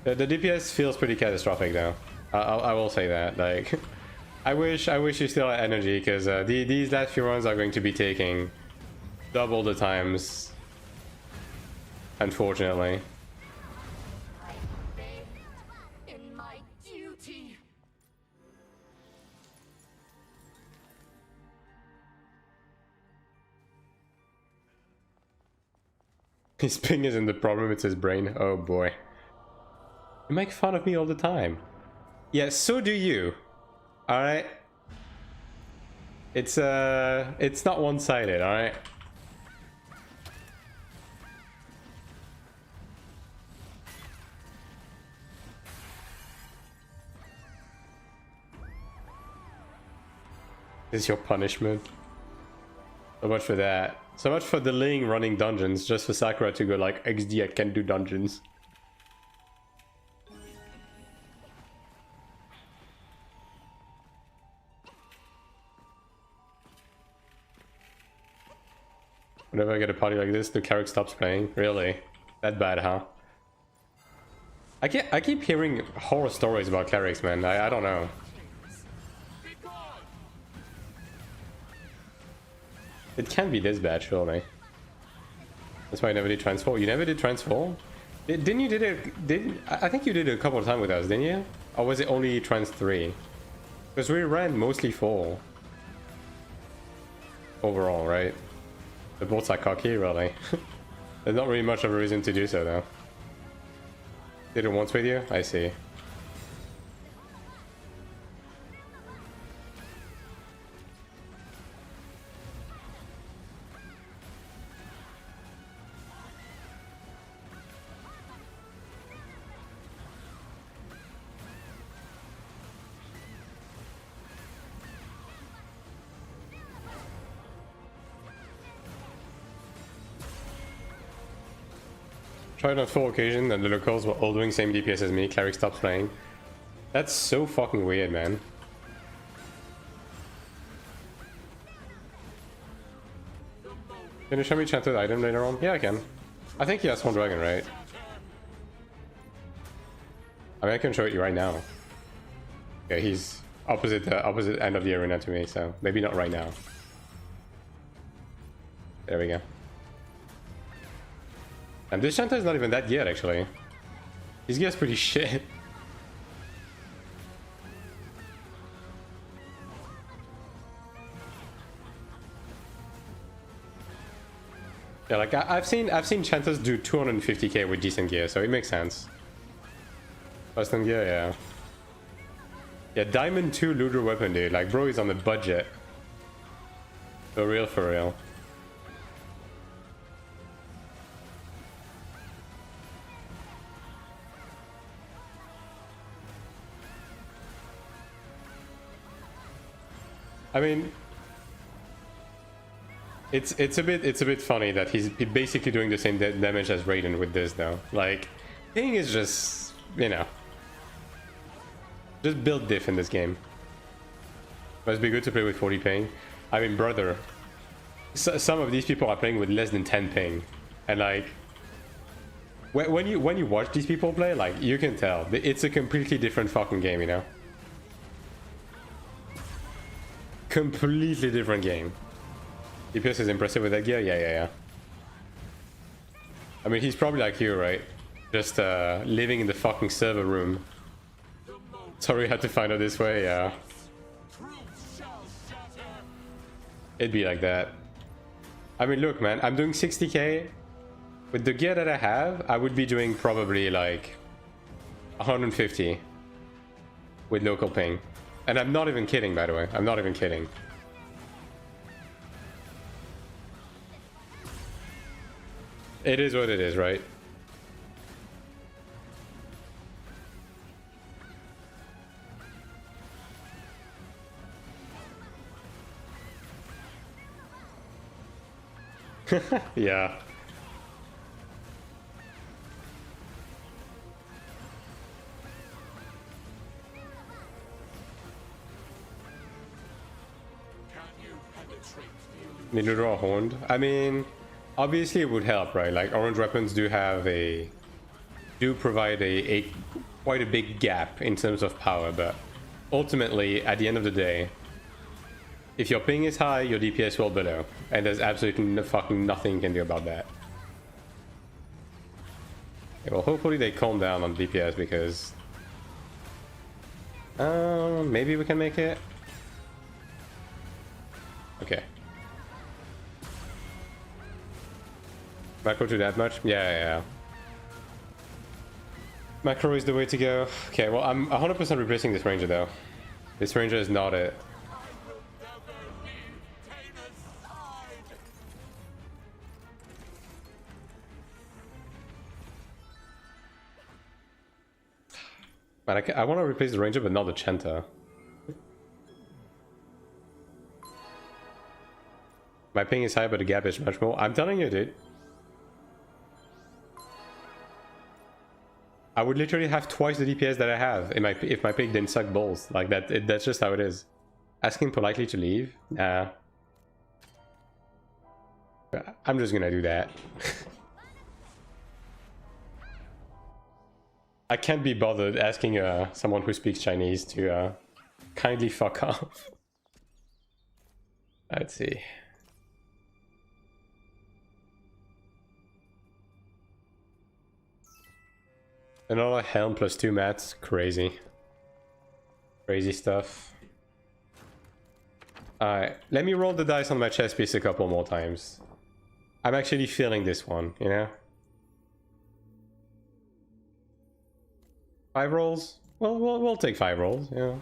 The DPS feels pretty catastrophic though. I will say that. Like, I wish you still had energy, because these last few runs are going to be taking double the times. Unfortunately. I faith in my duty. His ping isn't the problem, it's his brain. Oh boy. You make fun of me all the time. Yeah, so do you. Alright? It's not one-sided, alright? This is your punishment. So much for that. So much for delaying running dungeons, just for Sakura to go like, XD, I can't do dungeons. Whenever I get a party like this, the Cleric stops playing. Really? That bad, huh? I keep hearing horror stories about Clerics, man. I don't know. Be gone! It can't be this bad, surely. That's why I never did Transform. You never did Transform? Didn't you did it? I think you did it a couple of times with us, didn't you? Or was it only Trans 3? Because we ran mostly 4. Overall, right? The bots are cocky, really. There's not really much of a reason to do so, though. Did it once with you? I see. Tried on 4 occasions and the locals were all doing same DPS as me. Cleric stopped playing. That's so fucking weird, man. Can you show me chanted item later on? Yeah, I can. I think he has one dragon, right? I mean, I can show it you right now. Okay, he's opposite end of the arena to me, so maybe not right now. There we go. And this Shanta is not even that geared, actually. His gear's pretty shit. Yeah, like I've seen Chantas do 250k with decent gear, so it makes sense. Custom gear, yeah. Yeah, Diamond 2 looter weapon, dude. Like, bro is on a budget. For real, for real. I mean, it's a bit funny that he's basically doing the same damage as Raiden with this, though. Like, King is just, you know, just build diff in this game. Must be good to play with 40 ping. I mean, brother, some of these people are playing with less than 10 ping, and like, when you watch these people play, like, you can tell it's a completely different fucking game, you know. Completely different game. DPS is impressive with that gear? Yeah. I mean, he's probably like you, right? Just living in the fucking server room. Sorry I had to find out this way, yeah. It'd be like that. I mean, look, man, I'm doing 60k. With the gear that I have, I would be doing probably like 150 with local ping. And I'm not even kidding, by the way. I'm not even kidding. It is what it is, right? Yeah. penetrate Need to draw a horned. I mean, obviously it would help, right? Like orange weapons do provide a quite a big gap in terms of power, but ultimately at the end of the day, if your ping is high, your DPS will below, and there's absolutely fucking nothing you can do about that. Okay, well, hopefully they calm down on DPS because maybe we can make it. Okay. Macro do that much? Yeah. Macro is the way to go. Okay, well, I'm 100% replacing this ranger though. This ranger is not it. Man, I want to replace the ranger, but not the Chenta. My ping is high, but the gap is much more. I'm telling you, dude. I would literally have twice the DPS that I have if my ping didn't suck balls. Like that. That's just how it is. Asking politely to leave? Nah. I'm just gonna do that. I can't be bothered asking someone who speaks Chinese to kindly fuck off. Let's see. Another helm plus 2 mats. Crazy. Crazy stuff. Alright, let me roll the dice on my chess piece a couple more times. I'm actually feeling this one, you know? 5 rolls? Well, we'll take 5 rolls, yeah.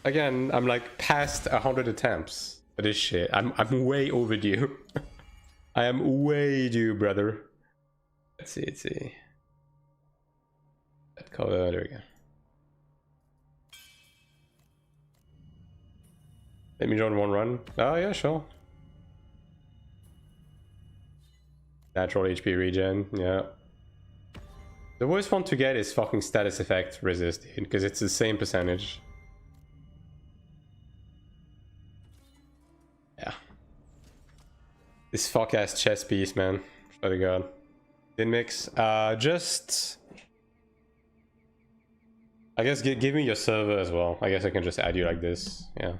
Again, I'm like past 100 attempts for this shit. I'm way overdue. I am way due, brother. Let's see. That color, there we go. Let me join one run. Oh yeah, sure. Natural HP regen, yeah. The worst one to get is fucking status effect resist, because it's the same percentage. Yeah. This fuck ass chess piece, man. Swear to God. Didn't mix. Just. I guess give me your server as well. I guess I can just add you like this. Yeah.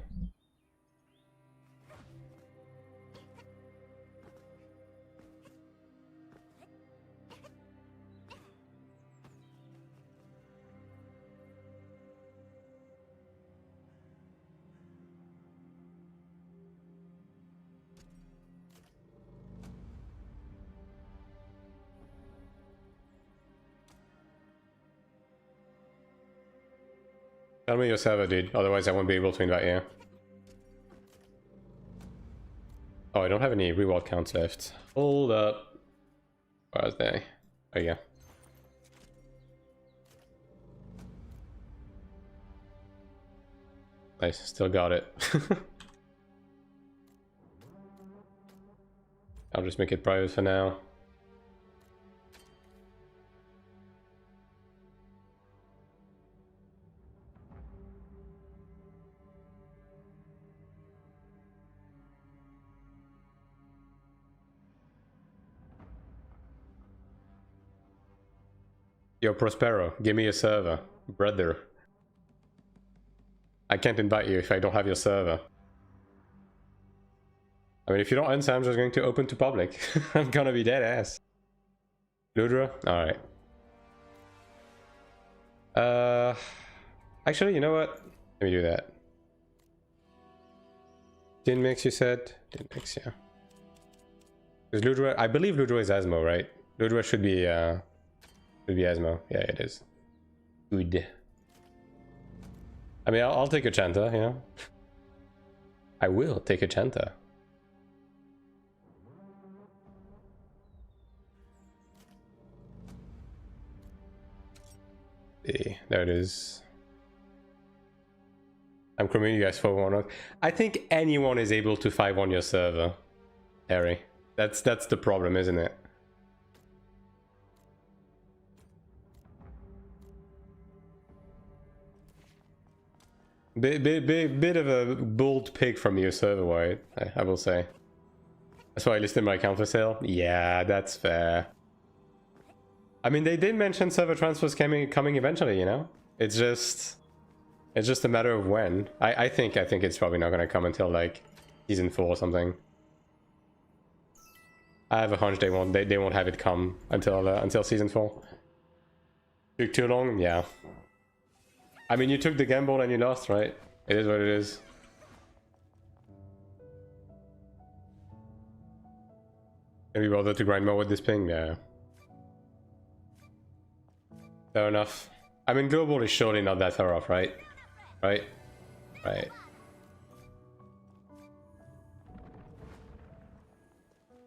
Tell me your server, dude. Otherwise, I won't be able to invite you. Oh, I don't have any reward counts left. Hold up. Where are they? Oh, yeah. Nice. Still got it. I'll just make it private for now. Yo, Prospero, give me a server. Brother. I can't invite you if I don't have your server. I mean, if you don't answer, I'm just going to open to public. I'm gonna be dead ass. Ludra? Alright. Actually, you know what? Let me do that. Didn't mix, you said? Didn't mix, yeah. Because Ludra, I believe Ludra is Asmo, right? Ludra should be Asmo. Yeah, it is. Good. I mean, I'll take a Chanta, you know? I will take a Chanta. See, there it is. I'm coming you guys for 1. I think anyone is able to 5-1 your server, Harry. That's the problem, isn't it? Bit of a bold pick from you, server wide, I will say. That's why I listed my counter sale. Yeah, that's fair. I mean, they did mention server transfers coming eventually, you know? It's just a matter of when. I think it's probably not gonna come until like season 4 or something. I have a hunch they won't have it come until season 4. Took too long? Yeah. I mean, you took the gamble and you lost, right? It is what it is. Can we bother to grind more with this ping? Yeah. Fair enough. I mean, global is surely not that far off, right? Right? Right.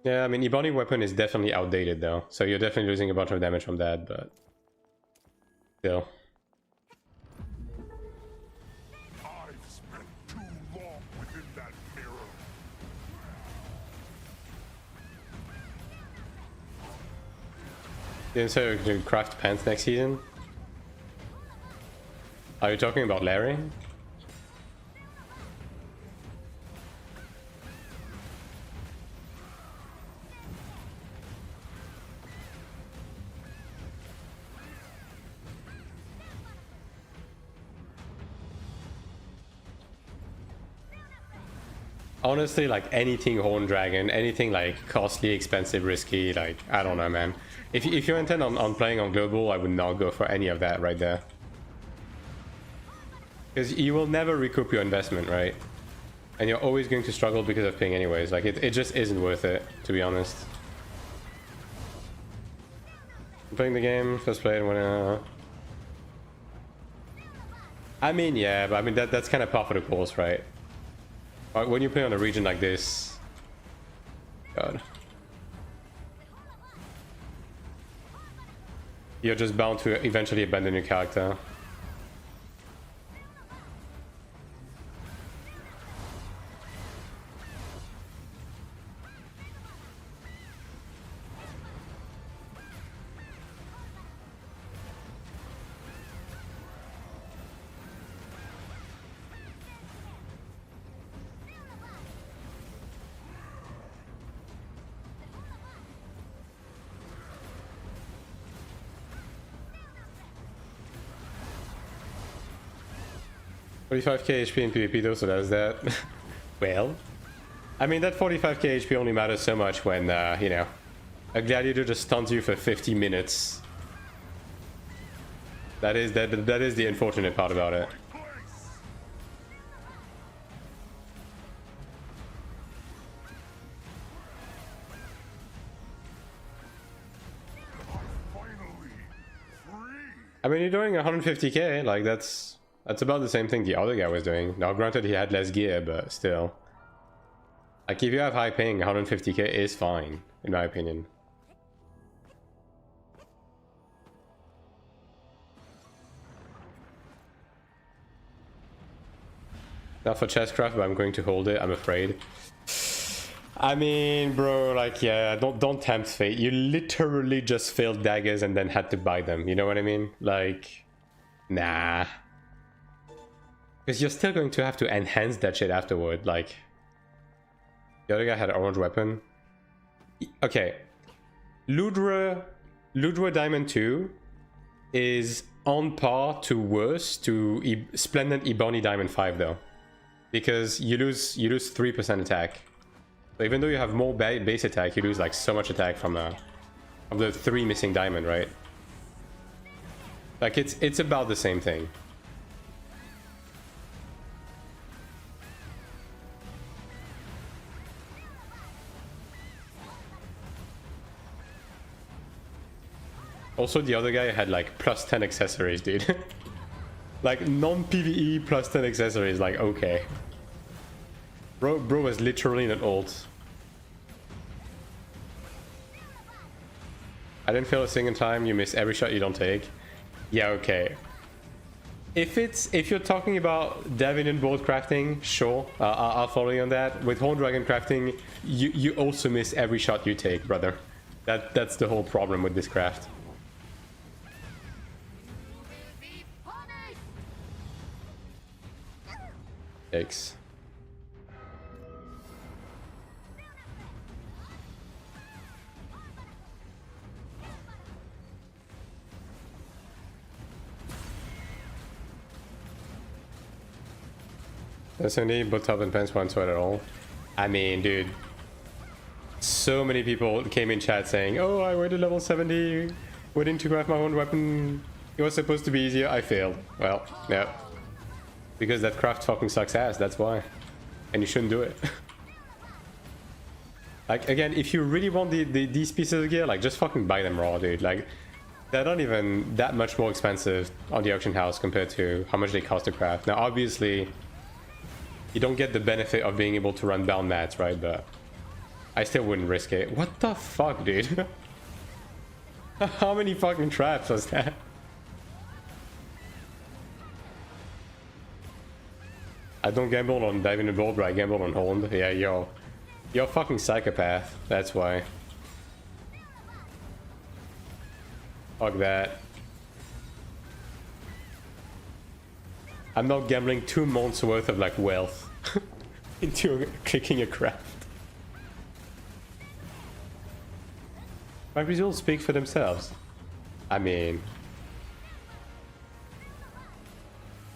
Yeah, I mean, Ebony weapon is definitely outdated though, so you're definitely losing a bunch of damage from that, but still. I've spent too long within that mirror. Didn't say we could craft pants next season? Are you talking about Larry? Honestly, like anything Horn Dragon, anything like costly, expensive, risky, like, I don't know, man. If you intend on playing on global, I would not go for any of that right there. Because you will never recoup your investment, right? And you're always going to struggle because of ping anyways. Like, it just isn't worth it, to be honest. I'm playing the game, first played when... I mean, yeah, but I mean, that's kind of par for the course, right? When you play on a region like this... God. You're just bound to eventually abandon your character. $45k HP in PvP though, so that's that. Well, I mean, that 45k HP only matters so much when, you know, a gladiator just stuns you for 50 minutes. That is the unfortunate part about it. I mean, you're doing 150k, like that's about the same thing the other guy was doing. Now, granted, he had less gear, but still. Like, if you have high ping, 150k is fine, in my opinion. Not for chestcraft, but I'm going to hold it, I'm afraid. I mean, bro, like, yeah, don't tempt fate. You literally just failed daggers and then had to buy them, you know what I mean? Like, nah. Because you're still going to have to enhance that shit afterward, like... The other guy had an orange weapon. Okay. Ludra Diamond 2 is on par to worse to Splendid Ebony Diamond 5 though. Because you lose 3% attack. So even though you have more base attack, you lose like so much attack from the 3 missing diamond, right? Like it's about the same thing. Also, the other guy had like plus 10 accessories, dude. Like non-PvE plus 10 accessories, like okay. Bro was literally in an ult. I didn't fail a single time, you miss every shot you don't take. Yeah, okay. If you're talking about Devin and board crafting, sure, I'll follow you on that. With Horn Dragon crafting, you also miss every shot you take, brother. That's the whole problem with this craft. Yikes. Definitely, both top and pants won't sweat at all. I mean, dude. So many people came in chat saying, oh, I waited level 70, waiting to craft my own weapon. It was supposed to be easier. I failed. Well, no. Because that craft fucking sucks ass, that's why. And you shouldn't do it. Like, again, if you really want these pieces of gear, like, just fucking buy them raw, dude. Like, they're not even that much more expensive on the auction house compared to how much they cost to craft. Now, obviously, you don't get the benefit of being able to run bound mats, right? But I still wouldn't risk it. What the fuck, dude? How many fucking traps was that? I don't gamble on diving the bolt, but I gamble on hold. Yeah, you're a fucking psychopath. That's why. Fuck that. I'm not gambling 2 months worth of like wealth into clicking a craft. My results speak for themselves. I mean,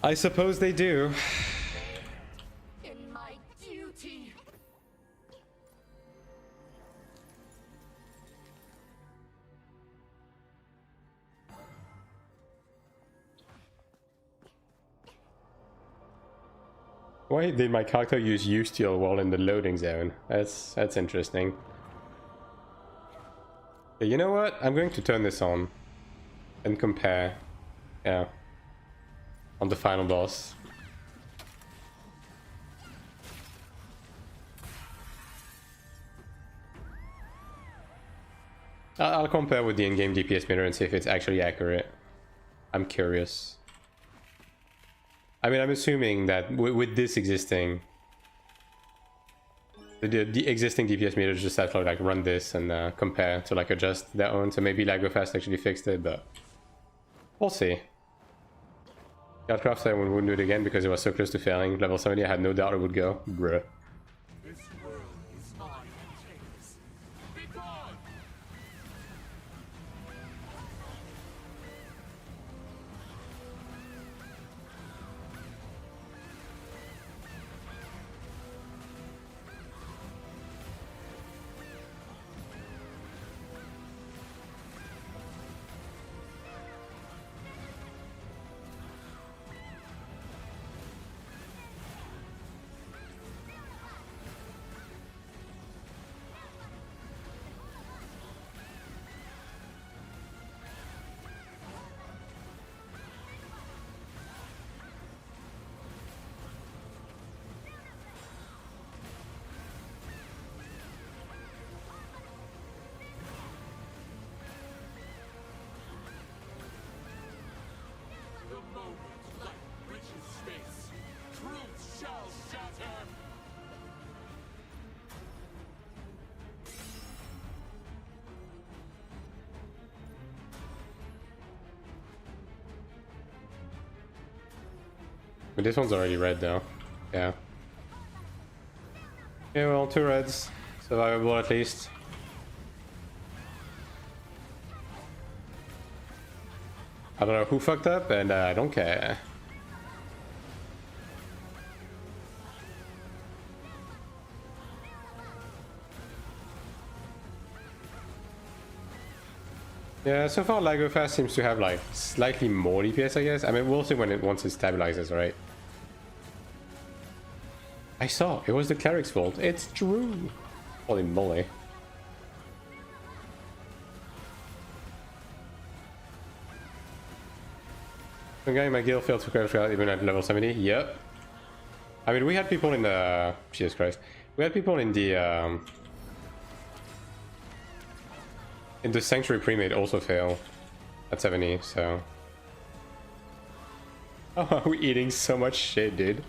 I suppose they do. In my duty. Why did my character use U-Steel while in the loading zone? That's interesting. You know what? I'm going to turn this on and compare. Yeah. On the final boss. I'll compare with the in-game DPS meter and see if it's actually accurate. I'm curious. I mean, I'm assuming that with this existing, the existing DPS meters just have to like run this and compare to like adjust their own. So maybe LagoFast actually fixed it, but we'll see. Godcraft said I wouldn't do it again because it was so close to failing. Level 70, I had no doubt it would go. Bruh. This world is mine and King's. Be gone! The moment light reaches space, truth shall shatter! But this one's already red though. Yeah. Okay, well, 2 reds. Survivable at least. I don't know who fucked up, and I don't care. Yeah, so far LagoFast seems to have like slightly more DPS, I guess. I mean, we'll see once it stabilizes, right? I saw it was the Cleric's fault. It's true. Holy moly. Some guy in my guild failed to craft even at level 70. Yep. I mean, we had people in the... Jesus Christ. We had people in the Sanctuary Premade also fail at 70, so... Oh, are we eating so much shit, dude?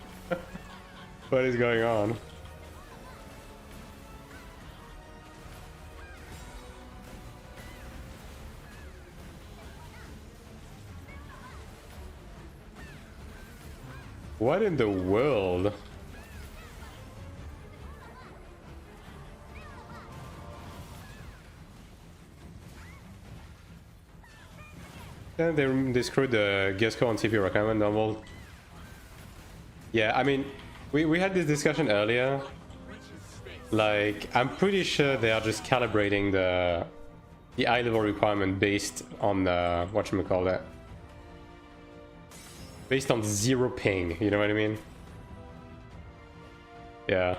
What is going on? What in the world? Yeah, they screwed the gear score on CP requirement normal. Yeah, I mean, we had this discussion earlier. Like, I'm pretty sure they are just calibrating the eye level requirement based on whatchamacallit, based on 0 ping, you know what I mean? Yeah.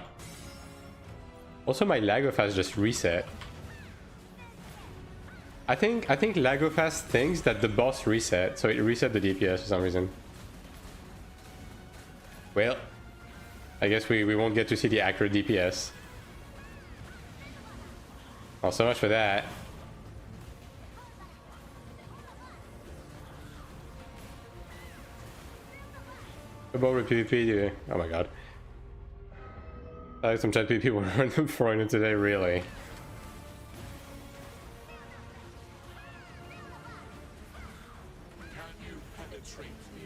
Also, my Lagofast just reset. I think Lagofast thinks that the boss reset, so it reset the DPS for some reason. Well, I guess we won't get to see the accurate DPS. Well, so much for that. About PvP today. Oh my god. Some chat people were throwing it today, really.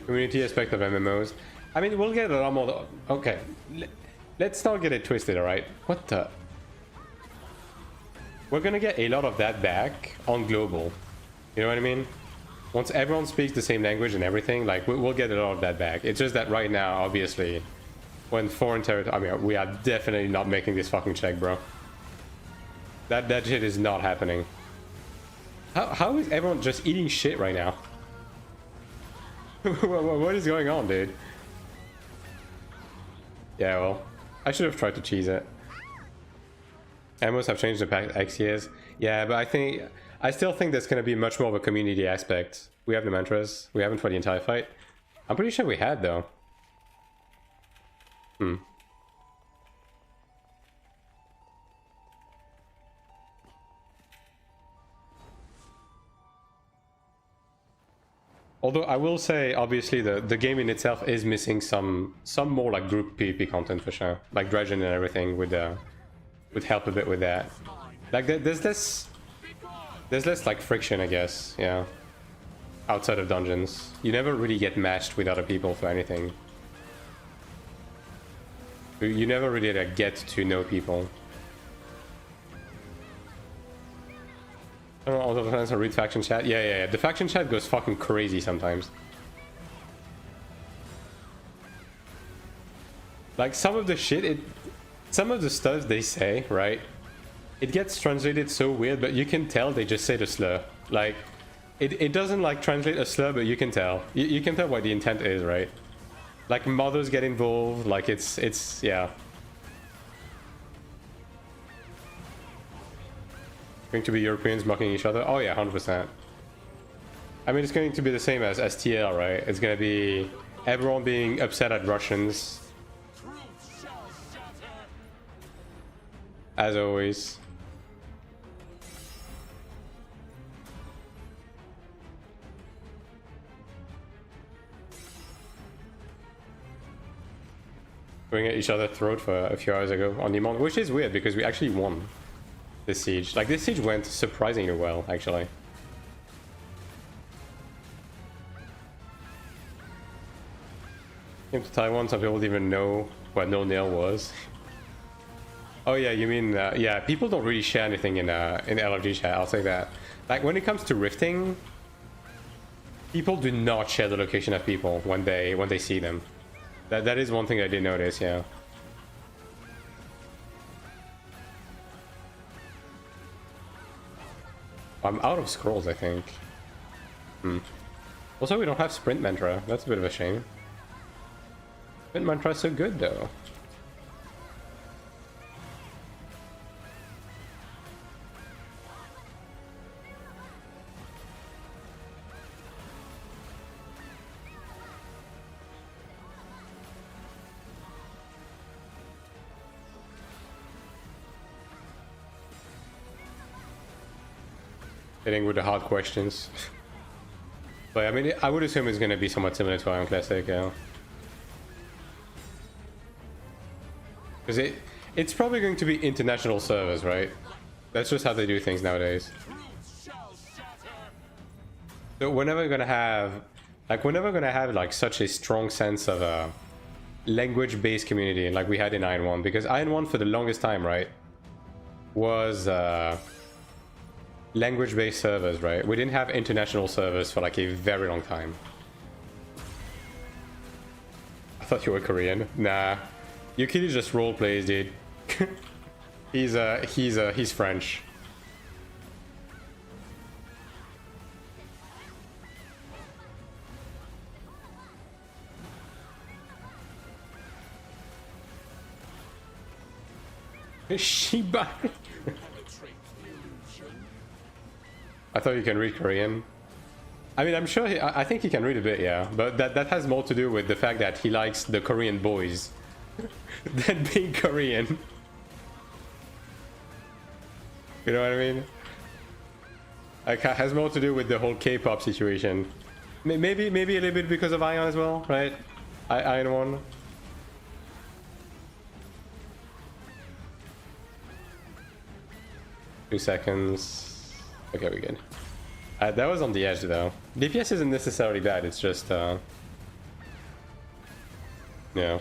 Community aspect of MMOs. I mean, we'll get a lot more. Okay, let's not get it twisted, alright? What the? We're gonna get a lot of that back on global. You know what I mean? Once everyone speaks the same language and everything, like, we'll get a lot of that back. It's just that right now, obviously, when foreign territory, I mean, we are definitely not making this fucking check, bro. That shit is not happening. How is everyone just eating shit right now? What is going on, dude? Yeah, well, I should have tried to cheese it. Amos have changed the past X years. Yeah, but I still think there's going to be much more of a community aspect. We have the mantras. We haven't for the entire fight. I'm pretty sure we had, though. Although I will say, obviously, the game in itself is missing some more like group PvP content for sure. Like Dredgen and everything would help a bit with that. Like there's less like friction, I guess. Yeah. Outside of dungeons, you never really get matched with other people for anything. You never really like, get to know people. I don't know, all the fans read faction chat. Yeah. The faction chat goes fucking crazy sometimes. Like some of the shit, some of the stuff they say, right? It gets translated so weird, but you can tell they just say the slur. Like, it doesn't like translate a slur, but you can tell. You can tell what the intent is, right? Like mothers get involved. Like it's yeah. Going to be Europeans mocking each other? Oh yeah, 100%. I mean, it's going to be the same as TL, right? It's going to be everyone being upset at Russians. As always. Going at each other's throat for a few hours ago on the Mont, which is weird because we actually won this siege. Like, this siege went surprisingly well, actually. Came to Taiwan, some people didn't even know what no nail was. Oh yeah, you mean yeah? People don't really share anything in LFG chat. I'll say that. Like when it comes to rifting, people do not share the location of people when they see them. That is one thing I did notice. Yeah. I'm out of scrolls, I think. Also, we don't have sprint mantra. That's a bit of a shame. Sprint mantra is so good though. Hitting with the hard questions. But I mean, I would assume it's going to be somewhat similar to Iron Classic, yeah. Because it's probably going to be international servers, right? That's just how they do things nowadays. So we're never going to have like such a strong sense of a language-based community like we had in Iron 1, because Iron 1 for the longest time, right, was language-based servers, right? We didn't have international servers for like a very long time. I thought you were Korean. Nah, Yukiri just role plays, dude. He's French. Shiba. I thought you can read Korean. I mean, I'm sure I think he can read a bit, yeah. But that has more to do with the fact that he likes the Korean boys than being Korean. You know what I mean? Like, it has more to do with the whole K-pop situation. Maybe a little bit because of Ion as well, right? Ion 1. Two seconds. Okay, we're good. That was on the edge though. DPS isn't necessarily bad, it's just yeah.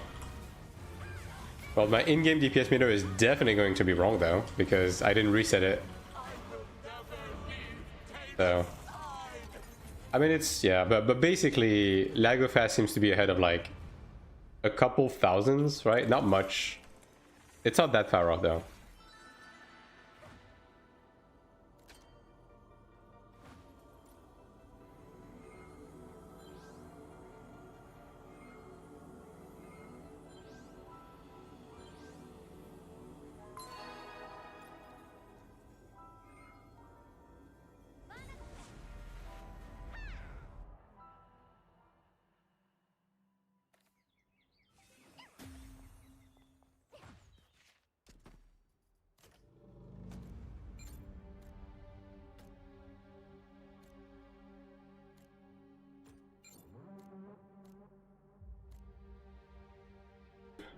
Well, my in-game DPS meter is definitely going to be wrong though, because I didn't reset it. So I mean, it's, yeah, but basically Lagofast seems to be ahead of like a couple thousands, right? Not much. It's not that far off though.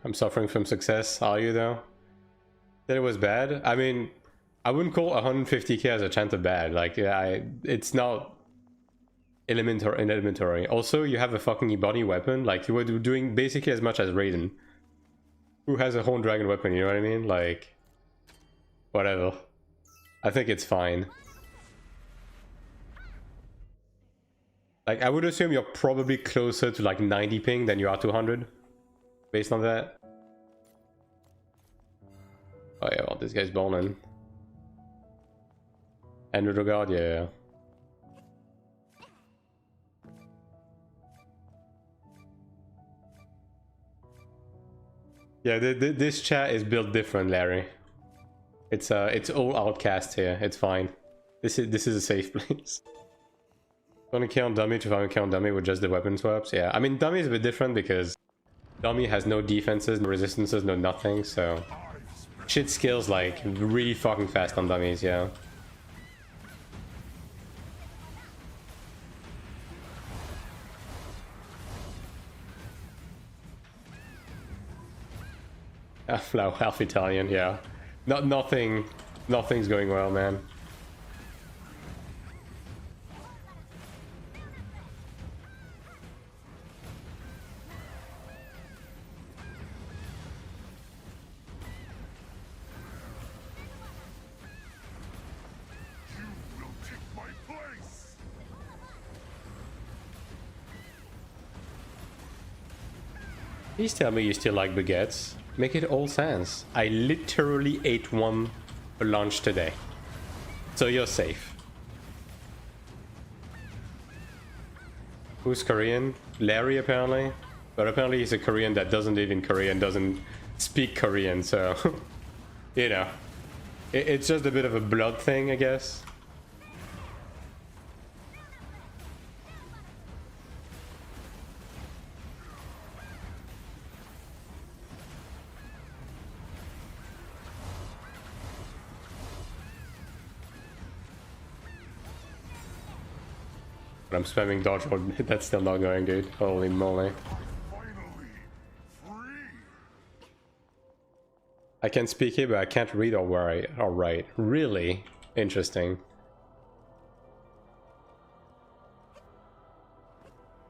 I'm suffering from success. Are you though? That it was bad? I mean, I wouldn't call 150k as a chanter bad. Like, yeah, it's not elementary. Also, you have a fucking e-body weapon. Like, you were doing basically as much as Raiden, who has a Horn Dragon weapon. You know what I mean? Like, whatever. I think it's fine. Like, I would assume you're probably closer to like 90 ping than you are 200. Based on that. Oh yeah, well, this guy's balling. Andrew Drogard, yeah. Yeah, this chat is built different, Larry. It's all outcast here. It's fine. This is a safe place. Only count dummy to finally count dummy with just the weapon swaps. Yeah, I mean dummy is a bit different because dummy has no defenses, no resistances, no nothing, so shit skills like really fucking fast on dummies, yeah. Half Italian, yeah. Nothing's going well, man. Please tell me you still like baguettes. Make it all sense. I literally ate one for lunch today. So you're safe. Who's Korean? Larry, apparently. But apparently he's a Korean that doesn't live in Korea and doesn't speak Korean, so... you know. It's just a bit of a blood thing, I guess. I'm spamming dodge roll. That's still not going, dude. Holy moly. I can speak here, but I can't read or write. Really interesting.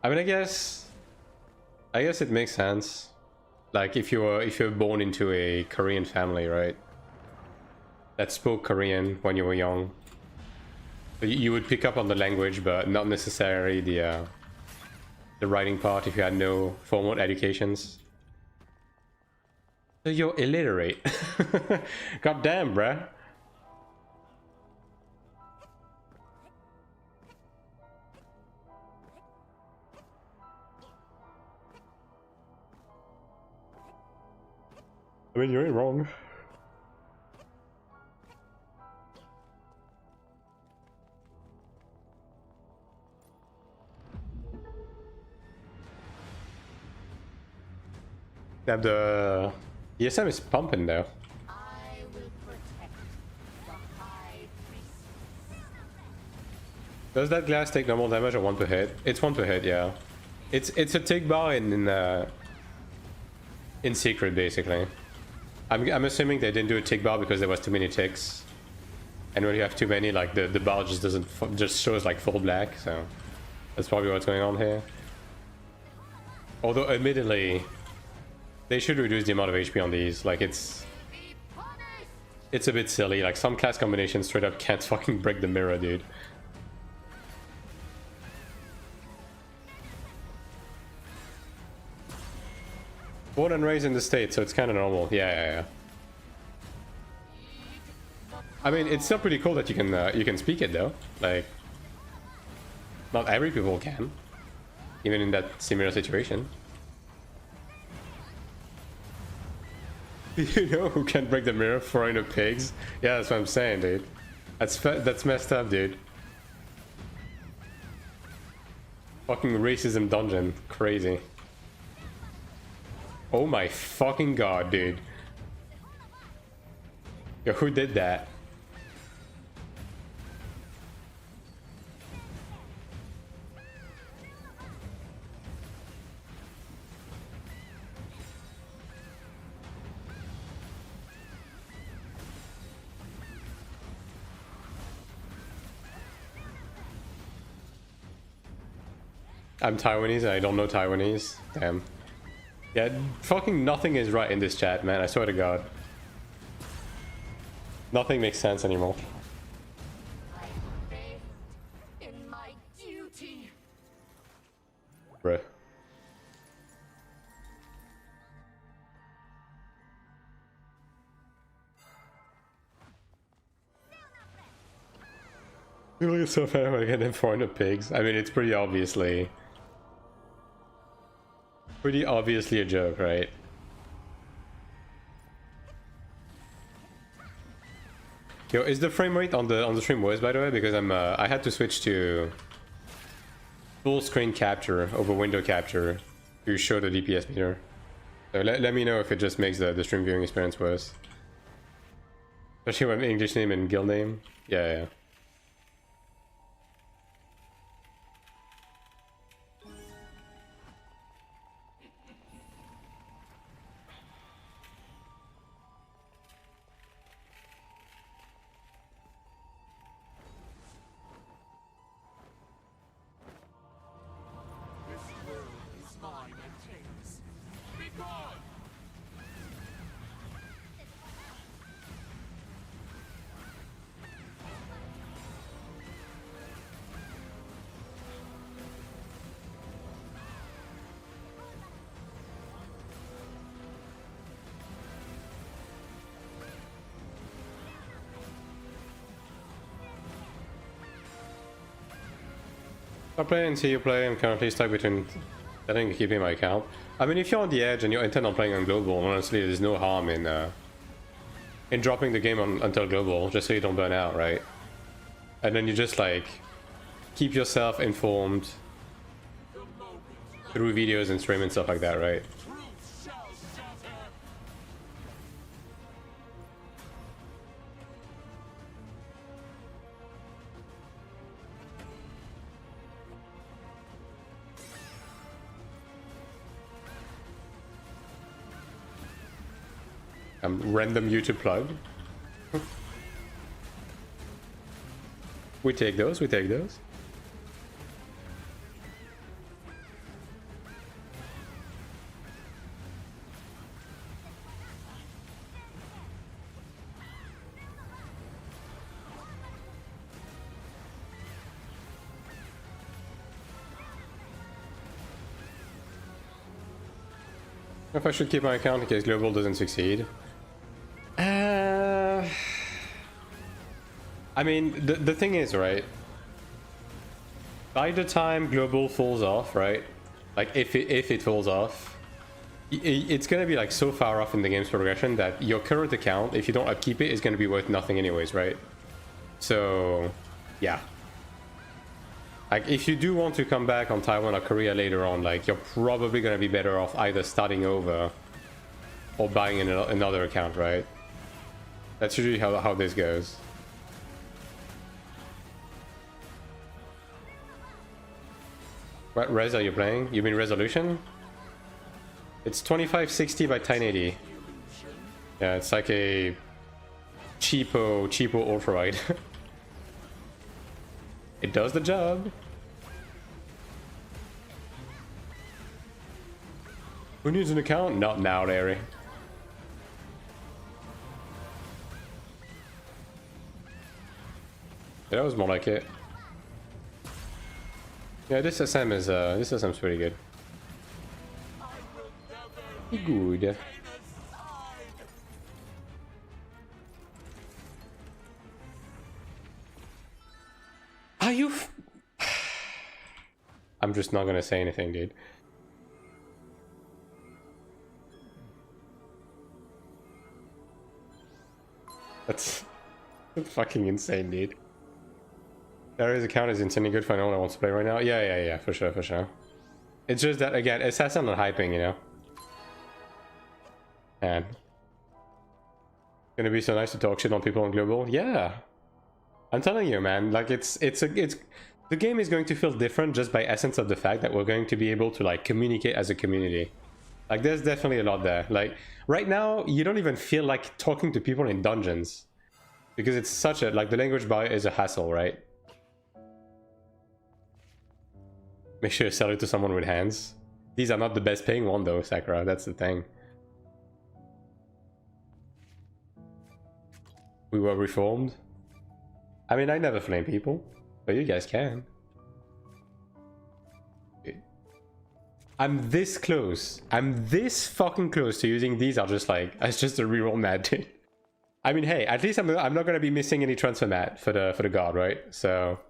I mean, I guess it makes sense. Like if you're born into a Korean family, right? That spoke Korean when you were young. So you would pick up on the language, but not necessarily the writing part if you had no formal educations. So you're illiterate. God damn, bruh. I mean, you ain't wrong. Damn, the ESM is pumping though. I will protect the High Priestess. Does that glass take normal damage or 1 per hit? It's 1 per hit, yeah. It's a tick bar in secret basically. I'm assuming they didn't do a tick bar because there was too many ticks. And when you have too many, like the bar just doesn't just shows like full black, so that's probably what's going on here. Although admittedly, they should reduce the amount of HP on these. Like it's a bit silly. Like some class combinations straight up can't fucking break the mirror, dude. Born and raised in the States, so it's kind of normal. Yeah. I mean, it's still pretty cool that you can speak it though. Like, not every people can, even in that similar situation. You know who can break the mirror? Foreigner pigs. Yeah, that's what I'm saying, dude. That's messed up, dude. Fucking racism dungeon, crazy. Oh my fucking god, dude. Yo, who did that? I'm Taiwanese and I don't know Taiwanese. Damn. Yeah, fucking nothing is right in this chat, man. I swear to God. Nothing makes sense anymore. I bathed in my duty. Bruh. You look so fair when I get them foreigner pigs. I mean, it's pretty obviously a joke, right? Yo, is the frame rate on the stream worse, by the way? Because I had to switch to full screen capture over window capture to show the DPS meter. So let me know if it just makes the stream viewing experience worse. Especially when English name and guild name. Yeah. This world is mine and kings. Be gone! I'll play and see you play. I'm currently stuck between setting and keeping my account. I mean, if you're on the edge and you intend on playing on global, honestly, there's no harm in dropping the game until global, just so you don't burn out, right? And then you just like keep yourself informed through videos and stream and stuff like that, right? Truth shall shatter! Random YouTube plug. We take those. If I should keep my account in case global doesn't succeed. I mean, the thing is, right? By the time global falls off, right? Like if it falls off, it's gonna be like so far off in the game's progression that your current account, if you don't upkeep it, is gonna be worth nothing anyways, right? So, yeah. Like if you do want to come back on Taiwan or Korea later on, like you're probably gonna be better off either starting over or buying another account, right? That's usually how this goes. What res are you playing? You mean resolution? It's 2560 by 1080. Yeah, it's like a cheapo ultrawide. It does the job. Who needs an account? Not now, Larry. Yeah, that was more like it. Yeah, this SM is pretty good. Good. Are you? I'm just not gonna say anything, dude. That's fucking insane, dude. Larry's account is insanely good for anyone that wants to play right now. Yeah, for sure, for sure. It's just that, again, Assassin not hyping, you know? Man. Gonna be so nice to talk shit on people on global. Yeah. I'm telling you, man, like the game is going to feel different just by essence of the fact that we're going to be able to like communicate as a community. Like there's definitely a lot there. Like right now, you don't even feel like talking to people in dungeons because it's such a, like the language barrier is a hassle, right? Make sure you sell it to someone with hands. These are not the best paying one though, Sakura, that's the thing. We were reformed. I mean, I never flame people, but you guys can. I'm this close. I'm this fucking close to using these. Are just like, it's just a reroll mat. I mean, hey, at least I'm not gonna be missing any transfer mat for the guard, right? So,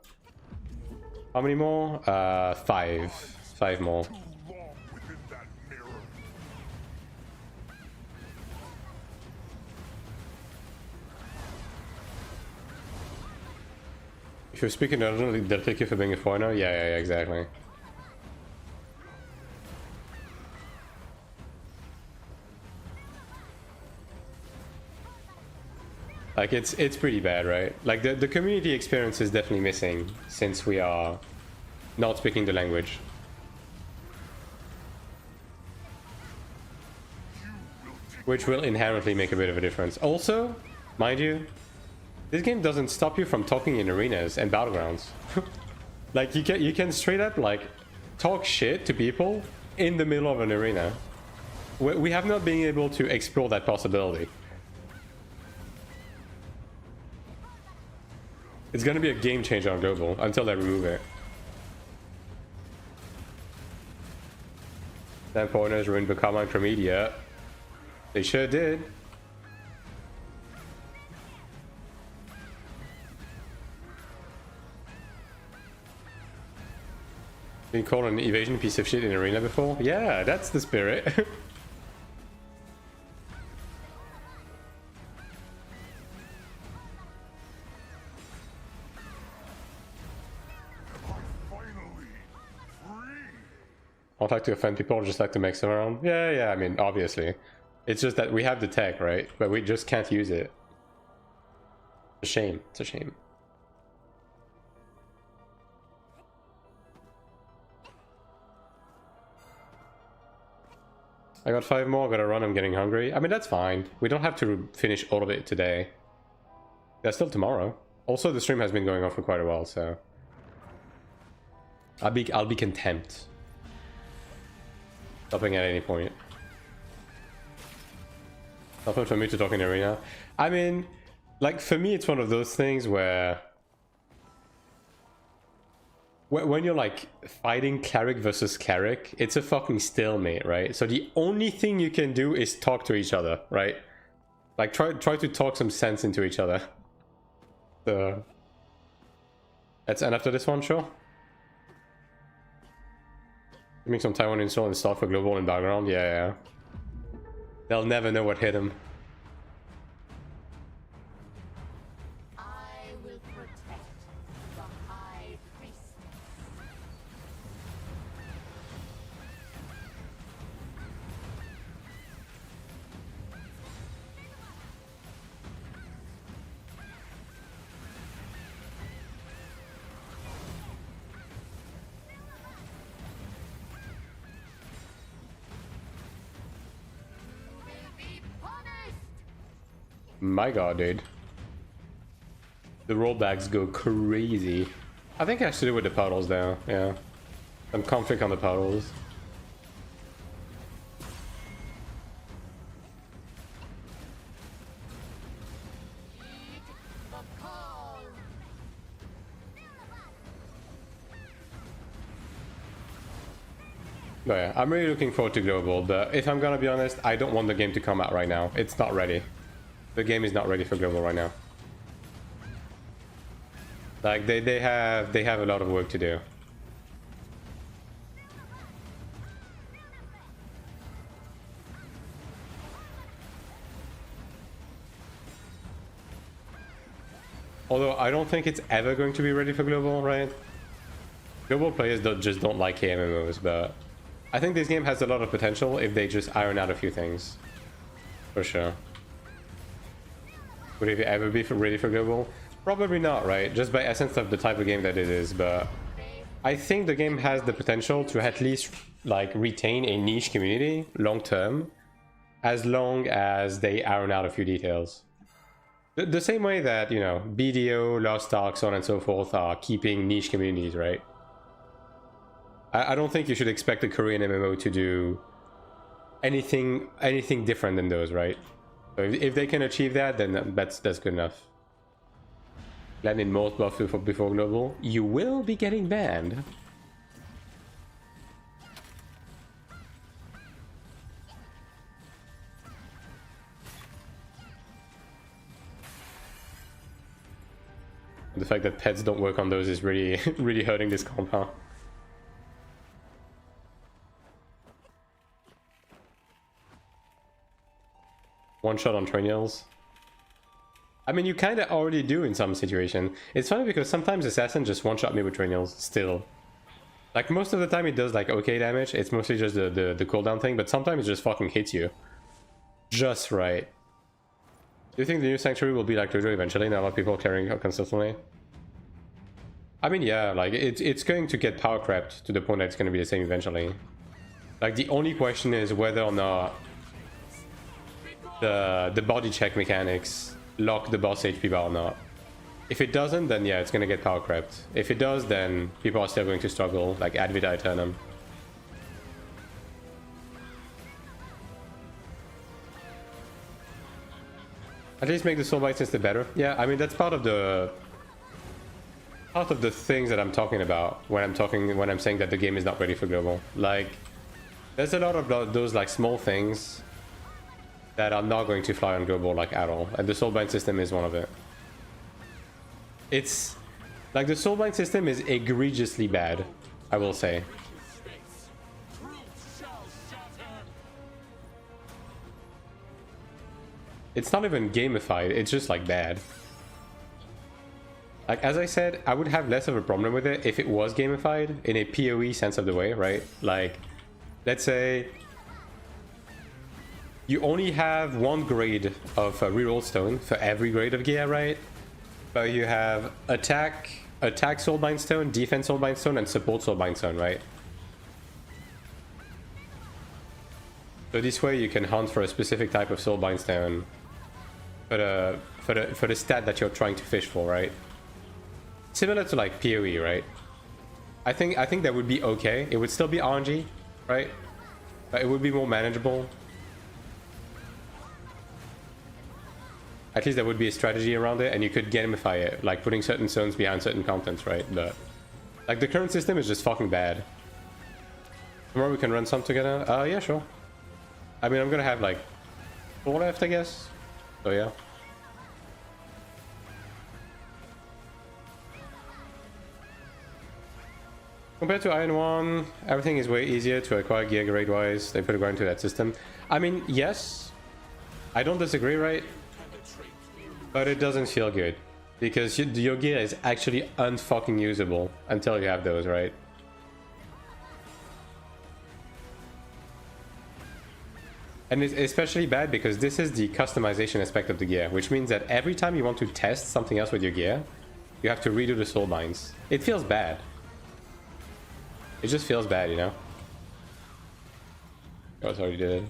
how many more? 5 more. If you're speaking urgently, they'll take you for being a foreigner? Yeah, exactly. Like, it's pretty bad, right? Like, the community experience is definitely missing since we are not speaking the language. Which will inherently make a bit of a difference. Also, mind you, this game doesn't stop you from talking in arenas and battlegrounds. Like you can straight up like talk shit to people in the middle of an arena. We have not been able to explore that possibility. It's gonna be a game changer on global until they remove it. 10 pointers ruined Bakama Intermedia. They sure did. Been called an evasion piece of shit in arena before? Yeah, that's the spirit. I don't like to offend people, just like to mix them around. Yeah, I mean, obviously. It's just that we have the tech, right? But we just can't use it. It's a shame. It's a shame. I got 5 more, gotta run, I'm getting hungry. I mean, that's fine. We don't have to finish all of it today. That's still tomorrow. Also, the stream has been going on for quite a while, so... I'll be content. Stopping at any point. Nothing for me to talk in the arena. I mean, like, for me, it's one of those things where... when you're like fighting cleric versus cleric, it's a fucking stalemate, right? So the only thing you can do is talk to each other, right? Like try to talk some sense into each other. So let's end after this one, sure. Make some Taiwan install and start for global in background. Yeah. They'll never know what hit them. I will protect the High Priestess. Be punished! My god, dude. The rollbacks go crazy. I think it has to do with the puddles now, yeah. I'm conflict on the puddles. Heed the call. But yeah, I'm really looking forward to global, but if I'm gonna be honest, I don't want the game to come out right now. It's not ready. The game is not ready for global right now. Like they have a lot of work to do. Although I don't think it's ever going to be ready for global, right? Global players just don't like KMMOs, but I think this game has a lot of potential if they just iron out a few things. For sure. Would it ever be ready for global? Probably not, right? Just by essence of the type of game that it is, but I think the game has the potential to at least like retain a niche community long term, as long as they iron out a few details. The same way that, you know, BDO, Lost Ark, so on and so forth are keeping niche communities, right? I don't think you should expect a Korean MMO to do anything different than those, right? So if they can achieve that, then that's good enough. Land in most buff before global, you will be getting banned. The fact that pets don't work on those is really really hurting this compound. One shot on Trinials. I mean, you kind of already do in some situation. It's funny because sometimes Assassin just one-shot me with Trinials, still. Like, most of the time it does, like, okay damage. It's mostly just the cooldown thing, but sometimes it just fucking hits you. Just right. Do you think the new Sanctuary will be like Jojo eventually? Not a lot of people carrying it consistently? I mean, yeah, like, it's going to get power crept to the point that it's going to be the same eventually. Like, the only question is whether or not the body check mechanics lock the boss HP bar or not. If it doesn't, then yeah, it's gonna get power crept. If it does, then people are still going to struggle, like ad vita aeternum. At least make the soulbite system better. Yeah, I mean that's part of the things that I'm talking about when I'm saying that the game is not ready for global. Like, there's a lot of those like small things that are not going to fly on global like at all, and the soulbind system is one of it. It's like the soulbind system is egregiously bad, I will say. It's not even gamified, it's just like bad. Like, as I said, I would have less of a problem with it if it was gamified in a PoE sense of the way, right? Like, let's say you only have one grade of reroll stone for every grade of gear, right? But you have attack soulbind stone, defense soulbind stone, and support soulbind stone, right? So this way you can hunt for a specific type of soulbind stone for the stat that you're trying to fish for, right? Similar to like PoE, right? I think that would be okay. It would still be RNG, right? But it would be more manageable. At least there would be a strategy around it, and you could gamify it, like putting certain zones behind certain contents, right? But Like, the current system is just fucking bad. Tomorrow we can run some together? Yeah, sure. I mean, I'm gonna have, like, 4 left, I guess. So, yeah. Compared to Iron 1, everything is way easier to acquire gear grade-wise. They put a grind into that system. I mean, yes. I don't disagree, right? But it doesn't feel good. Because your gear is actually unfucking usable until you have those, right? And it's especially bad because this is the customization aspect of the gear, which means that every time you want to test something else with your gear, you have to redo the soul binds. It feels bad. It just feels bad, you know? Oh, it's already did.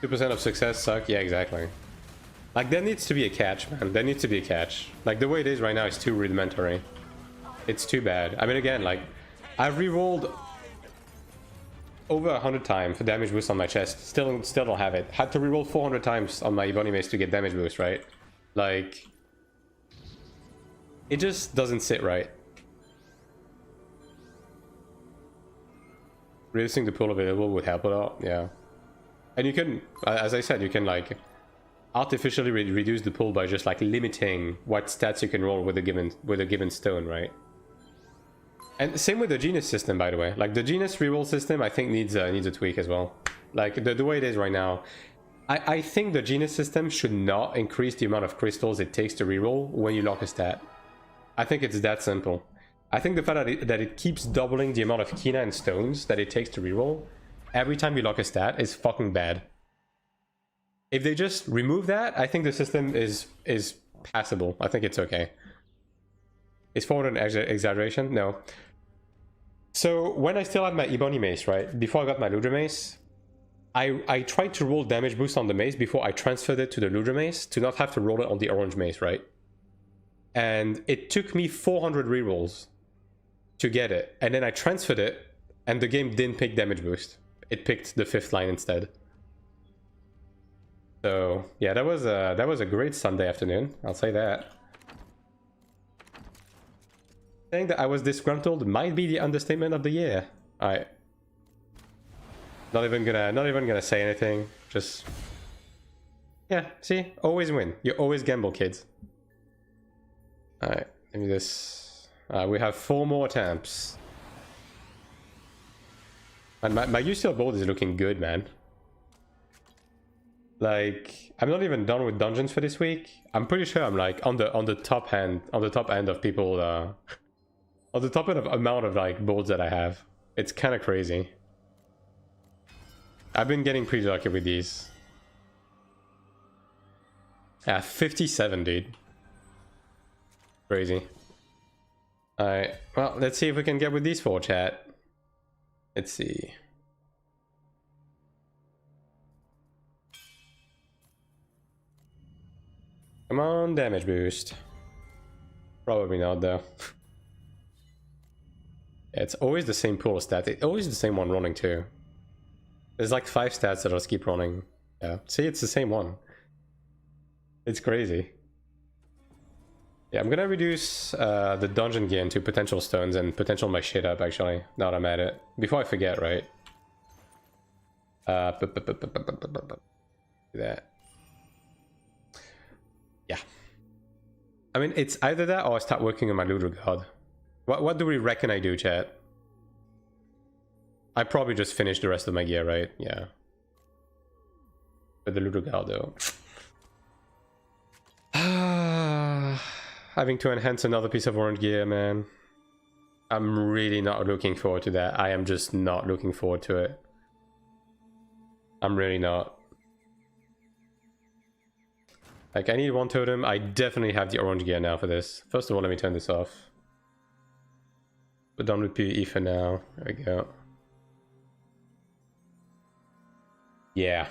2% of success suck? Yeah, exactly. Like, there needs to be a catch, man. There needs to be a catch. Like, the way it is right now is too rudimentary. It's too bad. I mean, again, like, I've rerolled over 100 times for damage boost on my chest. Still don't have it. Had to reroll 400 times on my Ebony Mace to get damage boost, right? Like, it just doesn't sit right. Reducing the pool available would help a lot, yeah. And you can, as I said, you can like artificially reduce the pool by just like limiting what stats you can roll with a given stone, right? And same with the Genius system, by the way. Like the Genius reroll system, I think needs a tweak as well. Like the way it is right now, I think the Genius system should not increase the amount of crystals it takes to reroll when you lock a stat. I think it's that simple. I think the fact that it keeps doubling the amount of Kina and stones that it takes to reroll every time you lock a stat is fucking bad. If they just remove that, I think the system is passable. I think it's okay. Is 400 an exaggeration? No. So when I still had my Ebony Mace, right, before I got my Ludra Mace, I tried to roll damage boost on the mace before I transferred it to the Ludra Mace to not have to roll it on the Orange Mace, right? And it took me 400 rerolls to get it, and then I transferred it, and the game didn't pick damage boost. It picked the 5th line instead. So yeah, that was a great Sunday afternoon. I'll say that. Saying that I was disgruntled might be the understatement of the year. Alright. Not even gonna say anything. Just yeah. See, always win. You always gamble, kids. Alright, let me just. We have 4 more attempts. And my UCL board is looking good, man. Like, I'm not even done with dungeons for this week. I'm pretty sure I'm like on the top end of people on the top end of amount of like boards that I have. It's kind of crazy. I've been getting pretty lucky with these. 57, dude. Crazy. Alright, well, let's see if we can get with these 4, chat. Let's see. Come on, damage boost. Probably not, though. It's always the same pool of stats. It's always the same one running, too. There's like 5 stats that just keep running. Yeah, see, it's the same one. It's crazy. Yeah, I'm gonna reduce the dungeon gear into potential stones and potential my shit up, actually, now that I'm at it. Before I forget, right? That. Yeah. I mean, it's either that or I start working on my Ludra God. What do we reckon I do, chat? I probably just finish the rest of my gear, right? Yeah. With the Ludra God, though. Having to enhance another piece of orange gear, man. I'm really not looking forward to that. I am just not looking forward to it. I'm really not. Like, I need 1 totem. I definitely have the orange gear now for this. First of all, let me turn this off. We're done with PvE for now. There we go. Yeah.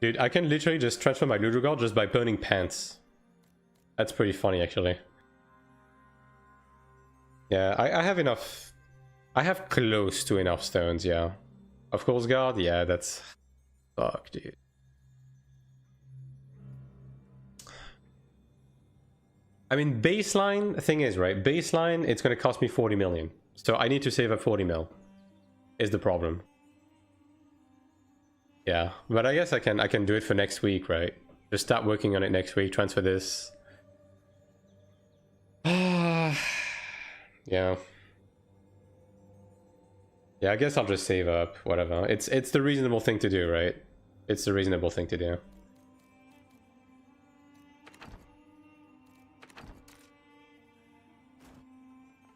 Dude, I can literally just transfer my Ludra God just by burning pants. That's pretty funny, actually. Yeah, I have enough. I have close to enough stones, yeah. Of course, God, yeah, that's... Fuck, dude. I mean, baseline, the thing is, right? Baseline, it's going to cost me 40 million. So I need to save up 40 mil. Is the problem. Yeah, but I guess I can do it for next week, right? Just start working on it next week, transfer this. Yeah. Yeah, I guess I'll just save up, whatever. It's the reasonable thing to do, right? It's the reasonable thing to do.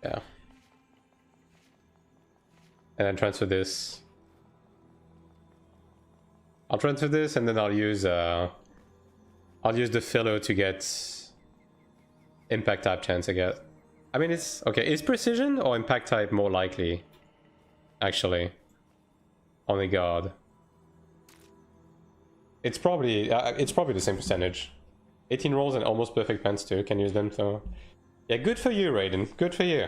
Yeah. And then transfer this. I'll transfer this and then I'll use the filler to get impact type chance I get. I mean, it's okay. Is precision or impact type more likely? Actually, on the guard. It's probably the same percentage. 18 rolls and almost perfect pens too. Can use them, so yeah. Good for you, Raiden. Good for you.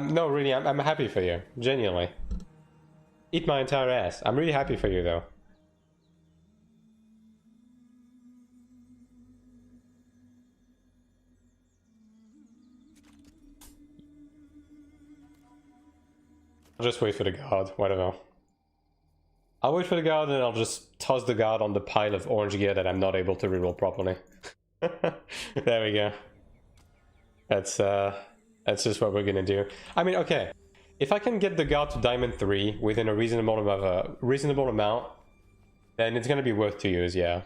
No, really, I'm happy for you. Genuinely. Eat my entire ass. I'm really happy for you, though. I'll just wait for the guard, whatever. I'll wait for the guard and I'll just toss the guard on the pile of orange gear that I'm not able to reroll properly. There we go. That's just what we're gonna do. I mean, okay. If I can get the guard to Diamond 3 within a reasonable amount, then it's gonna be worth to use, yeah.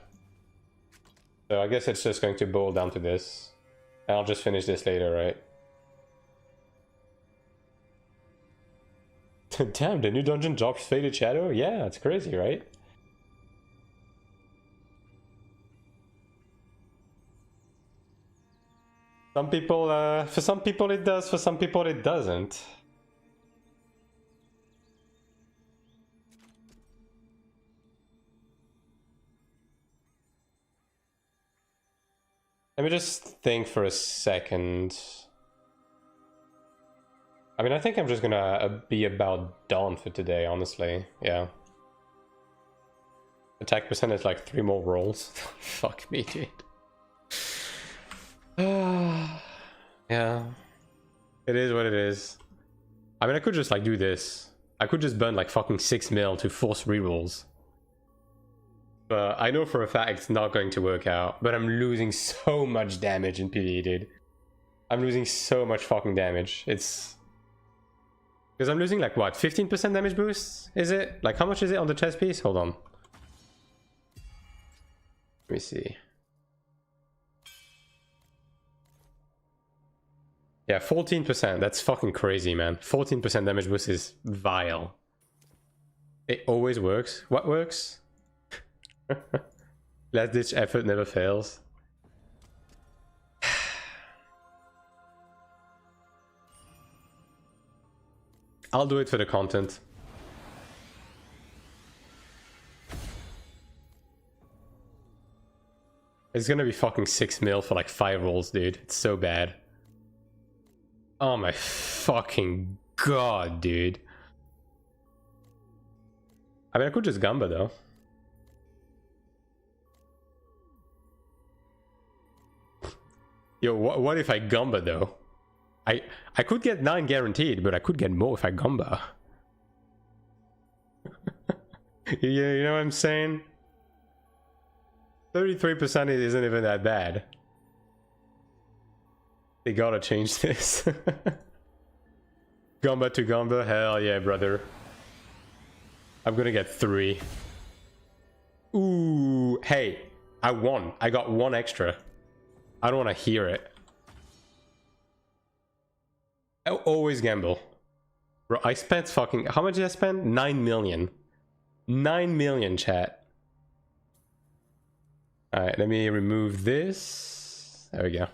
So I guess it's just going to boil down to this. And I'll just finish this later, right? Damn, the new dungeon drops Faded Shadow? Yeah, it's crazy, right? Some people, for some people it does, for some people it doesn't. Let me just think for a second. I mean, I think I'm just gonna be about done for today, honestly. Yeah. Attack percent is like 3 more rolls. Fuck me, dude. Yeah. It is what it is. I mean, I could just like do this. I could just burn like fucking 6 mil to force rerolls. But I know for a fact it's not going to work out. But I'm losing so much damage in PvE, dude. I'm losing so much fucking damage. It's... Because I'm losing like what, 15% damage boost? Is it? Like how much is it on the chest piece? Hold on. Let me see. Yeah, 14%. That's fucking crazy, man. 14% damage boost is vile. It always works. What works? Last ditch effort never fails. I'll do it for the content. It's gonna be fucking 6 mil for like 5 rolls, dude. It's so bad. Oh my fucking god, dude. I mean, I could just Gamba though. Yo, what if I Gamba though? I could get 9 guaranteed, but I could get more if I Gamba. You know what I'm saying? 33% isn't even that bad. They gotta change this. Gamba to Gamba, hell yeah, brother. I'm gonna get 3. Ooh, hey, I won. I got 1 extra. I don't want to hear it. I always gamble. Bro, I spent fucking... How much did I spend? 9 million. 9 million, chat. Alright, let me remove this. There we go.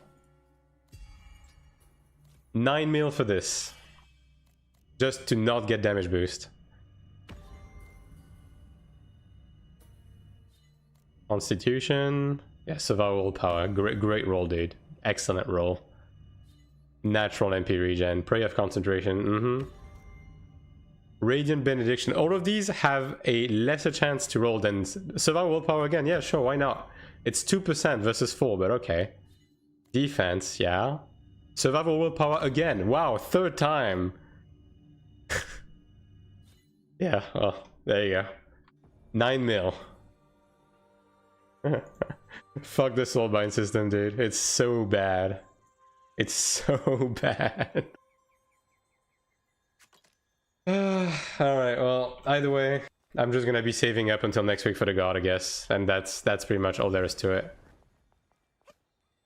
9 mil for this. Just to not get damage boost. Constitution. Yeah, survival power. Great roll, dude. Excellent roll. Natural MP regen. Prey of concentration. Radiant benediction. All of these have a lesser chance to roll than survival power again. Yeah, sure, why not? It's 2% versus 4, but okay. Defense, yeah. Survival willpower again. Wow, third time. Yeah, well, there you go. 9 mil. Fuck the soulbind system, dude. It's so bad. It's so bad. Alright, well, either way, I'm just gonna be saving up until next week for the god, I guess. And that's pretty much all there is to it.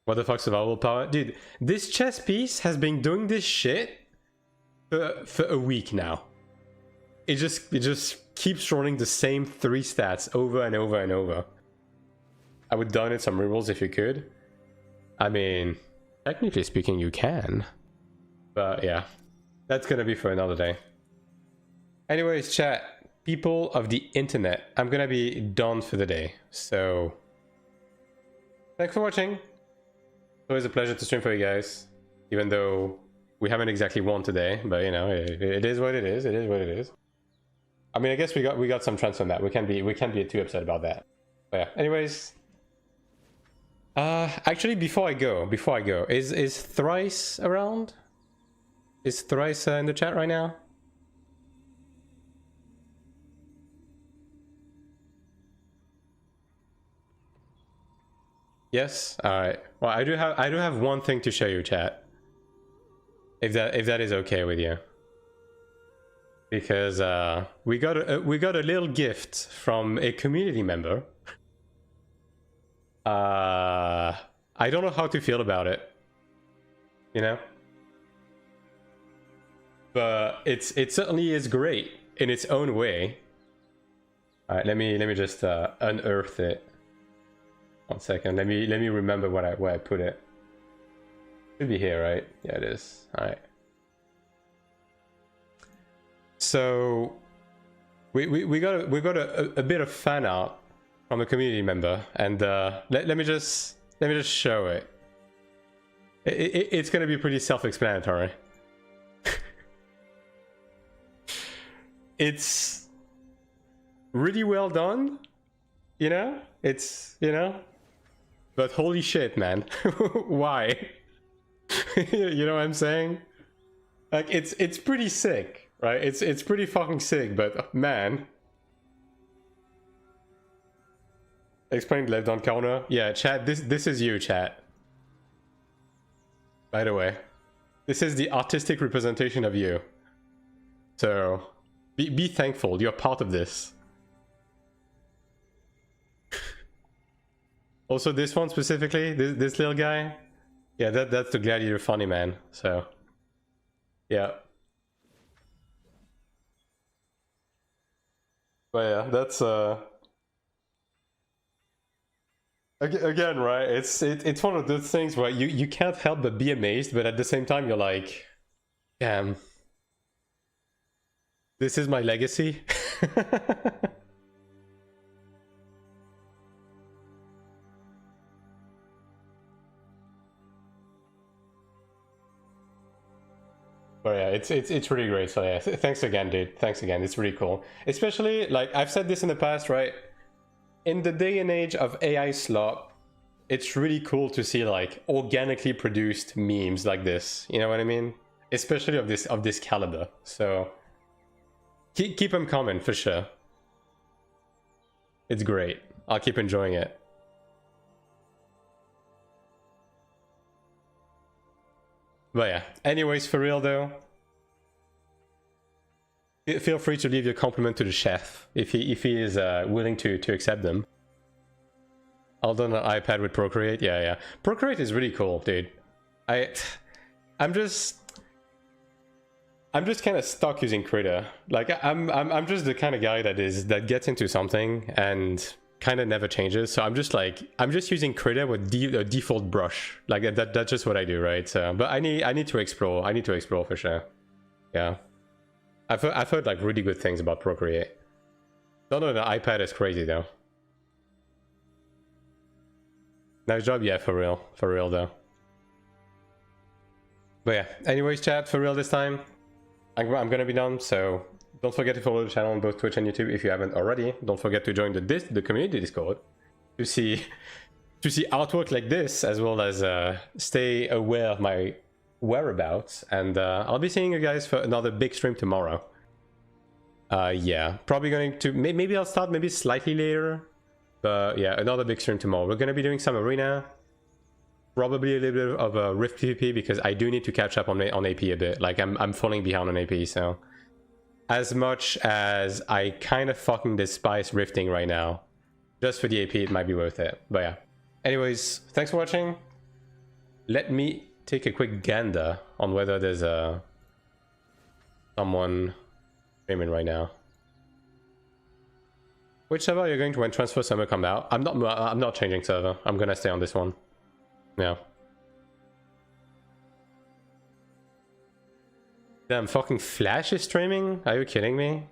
What the fuck, survival power? Dude, this chess piece has been doing this shit for a week now. It just keeps rolling the same 3 stats over and over and over. I would donate some rerolls if you could. I mean, technically speaking, you can. But yeah, that's gonna be for another day. Anyways, chat, people of the internet, I'm gonna be done for the day. So, thanks for watching. It's always a pleasure to stream for you guys. Even though we haven't exactly won today, but you know, it is what it is. It is what it is. I mean, I guess we got some transfer map. We can't be too upset about that. But yeah, anyways. Actually, before I go, is Thrice around? Is Thrice in the chat right now? Yes. All right. Well, I do have one thing to show you, chat. If that is okay with you, because we got a little gift from a community member. I don't know how to feel about it, you know, but it certainly is great in its own way. All right, let me just unearth it. 1 second. Let me remember where I put it. Should be here, right? Yeah, it is. All right. So we got a bit of fan art from a community member, and let me just show it. It's gonna be pretty self-explanatory. It's really well done, you know. But holy shit, man, why? You know what I'm saying? Like it's pretty sick, right? It's pretty fucking sick, but man. Explained left down corner. Yeah, chat, this is you, chat. By the way. This is the artistic representation of you. So be thankful, you're part of this. Also this one specifically, this little guy. Yeah, that's the gladiator funny man. So yeah. But yeah, that's again, right? It's one of those things where you can't help but be amazed, but at the same time you're like, damn, this is my legacy. But yeah, it's really great. So yeah, thanks again, dude. Thanks again. It's really cool. Especially, like I've said this in the past, right? In the day and age of AI slop, it's really cool to see like organically produced memes like this. You know what I mean? Especially of this caliber. So keep them coming for sure. It's great. I'll keep enjoying it. But yeah, anyways, for real though, feel free to leave your compliment to the chef if he is willing to accept them. All done on iPad with Procreate. Yeah. Procreate is really cool, dude. I'm just kind of stuck using Krita. Like I'm just the kind of guy that gets into something and kind of never changes. So I'm just using Krita with a default brush. Like that's just what I do, right? So, but I need to explore. I need to explore for sure. Yeah, I've heard like really good things about Procreate. Don't know, the iPad is crazy though. Nice job, yeah, for real though. But yeah, anyways, chat, for real this time, I'm gonna be done. So don't forget to follow the channel on both Twitch and YouTube if you haven't already. Don't forget to join the community Discord to see to see artwork like this, as well as stay aware of my whereabouts. And I'll be seeing you guys for another big stream tomorrow. Yeah, probably going to... Maybe I'll start maybe slightly later. But yeah, another big stream tomorrow. We're going to be doing some arena. Probably a little bit of a Rift PvP, because I do need to catch up on AP a bit. Like, I'm falling behind on AP, so... As much as I kind of fucking despise rifting right now, just for the AP, it might be worth it. But yeah. Anyways, thanks for watching. Let me take a quick gander on whether there's someone streaming right now. Which server are you going to when Transfer Summer come out? I'm not changing server. I'm gonna stay on this one. Yeah. Damn, fucking Flash is streaming? Are you kidding me?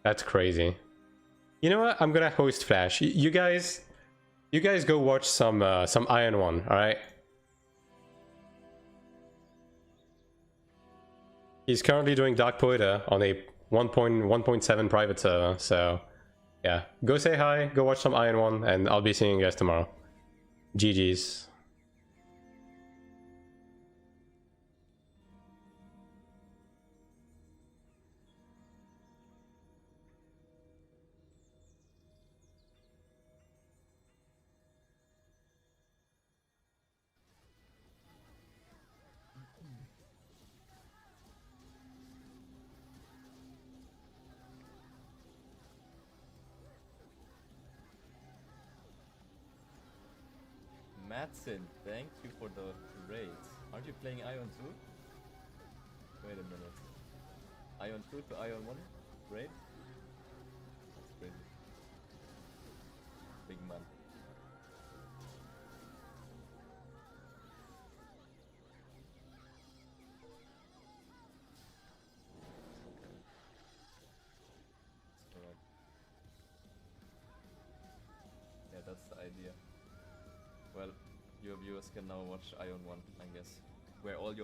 That's crazy. You know what? I'm gonna host Flash. You guys go watch some Iron One, alright? He's currently doing Dark Poeta on a 1.7 private server, so yeah. Go say hi, go watch some Iron One, and I'll be seeing you guys tomorrow. GG's. Matson, thank you for the raid. Aren't you playing Ion 2? Wait a minute. Ion 2 to Ion 1 raid? That's crazy. Big man. That's correct. Yeah, that's the idea. Well, your viewers can now watch Ion 1, I guess. Where all your